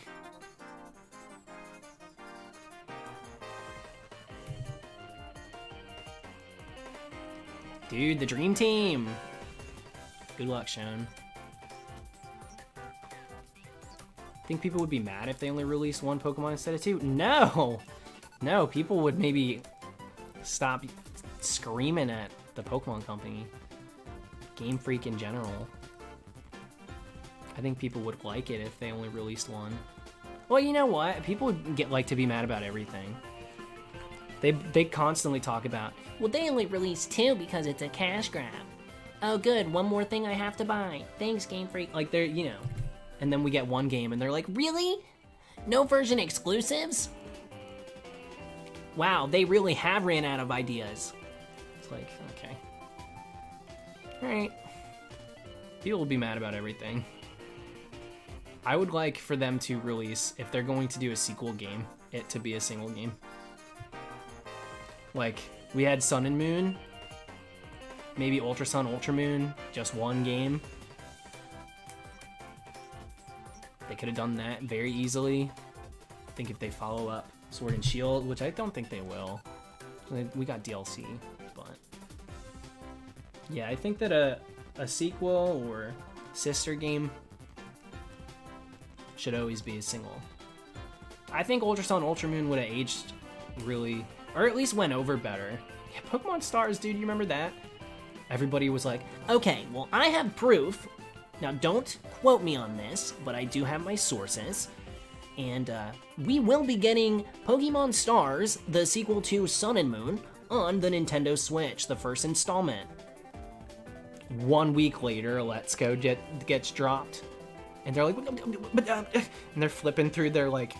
Dude, the dream team. Good luck, Sean. Think people would be mad if they only released one Pokemon instead of two? No! No, people would maybe stop screaming at the Pokemon Company. Game Freak in general. I think people would like it if they only released one. Well, you know what? People would like to be mad about everything. They constantly talk about, Well, they only released 2 because it's a cash grab. Oh, good. One more thing I have to buy. Thanks, Game Freak. like they're, you know, and then we get one game and they're like, Really? No version exclusives? wow, they really have ran out of ideas. It's like, okay. Alright. People will be mad about everything. I would like for them to release, if they're going to do a sequel game, it to be a single game. Like, we had Sun and Moon, maybe Ultra Sun, Ultra Moon, just one game. They could have done that very easily. I think if they follow up Sword and Shield, which I don't think they will. We got DLC, but... yeah, I think that a sequel or sister game should always be a single. I think Ultra Sun, Ultra Moon would have aged really, or at least went over better. Yeah, Pokemon Stars, dude, you remember that? Everybody was like, Okay, well, I have proof. Now, don't quote me on this, but I do have my sources. And we will be getting Pokemon Stars, the sequel to Sun and Moon, on the Nintendo Switch, the first installment. 1 week later, Let's Go gets dropped. And they're like, and they're flipping through their, like,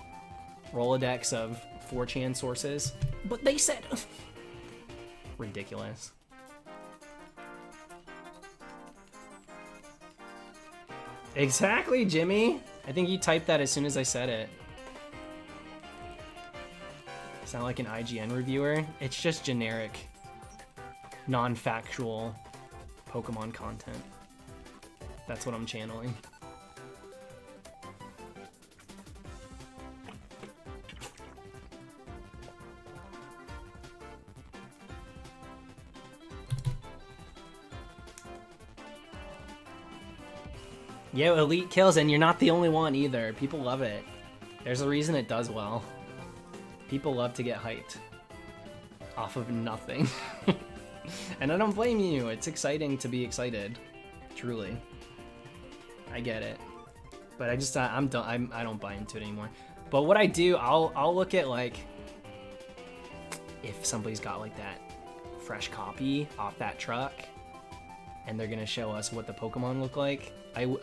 Rolodex of 4chan sources. But they said... Ridiculous. Exactly, Jimmy. I think you typed that as soon as I said it. Sound like an IGN reviewer? It's just generic, non-factual Pokemon content. That's what I'm channeling. Yo, elite kills, and you're not the only one either. People love it. There's a reason it does well. People love to get hyped off of nothing. And I don't blame you. It's exciting to be excited. Truly. I get it. But I just, I'm done. I don't buy into it anymore. But what I do, I'll look at like, if somebody's got like that fresh copy off that truck and they're gonna show us what the Pokemon look like, I look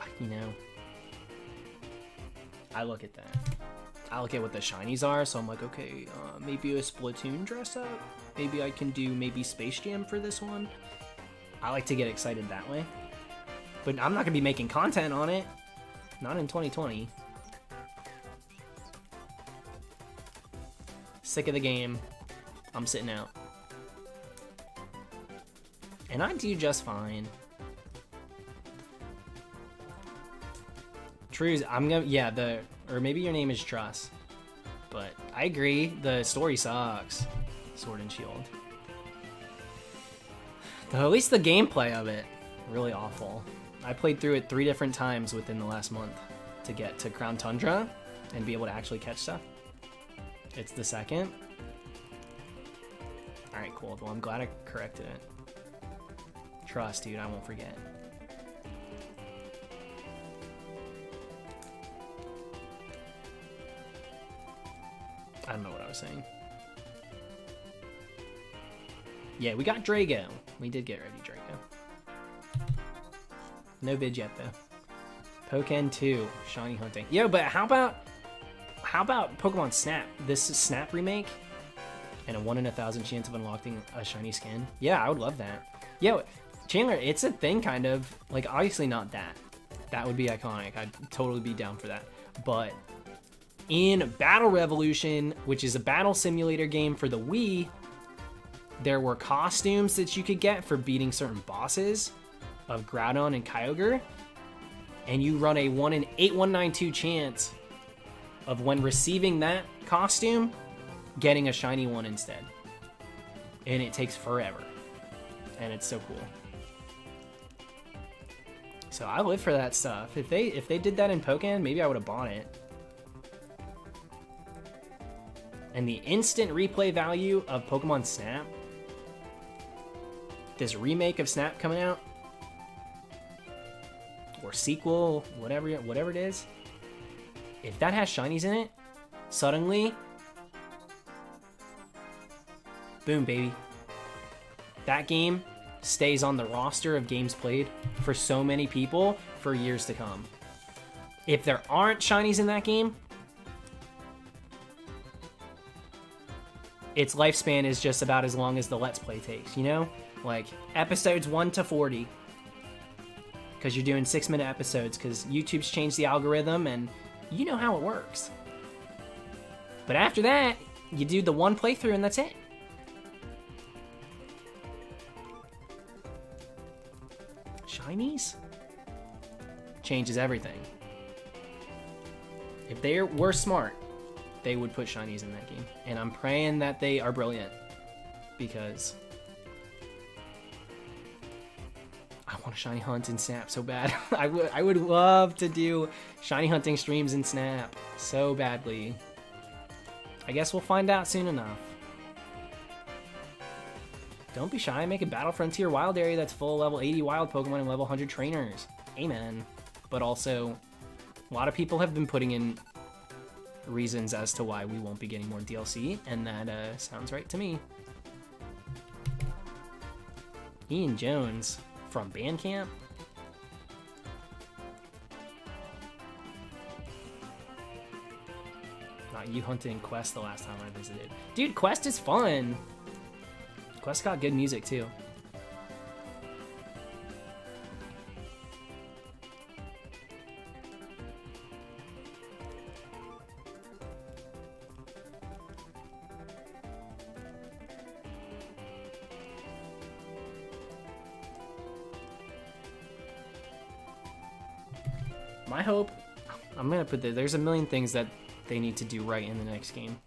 at that. I look at what the shinies are, so I'm like, okay, maybe a Splatoon dress up? Maybe I can do maybe Space Jam for this one? I like to get excited that way. But I'm not gonna be making content on it. Not in 2020. Sick of the game. I'm sitting out. And I do just fine. Trues, I'm gonna, yeah, or maybe your name is Truss. But I agree, the story sucks. Sword and Shield. Though at least the gameplay of it, really awful. I played through it 3 different times within the last month to get to Crown Tundra and be able to actually catch stuff. It's the second. Alright, cool. Well, I'm glad I corrected it. Trust, dude, I won't forget. I don't know what I was saying. Yeah, we got Drago. We did get Regidrago. No vid yet though. Pokken 2, shiny hunting. Yo, but how about Pokemon Snap? This is Snap remake and a 1 in 1,000 chance of unlocking a shiny skin. Yeah, I would love that. Yo, Chandler, it's a thing kind of. Like, obviously not that. That would be iconic. I'd totally be down for that. But in Battle Revolution, which is a battle simulator game for the Wii, there were costumes that you could get for beating certain bosses of Groudon and Kyogre, and you run a 1 in 8192 chance of, when receiving that costume, getting a shiny one instead. And it takes forever. And it's so cool. So I live for that stuff. If they did that in Pokken, maybe I would have bought it. And the instant replay value of Pokemon Snap, this remake of Snap coming out, or sequel, whatever it is, if that has shinies in it, suddenly, boom, baby. That game stays on the roster of games played for so many people for years to come. If there aren't shinies in that game, its lifespan is just about as long as the Let's Play takes, you know? Like, episodes 1 to 40. Because you're doing 6-minute episodes, because YouTube's changed the algorithm, and you know how it works. But after that, you do the one playthrough, and that's it. Shinies? Changes everything. If they were smart, they would put shinies in that game. And I'm praying that they are brilliant. Because I want a shiny hunt in Snap so bad. I would love to do shiny hunting streams in Snap so badly. I guess we'll find out soon enough. Don't be shy, make a Battle Frontier wild area that's full of level 80 wild Pokemon and level 100 trainers. Amen. But also, a lot of people have been putting in reasons as to why we won't be getting more DLC, and that sounds right to me. Ian Jones from Bandcamp? Not you hunting Quest the last time I visited. Dude, Quest is fun! Quest got good music too. My hope, I'm gonna put there's a million things that they need to do right in the next game.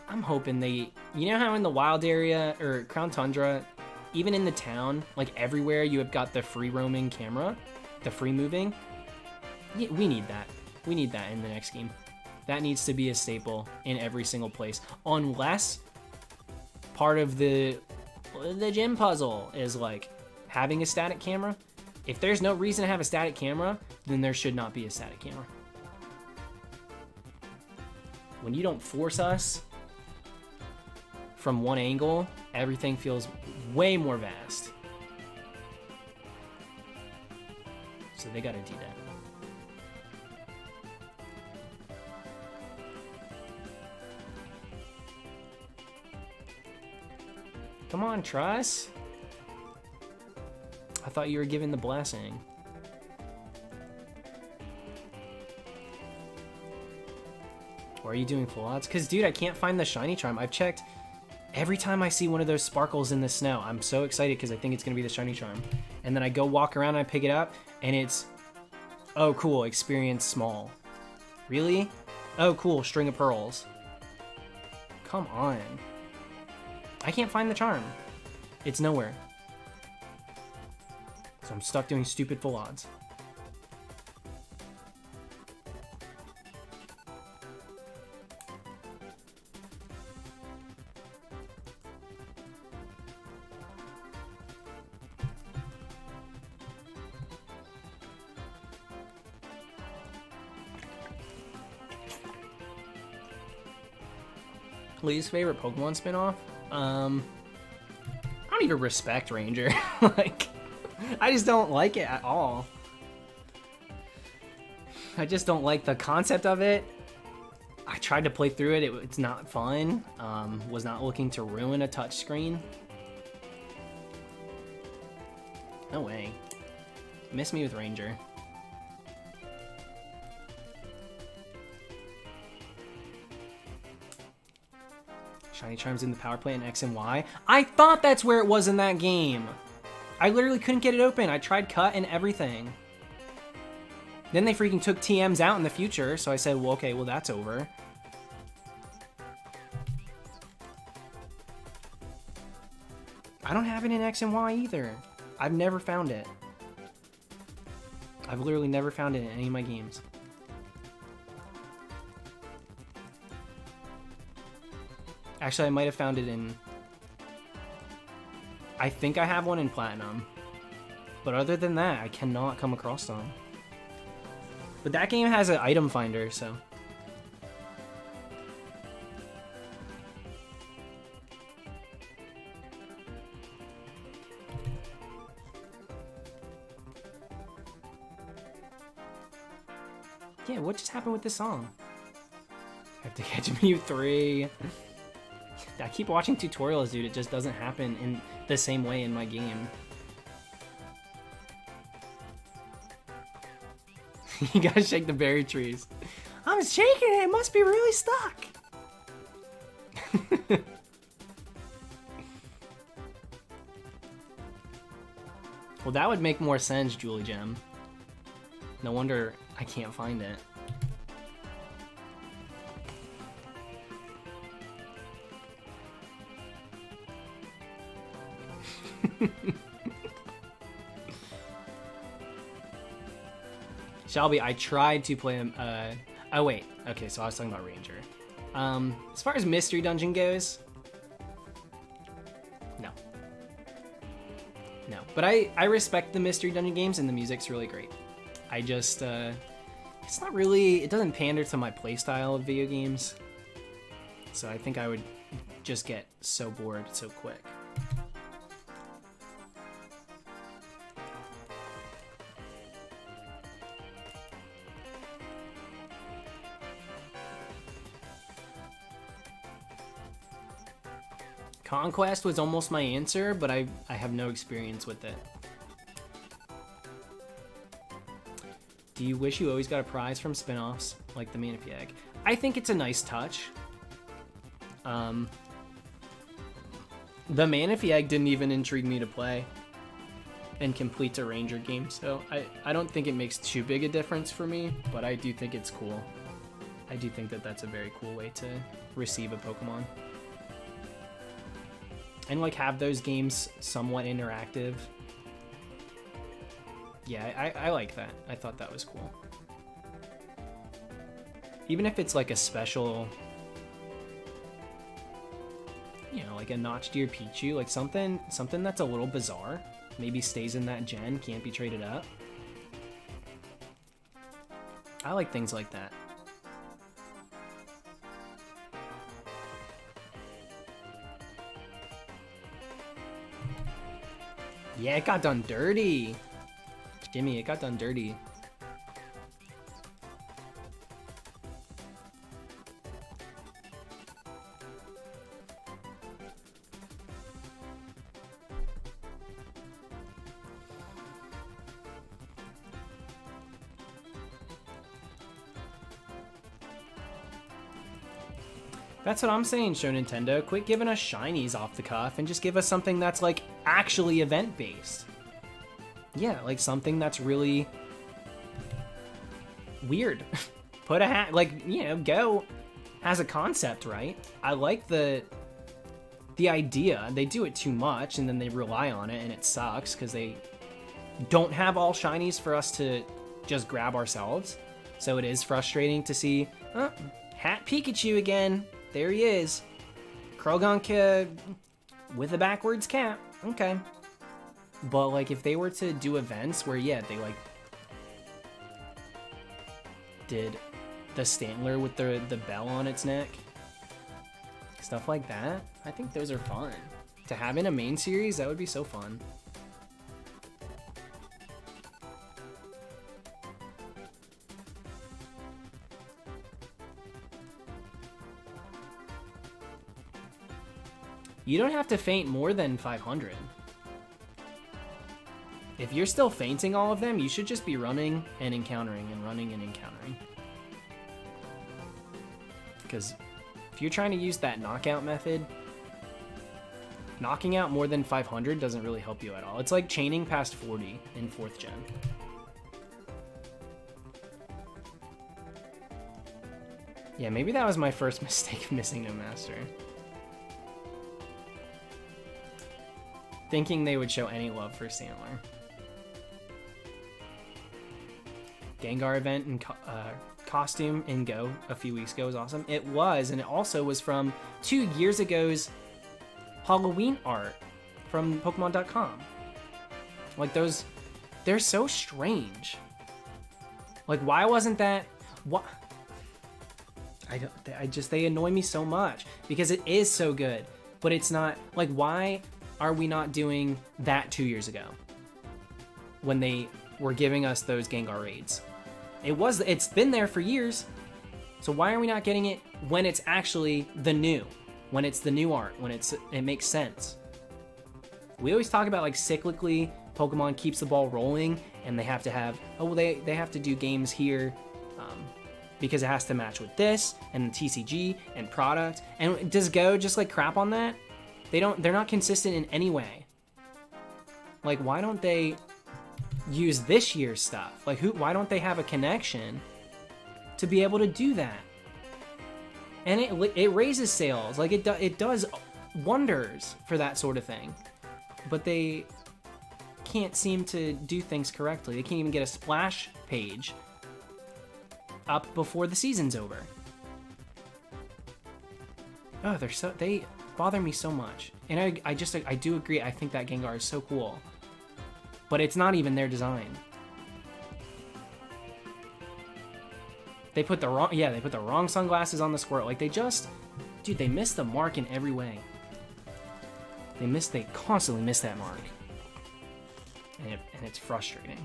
I'm hoping they, you know how in the wild area, or Crown Tundra, even in the town, like everywhere you have got the free roaming camera, the free moving? Yeah, we need that. We need that in the next game. That needs to be a staple in every single place. Unless part of the gym puzzle is like having a static camera. If there's no reason to have a static camera, then there should not be a static camera. When you don't force us from one angle, everything feels way more vast. So they gotta do that. Come on, Truss. I thought you were giving the blessing. Or are you doing full odds? Because, dude, I can't find the shiny charm. I've checked every time I see one of those sparkles in the snow. I'm so excited because I think it's going to be the shiny charm. And then I go walk around and I pick it up, and it's, oh, cool, experience small. Really? Oh, cool, string of pearls. Come on. I can't find the charm. It's nowhere. So I'm stuck doing stupid full odds. Least favorite Pokemon spinoff? I don't even respect Ranger. Like, I just don't like it at all. I just don't like the concept of it. I tried to play through it. It's not fun. Was not looking to ruin a touchscreen. No way. Miss me with Ranger. Shiny Charms in the power plant in X and Y. I thought that's where it was in that game. I literally couldn't get it open. I tried cut and everything. Then they freaking took TMs out in the future, so I said, well, okay, well, that's over. I don't have it in X and Y either. I've never found it. I've literally never found it in any of my games. Actually, I might have found it in... I think I have one in Platinum. But other than that, I cannot come across them. But that game has an item finder, so... Yeah, what just happened with this song? I have to catch Mew 3. I keep watching tutorials, dude. It just doesn't happen in the same way in my game. You gotta shake the berry trees. I'm shaking it. It must be really stuck. Well, that would make more sense, Julie Gem. No wonder I can't find it. Shelby, I tried to play him. Oh wait, okay, so I was talking about Ranger. As far as Mystery Dungeon goes, no. But I respect the Mystery Dungeon games, and the music's really great. I just, it's not really, it doesn't pander to my playstyle of video games. So I think I would just get so bored so quick. Conquest was almost my answer, but I have no experience with it. Do you wish you always got a prize from spin-offs like the Manaphy Egg? I think it's a nice touch. The Manaphy Egg didn't even intrigue me to play and complete a Ranger game, so I don't think it makes too big a difference for me, but I do think it's cool. I do think that that's a very cool way to receive a Pokemon. And like have those games somewhat interactive. Yeah, I like that. I thought that was cool. Even if it's like a special, you know, like a notched ear Pichu, like something that's a little bizarre, maybe stays in that gen, can't be traded up. I like things like that. Yeah, it got done dirty. Jimmy, it got done dirty. That's what I'm saying, Show Nintendo. Quit giving us shinies off the cuff and just give us something that's like actually event based. Yeah, like something that's really weird. Put a hat, like, you know, Go has a concept, right? I like the idea. They do it too much and then they rely on it and it sucks because they don't have all shinies for us to just grab ourselves. So it is frustrating to see, Hat Pikachu again. There he is. Krogonka with a backwards cap. Okay. But, like, if they were to do events where, yeah, they, like, did the Stantler with the bell on its neck, stuff like that, I think those are fun. To have in a main series, that would be so fun. You don't have to faint more than 500. If you're still fainting all of them, you should just be running and encountering and running and encountering. Because if you're trying to use that knockout method, knocking out more than 500 doesn't really help you at all. It's like chaining past 40 in 4th gen. Yeah, maybe that was my first mistake, missing no master. Thinking they would show any love for Stantler. Gengar event and costume in Go a few weeks ago was awesome. It was, and it also was from 2 years ago's Halloween art from Pokemon.com. Like those, they're so strange. Like, why wasn't that? What? They annoy me so much because it is so good, but it's not. Like, why are we not doing that 2 years ago when they were giving us those Gengar raids? It's been there for years. So why are we not getting it when it's actually the new, when it's the new art, when it makes sense? We always talk about like cyclically Pokemon keeps the ball rolling and they have to have, they have to do games here because it has to match with this and TCG and product. And does Go just like crap on that? They're not consistent in any way. Like, why don't they use this year's stuff? Like, why don't they have a connection to be able to do that? And it raises sales. Like, it does wonders for that sort of thing. But they can't seem to do things correctly. They can't even get a splash page up before the season's over. Oh, they bother me so much. And I do agree, I think that Gengar is so cool. But it's not even their design. They put the wrong sunglasses on the Squirtle. Like, dude, they miss the mark in every way. They constantly miss that mark. And it's frustrating.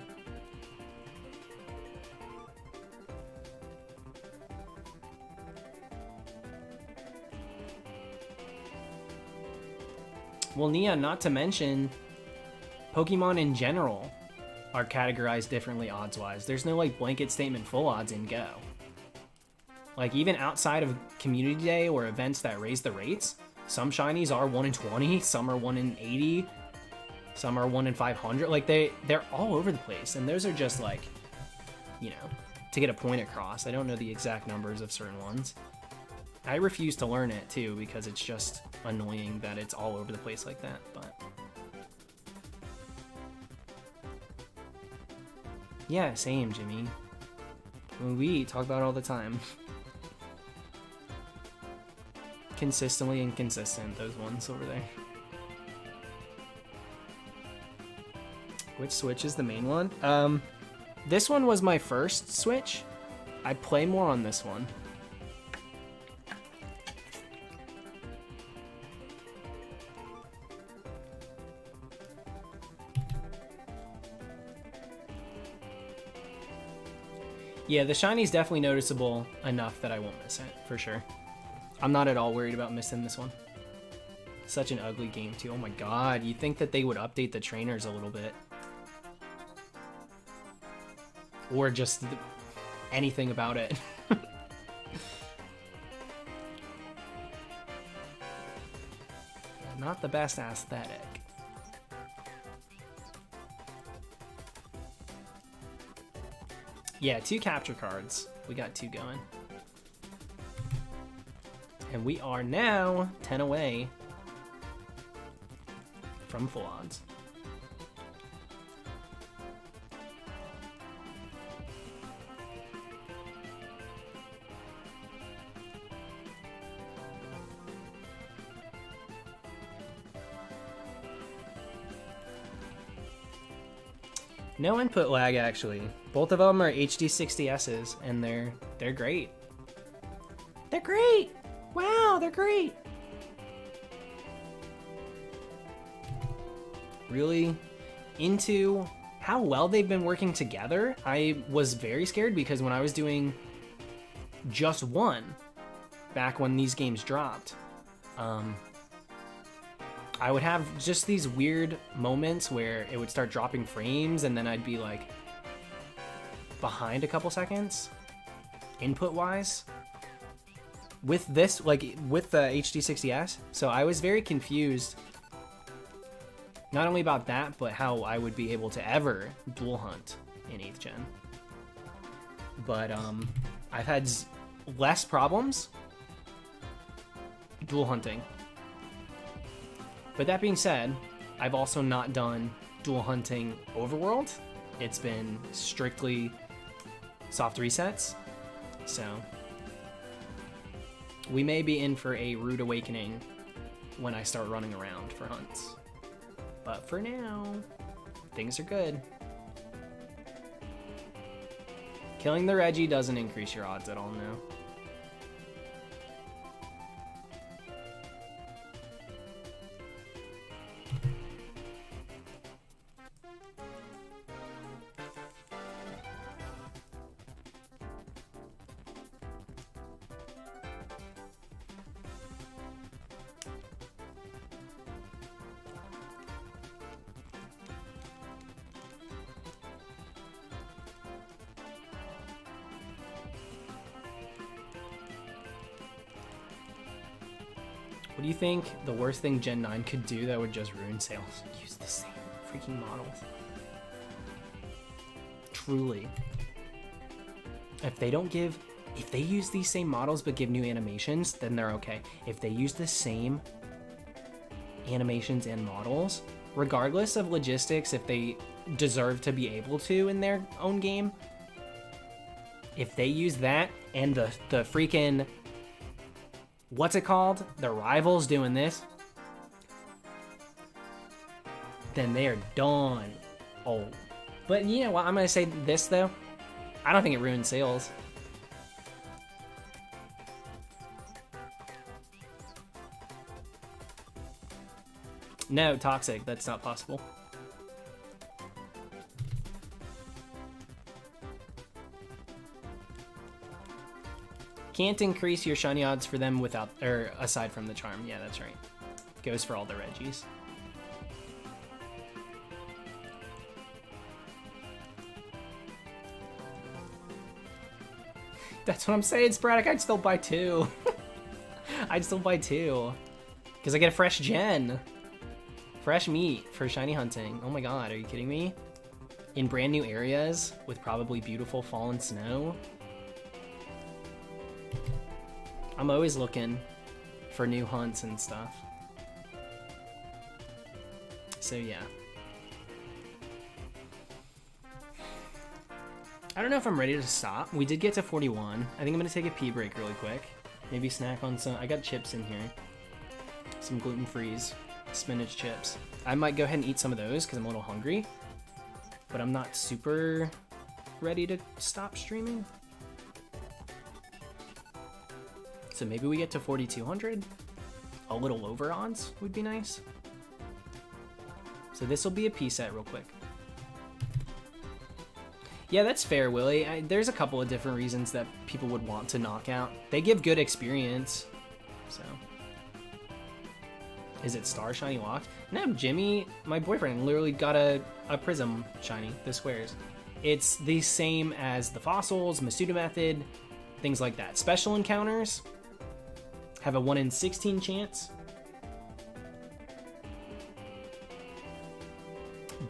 Well, Nia, not to mention, Pokemon in general are categorized differently odds-wise. There's no, like, blanket statement full odds in Go. Like, even outside of Community Day or events that raise the rates, some shinies are 1 in 20, some are 1 in 80, some are 1 in 500. Like, they're all over the place, and those are just, like, you know, to get a point across. I don't know the exact numbers of certain ones. I refuse to learn it, too, because it's just annoying that it's all over the place like that, but... yeah, same, Jimmy. We talk about it all the time. consistently inconsistent, those ones over there. Which Switch is the main one? This one was my first Switch. I play more on this one. Yeah, the shiny's definitely noticeable enough that I won't miss it, for sure. I'm not at all worried about missing this one. Such an ugly game, too. Oh my god, you'd think that they would update the trainers a little bit. Or just anything about it. Not the best aesthetic. Yeah, 2 capture cards. We got 2 going. And we are now 10 away from full odds. No input lag, actually. Both of them are HD 60Ss, and they're great. They're great! Wow, they're great! Really into how well they've been working together. I was very scared because when I was doing just one, back when these games dropped, I would have just these weird moments where it would start dropping frames and then I'd be like behind a couple seconds input wise with this, like with the HD60S. So I was very confused, not only about that, but how I would be able to ever dual hunt in 8th gen. But I've had less problems dual hunting. But that being said, I've also not done dual hunting overworld. It's been strictly soft resets. So we may be in for a rude awakening when I start running around for hunts. But for now, things are good. Killing the Reggie doesn't increase your odds at all now. What do you think the worst thing Gen 9 could do that would just ruin sales? Use the same freaking models. Truly. If they use these same models but give new animations, then they're okay. If they use the same animations and models, regardless of logistics, if they deserve to be able to in their own game, if they use that and the freaking, what's it called? The rivals doing this, then they are done. Oh, but you know what? I'm gonna say this though. I don't think it ruins sales. No, toxic. That's not possible. Can't increase your shiny odds for them without, or aside from the charm. Yeah, that's right. Goes for all the Reggies. That's what I'm saying, Sporadic. I'd still buy 2. I'd still buy 2. Because I get a fresh gen. Fresh meat for shiny hunting. Oh my god, are you kidding me? In brand new areas with probably beautiful fallen snow. I'm always looking for new hunts and stuff. So yeah. I don't know if I'm ready to stop. We did get to 41. I think I'm gonna take a pee break really quick. Maybe snack on some. I got chips in here. Some gluten-frees, spinach chips. I might go ahead and eat some of those because I'm a little hungry. But I'm not super ready to stop streaming. So maybe we get to 4,200. A little over odds would be nice. So this will be a P set real quick. Yeah, that's fair, Willie. There's a couple of different reasons that people would want to knock out. They give good experience, so. Is it Star Shiny locked? No, Jimmy, my boyfriend, literally got a Prism Shiny, the squares. It's the same as the fossils, Masuda Method, things like that. Special encounters have a 1 in 16 chance.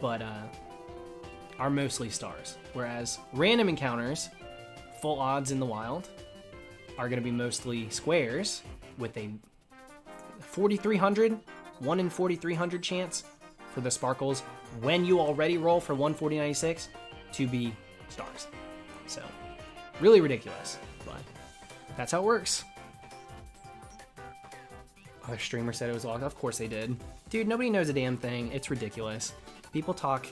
But, are mostly stars, whereas random encounters, full odds in the wild, are going to be mostly squares with a 4,300, 1 in 4,300 chance for the sparkles when you already roll for 140.96 to be stars. So, really ridiculous, but that's how it works. Other streamer said it was locked. Of course they did. Dude, nobody knows a damn thing. It's ridiculous. People talk.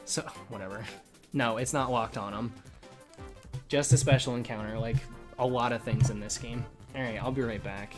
So, whatever. No, it's not locked on them. Just a special encounter, like a lot of things in this game. Alright, I'll be right back.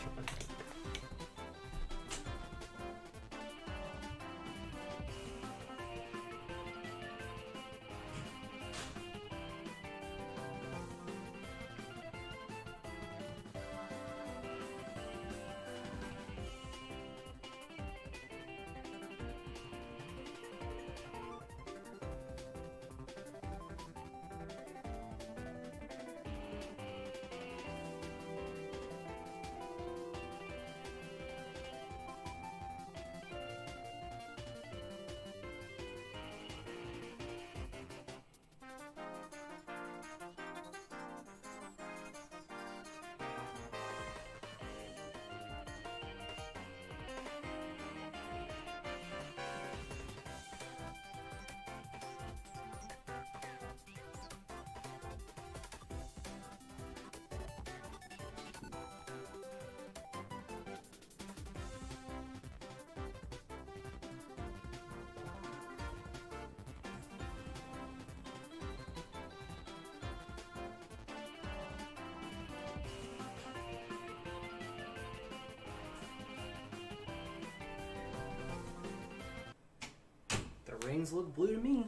The rings look blue to me.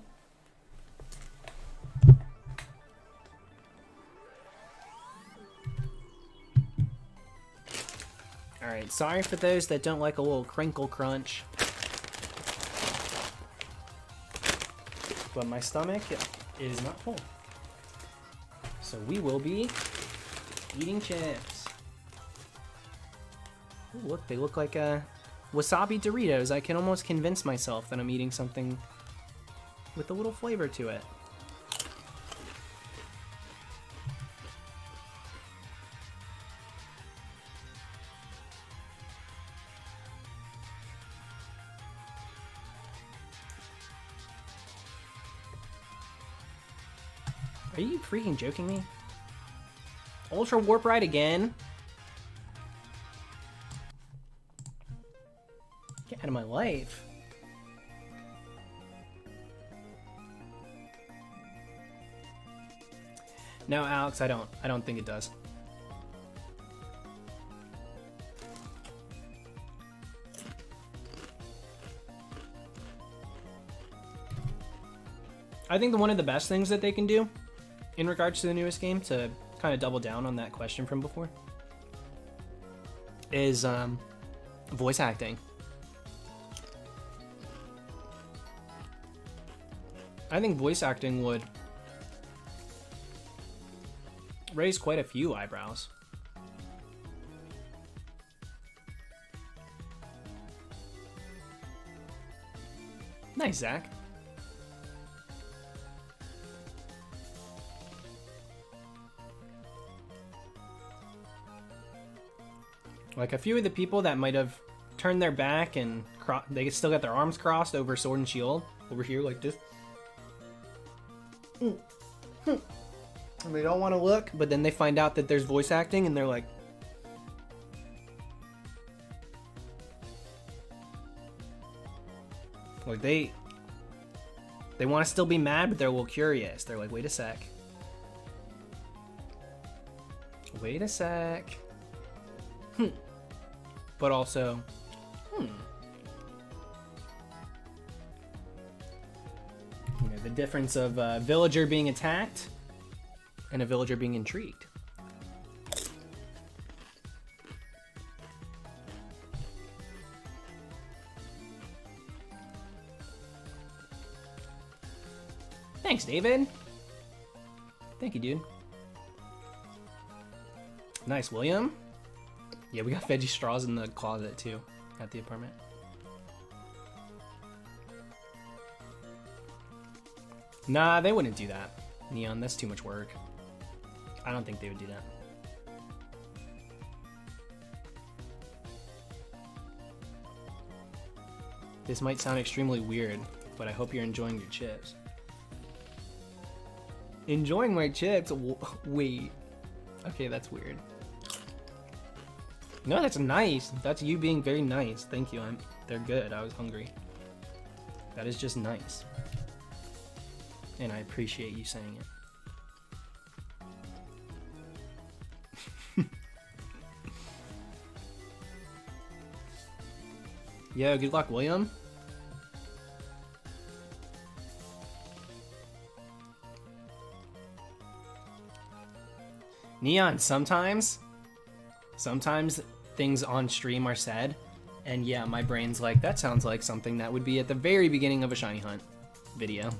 Alright, sorry for those that don't like a little crinkle crunch. But my stomach is not full. So we will be eating chips. Ooh, look, they look like wasabi Doritos. I can almost convince myself that I'm eating something with a little flavor to it. Are you freaking joking me? Ultra Warp Ride again? Get out of my life. No, Alex, I don't think it does. I think one of the best things that they can do in regards to the newest game, to kind of double down on that question from before, is voice acting. I think voice acting would raise quite a few eyebrows. Nice, Zach. Like a few of the people that might have turned their back and they still got their arms crossed over Sword and Shield over here like this. And they don't want to look, but then they find out that there's voice acting and they're like, Like they want to still be mad, but they're a little curious. They're like, wait a sec. Wait a sec. But also, You know, the difference of a villager being attacked and a villager being intrigued. Thanks, David. Thank you, dude. Nice, William. Yeah, we got veggie straws in the closet, too, at the apartment. Nah, they wouldn't do that. Neon, that's too much work. I don't think they would do that. This might sound extremely weird, but I hope you're enjoying your chips. Enjoying my chips? Wait. Okay, that's weird. No, that's nice. That's you being very nice. Thank you. They're good. I was hungry. That is just nice. And I appreciate you saying it. Yo, good luck, William. Neon, sometimes things on stream are said, and yeah, my brain's like, that sounds like something that would be at the very beginning of a shiny hunt video.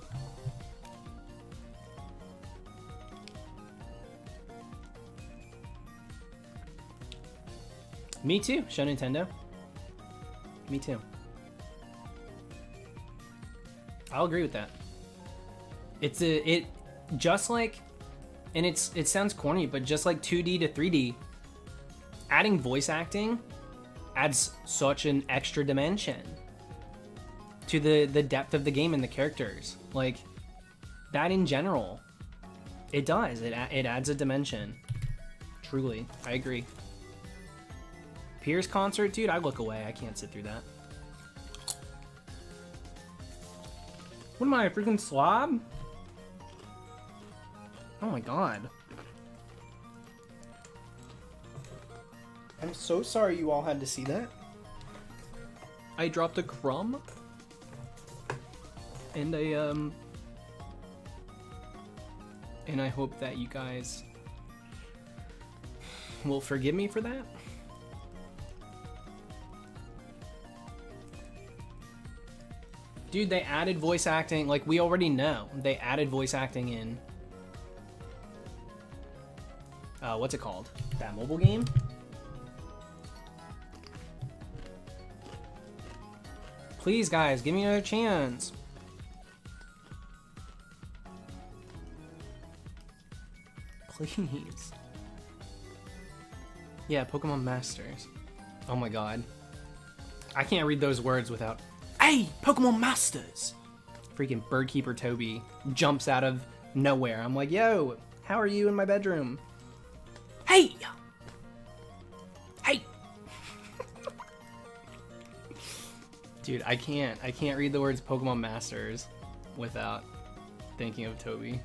Me too, show Nintendo. Me too. I'll agree with that. It just like, and it sounds corny, but just like 2D to 3D, adding voice acting adds such an extra dimension to the depth of the game and the characters. Like, that in general, it does. It adds a dimension. Truly, I agree. Pierce concert, dude, I look away. I can't sit through that. What am I, a freaking slob? Oh my god. I'm so sorry you all had to see that. I dropped a crumb. And I hope that you guys will forgive me for that. Dude, they added voice acting, like we already know. They added voice acting in what's it called? That mobile game? Please, guys, give me another chance. Please. Yeah, Pokemon Masters. Oh my god. I can't read those words without, hey, Pokemon Masters! Freaking Birdkeeper Toby jumps out of nowhere. I'm like, yo, how are you in my bedroom? Hey! Hey! Dude, I can't read the words Pokemon Masters without thinking of Toby.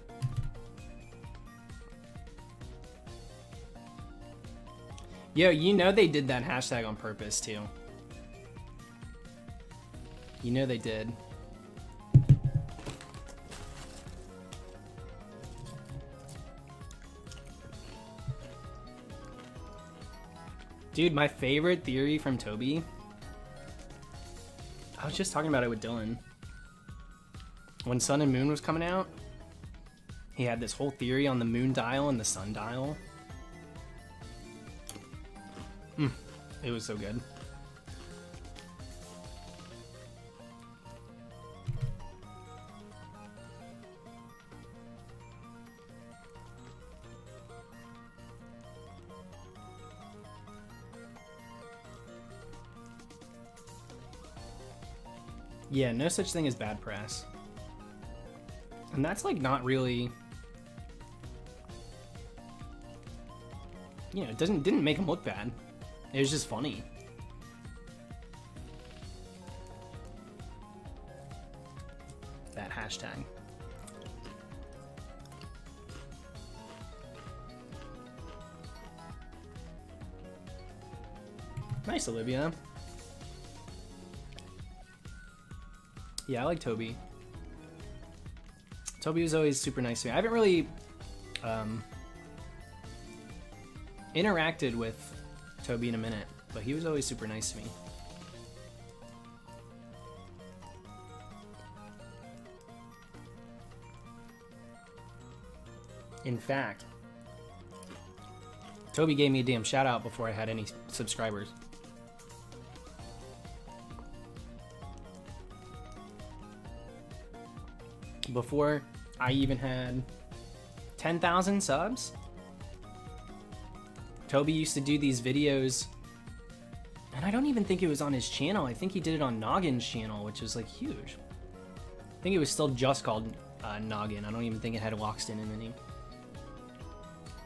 Yo, you know they did that hashtag on purpose too. You know they did. Dude, my favorite theory from Toby, I was just talking about it with Dylan. When Sun and Moon was coming out, he had this whole theory on the moon dial and the sun dial. It was so good. Yeah, no such thing as bad press. And that's like not really, you know, it didn't make him look bad. It was just funny. that hashtag. Nice, Olivia. Yeah, I like Toby. Toby was always super nice to me. I haven't really interacted with Toby in a minute, but he was always super nice to me. In fact, Toby gave me a damn shout out before I had any subscribers. Before I even had 10,000 subs, Toby used to do these videos, and I don't even think it was on his channel. I think he did it on Noggin's channel, which was like huge. I think it was still just called Noggin. I don't even think it had Lockstin in the name.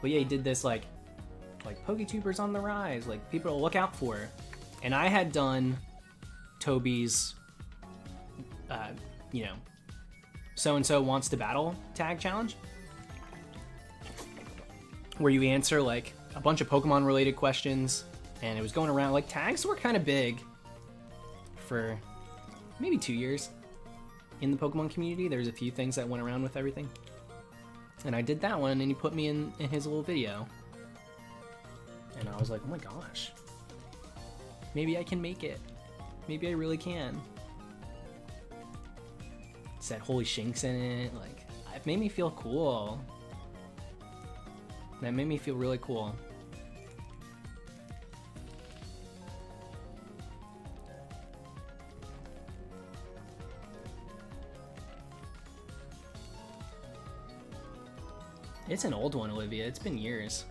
But yeah, he did this like PokeTubers on the rise, like people to look out for. And I had done Toby's, you know, so-and-so wants to battle tag challenge, where you answer like a bunch of Pokemon related questions, and it was going around. Like, tags were kind of big for maybe 2 years in the Pokemon community. There's a few things that went around with everything, and I did that one, and he put me in his little video, and I was like, oh my gosh, maybe I can make it. Maybe I really can. It said Holy Shinx in it. Like, it made me feel cool. That made me feel really cool. It's an old one, Olivia. It's been years.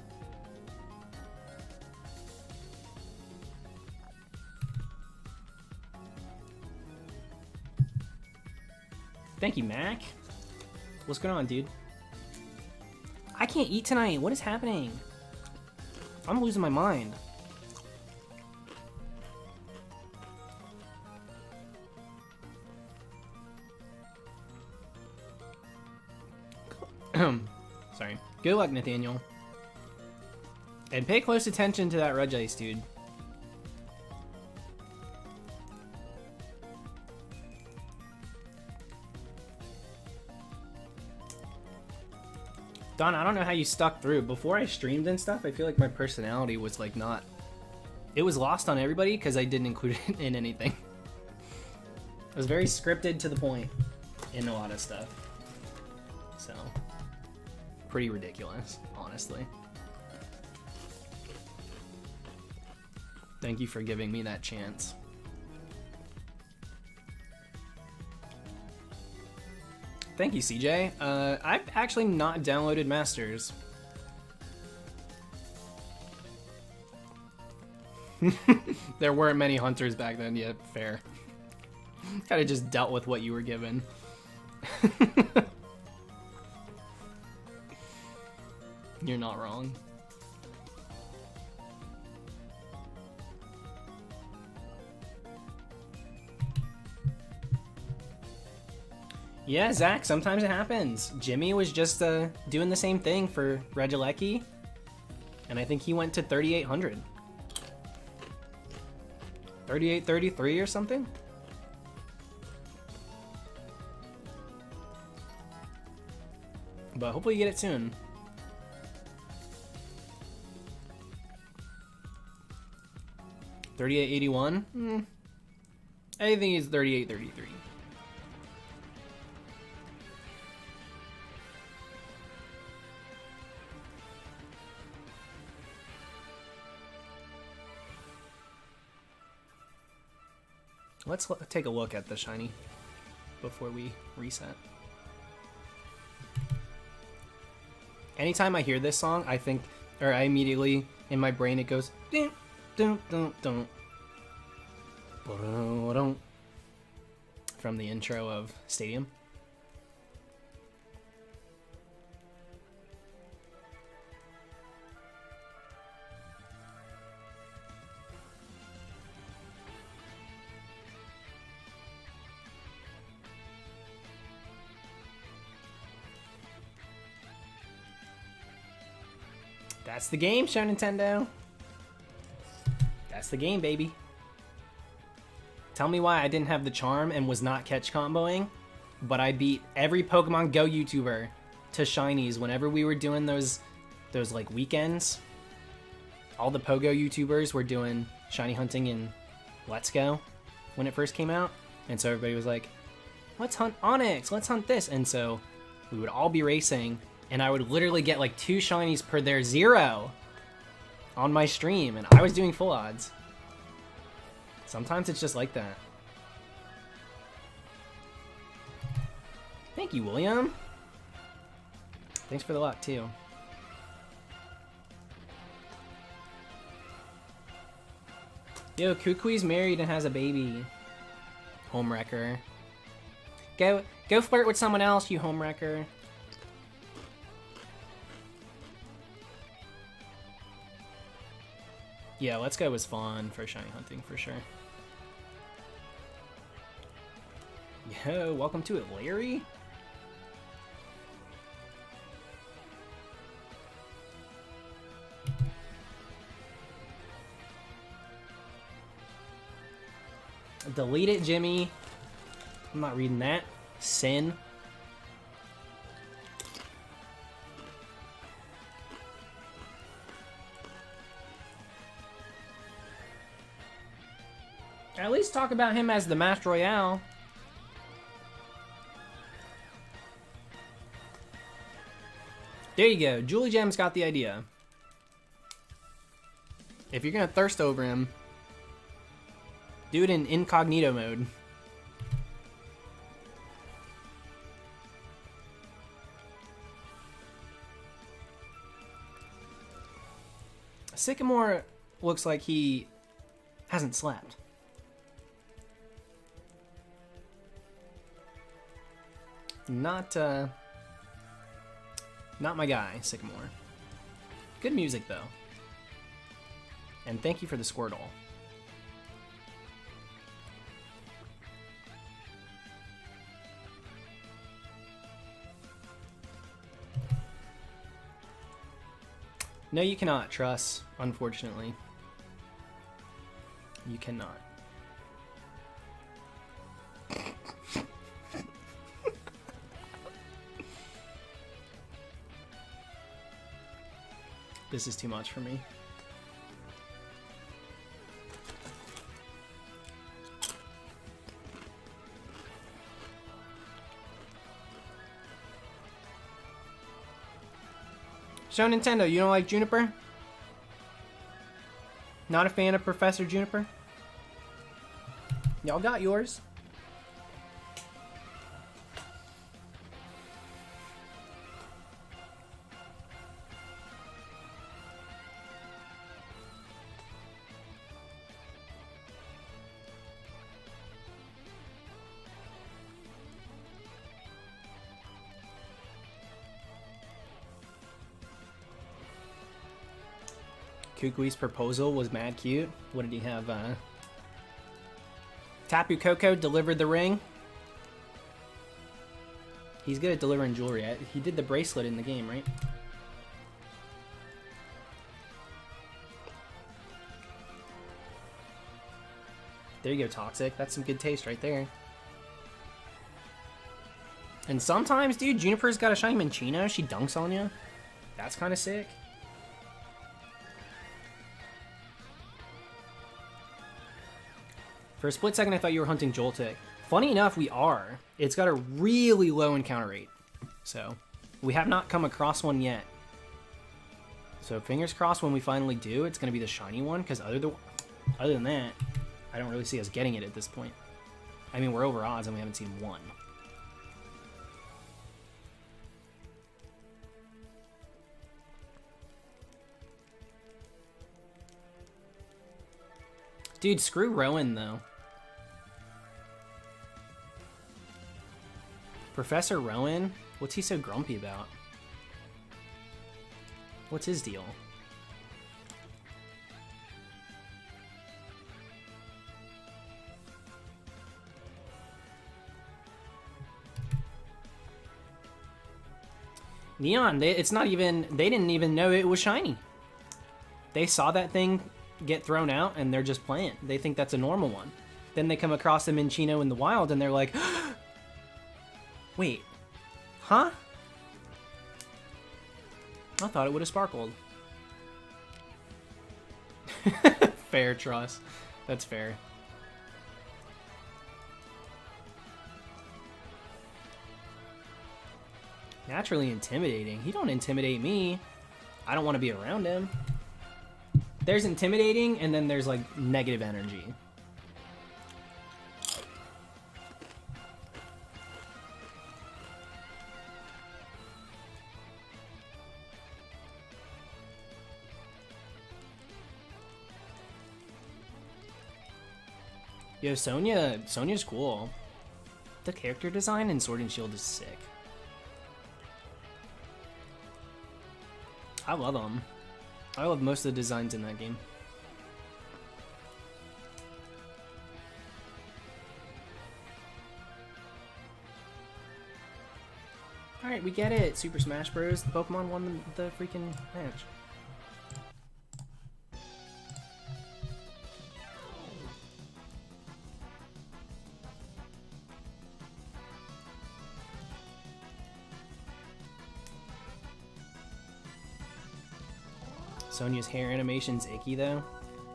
Thank you, Mac. What's going on, dude? I can't eat tonight. What is happening? I'm losing my mind. Sorry. Good luck, Nathaniel. And pay close attention to that Regice, dude. Don, I don't know how you stuck through. Before I streamed and stuff, I feel like my personality was like not... It was lost on everybody because I didn't include it in anything. I was very scripted to the point in a lot of stuff. So, pretty ridiculous, honestly. Thank you for giving me that chance. Thank you, CJ. I've actually not downloaded Masters. There weren't many hunters back then. Yeah, fair. Kind of just dealt with what you were given. You're not wrong. Yeah, Zach, sometimes it happens. Jimmy was just doing the same thing for Regieleki, and I think he went to 3,800. 3833 or something? But hopefully you get it soon. $38.81? I think it's $38.33. Let's take a look at the shiny before we reset. Anytime I hear this song, I think, or I immediately, in my brain, it goes, dun, dun, dun, dun, dun, from the intro of Stadium. That's the game, Show Nintendo. That's the game, baby. Tell me why I didn't have the charm and was not catch comboing, but I beat every Pokemon Go YouTuber to shinies whenever we were doing those like weekends. All the Pogo YouTubers were doing shiny hunting in Let's Go when it first came out, and so everybody was like, let's hunt Onyx, let's hunt this, and so we would all be racing, and I would literally get like 2 shinies per their 0 on my stream, and I was doing full odds. Sometimes it's just like that. Thank you, William. Thanks for the luck, too. Yo, Kukui's married and has a baby. Homewrecker. Go flirt with someone else, you homewrecker. Yeah, Let's Go was fun for shiny hunting, for sure. Yo, welcome to it, Larry. Delete it, Jimmy. I'm not reading that. Sin. At least talk about him as the Master Royale. There you go. Julie Gem's got the idea. If you're gonna thirst over him, do it in incognito mode. Sycamore looks like he hasn't slept. Not my guy, Sycamore. Good music, though. And thank you for the Squirtle. No, you cannot, Truss, unfortunately. You cannot. This is too much for me. Show Nintendo, you don't like Juniper? Not a fan of Professor Juniper? Y'all got yours. Kukui's proposal was mad cute. What did he have? Tapu Koko delivered the ring. He's good at delivering jewelry. He did the bracelet in the game, right? There you go, Toxic. That's some good taste right there. And sometimes, dude, Juniper's got a shiny Minchino. She dunks on you. That's kind of sick. For a split second, I thought you were hunting Joltik. Funny enough, we are. It's got a really low encounter rate. So, we have not come across one yet. So, fingers crossed when we finally do, it's going to be the shiny one, because other than that, I don't really see us getting it at this point. I mean, we're over odds and we haven't seen one. Dude, screw Rowan, though. Professor Rowan? What's he so grumpy about? What's his deal? Neon, it's not even, they didn't even know it was shiny. They saw that thing get thrown out and they're just playing. They think that's a normal one. Then they come across a Minchino in the wild and they're like, wait, huh? I thought it would have sparkled. Fair, Truss. That's fair. Naturally intimidating. He don't intimidate me. I don't want to be around him. There's intimidating, and then there's, like, negative energy. Yo, Sonya's cool. The character design in Sword and Shield is sick. I love them. I love most of the designs in that game. Alright, we get it. Super Smash Bros. The Pokemon won the freaking match. Sonya's hair animation's icky though.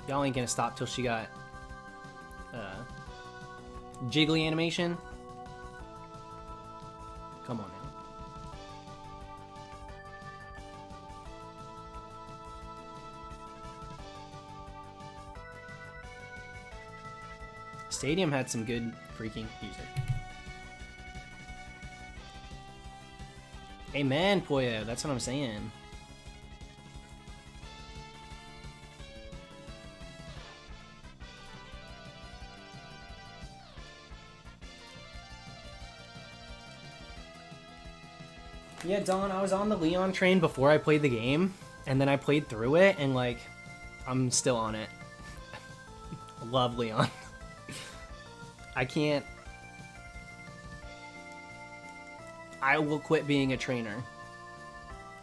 Y'all ain't gonna stop till she got jiggly animation. Come on now. Stadium had some good freaking music. Amen, Poyo. That's what I'm saying. Yeah, Don, I was on the Leon train before I played the game, and then I played through it, and, like, I'm still on it. Love Leon. I can't... I will quit being a trainer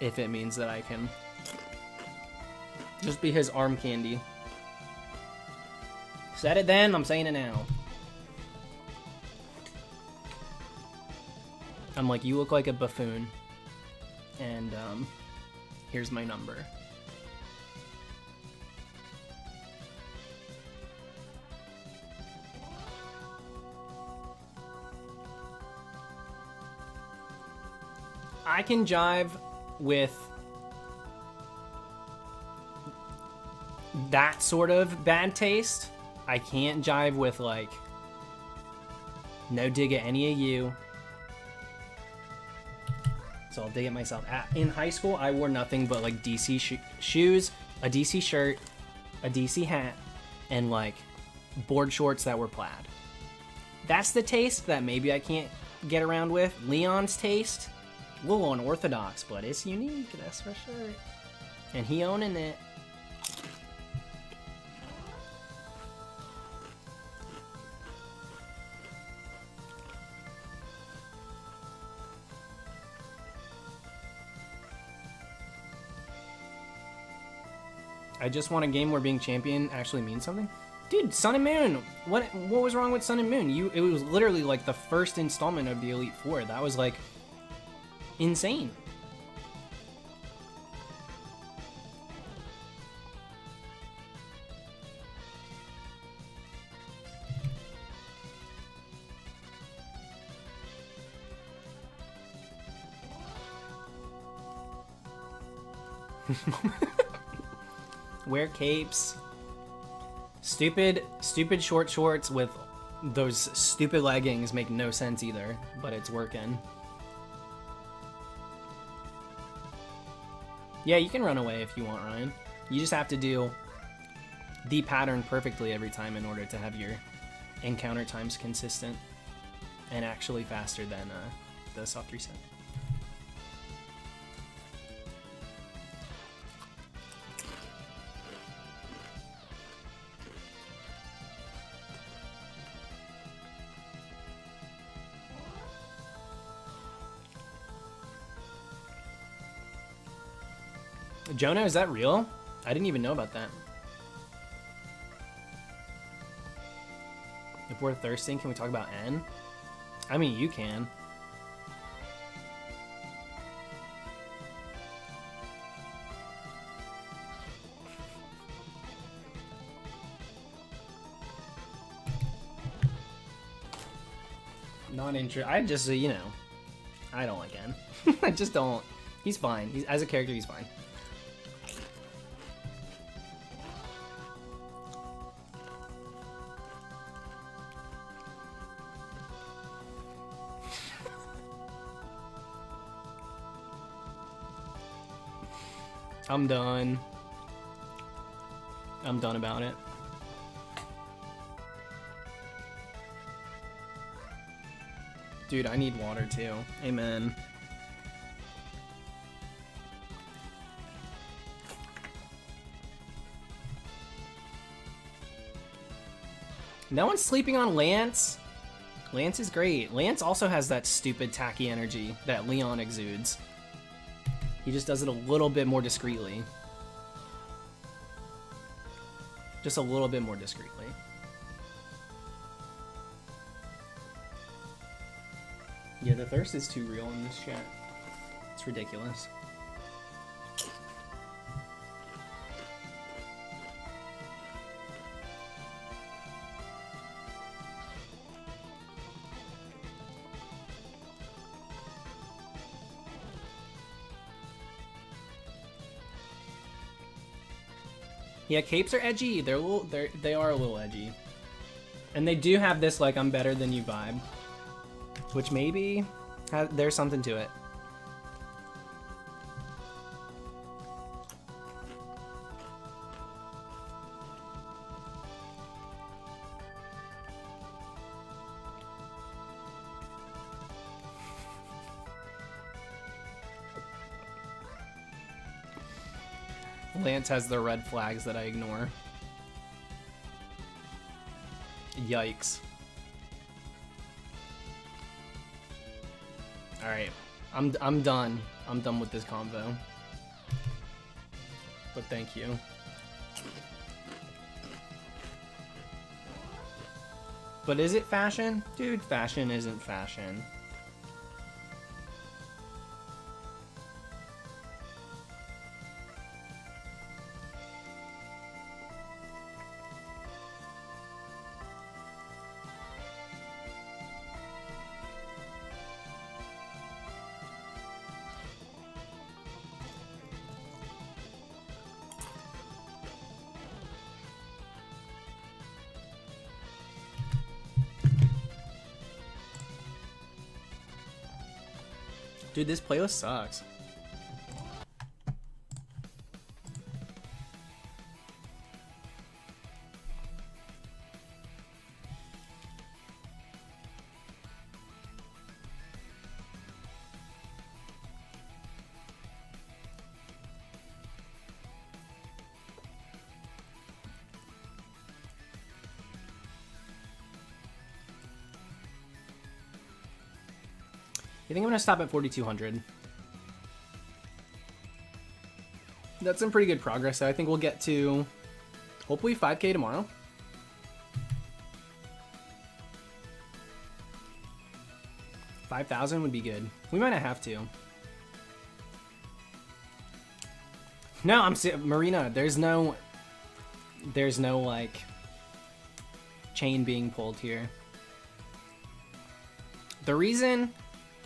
if it means that I can just be his arm candy. Said it then, I'm saying it now. I'm like, you look like a buffoon. And, here's my number. I can jive with that sort of bad taste. I can't jive with, like, no dig at any of you. So I'll dig it myself. In high school, I wore nothing but, like, DC shoes, a DC shirt, a DC hat, and, like, board shorts that were plaid. That's the taste that maybe I can't get around with. Leon's taste, a little unorthodox, but it's unique, that's for sure. And he owning it. I just want a game where being champion actually means something. Dude, Sun and Moon. What was wrong with Sun and Moon? It was literally like the first installment of the Elite Four. That was like insane. Wear capes. Stupid short shorts with those stupid leggings make no sense either, but it's working. Yeah, you can run away if you want, Ryan. You just have to do the pattern perfectly every time in order to have your encounter times consistent and actually faster than the soft reset. Jonah, is that real? I didn't even know about that. If we're thirsting, can we talk about N? I mean, you can. Not interested. I just, you know, I don't like N. I just don't. He's fine. He's, as a character, he's fine. I'm done. I'm done about it. Dude, I need water too. Amen. No one's sleeping on Lance. Lance is great. Lance also has that stupid tacky energy that Leon exudes. He just does it a little bit more discreetly. Just a little bit more discreetly. Yeah, the thirst is too real in this chat. It's ridiculous. Yeah, capes are edgy. They are a little edgy. And they do have this like I'm better than you vibe. Which maybe there's something to it. Lance has the red flags that I ignore. Yikes. Alright. I'm done. I'm done with this convo. But thank you. But is it fashion? Dude, fashion isn't fashion. Dude, this playlist sucks. I think I'm gonna stop at 4,200. That's some pretty good progress. I think we'll get to hopefully 5K tomorrow. $5,000 would be good. We might not have to. No, Marina. There's no like chain being pulled here. The reason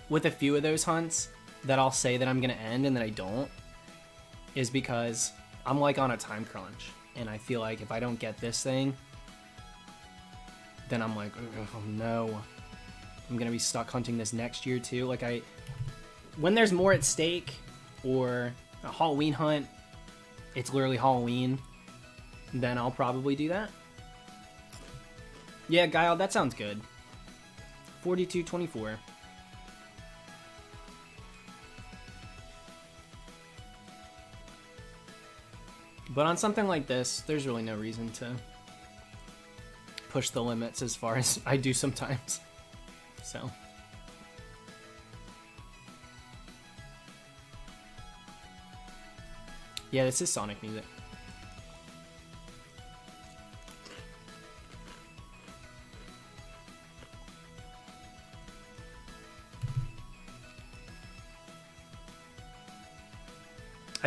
with a few of those hunts that I'll say that I'm gonna end and that I don't is because I'm like on a time crunch and I feel like if I don't get this thing, then I'm like, oh no, I'm gonna be stuck hunting this next year too. Like when there's more at stake or a Halloween hunt, it's literally Halloween, then I'll probably do that. Yeah, Guile, that sounds good. 42.24. But on something like this, there's really no reason to push the limits as far as I do sometimes. So. Yeah, this is Sonic music.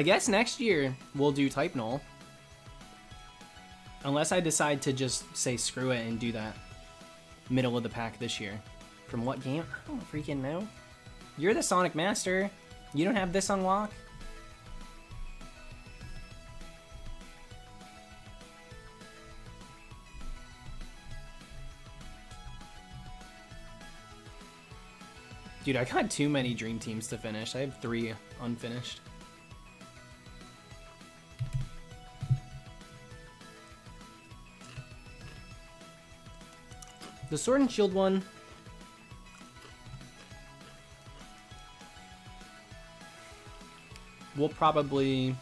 I guess next year we'll do Type Null. Unless I decide to just say screw it and do that middle of the pack this year. From what game? I don't freaking know. You're the Sonic Master. You don't have this unlock? Dude, I got too many Dream Teams to finish. I have 3 unfinished. The Sword and Shield one, we'll probably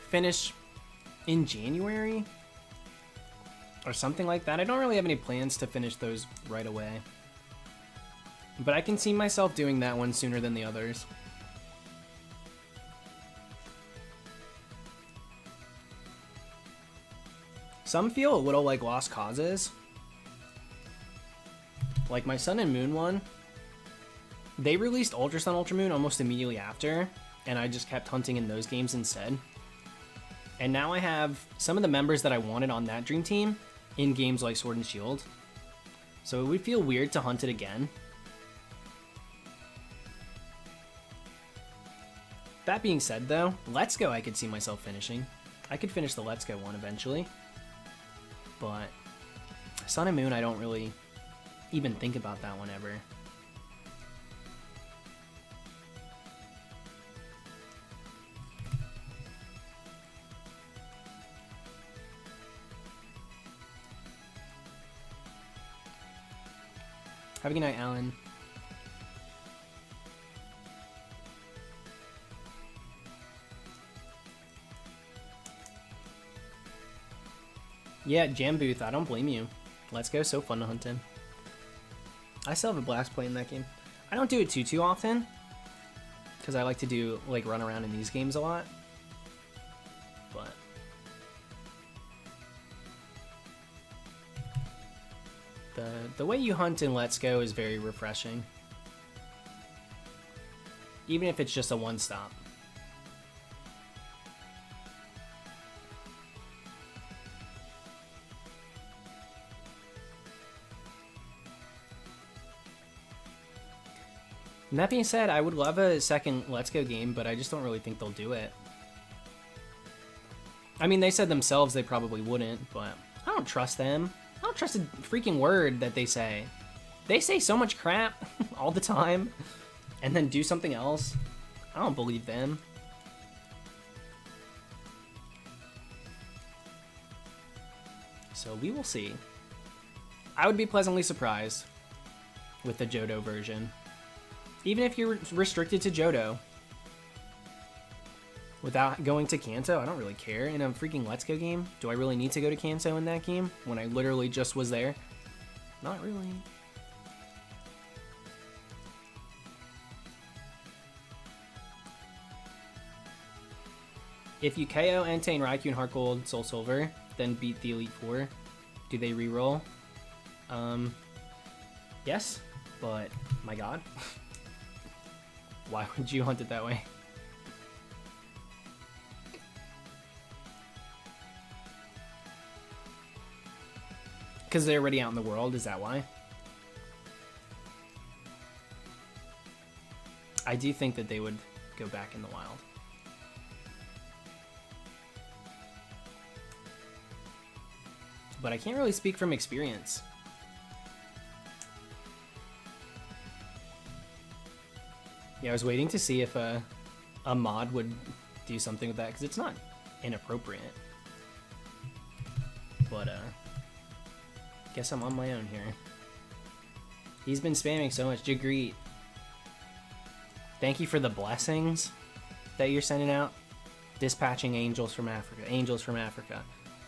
finish in January or something like that. I don't really have any plans to finish those right away, but I can see myself doing that one sooner than the others. Some feel a little like lost causes. Like my Sun and Moon one, they released Ultra Sun, Ultra Moon almost immediately after, and I just kept hunting in those games instead. And now I have some of the members that I wanted on that Dream Team in games like Sword and Shield. So it would feel weird to hunt it again. That being said though, Let's Go I could see myself finishing. I could finish the Let's Go one eventually. But Sun and Moon, I don't really even think about that one ever. Have a good night, Alan. Yeah, Jam Booth, I don't blame you. Let's Go, so fun to hunt in. I still have a blast playing that game. I don't do it too often, because I like to do, like, run around in these games a lot. But the way you hunt in Let's Go is very refreshing. Even if it's just a one-stop. And that being said, I would love a second Let's Go game, but I just don't really think they'll do it. I mean, they said themselves they probably wouldn't, but I don't trust them. I don't trust a freaking word that they say. They say so much crap all the time, and then do something else. I don't believe them. So we will see. I would be pleasantly surprised with the Johto version. Even if you're restricted to Johto, without going to Kanto, I don't really care. In a freaking Let's Go game, do I really need to go to Kanto in that game when I literally just was there? Not really. If you KO Entei, Raikou, and Heart Gold, Soul Silver, then beat the Elite Four, do they reroll? Yes, but my god. Why would you hunt it that way? Because they're already out in the world, is that why? I do think that they would go back in the wild. But I can't really speak from experience. Yeah, I was waiting to see if a mod would do something with that, because it's not inappropriate. But, guess I'm on my own here. He's been spamming so much. Jagreet, thank you for the blessings that you're sending out. Dispatching angels from Africa. Angels from Africa.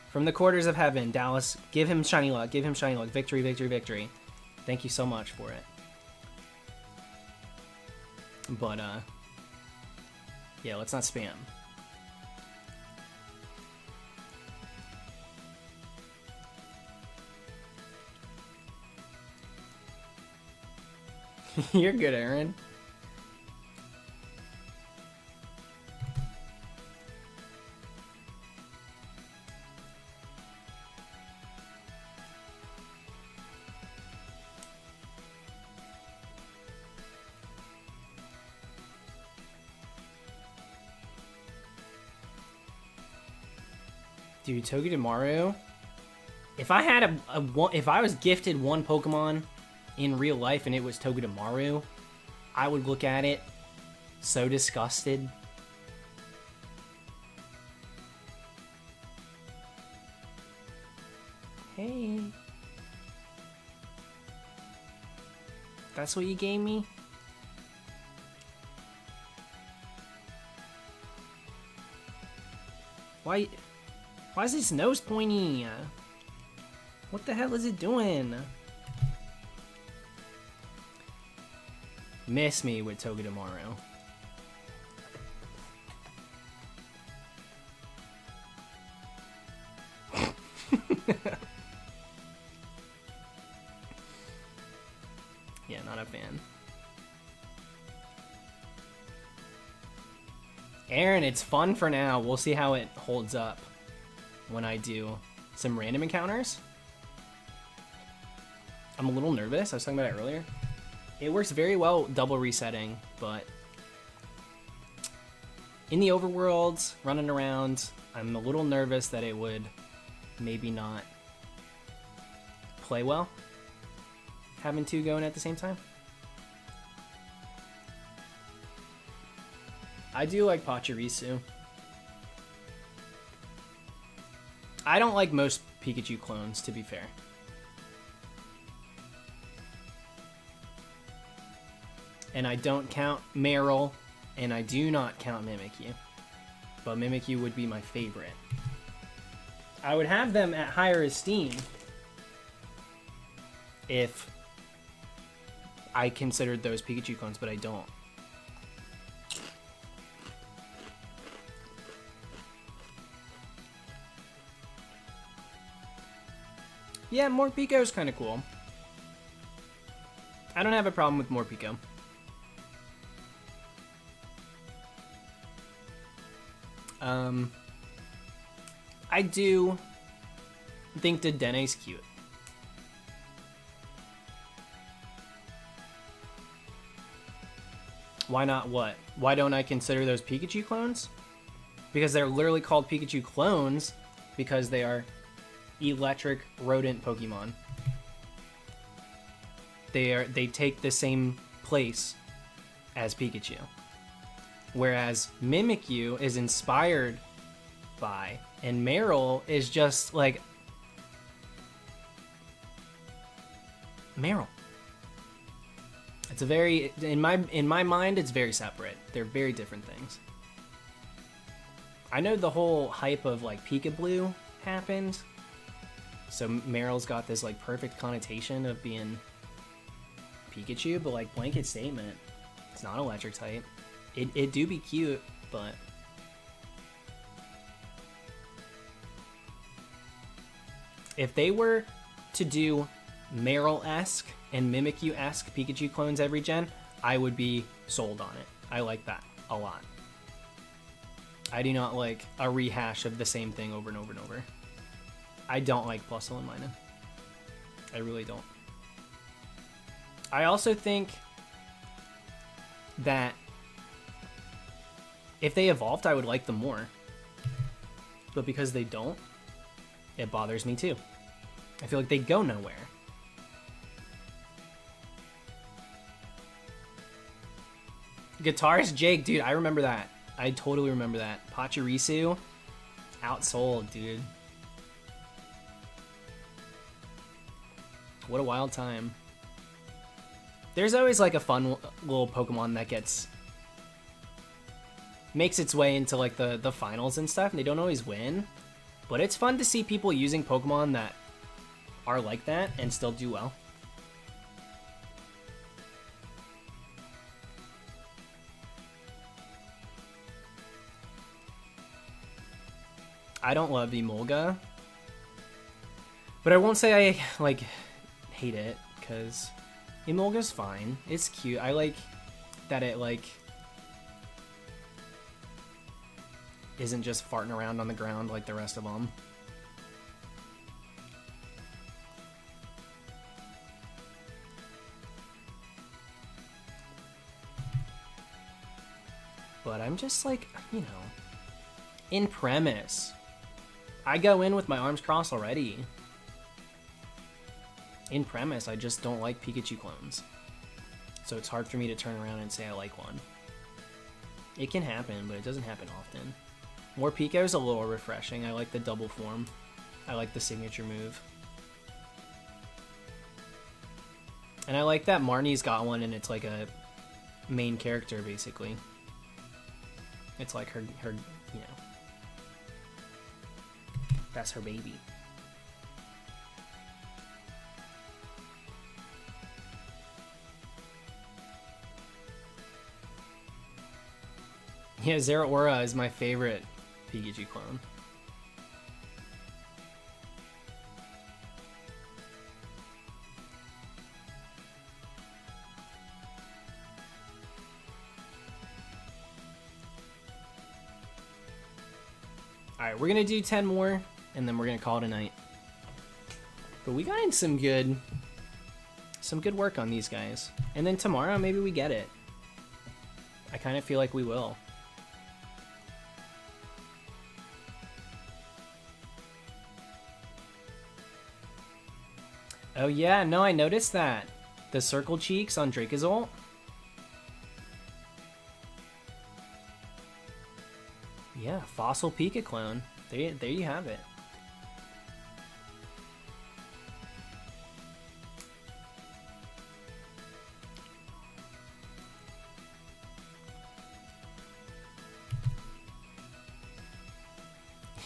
From the quarters of heaven, Dallas, give him shiny luck. Give him shiny luck. Victory, victory, victory. Thank you so much for it. But, yeah, let's not spam. You're good, Aaron. Dude, Togedemaru. If I had if I was gifted one Pokemon in real life and it was Togedemaru, I would look at it so disgusted. Hey. That's what you gave me? Why is his nose pointy? What the hell is it doing? Miss me with Togedemaru. Yeah, not a fan. Aaron, it's fun for now. We'll see how it holds up when I do some random encounters. I'm a little nervous. I was talking about it earlier. It works very well double resetting, but in the overworld, running around, I'm a little nervous that it would maybe not play well, having two going at the same time. I do like Pachirisu. I don't like most Pikachu clones, to be fair. And I don't count Meryl, and I do not count Mimikyu. But Mimikyu would be my favorite. I would have them at higher esteem if I considered those Pikachu clones, but I don't. Yeah, Morpeko is kind of cool. I don't have a problem with Morpeko. I do think Dedene's cute. Why not what? Why don't I consider those Pikachu clones? Because they're literally called Pikachu clones because they are electric rodent Pokemon. They take the same place as Pikachu. Whereas Mimikyu is inspired by, and Meryl is just like Meryl. It's a very in my mind it's very separate. They're very different things. I know the whole hype of like Pika-Blue happened. So Meryl's got this like perfect connotation of being Pikachu, but like blanket statement, it's not electric type. It do be cute, but if they were to do Meryl-esque and Mimikyu-esque Pikachu clones every gen, I would be sold on it. I like that a lot. I do not like a rehash of the same thing over and over and over. I don't like Plusle and Minun. I really don't. I also think that if they evolved, I would like them more. But because they don't, it bothers me too. I feel like they go nowhere. Guitarist Jake, dude, I remember that. I totally remember that. Pachirisu, outsold, dude. What a wild time. There's always like a fun little Pokemon that makes its way into like the finals and stuff, and they don't always win. But it's fun to see people using Pokemon that are like that and still do well. I don't love Emolga, but I won't say I like hate it, because Emolga's fine. It's cute. I like that it, like, isn't just farting around on the ground like the rest of them. But I'm just like, you know, in premise, I go in with my arms crossed already. In premise, I just don't like Pikachu clones. So it's hard for me to turn around and say I like one. It can happen, but it doesn't happen often. More Pico is a little refreshing. I like the double form. I like the signature move. And I like that Marnie's got one and it's like a main character, basically. It's like her, you know, that's her baby. Yeah, Zeraora is my favorite Pikachu clone. Alright, we're gonna do 10 more, and then we're gonna call it a night. But we got in some good work on these guys. And then tomorrow, maybe we get it. I kind of feel like we will. Oh yeah, no, I noticed that. The circle cheeks on Dracozolt. Yeah, fossil Pika clone. There you have it.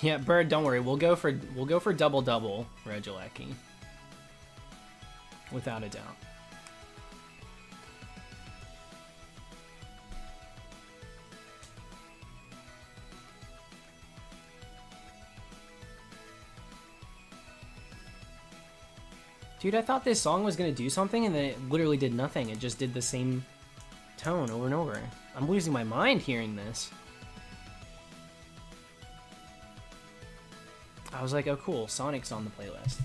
Yeah, Bird, don't worry. We'll go for double Regieleki. Without a doubt. Dude, I thought this song was gonna do something and then it literally did nothing. It just did the same tone over and over. I'm losing my mind hearing this. I was like, oh cool, Sonic's on the playlist.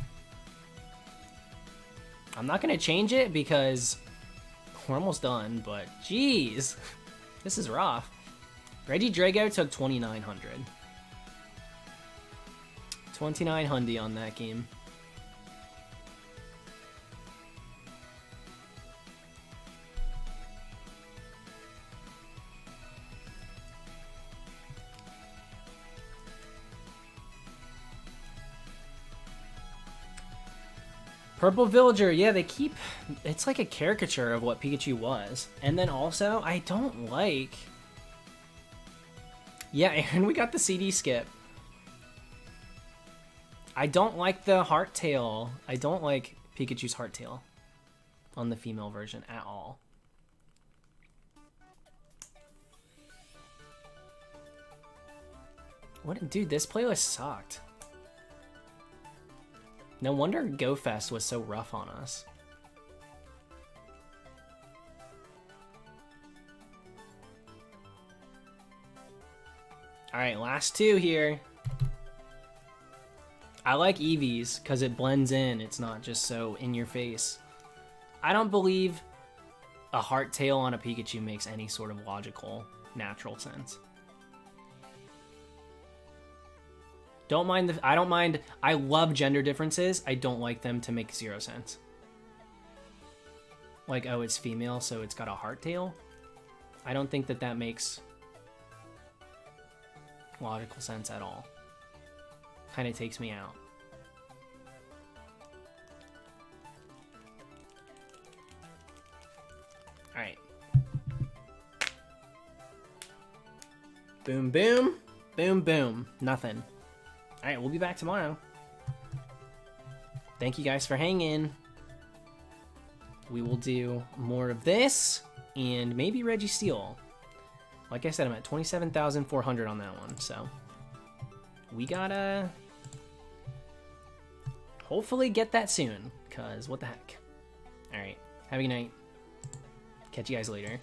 I'm not gonna change it because we're almost done, but jeez, this is rough. Regidrago took 2,900. 2,900 on that game. Purple Villager, yeah, they keep... It's like a caricature of what Pikachu was. And then also, I don't like... Yeah, and we got the CD skip. I don't like the heart tail. I don't like Pikachu's heart tail on the female version at all. What, dude, this playlist sucked. No wonder GoFest was so rough on us. Alright, last two here. I like Eevees because it blends in. It's not just so in your face. I don't believe a heart tail on a Pikachu makes any sort of logical, natural sense. Don't mind the... I don't mind... I love gender differences. I don't like them to make 0 sense. Like, oh, it's female, so it's got a heart tail? I don't think that that makes logical sense at all. Kind of takes me out. Alright. Boom, boom. Boom, boom. Nothing. Alright, we'll be back tomorrow. Thank you guys for hanging. We will do more of this, and maybe Registeel. Like I said, I'm at 27,400 on that one, so... We gotta... hopefully get that soon, because what the heck. Alright, Have a good night. Catch you guys later.